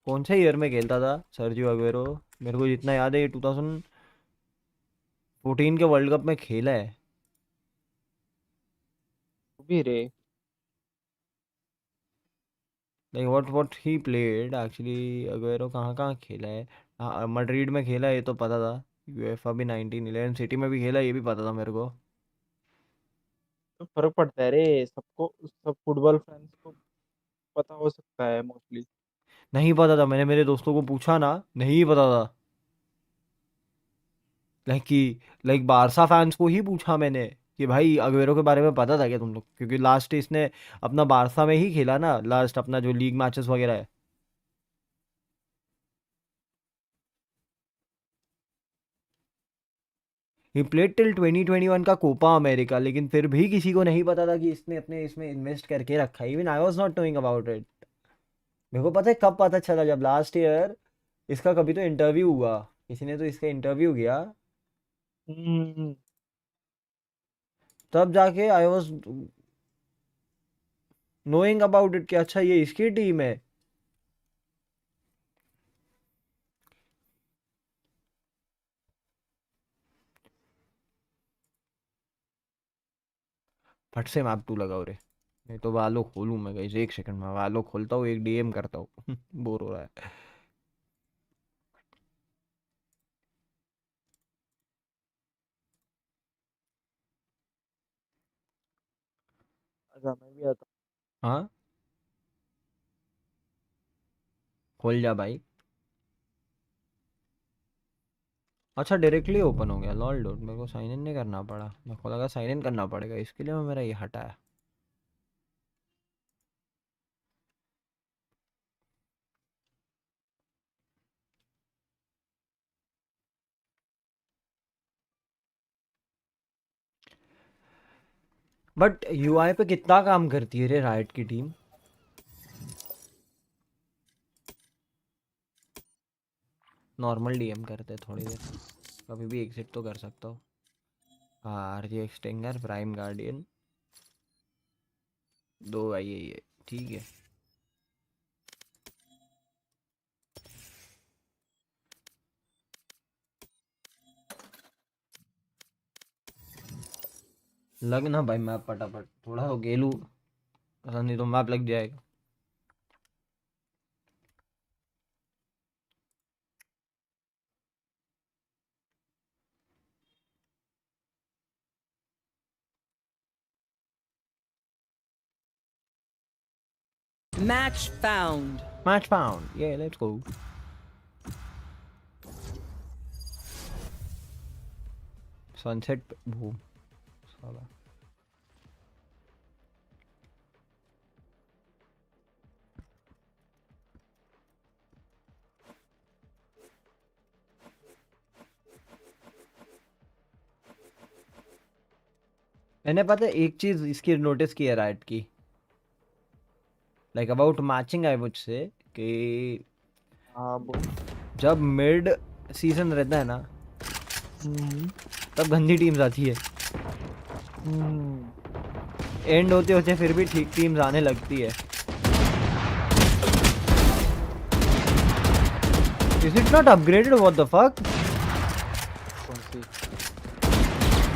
कौन से ईयर में खेलता था सर्जियो अग्वेरो मेरे को जितना याद है ये 2014 के वर्ल्ड कप में खेला है भी रे like what he played actually Aguero कहाँ कहाँ खेला है हाँ मैड्रिड में खेला है ये तो पता था यूएफए भी 1911 सिटी में भी खेला ये भी पता था मेरे को तो फर्क पड़ता है रे सबको सब फुटबॉल फैंस को पता हो सकता है मोस्टली नहीं पता था मैंने मेरे दोस्तों को पूछा ना नहीं पता था लाइक बारसा फैंस को ही पूछा मैंने कि भाई अग्वेरो के बारे में पता था क्या तुम लोग क्योंकि लास्ट इसने अपना बारसा में ही खेला ना लास्ट अपना जो लीग मैचेस वगैरह है ही प्लेड टिल 2021 का कोपा अमेरिका लेकिन फिर भी किसी को नहीं पता था कि इसने अपने इसमें इन्वेस्ट करके रखा है even I was not knowing about it मेरे को पता है कब पता चला जब लास्ट ईयर इसका कभी तो इंटरव्यू हुआ किसी ने तो इसका इंटरव्यू किया तब जाके I was knowing about it कि अच्छा ये इसकी टीम है फट से मैप 2 लगाओ रे नहीं तो वालो खोलूं मैं गाइस एक सेकंड में वालो खोलता हूँ एक डीएम करता हूँ बोर हो रहा है अच्छा मैं भी आता हाँ खोल जा भाई अच्छा डायरेक्टली ओपन हो गया लॉल डॉट मेरे को साइन इन नहीं करना पड़ा मेरे को लगा साइन इन करना पड़ेगा इसके लिए मेरा ये हटाया बट यूआई पे कितना काम करती है रे राइट की टीम नॉर्मल डीएम करते हैं थोड़ी देर कभी भी एग्जिट तो कर सकता हूँ आरजी एक्सटेंगर प्राइम गार्डियन 2 आई है ये ठीक है लगना भाई मैप फटाफट थोड़ा तो गेलू नहीं तो मैप लग जाएगा Match found. Match found. Yeah, let's go. Sunset boom. साला मैंने पता है एक चीज इसकी नोटिस की है राइट की like about matching I would say कि जब मिड सीजन रहता है ना तब गंदी टीम्स आती है एंड होते होते फिर भी ठीक टीम्स आने लगती है is it not upgraded what the fuck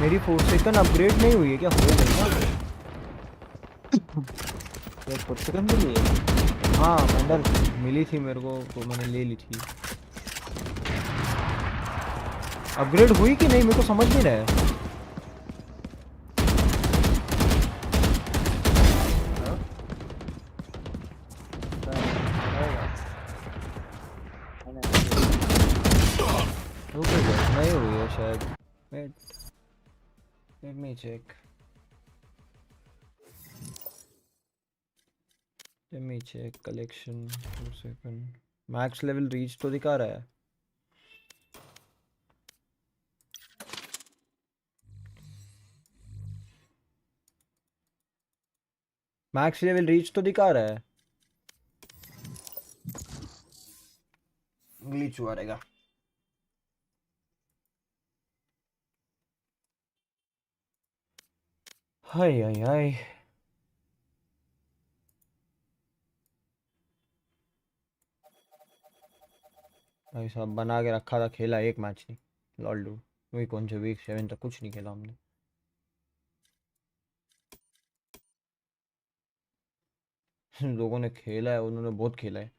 मेरी 4 सेकंड अपग्रेड नहीं हुई है क्या हो गई क्या 4 सेकंड मिली है हाँ मेडल मिली थी मेरे को तो मैंने ले ली थी अपग्रेड हुई कि नहीं मेरे को समझ नहीं रहा है शायद. Wait. Let me check. Let me check collection. 2 second. Max level reach तो दिखा रहा है. Max level reach तो दिखा रहा है. Glitch हुआ रहेगा. हाय हाय हाय. भाई साहब बना के रखा था, खेला एक मैच नहीं. लॉल डू वही कौन से वीक 7 तक कुछ नहीं खेला हमने. लोगों ने खेला है, उन्होंने बहुत खेला है.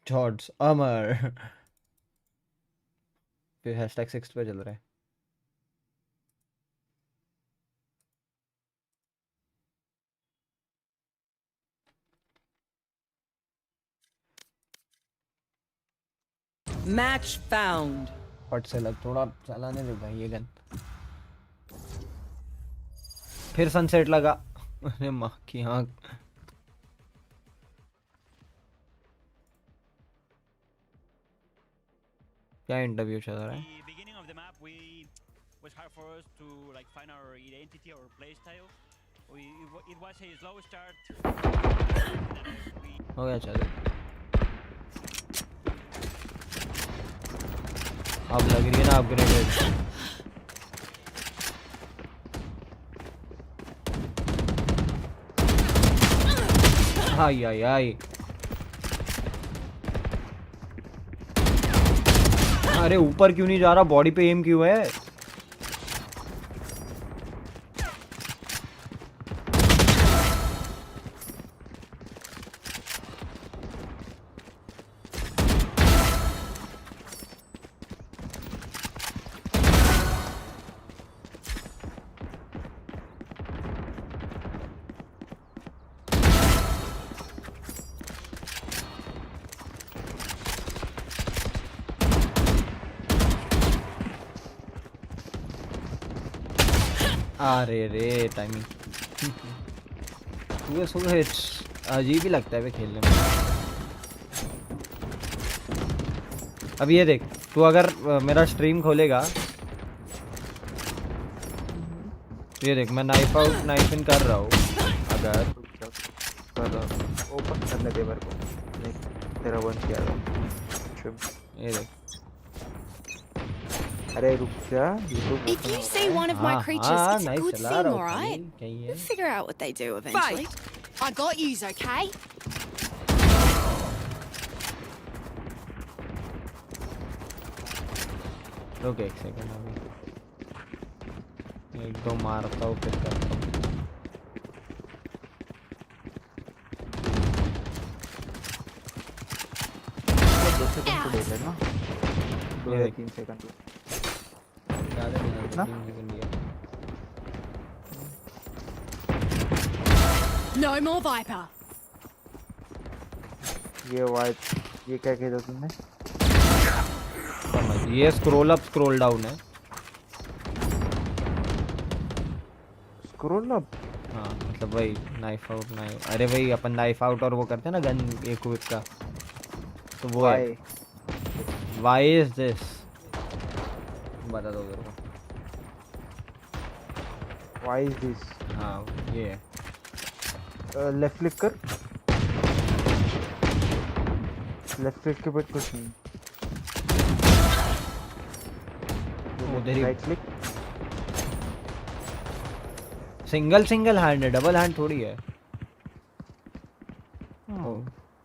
जॉर्ज अमर फिर #6 पे चल रहा है. Match found. फट से लग, थोड़ा चलाने दे भाई ये गन. फिर सनसेट लगा. अरे माँ की आँख. क्या इंटरव्यू चल रहा है? Was hard for us to like find our identity or play style. It was a slow start. हो गया चलो. अब लग रही है ना अपग्रेडेड. आई आई आई. अरे ऊपर क्यों नहीं जा रहा? बॉडी पे एम क्यों है? अरे रे टाइमिंग. सुबह सुबह अजीब ही लगता है वे खेलने में. अब ये देख, तू अगर मेरा स्ट्रीम खोलेगा, ये देख मैं नाइफ आउट नाइफ इन कर रहा हूँ. अगर ओपन करने दे मेरे को. नहीं तेरा वन किया था. ये देख. अरे रुक जा. If you see one of my creatures, it's a good thing, all right? We'll figure out what they do eventually. I got yous, okay? रुक एक सेकंड. अभी एक दो मारता हूँ फिर करता हूँ. दो सेकंड को ले लेना. 2 या 3 सेकंड. No more Viper. ये वाइट ये क्या कहता तुमने? समझ. ये स्क्रॉल अप स्क्रॉल डाउन है. Scroll up. हाँ मतलब वही नाइफ आउट नाइफ. अरे वही अपन नाइफ आउट और वो करते हैं ना गन एक क्विक का, तो वो है. Why is this? बता दो मेरे को. Why is this? हाँ ये है. लेफ्ट क्लिक कर. लेफ्ट क्लिक के बाद कुछ नहीं. उधर ही राइट क्लिक. सिंगल हैंड है, डबल हैंड थोड़ी है.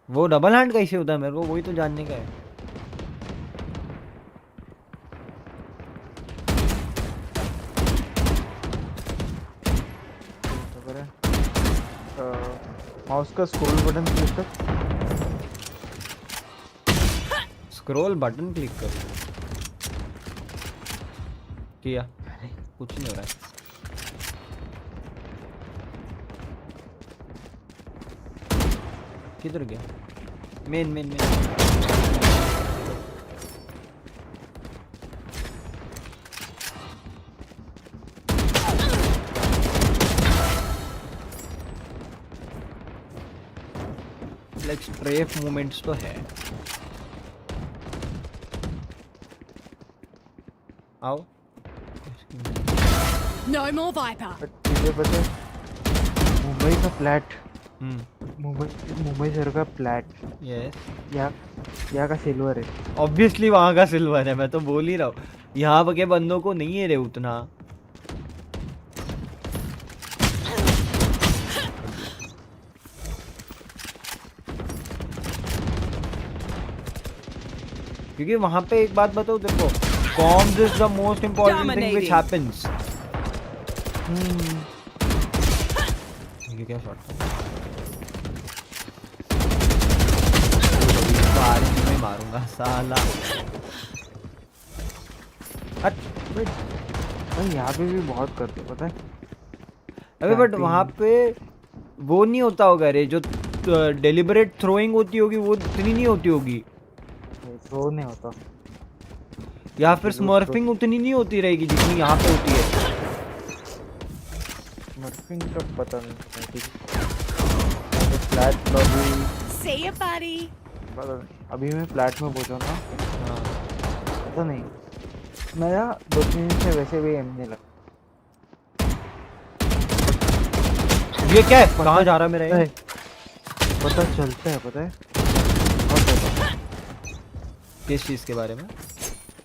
वो डबल हैंड कैसे होता है मेरे को वही तो जानने का है. माउस का स्क्रॉल बटन क्लिक कर. स्क्रॉल बटन क्लिक कर. किया कुछ नहीं हो रहा है. किधर गया? मेन लाइक स्ट्रेफ मोमेंट्स तो है। आओ No more Viper. तुझे पता है मुंबई का फ्लैट, मुंबई शहर का फ्लैट यस यहाँ का सिल्वर है। ऑब्वियसली वहाँ का सिल्वर है, मैं तो बोल ही रहा हूँ। यहाँ के बंदों को नहीं है रे उतना। क्योंकि वहाँ पे एक बात बताओ देखो, comms is the most important thing which happens. ये क्या शॉट था? बारिश में मारूंगा साला। भाई यहाँ पे भी बहुत करते पता है। अबे बट वहाँ पे वो नहीं होता होगा रे, जो डेलिबरेट थ्रोइंग होती होगी वो इतनी नहीं होती होगी। थ्रो नहीं होता, या फिर स्मर्फिंग उतनी नहीं होती रहेगी जितनी यहाँ पे होती है। स्मर्फिंग का पता नहीं। Flat lobby See you, buddy. पता नहीं, अभी मैं फ्लैट में पहुंचा ना, पता नहीं मेरा 2-3 दिन से वैसे भी एम नहीं लगा। ये क्या है? कहाँ जा रहा है मेरा? पता चलता है, पता है किस चीज के बारे में?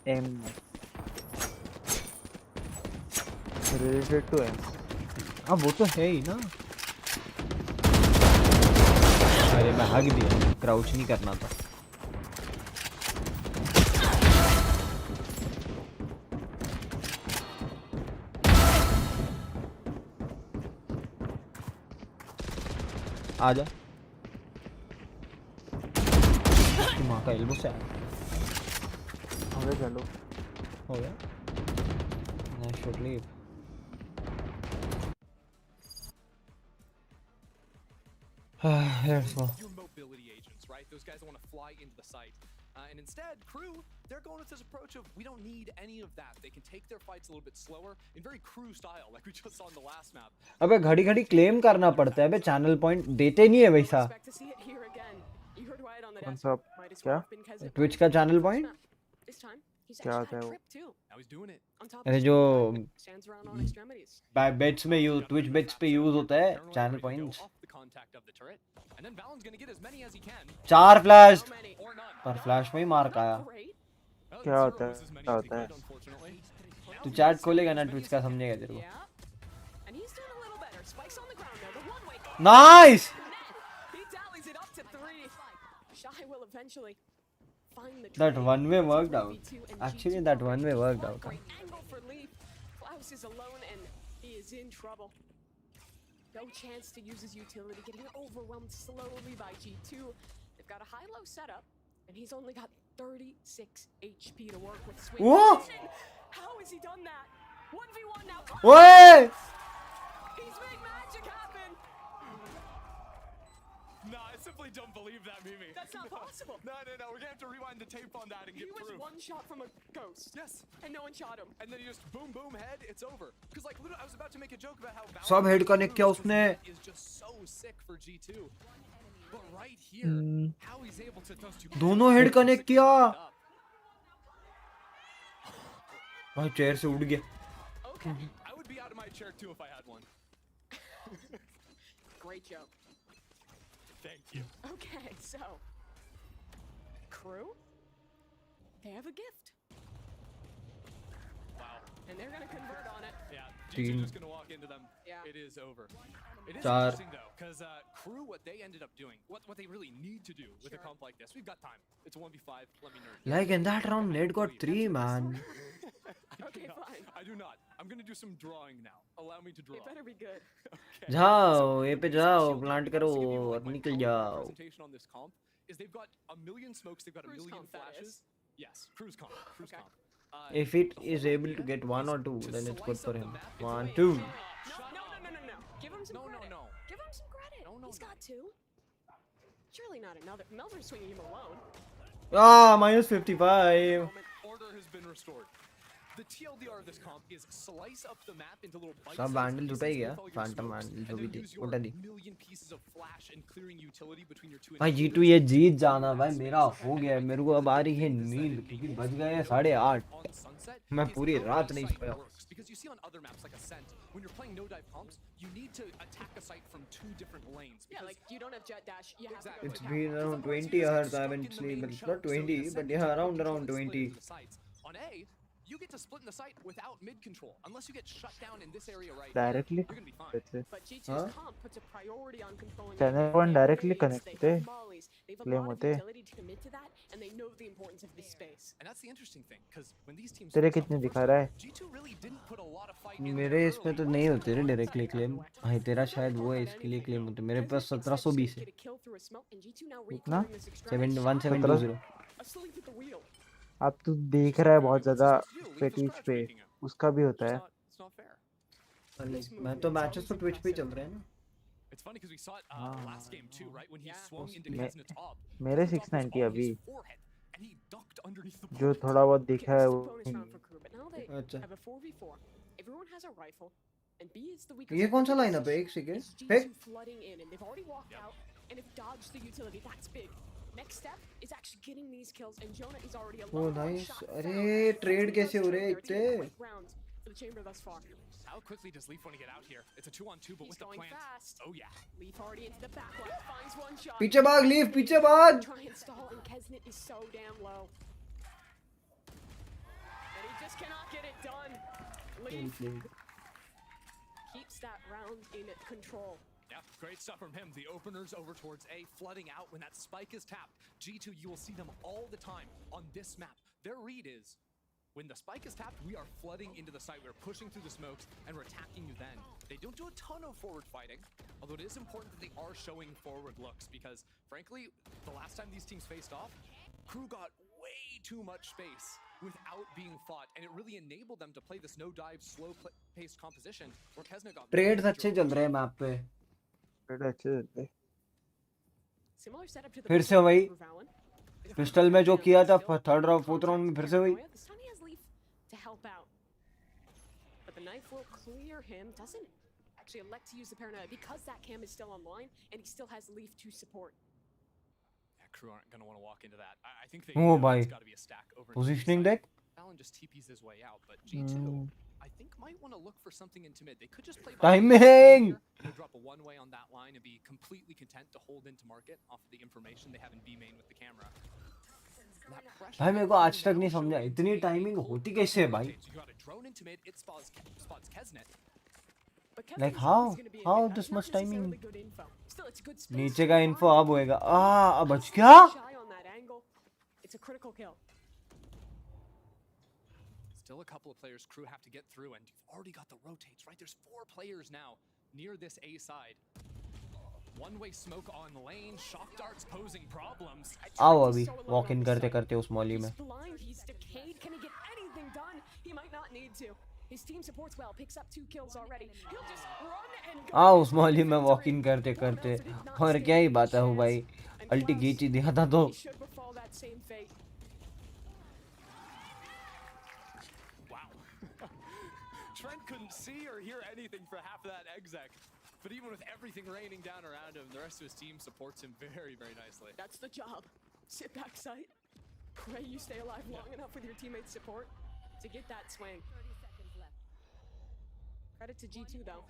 M related to M. अब वो तो है ही ना। अरे मैं हग दिया, क्राउच नहीं करना था। आजा माँ का एल्बो से आगे चलो। हो गया। I should leave. Let's go. Your mobility agents, right? Those guys that want to fly into the site. And instead, crew, they're going with this approach of we don't need any of that. They can take their fights a little bit slower in very crew style, like we just saw in the last map. अबे घड़ी घड़ी claim करना पड़ता है, अबे channel point देते नहीं है वैसा। कौन सा क्या? ट्विच का चैनल पॉइंट क्या होता है वो? अरे जो बेट्स में यूज, ट्विच बेट्स पे यूज होता है चैनल पॉइंट्स। 4 फ्लैश पर फ्लैश में ही मार का आया। क्या होता है? क्या होता है? तू चैट खोलेगा ना ट्विच का, समझेगा तेरे को। Nice. That one way worked out. Actually, that one way worked out. Klaus is alone and he is in trouble. No chance to use his utility, getting overwhelmed slowly by G2. They've got a high-low setup, and he's only got 36 HP to work with. Swing. How has he done that? 1v1 now. Wait! He's made magic happen. Nah, I simply don't believe that, Mimi. That's not possible. No. We're gonna have to rewind the tape on that and get proof. He was one shot from a ghost. Yes. And no one shot him. And then you just boom, boom, head, it's over. Because like, literally, I was about to make a joke about how सब head connect किया उसने। is just so sick for G2. But right here, how he's able to those two. दोनों head connect किया। भाई chair से उड़ गया। Okay. I would be out of my chair too if I had one. Great joke. Thank you. Okay, so crew, they have a gift. Wow. And they're gonna convert on it. Yeah, G2 is gonna walk into them. Yeah. It is over. It is Char. interesting though, because crew, what they ended up doing, what they really need to do with a comp like this. We've got time. It's a 1v5. Let me nerd. Like in that round, Ned got 3, man. Okay, fine. I do not. I'm gonna do some drawing now. Allow me to draw. It better be good. Okay. जाओ ये पे जाओ, plant करो और निकल जाओ। Presentation on this comp is they've got a million smokes, they've got a million flashes. Yes, cruise comp. Cruise comp. If it is able to get 1 or 2, then it's good for him. 1, 2. No. Give him some credit. No. Give him some credit. He's got 2. Surely not another. Melvin's swinging him alone. Ah, minus 55. Order has been restored. The TLDR of this comp is slice up the map into little bites. सब bundle जुटा ही गया Phantom bundle जो भी थी उठा दी million pieces of flash and clearing utility between your two. भाई G2 ये जीत जाना भाई मेरा हो गया मेरे को अब आ रही है नींद क्योंकि बज गए 8:30 मैं पूरी रात नहीं सोया Because you see on other maps like Ascent, when you're playing no dive comps, you need to attack a site from 2 different lanes. Yeah, like you don't have jet dash. You have to go It's been around 20 hours I haven't slept but not 20 but yeah around 20 On A, you get to split in the site without mid control unless you get shut down in this area right Directly now. You're going to be fine. But G2's comp puts a priority on controlling channel point directly connect होते They've a claim lot of होते utility to commit to that, and they know the importance of this space. And that's the interesting thing, because when these teams तेरे कितने दिखा रहा है G2 really didn't put a lot of fight in. मेरे इसमें तो नहीं होते रे डायरेक्टली क्लेम भाई तेरा शायद वो है इसके लिए क्लेम होते मेरे पास 1720 है कितना 1720 Asleep at the wheel. अब तू देख रहा है बहुत ज्यादा पे ट्विच पे उसका भी होता है It's not fair. मैं तो मैचेस तो ट्विच पे ही चल रहे हैं ना It's funny because we saw it last game too, right? When he swung into Kesnet's top. मेरे 690 अभी And he ducked underneath the जो थोड़ा बहुत देखा है वो But now they अच्छा have a 4v4. Everyone has a rifle, and B is the weakest. ये कौन सा लाइनअप है एक second G2 flooding in, and they've already walked out, and have dodged the utility. That's big. Next step is actually getting these kills, and Jonah is already a oh long nice shot. अरे trade कैसे हो रहे हैं इतने Quick rounds for the chamber thus far. How quickly does Leaf want to get out here? It's a 2-on-2, but with the Going plant. fast. Oh yeah. Leaf already into the back line, finds one shot. पीछे भाग leaf पीछे भाग Try and stall, and Kesnet is so damn low. And he just cannot get it done. Leaf keeps that round in control. Yeah, great stuff from him. The openers over towards A, flooding out when that spike is tapped. G2, you will see them all the time on this map. Their read is, when the spike is tapped, we are flooding into the site. We're pushing through the smokes, and we're attacking you then. They don't do a ton of forward fighting, although it is important that they are showing forward looks, because, frankly, the last time these teams faced off, Crew got way too much space without being fought, and it really enabled them to play this no-dive, slow-paced composition, where Kesnet got... trades अच्छे चल रहे हैं map पे trade अच्छे चलते हैं Similar setup to the फिर से वही पिस्टल में जो किया था थर्ड राउंड फोर्थ राउंड में फिर से वही Sunny has Leaf to help out, but the knife will clear him. Doesn't actually elect to use the paranoia because that cam is still online, and he still has Leaf to support. Yeah, Crew aren't going to want to walk into that. I think they Oh, know bhai. it's got to be a stack over Positioning into the deck? side. Alan just TPs his way out, but G2, I think might want to look for something into mid. They could just play Timing! They drop a one-way on that line and be completely content to hold into market off of the information they have in B main with the camera. भाई मेरे को आज तक नहीं समझा इतनी timing होती कैसे है भाई So you got a drone into mid, it spots Kesnet. Like how this much timing Still, it's good space. नीचे का इन्फो अब होएगा अब बच गया Shy on that angle. It's a critical kill. Still a couple of players Crew have to get through, and you've already got the rotates, right? There's 4 players now near this A side. One-way smoke on lane, shock darts posing problems. आओ अभी walk in करते करते उस Molly में He's blind, he's decayed. Can he get anything done? He might not need to. His team supports well, picks up 2 kills already. He'll just run and go. आओ उस Molly में walk in करते करते और क्या ही बात है हो भाई अल्टी खींची दिया था तो He should befall that same fate. Trent couldn't see or hear anything for half of that exec. But even with everything raining down around him, the rest of his team supports him very, very nicely. That's the job. Sit back sight. Pray you stay alive long enough with your teammates' support to get that swing. 30 seconds left. Credit to G2 though.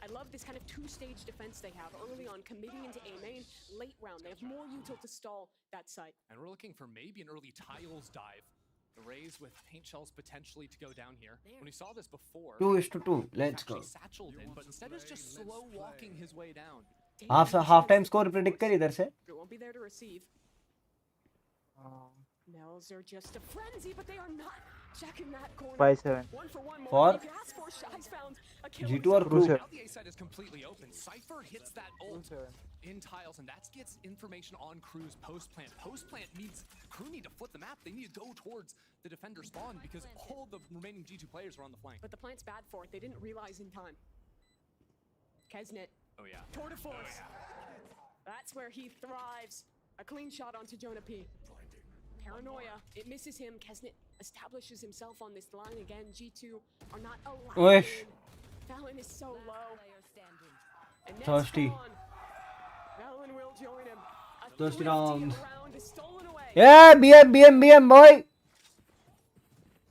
I love this kind of 2-stage defense they have. Early on, committing into A main. Late round, they have more util to stall that site. And we're looking for maybe an early tiles dive. The Rays with paint shells potentially to go down here. When we saw this before, 2:2 let's go satcheled in, but instead is just slow walking his way down. Half time score predict कर इधर से It won't be there to receive. Mells are just a frenzy, but they are not checking that corner. 5-7 One for one more. For? You asked for, Shy's found a kill. G2 और Crew Now the A side is completely open. Cypher hits that ult in tiles, and that gets information on Crew's post plant. Post plant means Crew need to flip the map. They need to go towards the defender spawn because all the remaining G2 players are on the flank. But the plant's bad for it. They didn't realize in time. Kesnet. Oh yeah. Tour de force. That's where he thrives. A clean shot onto Jonah P. Paranoia, it misses him. Kesnet establishes himself on this line again. G2 are not allowed Oish. in. Fallon is so low. And Ned's Thirsty. gone. Fallon will join him. A Thirsty 3 round. round is stolen away. Yeah, BM, boy.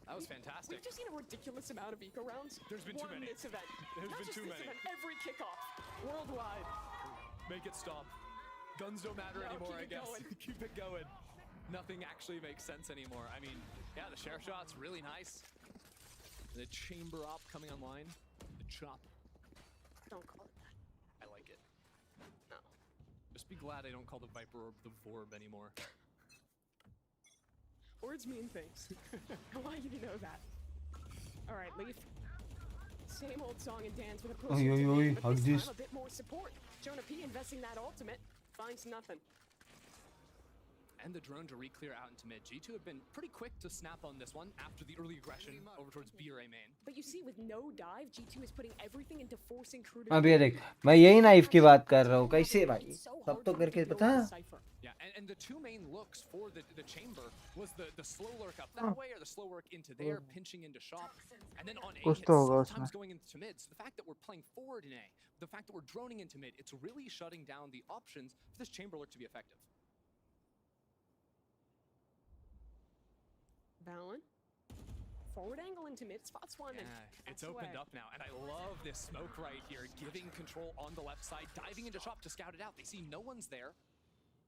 That was fantastic. We've just seen a ridiculous amount of eco rounds. There's been too won many. This event. There's Not been just too this many. event, every kickoff worldwide. Make it stop. Guns don't matter No, anymore, I keep it guess. going. Keep it going. Nothing actually makes sense anymore. I mean, yeah, the share shot's really nice. The chamber op coming online. The chop. Don't call it that. I like it. No. Just be glad I don't call the Viper Orb the Vorb anymore. Words mean things. I want you to know that. All right, Leaf. Same old song and dance with a push. Oi, oi, oi, but hug this this. time a bit more support. Jonah P investing that ultimate finds nothing. And the drone to re-clear out into mid. G2 have been pretty quick to snap on this one after the early aggression over towards B or A main. But you see, with no dive, G2 is putting everything into forcing crew to. अब ये देख, मैं यही knife की बात कर रहा हूँ. कैसे भाई? सब तो करके बता. Yeah, and the two main looks for the chamber was the slow lurk up that way or the slow work into there, pinching into shop, and then on A कुछ hits, तो होगा sometimes उसमें. going into mid. So the fact that we're playing forward in A, the fact that we're droning into mid, it's really shutting down the options for this chamber lurk to be effective. Valen. Forward angle into mid, spots one. And Yeah, it's backs opened away. up now, and I love this smoke right here, giving control on the left side, diving into shop to scout it out. They see no one's there.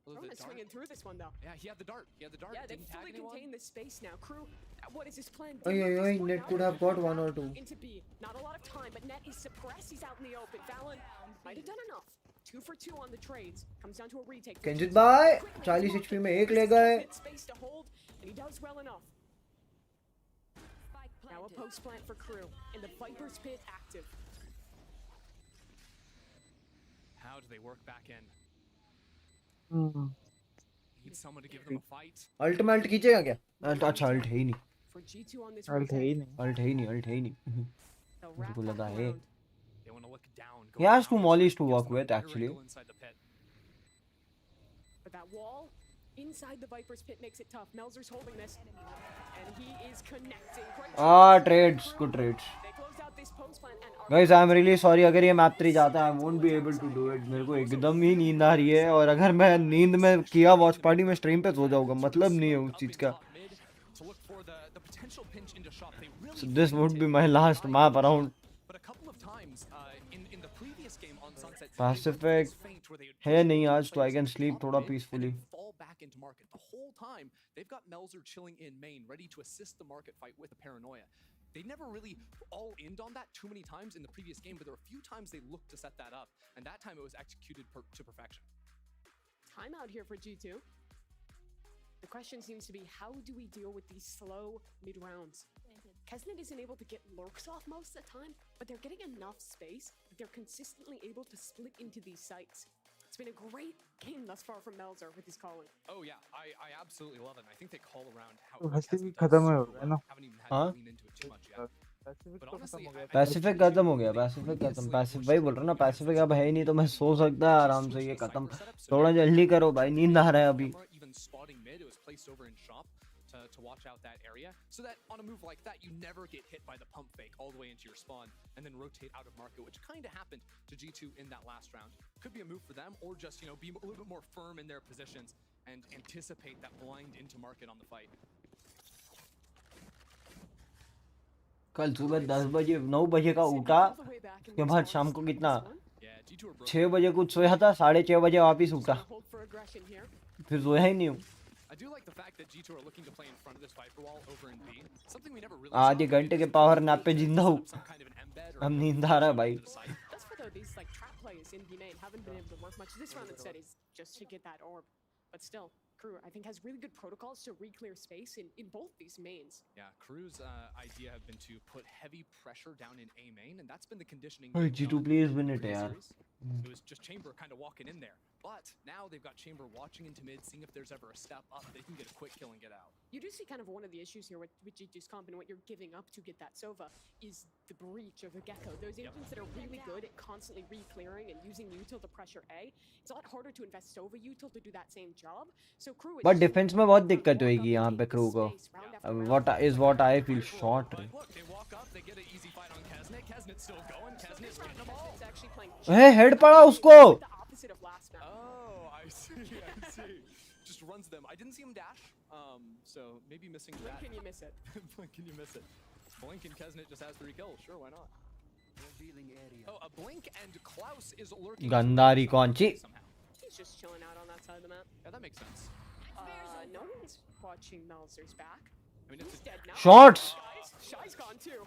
Although the Roman's dart- swinging through this one though. Yeah, he had the dart. He had the dart. Yeah, they Didn't tag fully anyone. contain this space now. Crew, what is his plan? Oi, oi, oi, Net could have got one or two. Into B. Not a lot of time, but Net is suppressed. He's out in the open. Valen might have done enough. 2 for 2 on the trades. Comes down to a retake. Kenjit bhai, 40 HP में एक ले गए. Space to hold, and he does well enough. Now a post plant for Crew, and the Viper's Pit active. How do they work back in? Need someone to give them a fight. Ultimate खींचेगा क्या? अच्छा alt है ही नहीं. For G2 on this alt है ही नहीं. Alt है ही नहीं, alt है ही नहीं. मेरे को लगा है. They want to look down. He has two mollies to work with actually. Inside the pit. But that wall inside the Viper's Pit makes it tough. Melzer's holding this, and he is connecting. Trades, good trades. They close out this post plant and Guys, I'm really sorry अगर ये map 3 जाता है, I won't be able to do it. मेरे को एकदम ही नींद आ रही है और अगर मैं नींद में किया वॉच पार्टी में स्ट्रीम पे सो जाऊंगा. मतलब नहीं है उस चीज का. To look for the potential pinch into shop. They really So this would be my last map around. But a couple of times in the previous game on Sunset, Pacific है नहीं आज तो I can sleep थोड़ा peacefully. fall back into market. The whole time they've got Melzer chilling in main, ready to assist the market fight with a paranoia. They never really all in on that too many times in the previous game, but there were a few times they looked to set that up, and that time it was executed to perfection. timeout here for G2. The question seems to be, how do we deal with these slow mid rounds? Kesnet isn't able to get lurks off most of the time, but they're getting enough space that they're consistently able to split into these sites. It's been a great game thus far from Melzer with his calling. Oh yeah, I absolutely love it. I think they call around how Pacific खत्म हो गया ना. haven't even had हाँ? to lean into it too much yet. Pacific But तो honestly, खत्म हो गया. Pacific खत्म हो गया. पैसिफिक खत्म. पैसिफिक भाई बोल रहा ना पैसिफिक अब है ही नहीं तो मैं सो सकता है आराम से. ये खत्म. थोड़ा जल्दी करो भाई, नींद आ रहा है अभी. Even spotting mid, it was placed over in shop to watch out that area, so that on a move like that, you never get hit by the pump fake all the way into your spawn and then rotate out of market, which kind of happened to G2 in that last round. Could be a move for them, or just, you know, be a little bit more firm in their positions and anticipate that blind into market on the fight. कल सुबह 10 बजे 9 बजे का उठा के बाद शाम को कितना 6 बजे कुछ सोया था, 6:30 बजे वापिस उठा, फिर सोया ही नहीं हूँ. I do like the fact that G2 are looking to play in front of this Viper wall over in B. Something we never really आधे घंटे के पावर नैप पे जिंदा हूँ. अब नींद आ रहा है भाई. That's for though these like trap players in B main haven't been able to work much this round instead is just to get that orb. But still, Crew I think has really good protocols to re-clear space in both these mains. Yeah, Crew's idea have been to put heavy pressure down in A main, and that's been the conditioning. Hey, G2 please win it, yaar. It was just Chamber kind of walking in there, But now they've got Chamber watching into mid, seeing if there's ever a step up. They can get a quick kill and get out. You do see kind of one of the issues here with G2's comp and what you're giving up to get that Sova is the breach of the Gecko. Those agents that are really good at constantly re-clearing and using util to pressure A, it's a lot harder to invest Sova util to do that same job. So crew But defense में बहुत दिक्कत होएगी यहाँ पे crew को. What I feel short. Look, they walk up, they get an easy fight on Kesnet. Kesnet's still going. Kesnet's getting them all. Hey, head पड़ा उसको. Oh, I see. I see. Just runs them. I didn't see him dash. So maybe missing that. Blink and you miss it. Blink and you miss it. Blink and Kesnet just has 3 kills. Sure, why not? Oh, a Blink and Klaus is lurking. गंदारी कौन सी? He's just chilling out on that side of the map. Yeah, that makes sense. No one's watching Melzer's back. I mean, He's dead now. Shots. Shy's gone too.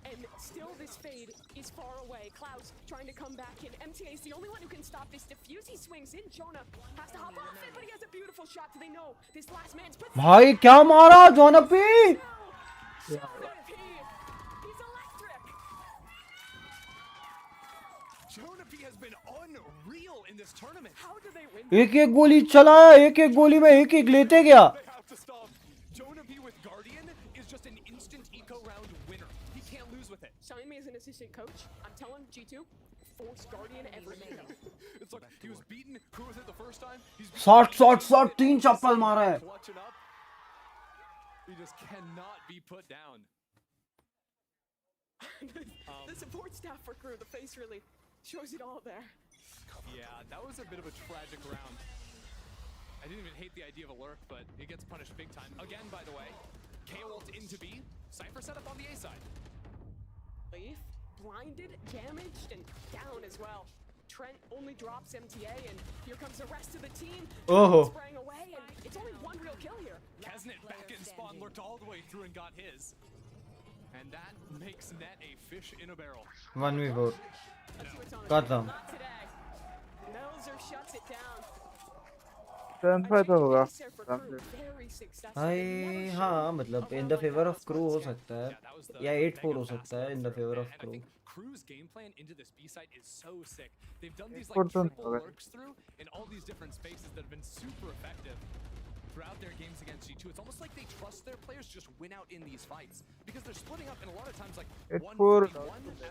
And still this fade is far away. Klaus trying to come back in. MTA is the only one who can stop this diffuse. He swings in. Jonah has to hop off it, but he has a beautiful shot. Do they know this last man's put भाई क्या मारा जोनापी? He's electric. Jonapy has been unreal in this tournament. How do they win? एक गोली चलाया, एक गोली में एक लेते गया. They have to stop. Jonapy with Guardian is just an instant eco round winner. He can't lose with it. Sign me as an assistant coach. I'm telling G2, force Guardian every day. It's like he was beaten. Who was it the first time? He's shot 3 चप्पल मारा है. Clutching up. He just cannot be put down. The support staff for crew, the face really shows it all there. Yeah, that was a bit of a tragic round. I didn't even hate the idea of a lurk, but it gets punished big time. Again, by the way, K-ult into B. Cypher set up on the A side. Leaf, blinded, damaged, and down as well. Trent only drops MTA, and here comes the rest of the team. Oh. Spraying away, and it's only one real kill here. Kesnet back in spawn, looked all the way through and got his. And that makes Net a fish in a barrel. 1v4. Got them. Not today. Melzer shuts it down. Turn पे तो होगा. Very successful. भाई हाँ मतलब in the favor of crew हो सकता है या 8-4 हो सकता है in the favor of crew. Crew's game plan into this B site is so sick. They've done these like triple lurks through in all these different spaces that have been super effective throughout their games against G2. It's almost like they trust their players just win out in these fights because they're splitting up and a lot of times like 1-3-1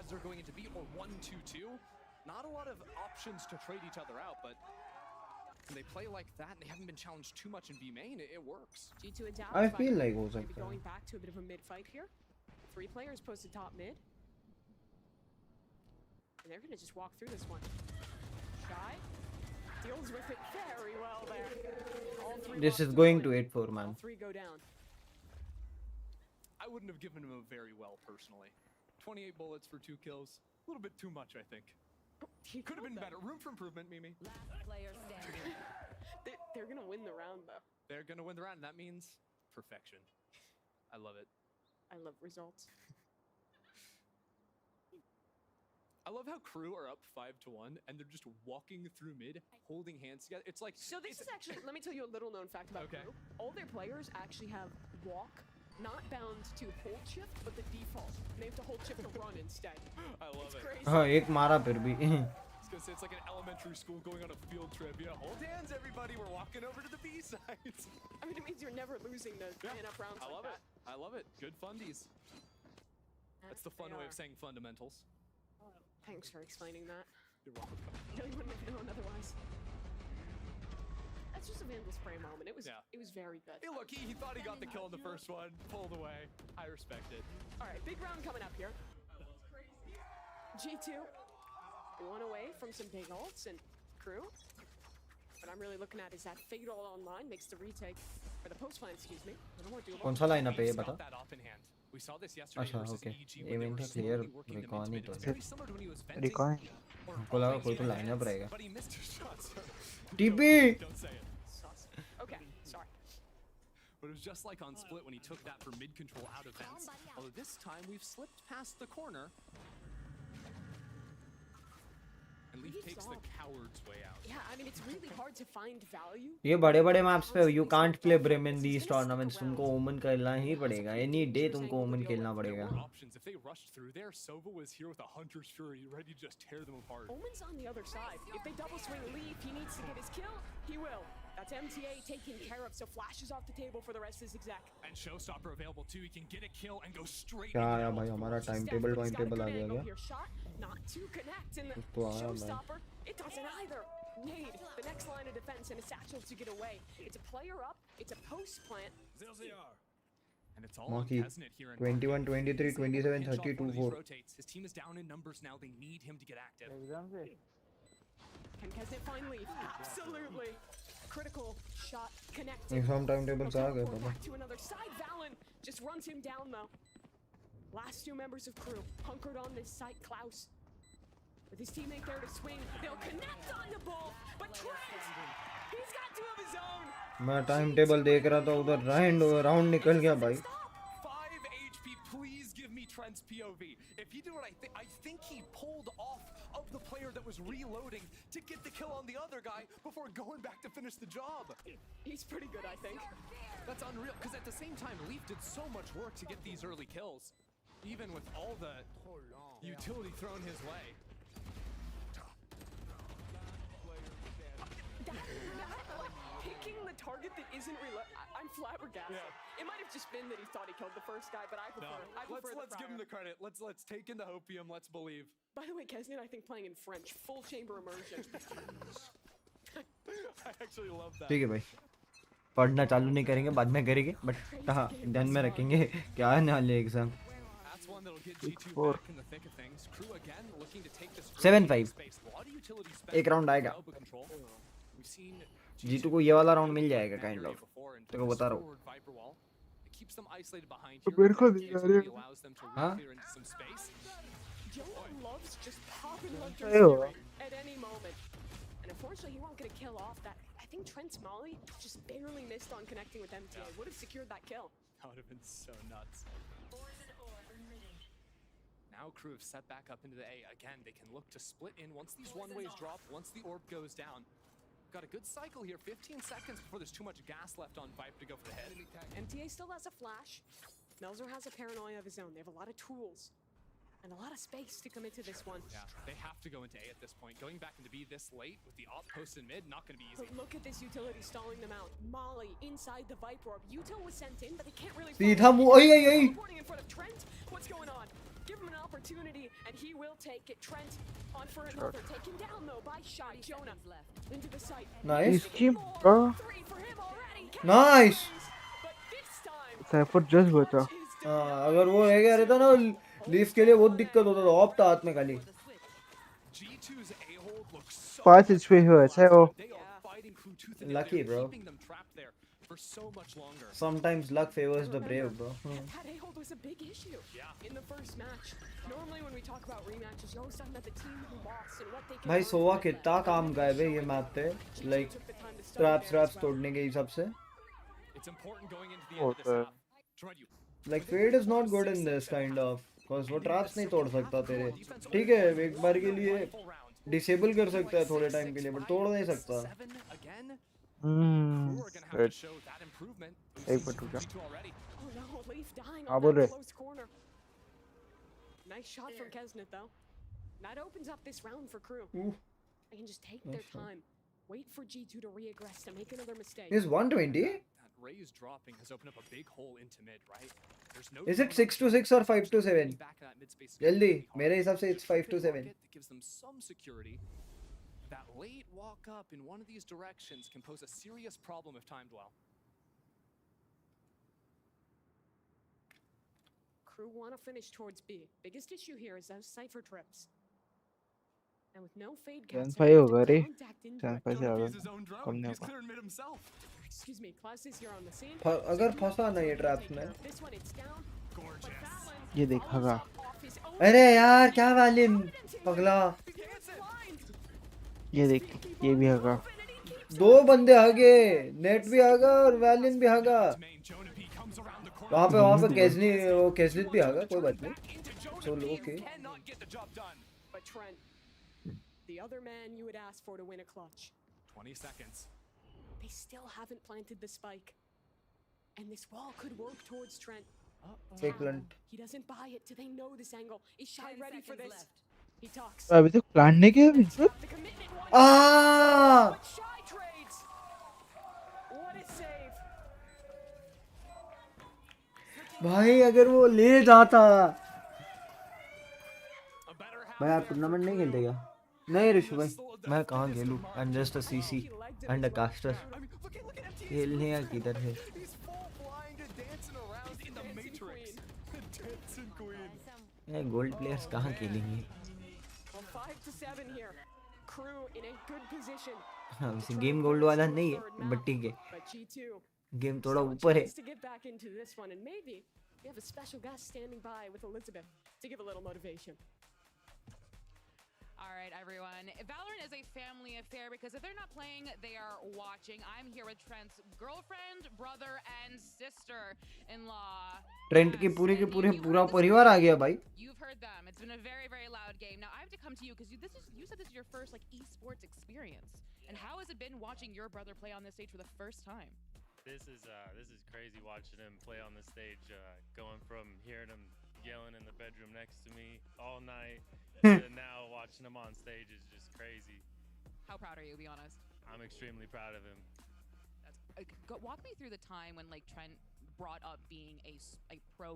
as they're going into B or 1-2-2. Not a lot of options to trade each other out, but when they play like that and they haven't been challenged too much in B main, it works. G2 adapt. I feel like हो maybe सकता going है. back to a bit of a mid fight here. 3 players posted top mid. And they're gonna just walk through this one. Shy deals with it very well there. All 3 This is walk going through to it. 8-4 man. All 3 go down. I wouldn't have given him a very well personally. 28 bullets for 2 kills. A little bit too much, I think. Could have been better. Room for improvement, Mimi. They're gonna win the round though. They're gonna win the round, and that means perfection. I love it. I love results. I love how crew are up 5-1 and they're just walking through mid, holding hands together. It's like So this is actually, let me tell you a little known fact about crew. All their players actually have walk, not bound to hold shift, but the default. And they have to hold shift to run instead. I love it's it. crazy. हाँ एक मारा फिर भी. I was gonna say it's like an elementary school going on a field trip. Yeah, hold hands, everybody. We're walking over to the B side. I mean, it means you're never losing the man up rounds. I love like it. I love it. Good fundies. That's the fun way of saying fundamentals. Thanks for explaining that. You're welcome. No, you wouldn't have known otherwise. That's just a Vandal spray moment. It was very good. Hey, look, he thought he got the kill on the first one. Pulled away. I respect it. All right, big round coming up here. G2, 1 away from some big ults and crew. What I'm really looking at is that Fade all online makes the retake, or the post plan, excuse me. A little more doable. कौन सा line पे ये बता? That up in hand. We saw this yesterday अच्छा versus okay. EG ये when they मैंने were clear slowly working the record नहीं mid to mid. It's तो. very similar to when he was venting. Recon. हमको लगा कोई तो line up रहेगा. But he missed his shots. TP. Don't say it. Okay, sorry. But it was just like on Split when he took that for mid control out of vents. Although this time we've slipped past the corner. And Leaf takes the coward's way out. Yeah, I mean, it's really hard to find value. ये बड़े बड़े maps पे you can't play Brim in these tournaments. तुमको ओमन खेलना ही पड़ेगा. Any day तुमको ओमन खेलना पड़ेगा. Options if they rushed through there. Sova was here with a Hunter's Fury, ready to just tear them apart. Omen's on the other side. If they double swing Leaf, he needs to get his kill. He will. That's MTA taken care of. So Flash is off the table for the rest of his exec. And Showstopper available too. He can get a kill and go straight. क्या आया भाई हमारा time table आ गया क्या? Not to connect in the तो आया भाई. Showstopper. It doesn't either. Nade, the next line of defense, and a satchel to get away. It's a player up. It's a post plant. And it's all Monkey. Kesnet here in 21, 23, 27, 32, 4. His team is down in numbers now. They need him to get active. Can Kesnet find Leaf? Absolutely. Critical shot connected. Exam timetables आ गए बाबा. Back to another side. Valen just runs him down though. Last two members of crew hunkered on this site. Klaus with his teammate there to swing. They'll connect on the ball, but Trent, he's got two of his own. मैं time table देख रहा था उधर round निकल गया भाई. 5 HP, please give me Trent's POV. If he did what I think he pulled off of the player that was reloading to get the kill on the other guy before going back to finish the job. He's pretty good, I think. That's unreal, because at the same time, Leaf did so much work to get these early kills, even with all the utility thrown his way. Picking the target that isn't I'm flabbergasted. Yeah. It might have just been that he thought he killed the first guy, but I prefer. Let's give him the credit. Let's take in the hopium. Let's believe. By the way, Kesnet, I think playing in French, full chamber immersion. I actually love that. ठीक है भाई. पढ़ना चालू नहीं करेंगे बाद में करेंगे बट हाँ ध्यान में रखेंगे क्या है ना ले एग्जाम. 7-5 एक राउंड आएगा. G2 को ये वाला राउंड मिल जाएगा काइंड ऑफ. तेरे को बता रहा हूँ. मेरे को नहीं आ रही. हाँ. At any moment. And unfortunately, he won't get a kill off that. I think Trent's Molly just barely missed on connecting with MTA. Would have secured that kill. That would have been so nuts. Now crew have set back up into the A. Again, they can look to split in once these one-ways drop, once the orb goes down. Got a good cycle here, 15 seconds before there's too much gas left on Vibe to go for the head. MTA still has a flash. Melzer has a paranoia of his own. They have a lot of tools. And a lot of space to come into this one. Yeah, they have to go into A at this point. Going back into B this late with the op post in mid, not going to be easy. But look at this utility stalling them out. Molly inside the Viper orb. Util was sent in, but they can't really. सीधा मुंह Reporting in front of Trent. What's going on? Give him an opportunity, and he will take it. Trent on for another. Taken down though by Shy. Jonah into the site. Nice. Three for him already. Nice. But this time. Cipher just बचा. हाँ अगर वो रह गया रहता ना leaf के लिए बहुत दिक्कत होता था. ऑफ था हाथ में खाली. 5 HP हुआ है वो. Lucky bro. For so much longer. Sometimes luck favors the brave, bro. That A-hold was a big issue in the first match. Normally when we talk about rematches, you're always talking about the team who lost and what they can. भाई सोवा कितना काम गायब है ये map पे. Like traps तोड़ने के हिसाब से. It's important going into the end of this half. Like Fade is not good in this kind of, cause वो traps नहीं तोड़ सकता तेरे. ठीक है एक बार के लिए disable कर सकता है थोड़े टाइम के लिए, but तोड़ नहीं सकता. एक मिनट रुक जा. हाँ बोल रहे. Nice shot from Kesnet though. That opens up this round for crew. They can just take their time. Wait for G2 to re-aggress to make another mistake. Is 120? That Raze dropping has opened up a big hole into mid, right? There's no. Is it 6-6 or 5-7? जल्दी मेरे हिसाब से it's 5-7. That gives them some security. That late walk up in one of these directions can pose a serious problem if timed well. Crew want to finish towards B. Biggest issue here is those cypher trips. And with no fade cast, 10-5 होगा रे. 10-5 से आगे कम नहीं होगा. Excuse me, Klaus is here on the scene. अगर फंसा ना ये ट्रैप्स में. This one it's down. ये देखागा. अरे यार क्या वैलिन पगला. ये देख ये भी होगा. दो बंदे आगे. नेट भी आगा और वैलिन भी आगा. वहाँ पे कैसलिट भी आगा. कोई बात नहीं. चलो okay. But Trent, the The other man you would ask for to win a clutch. 20 seconds. They still haven't planted the spike. And this wall could work towards Trent. Excellent. He doesn't buy it. Do they know this angle? Is Shy ready for this? He talks. अभी तक plan नहीं किया बिल्कुल But Shy trades. What a save. भाई अगर वो ले जाता भाई आप टूर्नामेंट नहीं खेलते क्या? नहीं ऋषु भाई मैं कहाँ खेलूँ? I'm just a CC and a caster. खेलने या किधर है? ये गोल्ड प्लेयर्स कहाँ खेलेंगे? 5-7 here. Crew in a good position. हाँ वैसे गेम गोल्ड वाला नहीं है बट ठीक है But G2 गेम थोड़ा ऊपर है to get back into this one, and maybe we have a special guest standing by with Elizabeth to give a little motivation. All right, everyone. Valorant is a family affair because if they're not playing, they are watching. I'm here with Trent's girlfriend, brother, and sister-in-law. Trent के पूरा परिवार आ गया भाई You've heard them. It's been a very, very loud game. Now I have to come to you because you said this is your first like esports experience. And how has it been watching your brother play on this stage for the first time? This is crazy watching him play on the stage. Going from hearing him yelling in the bedroom next to me all night to now watching him on stage is just crazy. How proud are you? Be honest. I'm extremely proud of him. Walk me through the time when like Trent brought up being a pro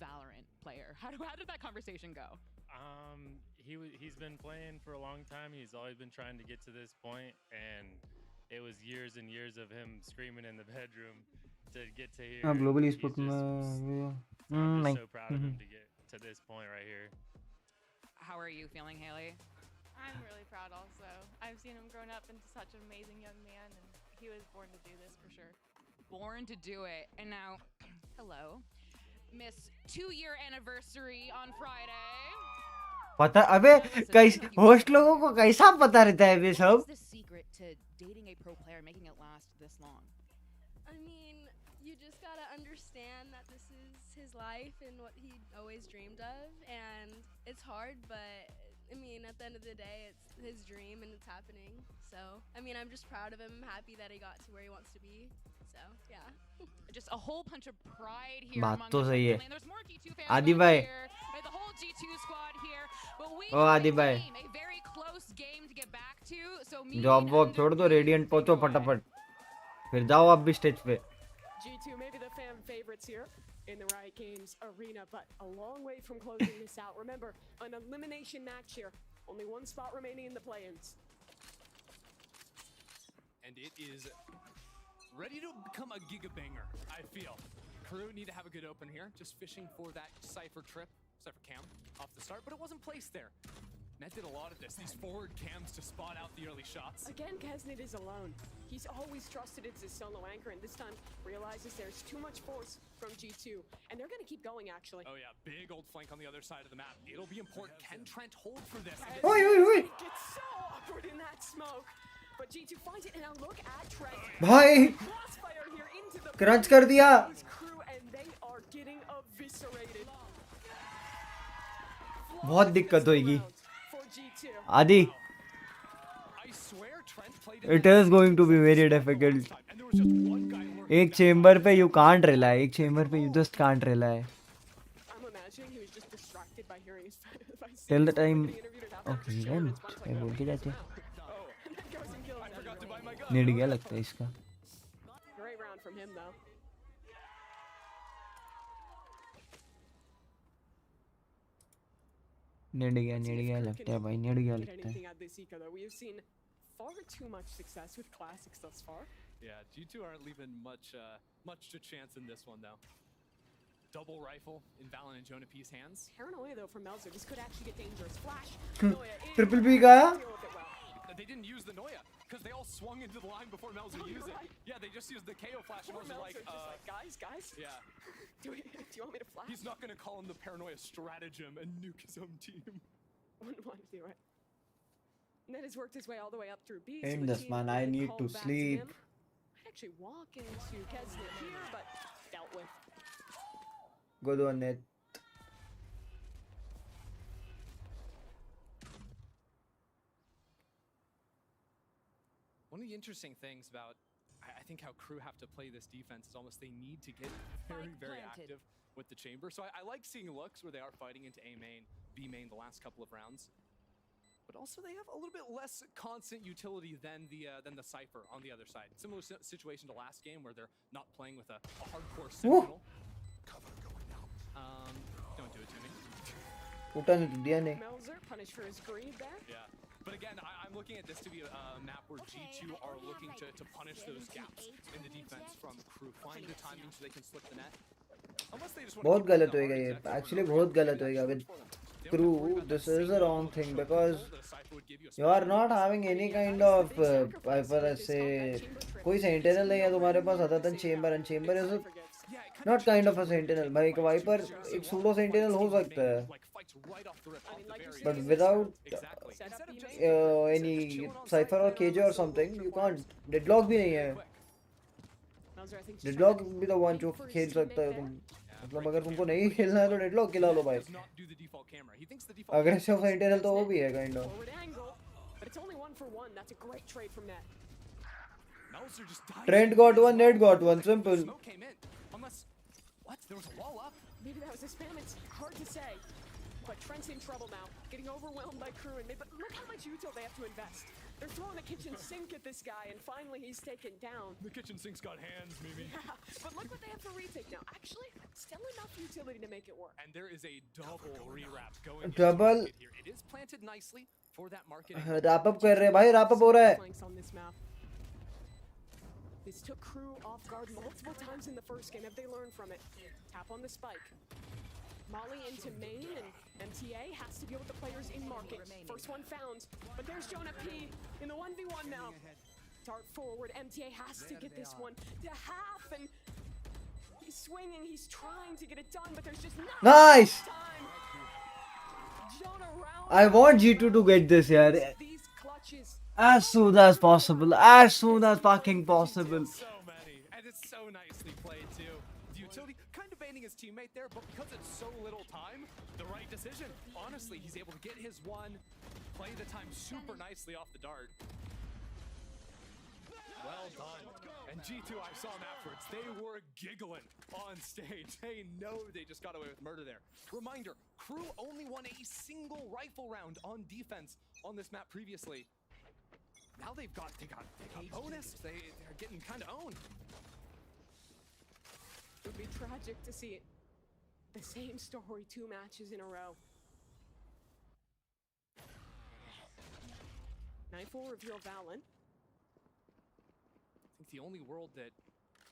Valorant player. How did that conversation go? He's been playing for a long time. He's always been trying to get to this point, and it was years and years of him screaming in the bedroom to get to here. Global esports में I'm just so proud of him to get to this point right here. How are you feeling, Haley? I'm really proud also. I've seen him grown up into such an amazing young man, and he was born to do this for sure. Born to do it. And now, hello, Miss 2-year anniversary on Friday. पता अबे कैसे host लोगों को कैसा पता रहता है ये सब? What's the secret to dating a pro player, making it last this long? I mean, you just gotta understand that this is his life and what he always dreamed of, and it's hard, but I mean, at the end of the day, it's his dream and it's happening. So, I mean, I'm just proud of him. I'm happy that he got to where he wants to be. So, yeah. Just a whole bunch of pride here बात among तो the सही है family. And there's more G2 fans आदि over भाई here. The whole G2 squad here. But we ओ आदि भाई a very close game to get back to. So me job वॉब छोड़ दो रेडिएंट पहुंचो फटाफट फिर जाओ आप भी स्टेज पे G2 maybe the fan favorites here in the Riot Games arena, but a long way from closing this out. Remember, an elimination match here. Only one spot remaining in the play-ins. And it is ready to become a gigabanger, I feel. Crew need to have a good open here, just fishing for that Cypher trip, Cypher cam off the start, but it wasn't placed there. Net did a lot of this, these forward cams to spot out the early shots. Again, Kesnit is alone. He's always trusted it's his solo anchor, and this time realizes there's too much force from G2. And they're gonna keep going, actually. Oh yeah, big old flank on the other side of the map. It'll be important. Can Trent hold for this? Oi, oi, oi. It gets so awkward in that smoke. But G2 finds it, and now look at Trent. भाई Crossfire here into the crunch कर दिया his crew, and they are getting eviscerated. बहुत दिक्कत होगी For G2. आदि I swear Trent played it is going to be very difficult एक chamber पे you can't rely एक चेंबर पे you just can't rely I'm imagining he was just distracted by hearing his till the time okay then मैं बोल के जाते नेड गया लगता है इसका Great round from him though. नेड गया लगता है भाई नेड गया लगता है Anything at this eco though. We have seen far too much success with classics thus far. Yeah, G2 aren't leaving much to chance in this one though. Double rifle in Valen and Jonah P's hands. Paranoia though from Melzer. This could actually get dangerous. Flash. Triple P का They didn't use the Noya because they all swung into the line before Melzer used it. Yeah, they just used the KO flash. Poor And Melzer Melzer just like, guys. Yeah. Do you want me to flash? He's not going to call him the Paranoia stratagem and nuke his own team. Wouldn't want to do it. Ned has worked his way all the way up through B. end this man I need to sleep I'd actually walk into Kesnit here, but dealt with. good one net One of the interesting things about, I think how crew have to play this defense is almost they need to get very active with the chamber. So I like seeing looks where they are fighting into A main, B main the last couple of rounds. But also they have a little bit less constant utility than the Cypher on the other side. Similar situation to last game where they're not playing with a hardcore sentinel. Cover going out. Don't do it to me. Melzer punished for his greed there. Yeah. But again, I'm looking at this to be a map where G2 are looking to punish those gaps in the defense from crew. Find the timing so they can slip the net. Unless they just want बहुत गलत होएगा ये. Actually बहुत गलत होएगा with crew. This is a wrong thing because you are not having any kind of Viper ऐसे कोई sentinel नहीं है तुम्हारे पास other than chamber, and chamber is not kind of a sentinel. भाई एक Viper एक pseudo sentinel हो सकता है, but without any Cypher or KJ or something you can't. Deadlock भी नहीं है. Deadlock भी the one जो खेल सकता है तुम. मतलब अगर तुमको नहीं खेलना है तो Deadlock खिला लो भाई. Aggressive sentinel तो वो भी है kind of. But it's only 1 for 1. That's a great trade from Net. Trent got one, Ned got one. Simple. What? There was a wall up? Maybe that was a spam. It's hard to say. But Trent's in trouble now, getting overwhelmed by crew and mid. But look how much util they have to invest. They're throwing the kitchen sink at this guy, and finally he's taken down. The kitchen sink's got hands, Mimi. Yeah, but look what they have for retake now. Actually, still enough utility to make it work. And there is a double rewrap going. Double. It is planted nicely for that market. Wrap up कर रहे भाई, wrap up हो रहा है. On this map. This took crew off guard multiple times in the first game. Have they learned from it? Tap on the spike. Molly into main, and MTA has to deal with the players in market. First one found, but there's Jonah P in the 1v1 now. Dart forward, MTA has to get this one to half, and he's swinging, he's trying to get it done, but there's just not Nice! time. Jonah round. I want G2 to get this here. These clutches. As soon as possible. As soon as fucking possible. So many, and it's so nicely played too. The utility kind of baiting his teammate there, but because it's so little time, the right decision. Honestly, he's able to get his one, play the time super nicely off the dart. Well done. And G2, I saw them afterwards. They were giggling on stage. They know they just got away with murder there. Reminder, crew only won a single rifle round on defense on this map previously. Now they got bonus. They're getting kind of owned. It would be tragic to see it. The same story 2 matches in a row. Nightfall reveal Valen. I think the only world that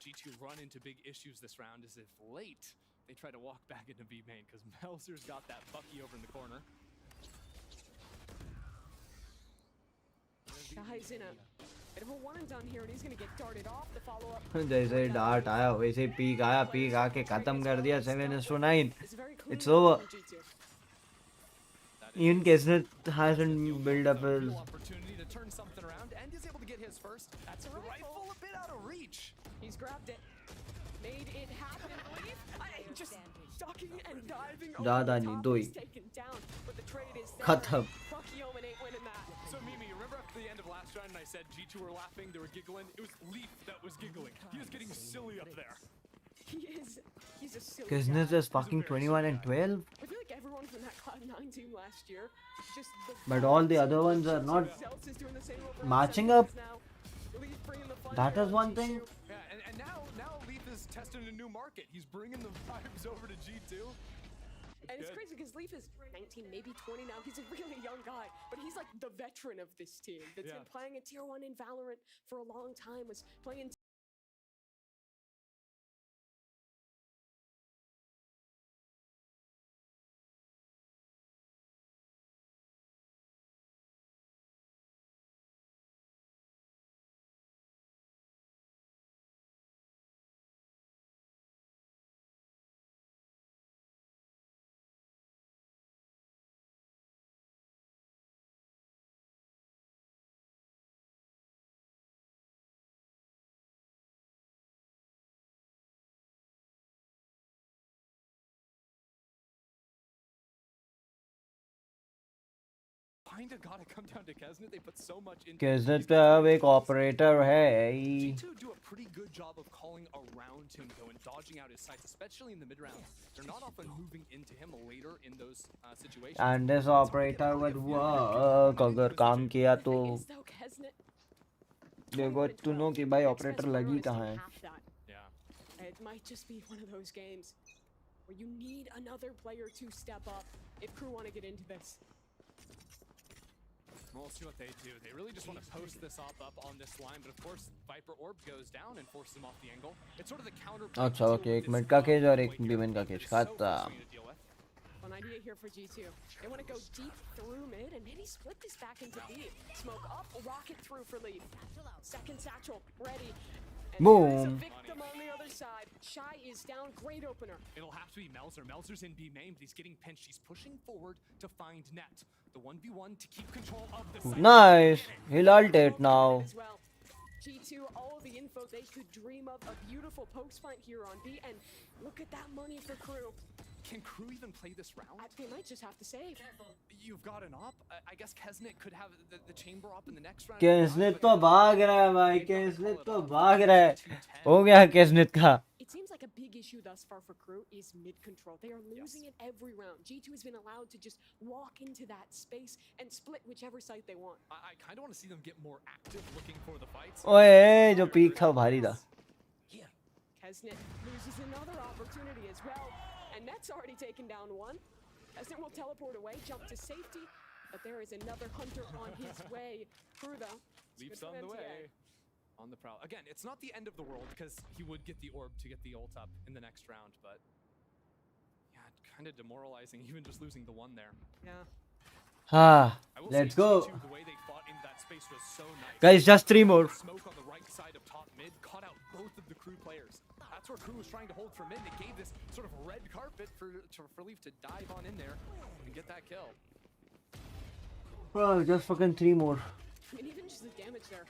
G2 run into big issues this round is if late they try to walk back into B main, because Melzer's got that Bucky over in the corner. Guys in a bit of a one and done here, and he's gonna get darted off. The follow up. जैसे dart आया वैसे peak आया, peak आके खत्म कर दिया. 7-9. It's over. Even Kesnet hasn't built up his. Opportunity to turn something around, and is able to get his first. That's a rifle a bit out of reach. He's grabbed it, made it happen. Just ducking and diving. ज़्यादा नहीं, 2 ही. खत्म. So Mimi, remember at the end of last round, and I said G2 were laughing, they were giggling. It was Leaf that was giggling. He was getting silly up there. He's a silly Kesnet guy. is fucking 21 and 12. I feel like everyone from that Cloud9 team last year, just But all the other ones are not matching up. That is one thing. Yeah, and now Leaf is testing a new market. He's bringing the vibes over to G2. And it's crazy because Leaf is 19, maybe 20 now. He's a really young guy, but he's like the veteran of this team that's been playing at Tier 1 in Valorant for a long time, was playing kind of got to come down to Kesnet. They put so much into Kesnet पे अब एक operator है. G2 do a pretty good job of calling around him though and dodging out his sights, especially in the mid rounds. They're not often moving into him later in those situations. And this operator would work अगर काम किया तो they got to know कि भाई operator लगी कहाँ है. It might just be one of those games where you need another player to step up if crew want to get into this. We'll see what they do. They really just want to post this up on this line, but of course, Viper Orb goes down and forces him off the angle. It's sort of the counter. अच्छा okay एक mid का cage और एक B का cage खत्म. An idea here for G2. They want to go deep through mid and maybe split this back into B. Smoke up, rocket through for lead. Second satchel ready. And Boom. there is a victim on the other side. Shy is down. Great opener. It'll have to be Melzer. Melzer's in B main, but he's getting pinched. He's pushing forward to find net. The 1v1 to keep control of the site. Nice. He'll ult it now. G2, all the info they could dream of. A beautiful post fight here on B, and look at that money for crew. Can crew even play this round? They might just have to save. You've got an op. I guess Kesnet could have the chamber op in the next round. Kesnet तो भाग रहा है भाई. Kesnet तो भाग रहा है. हो गया Kesnet का. It seems like a big issue thus far for crew is mid control. They are losing it every round. G2 has been allowed to just walk into that space and split whichever site they want. I kind of want to see them get more active looking for the fights. ओए जो peak था भारी था. Kesnet loses another opportunity as well. And Net's already taken down one. Kesnet will teleport away, jump to safety. But there is another hunter on his way. Crew though. Leaps on the way. On the prowl. Again, it's not the end of the world because he would get the orb to get the ult up in the next round, but yeah, kind of demoralizing even just losing the one there. Yeah. Let's go. The way they fought in that space was so nice. Guys, just 3 more. Smoke on the right side of top mid caught out both of the crew players. That's where crew was trying to hold from mid. They gave this sort of red carpet for Leaf to dive on in there and get that kill. Bro, just fucking 3 more. I mean, even just the damage there.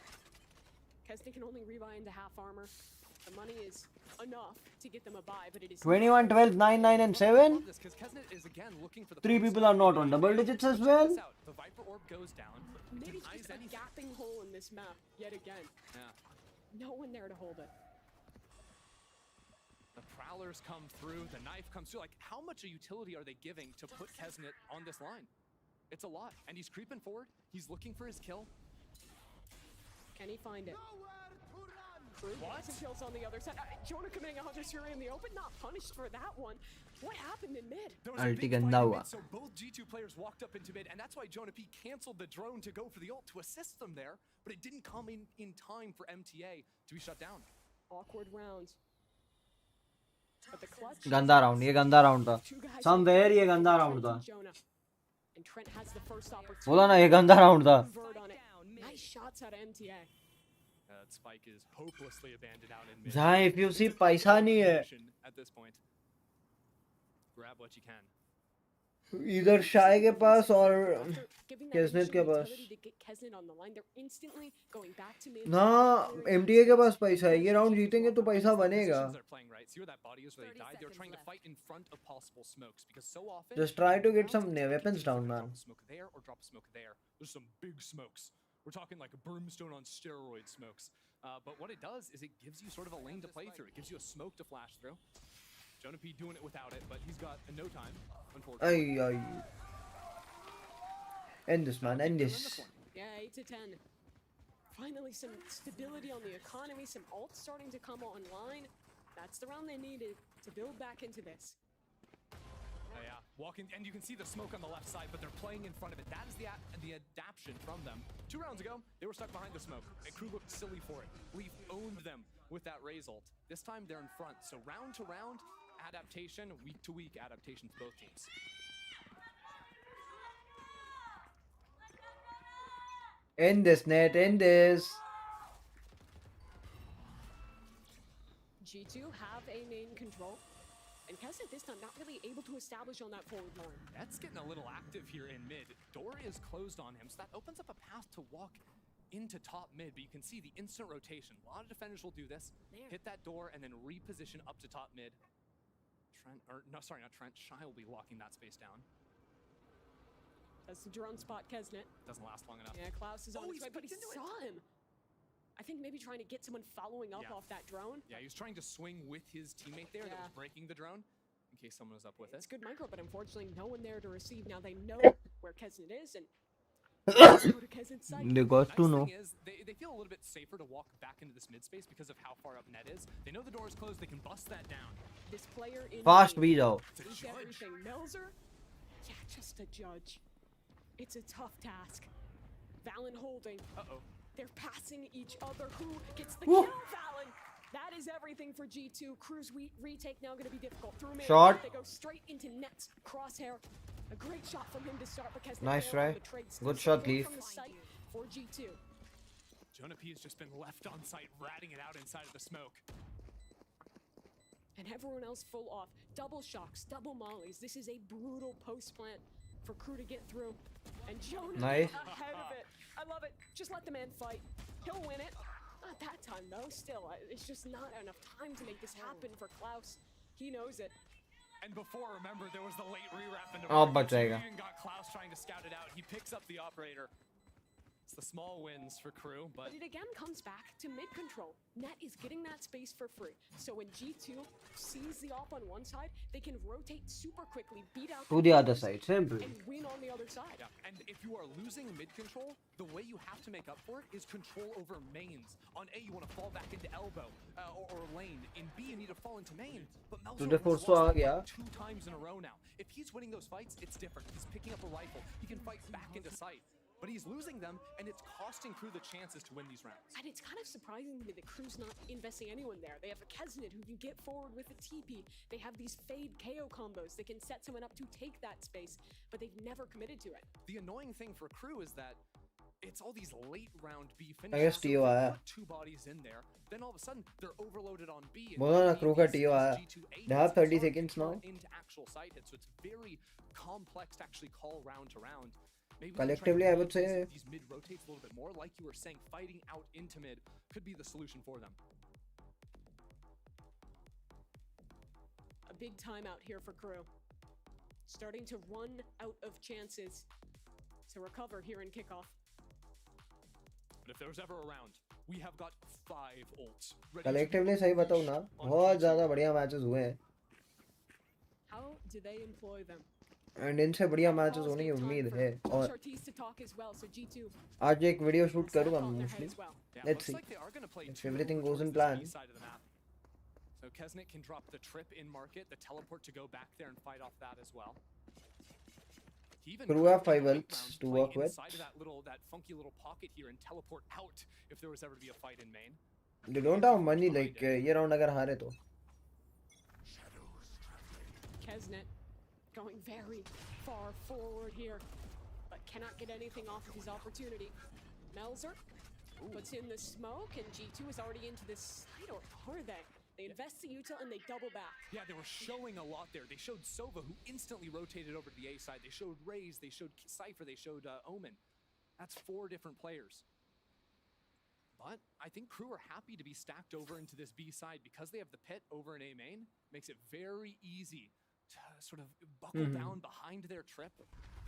Kesnet can only rebuy into half armor. The money is enough to get them a buy, but it is 21, 12, 9, 9 and 7. Is again looking for the 3 people are not on double digits as well. The Viper Orb goes down. Maybe it's just a gapping hole in this map yet again. Yeah. No one there to hold it. The Prowlers come through, the knife comes through. Like, how much a utility are they giving to put Kesnet on this line? It's a lot. And he's creeping forward. He's looking for his kill. Can he find it? What? Kills on the other side. Jonah committing a Hunter Fury in the open, not punished for that one. What happened in mid? There was a big fight in mid, so both G2 players walked up into mid, and that's why Jonah P canceled the drone to go for the ult to assist them there, but it didn't come in time for MTA to be shut down. Awkward rounds. But the clutch. गंदा round. ये गंदा round था. Somewhere ये गंदा round था. And Trent has the first opportunity. बोला ना ये गंदा round था. Nice shots out of MTA. That spike is hopelessly abandoned out in mid. जहाँ if you see पैसा नहीं है. At this point, grab what you can. इधर शाय के पास और Kesnet के पास. ना MTA के पास पैसा है. ये round जीतेंगे तो पैसा बनेगा. Just try to get some weapons down, man. Smoke there or drop smoke there. There's some big smokes. We're talking like a brimstone on steroid smokes. But what it does is it gives you sort of a lane to play through. It gives you a smoke to flash through. Jonah P doing it without it, but he's got no time, unfortunately. Ay. End this, man. End this. Yeah, 8 to 10. Finally, some stability on the economy. Some ults starting to come online. That's the round they needed to build back into this. Yeah, walking, and you can see the smoke on the left side, but they're playing in front of it. That is the adaptation from them. 2 rounds ago, they were stuck behind the smoke, and crew looked silly for it. Leaf owned them with that Raze ult. This time, they're in front. So round to round, adaptation, week to week adaptation for both teams. End this, Net. End this. G2 have a main control. And Kesnet this time not really able to establish on that forward line. That's getting a little active here in mid. Door is closed on him, so that opens up a path to walk into top mid, but you can see the instant rotation. A lot of defenders will do this. Hit that door and then reposition up to top mid. Trent, or no, sorry, not Trent. Shy will be locking that space down. That's the drone spot Kesnet. Doesn't last long enough. Yeah, Klaus is on his way, but he saw him. I think maybe trying to get someone following up off that drone. Yeah, he was trying to swing with his teammate there that was breaking the drone, in case someone was up with it. It's good micro, but unfortunately no one there to receive. Now they know where Kesnet is, and they got to know. Thing is, they feel a little bit safer to walk back into this mid space because of how far up net is. They know the door is closed, they can bust that down. This player in Fast be though. Everything. Melzer? Yeah, just a judge. It's a tough task. Valen holding. Uh-oh. They're passing each other. Who gets the kill, Valen? That is everything for G2. Cruz retake now going to be difficult. Through mid. Shot. They go straight into Net's crosshair. A great shot from him to start because nice try. Good shot, Leaf. From the site for G2. Jonah P has just been left on site, ratting it out inside of the smoke. And everyone else full off. Double shocks, double mollies. This is a brutal post plant for Crew to get through. And Jonah nice. ahead of it. I love it. Just let the man fight. He'll win it. Not that time though. Still, it's just not enough time to make this happen for Klaus. He knows it. And before, remember, there was the late rewrap into bachega. Even got Klaus trying to scout it out. He picks up the operator. It's the small wins for Crew, but it again comes back to mid control. Net is getting that space for free. So when G2 sees the op on one side, they can rotate super quickly, beat out to the other side. Simple. And win on the other side. Yeah. And if you are losing mid control, the way you have to make up for it is control over mains. On A, you want to fall back into elbow or lane. In B, you need to fall into main. But Melzer has lost 2 times in a row now. If he's winning those fights, it's different. He's picking up a rifle. He can fight back into sight. But he's losing them, and it's costing Crew the chances to win these rounds. And it's kind of surprising to me that Crew's not investing anyone there. They have a Kesnet who can get forward with a TP. They have these fade KO combos that can set someone up to take that space, but they've never committed to it. The annoying thing for Crew is that it's all these late round B I guess finishes. TO आया. 2 bodies in there. Then all of a sudden, they're overloaded on B. बोलो ना Crew का TO आया. They have 30 seconds now. Into actual side hits, so it's very complex to actually call round to round. Maybe collectively, I would say these mid rotates a little bit more, like you were saying, fighting out into mid could be the solution for them. A big timeout here for Crew. Starting to run out of chances to recover here in Kickoff. But if there's ever a round, we have got 5 ults. Collectively, सही बताऊँ ना, बहुत ज़्यादा बढ़िया matches हुए हैं. How do they employ them? And इनसे बढ़िया मैचेस होने की उम्मीद है. और आज एक वीडियो शूट करूँगा mostly. Let's see if everything goes in plan. So Kesnet can drop the trip in market, the teleport to go back there and fight off that as well. Crew have 5 ults to work with. Inside of that funky little pocket here and teleport out if there was ever to be a fight in main. They don't have money like ये round अगर हारे तो. Kesnet going very far forward here, but cannot get anything off of his opportunity. Melzer puts in the smoke, and G2 is already into this side, or are they? They invest the util and they double back. Yeah, they were showing a lot there. They showed Sova, who instantly rotated over to the A side. They showed Raze, they showed Cypher, they showed Omen. That's 4 different players. But I think Crew are happy to be stacked over into this B side because they have the pit over in A main. Makes it very easy to sort of buckle down behind their trip.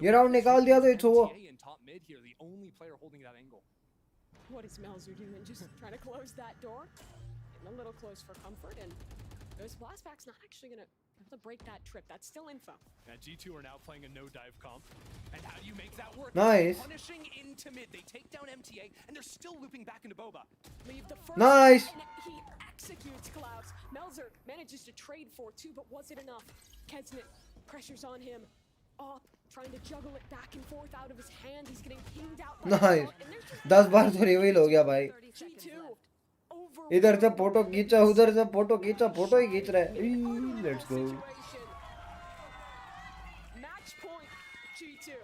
ये round निकाल दिया तो it's over. In top mid here, the only player holding that angle. What is Melzer doing? Just trying to close that door. Getting a little close for comfort, and those blastbacks not actually gonna have to break that trip. That's still info. Now G2 are now playing a no dive comp. And how do you make that work? Nice. Punishing into mid. They take down MTA, and they're still looping back into Boba. Leave the first. Nice. He executes Klaus. Melzer manages to trade for 2, but was it enough? Kesnet pressures on him. Up, trying to juggle it back and forth out of his hand. He's getting pinged out. Nice. 10 बार तो reveal हो गया भाई. इधर से photo खींचा, उधर से photo खींचा, फोटो ही खींच रहा है. Let's go. Match point, G2.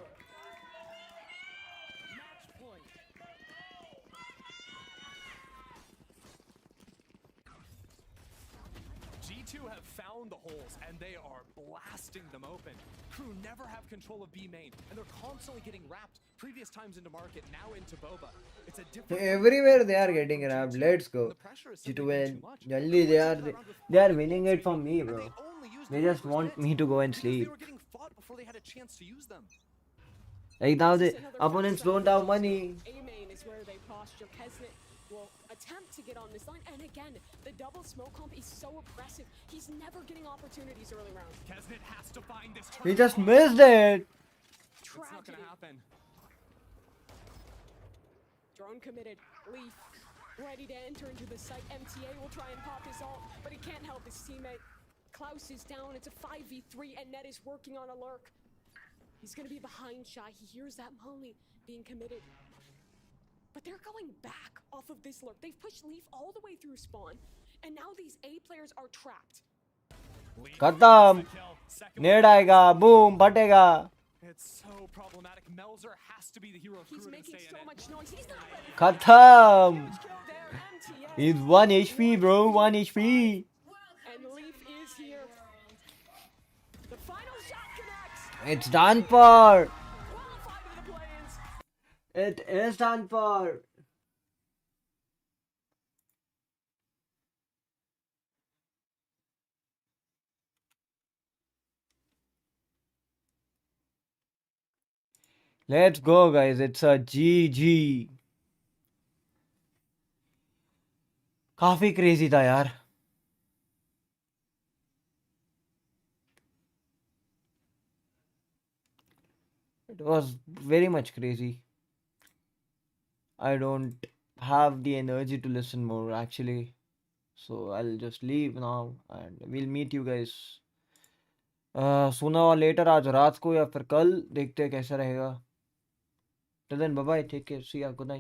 G2 have found the holes, and they are blasting them open. Crew never have control of B main, and they're constantly getting wrapped. Previous times into market, now into Boba. It's a different. Everywhere they are getting wrapped. Let's go. G2 win. Jaldi they are winning it for me, bro. They just want me to go and sleep. They were getting fought before they had a chance to use them. Like now the opponents don't have money. A main is where they posture. Kesnet will attempt to get on this line, and again, the double smoke comp is so oppressive. He's never getting opportunities early rounds. Kesnet has to find this. He just missed it. It's not gonna happen. Drone committed. Leaf ready to enter into the site. MTA will try and pop his ult, but he can't help his teammate. Klaus is down. It's a 5v3, and Ned is working on a lurk. He's gonna be behind Shy. He hears that Molly being committed. But they're going back off of this lurk. They've pushed Leaf all the way through spawn, and now these A players are trapped. खत्म. नेड आएगा. Boom. फटेगा. It's so problematic. Melzer has to be the hero of He's Crew to making stay so in it. much noise. He's not ready. खत्म. He's 1 HP, bro. 1 HP. And Leaf is here. The final shot connects. It's done for. It is done for. Let's go, guys. It's a GG. काफी crazy था यार. It was very much crazy. I don't have the energy to listen more actually. So I'll just leave now and we'll meet you guys sooner or later, आज रात को या फिर कल. देखते हैं कैसा रहेगा. Till then, bye bye. Take care. See ya. Good night.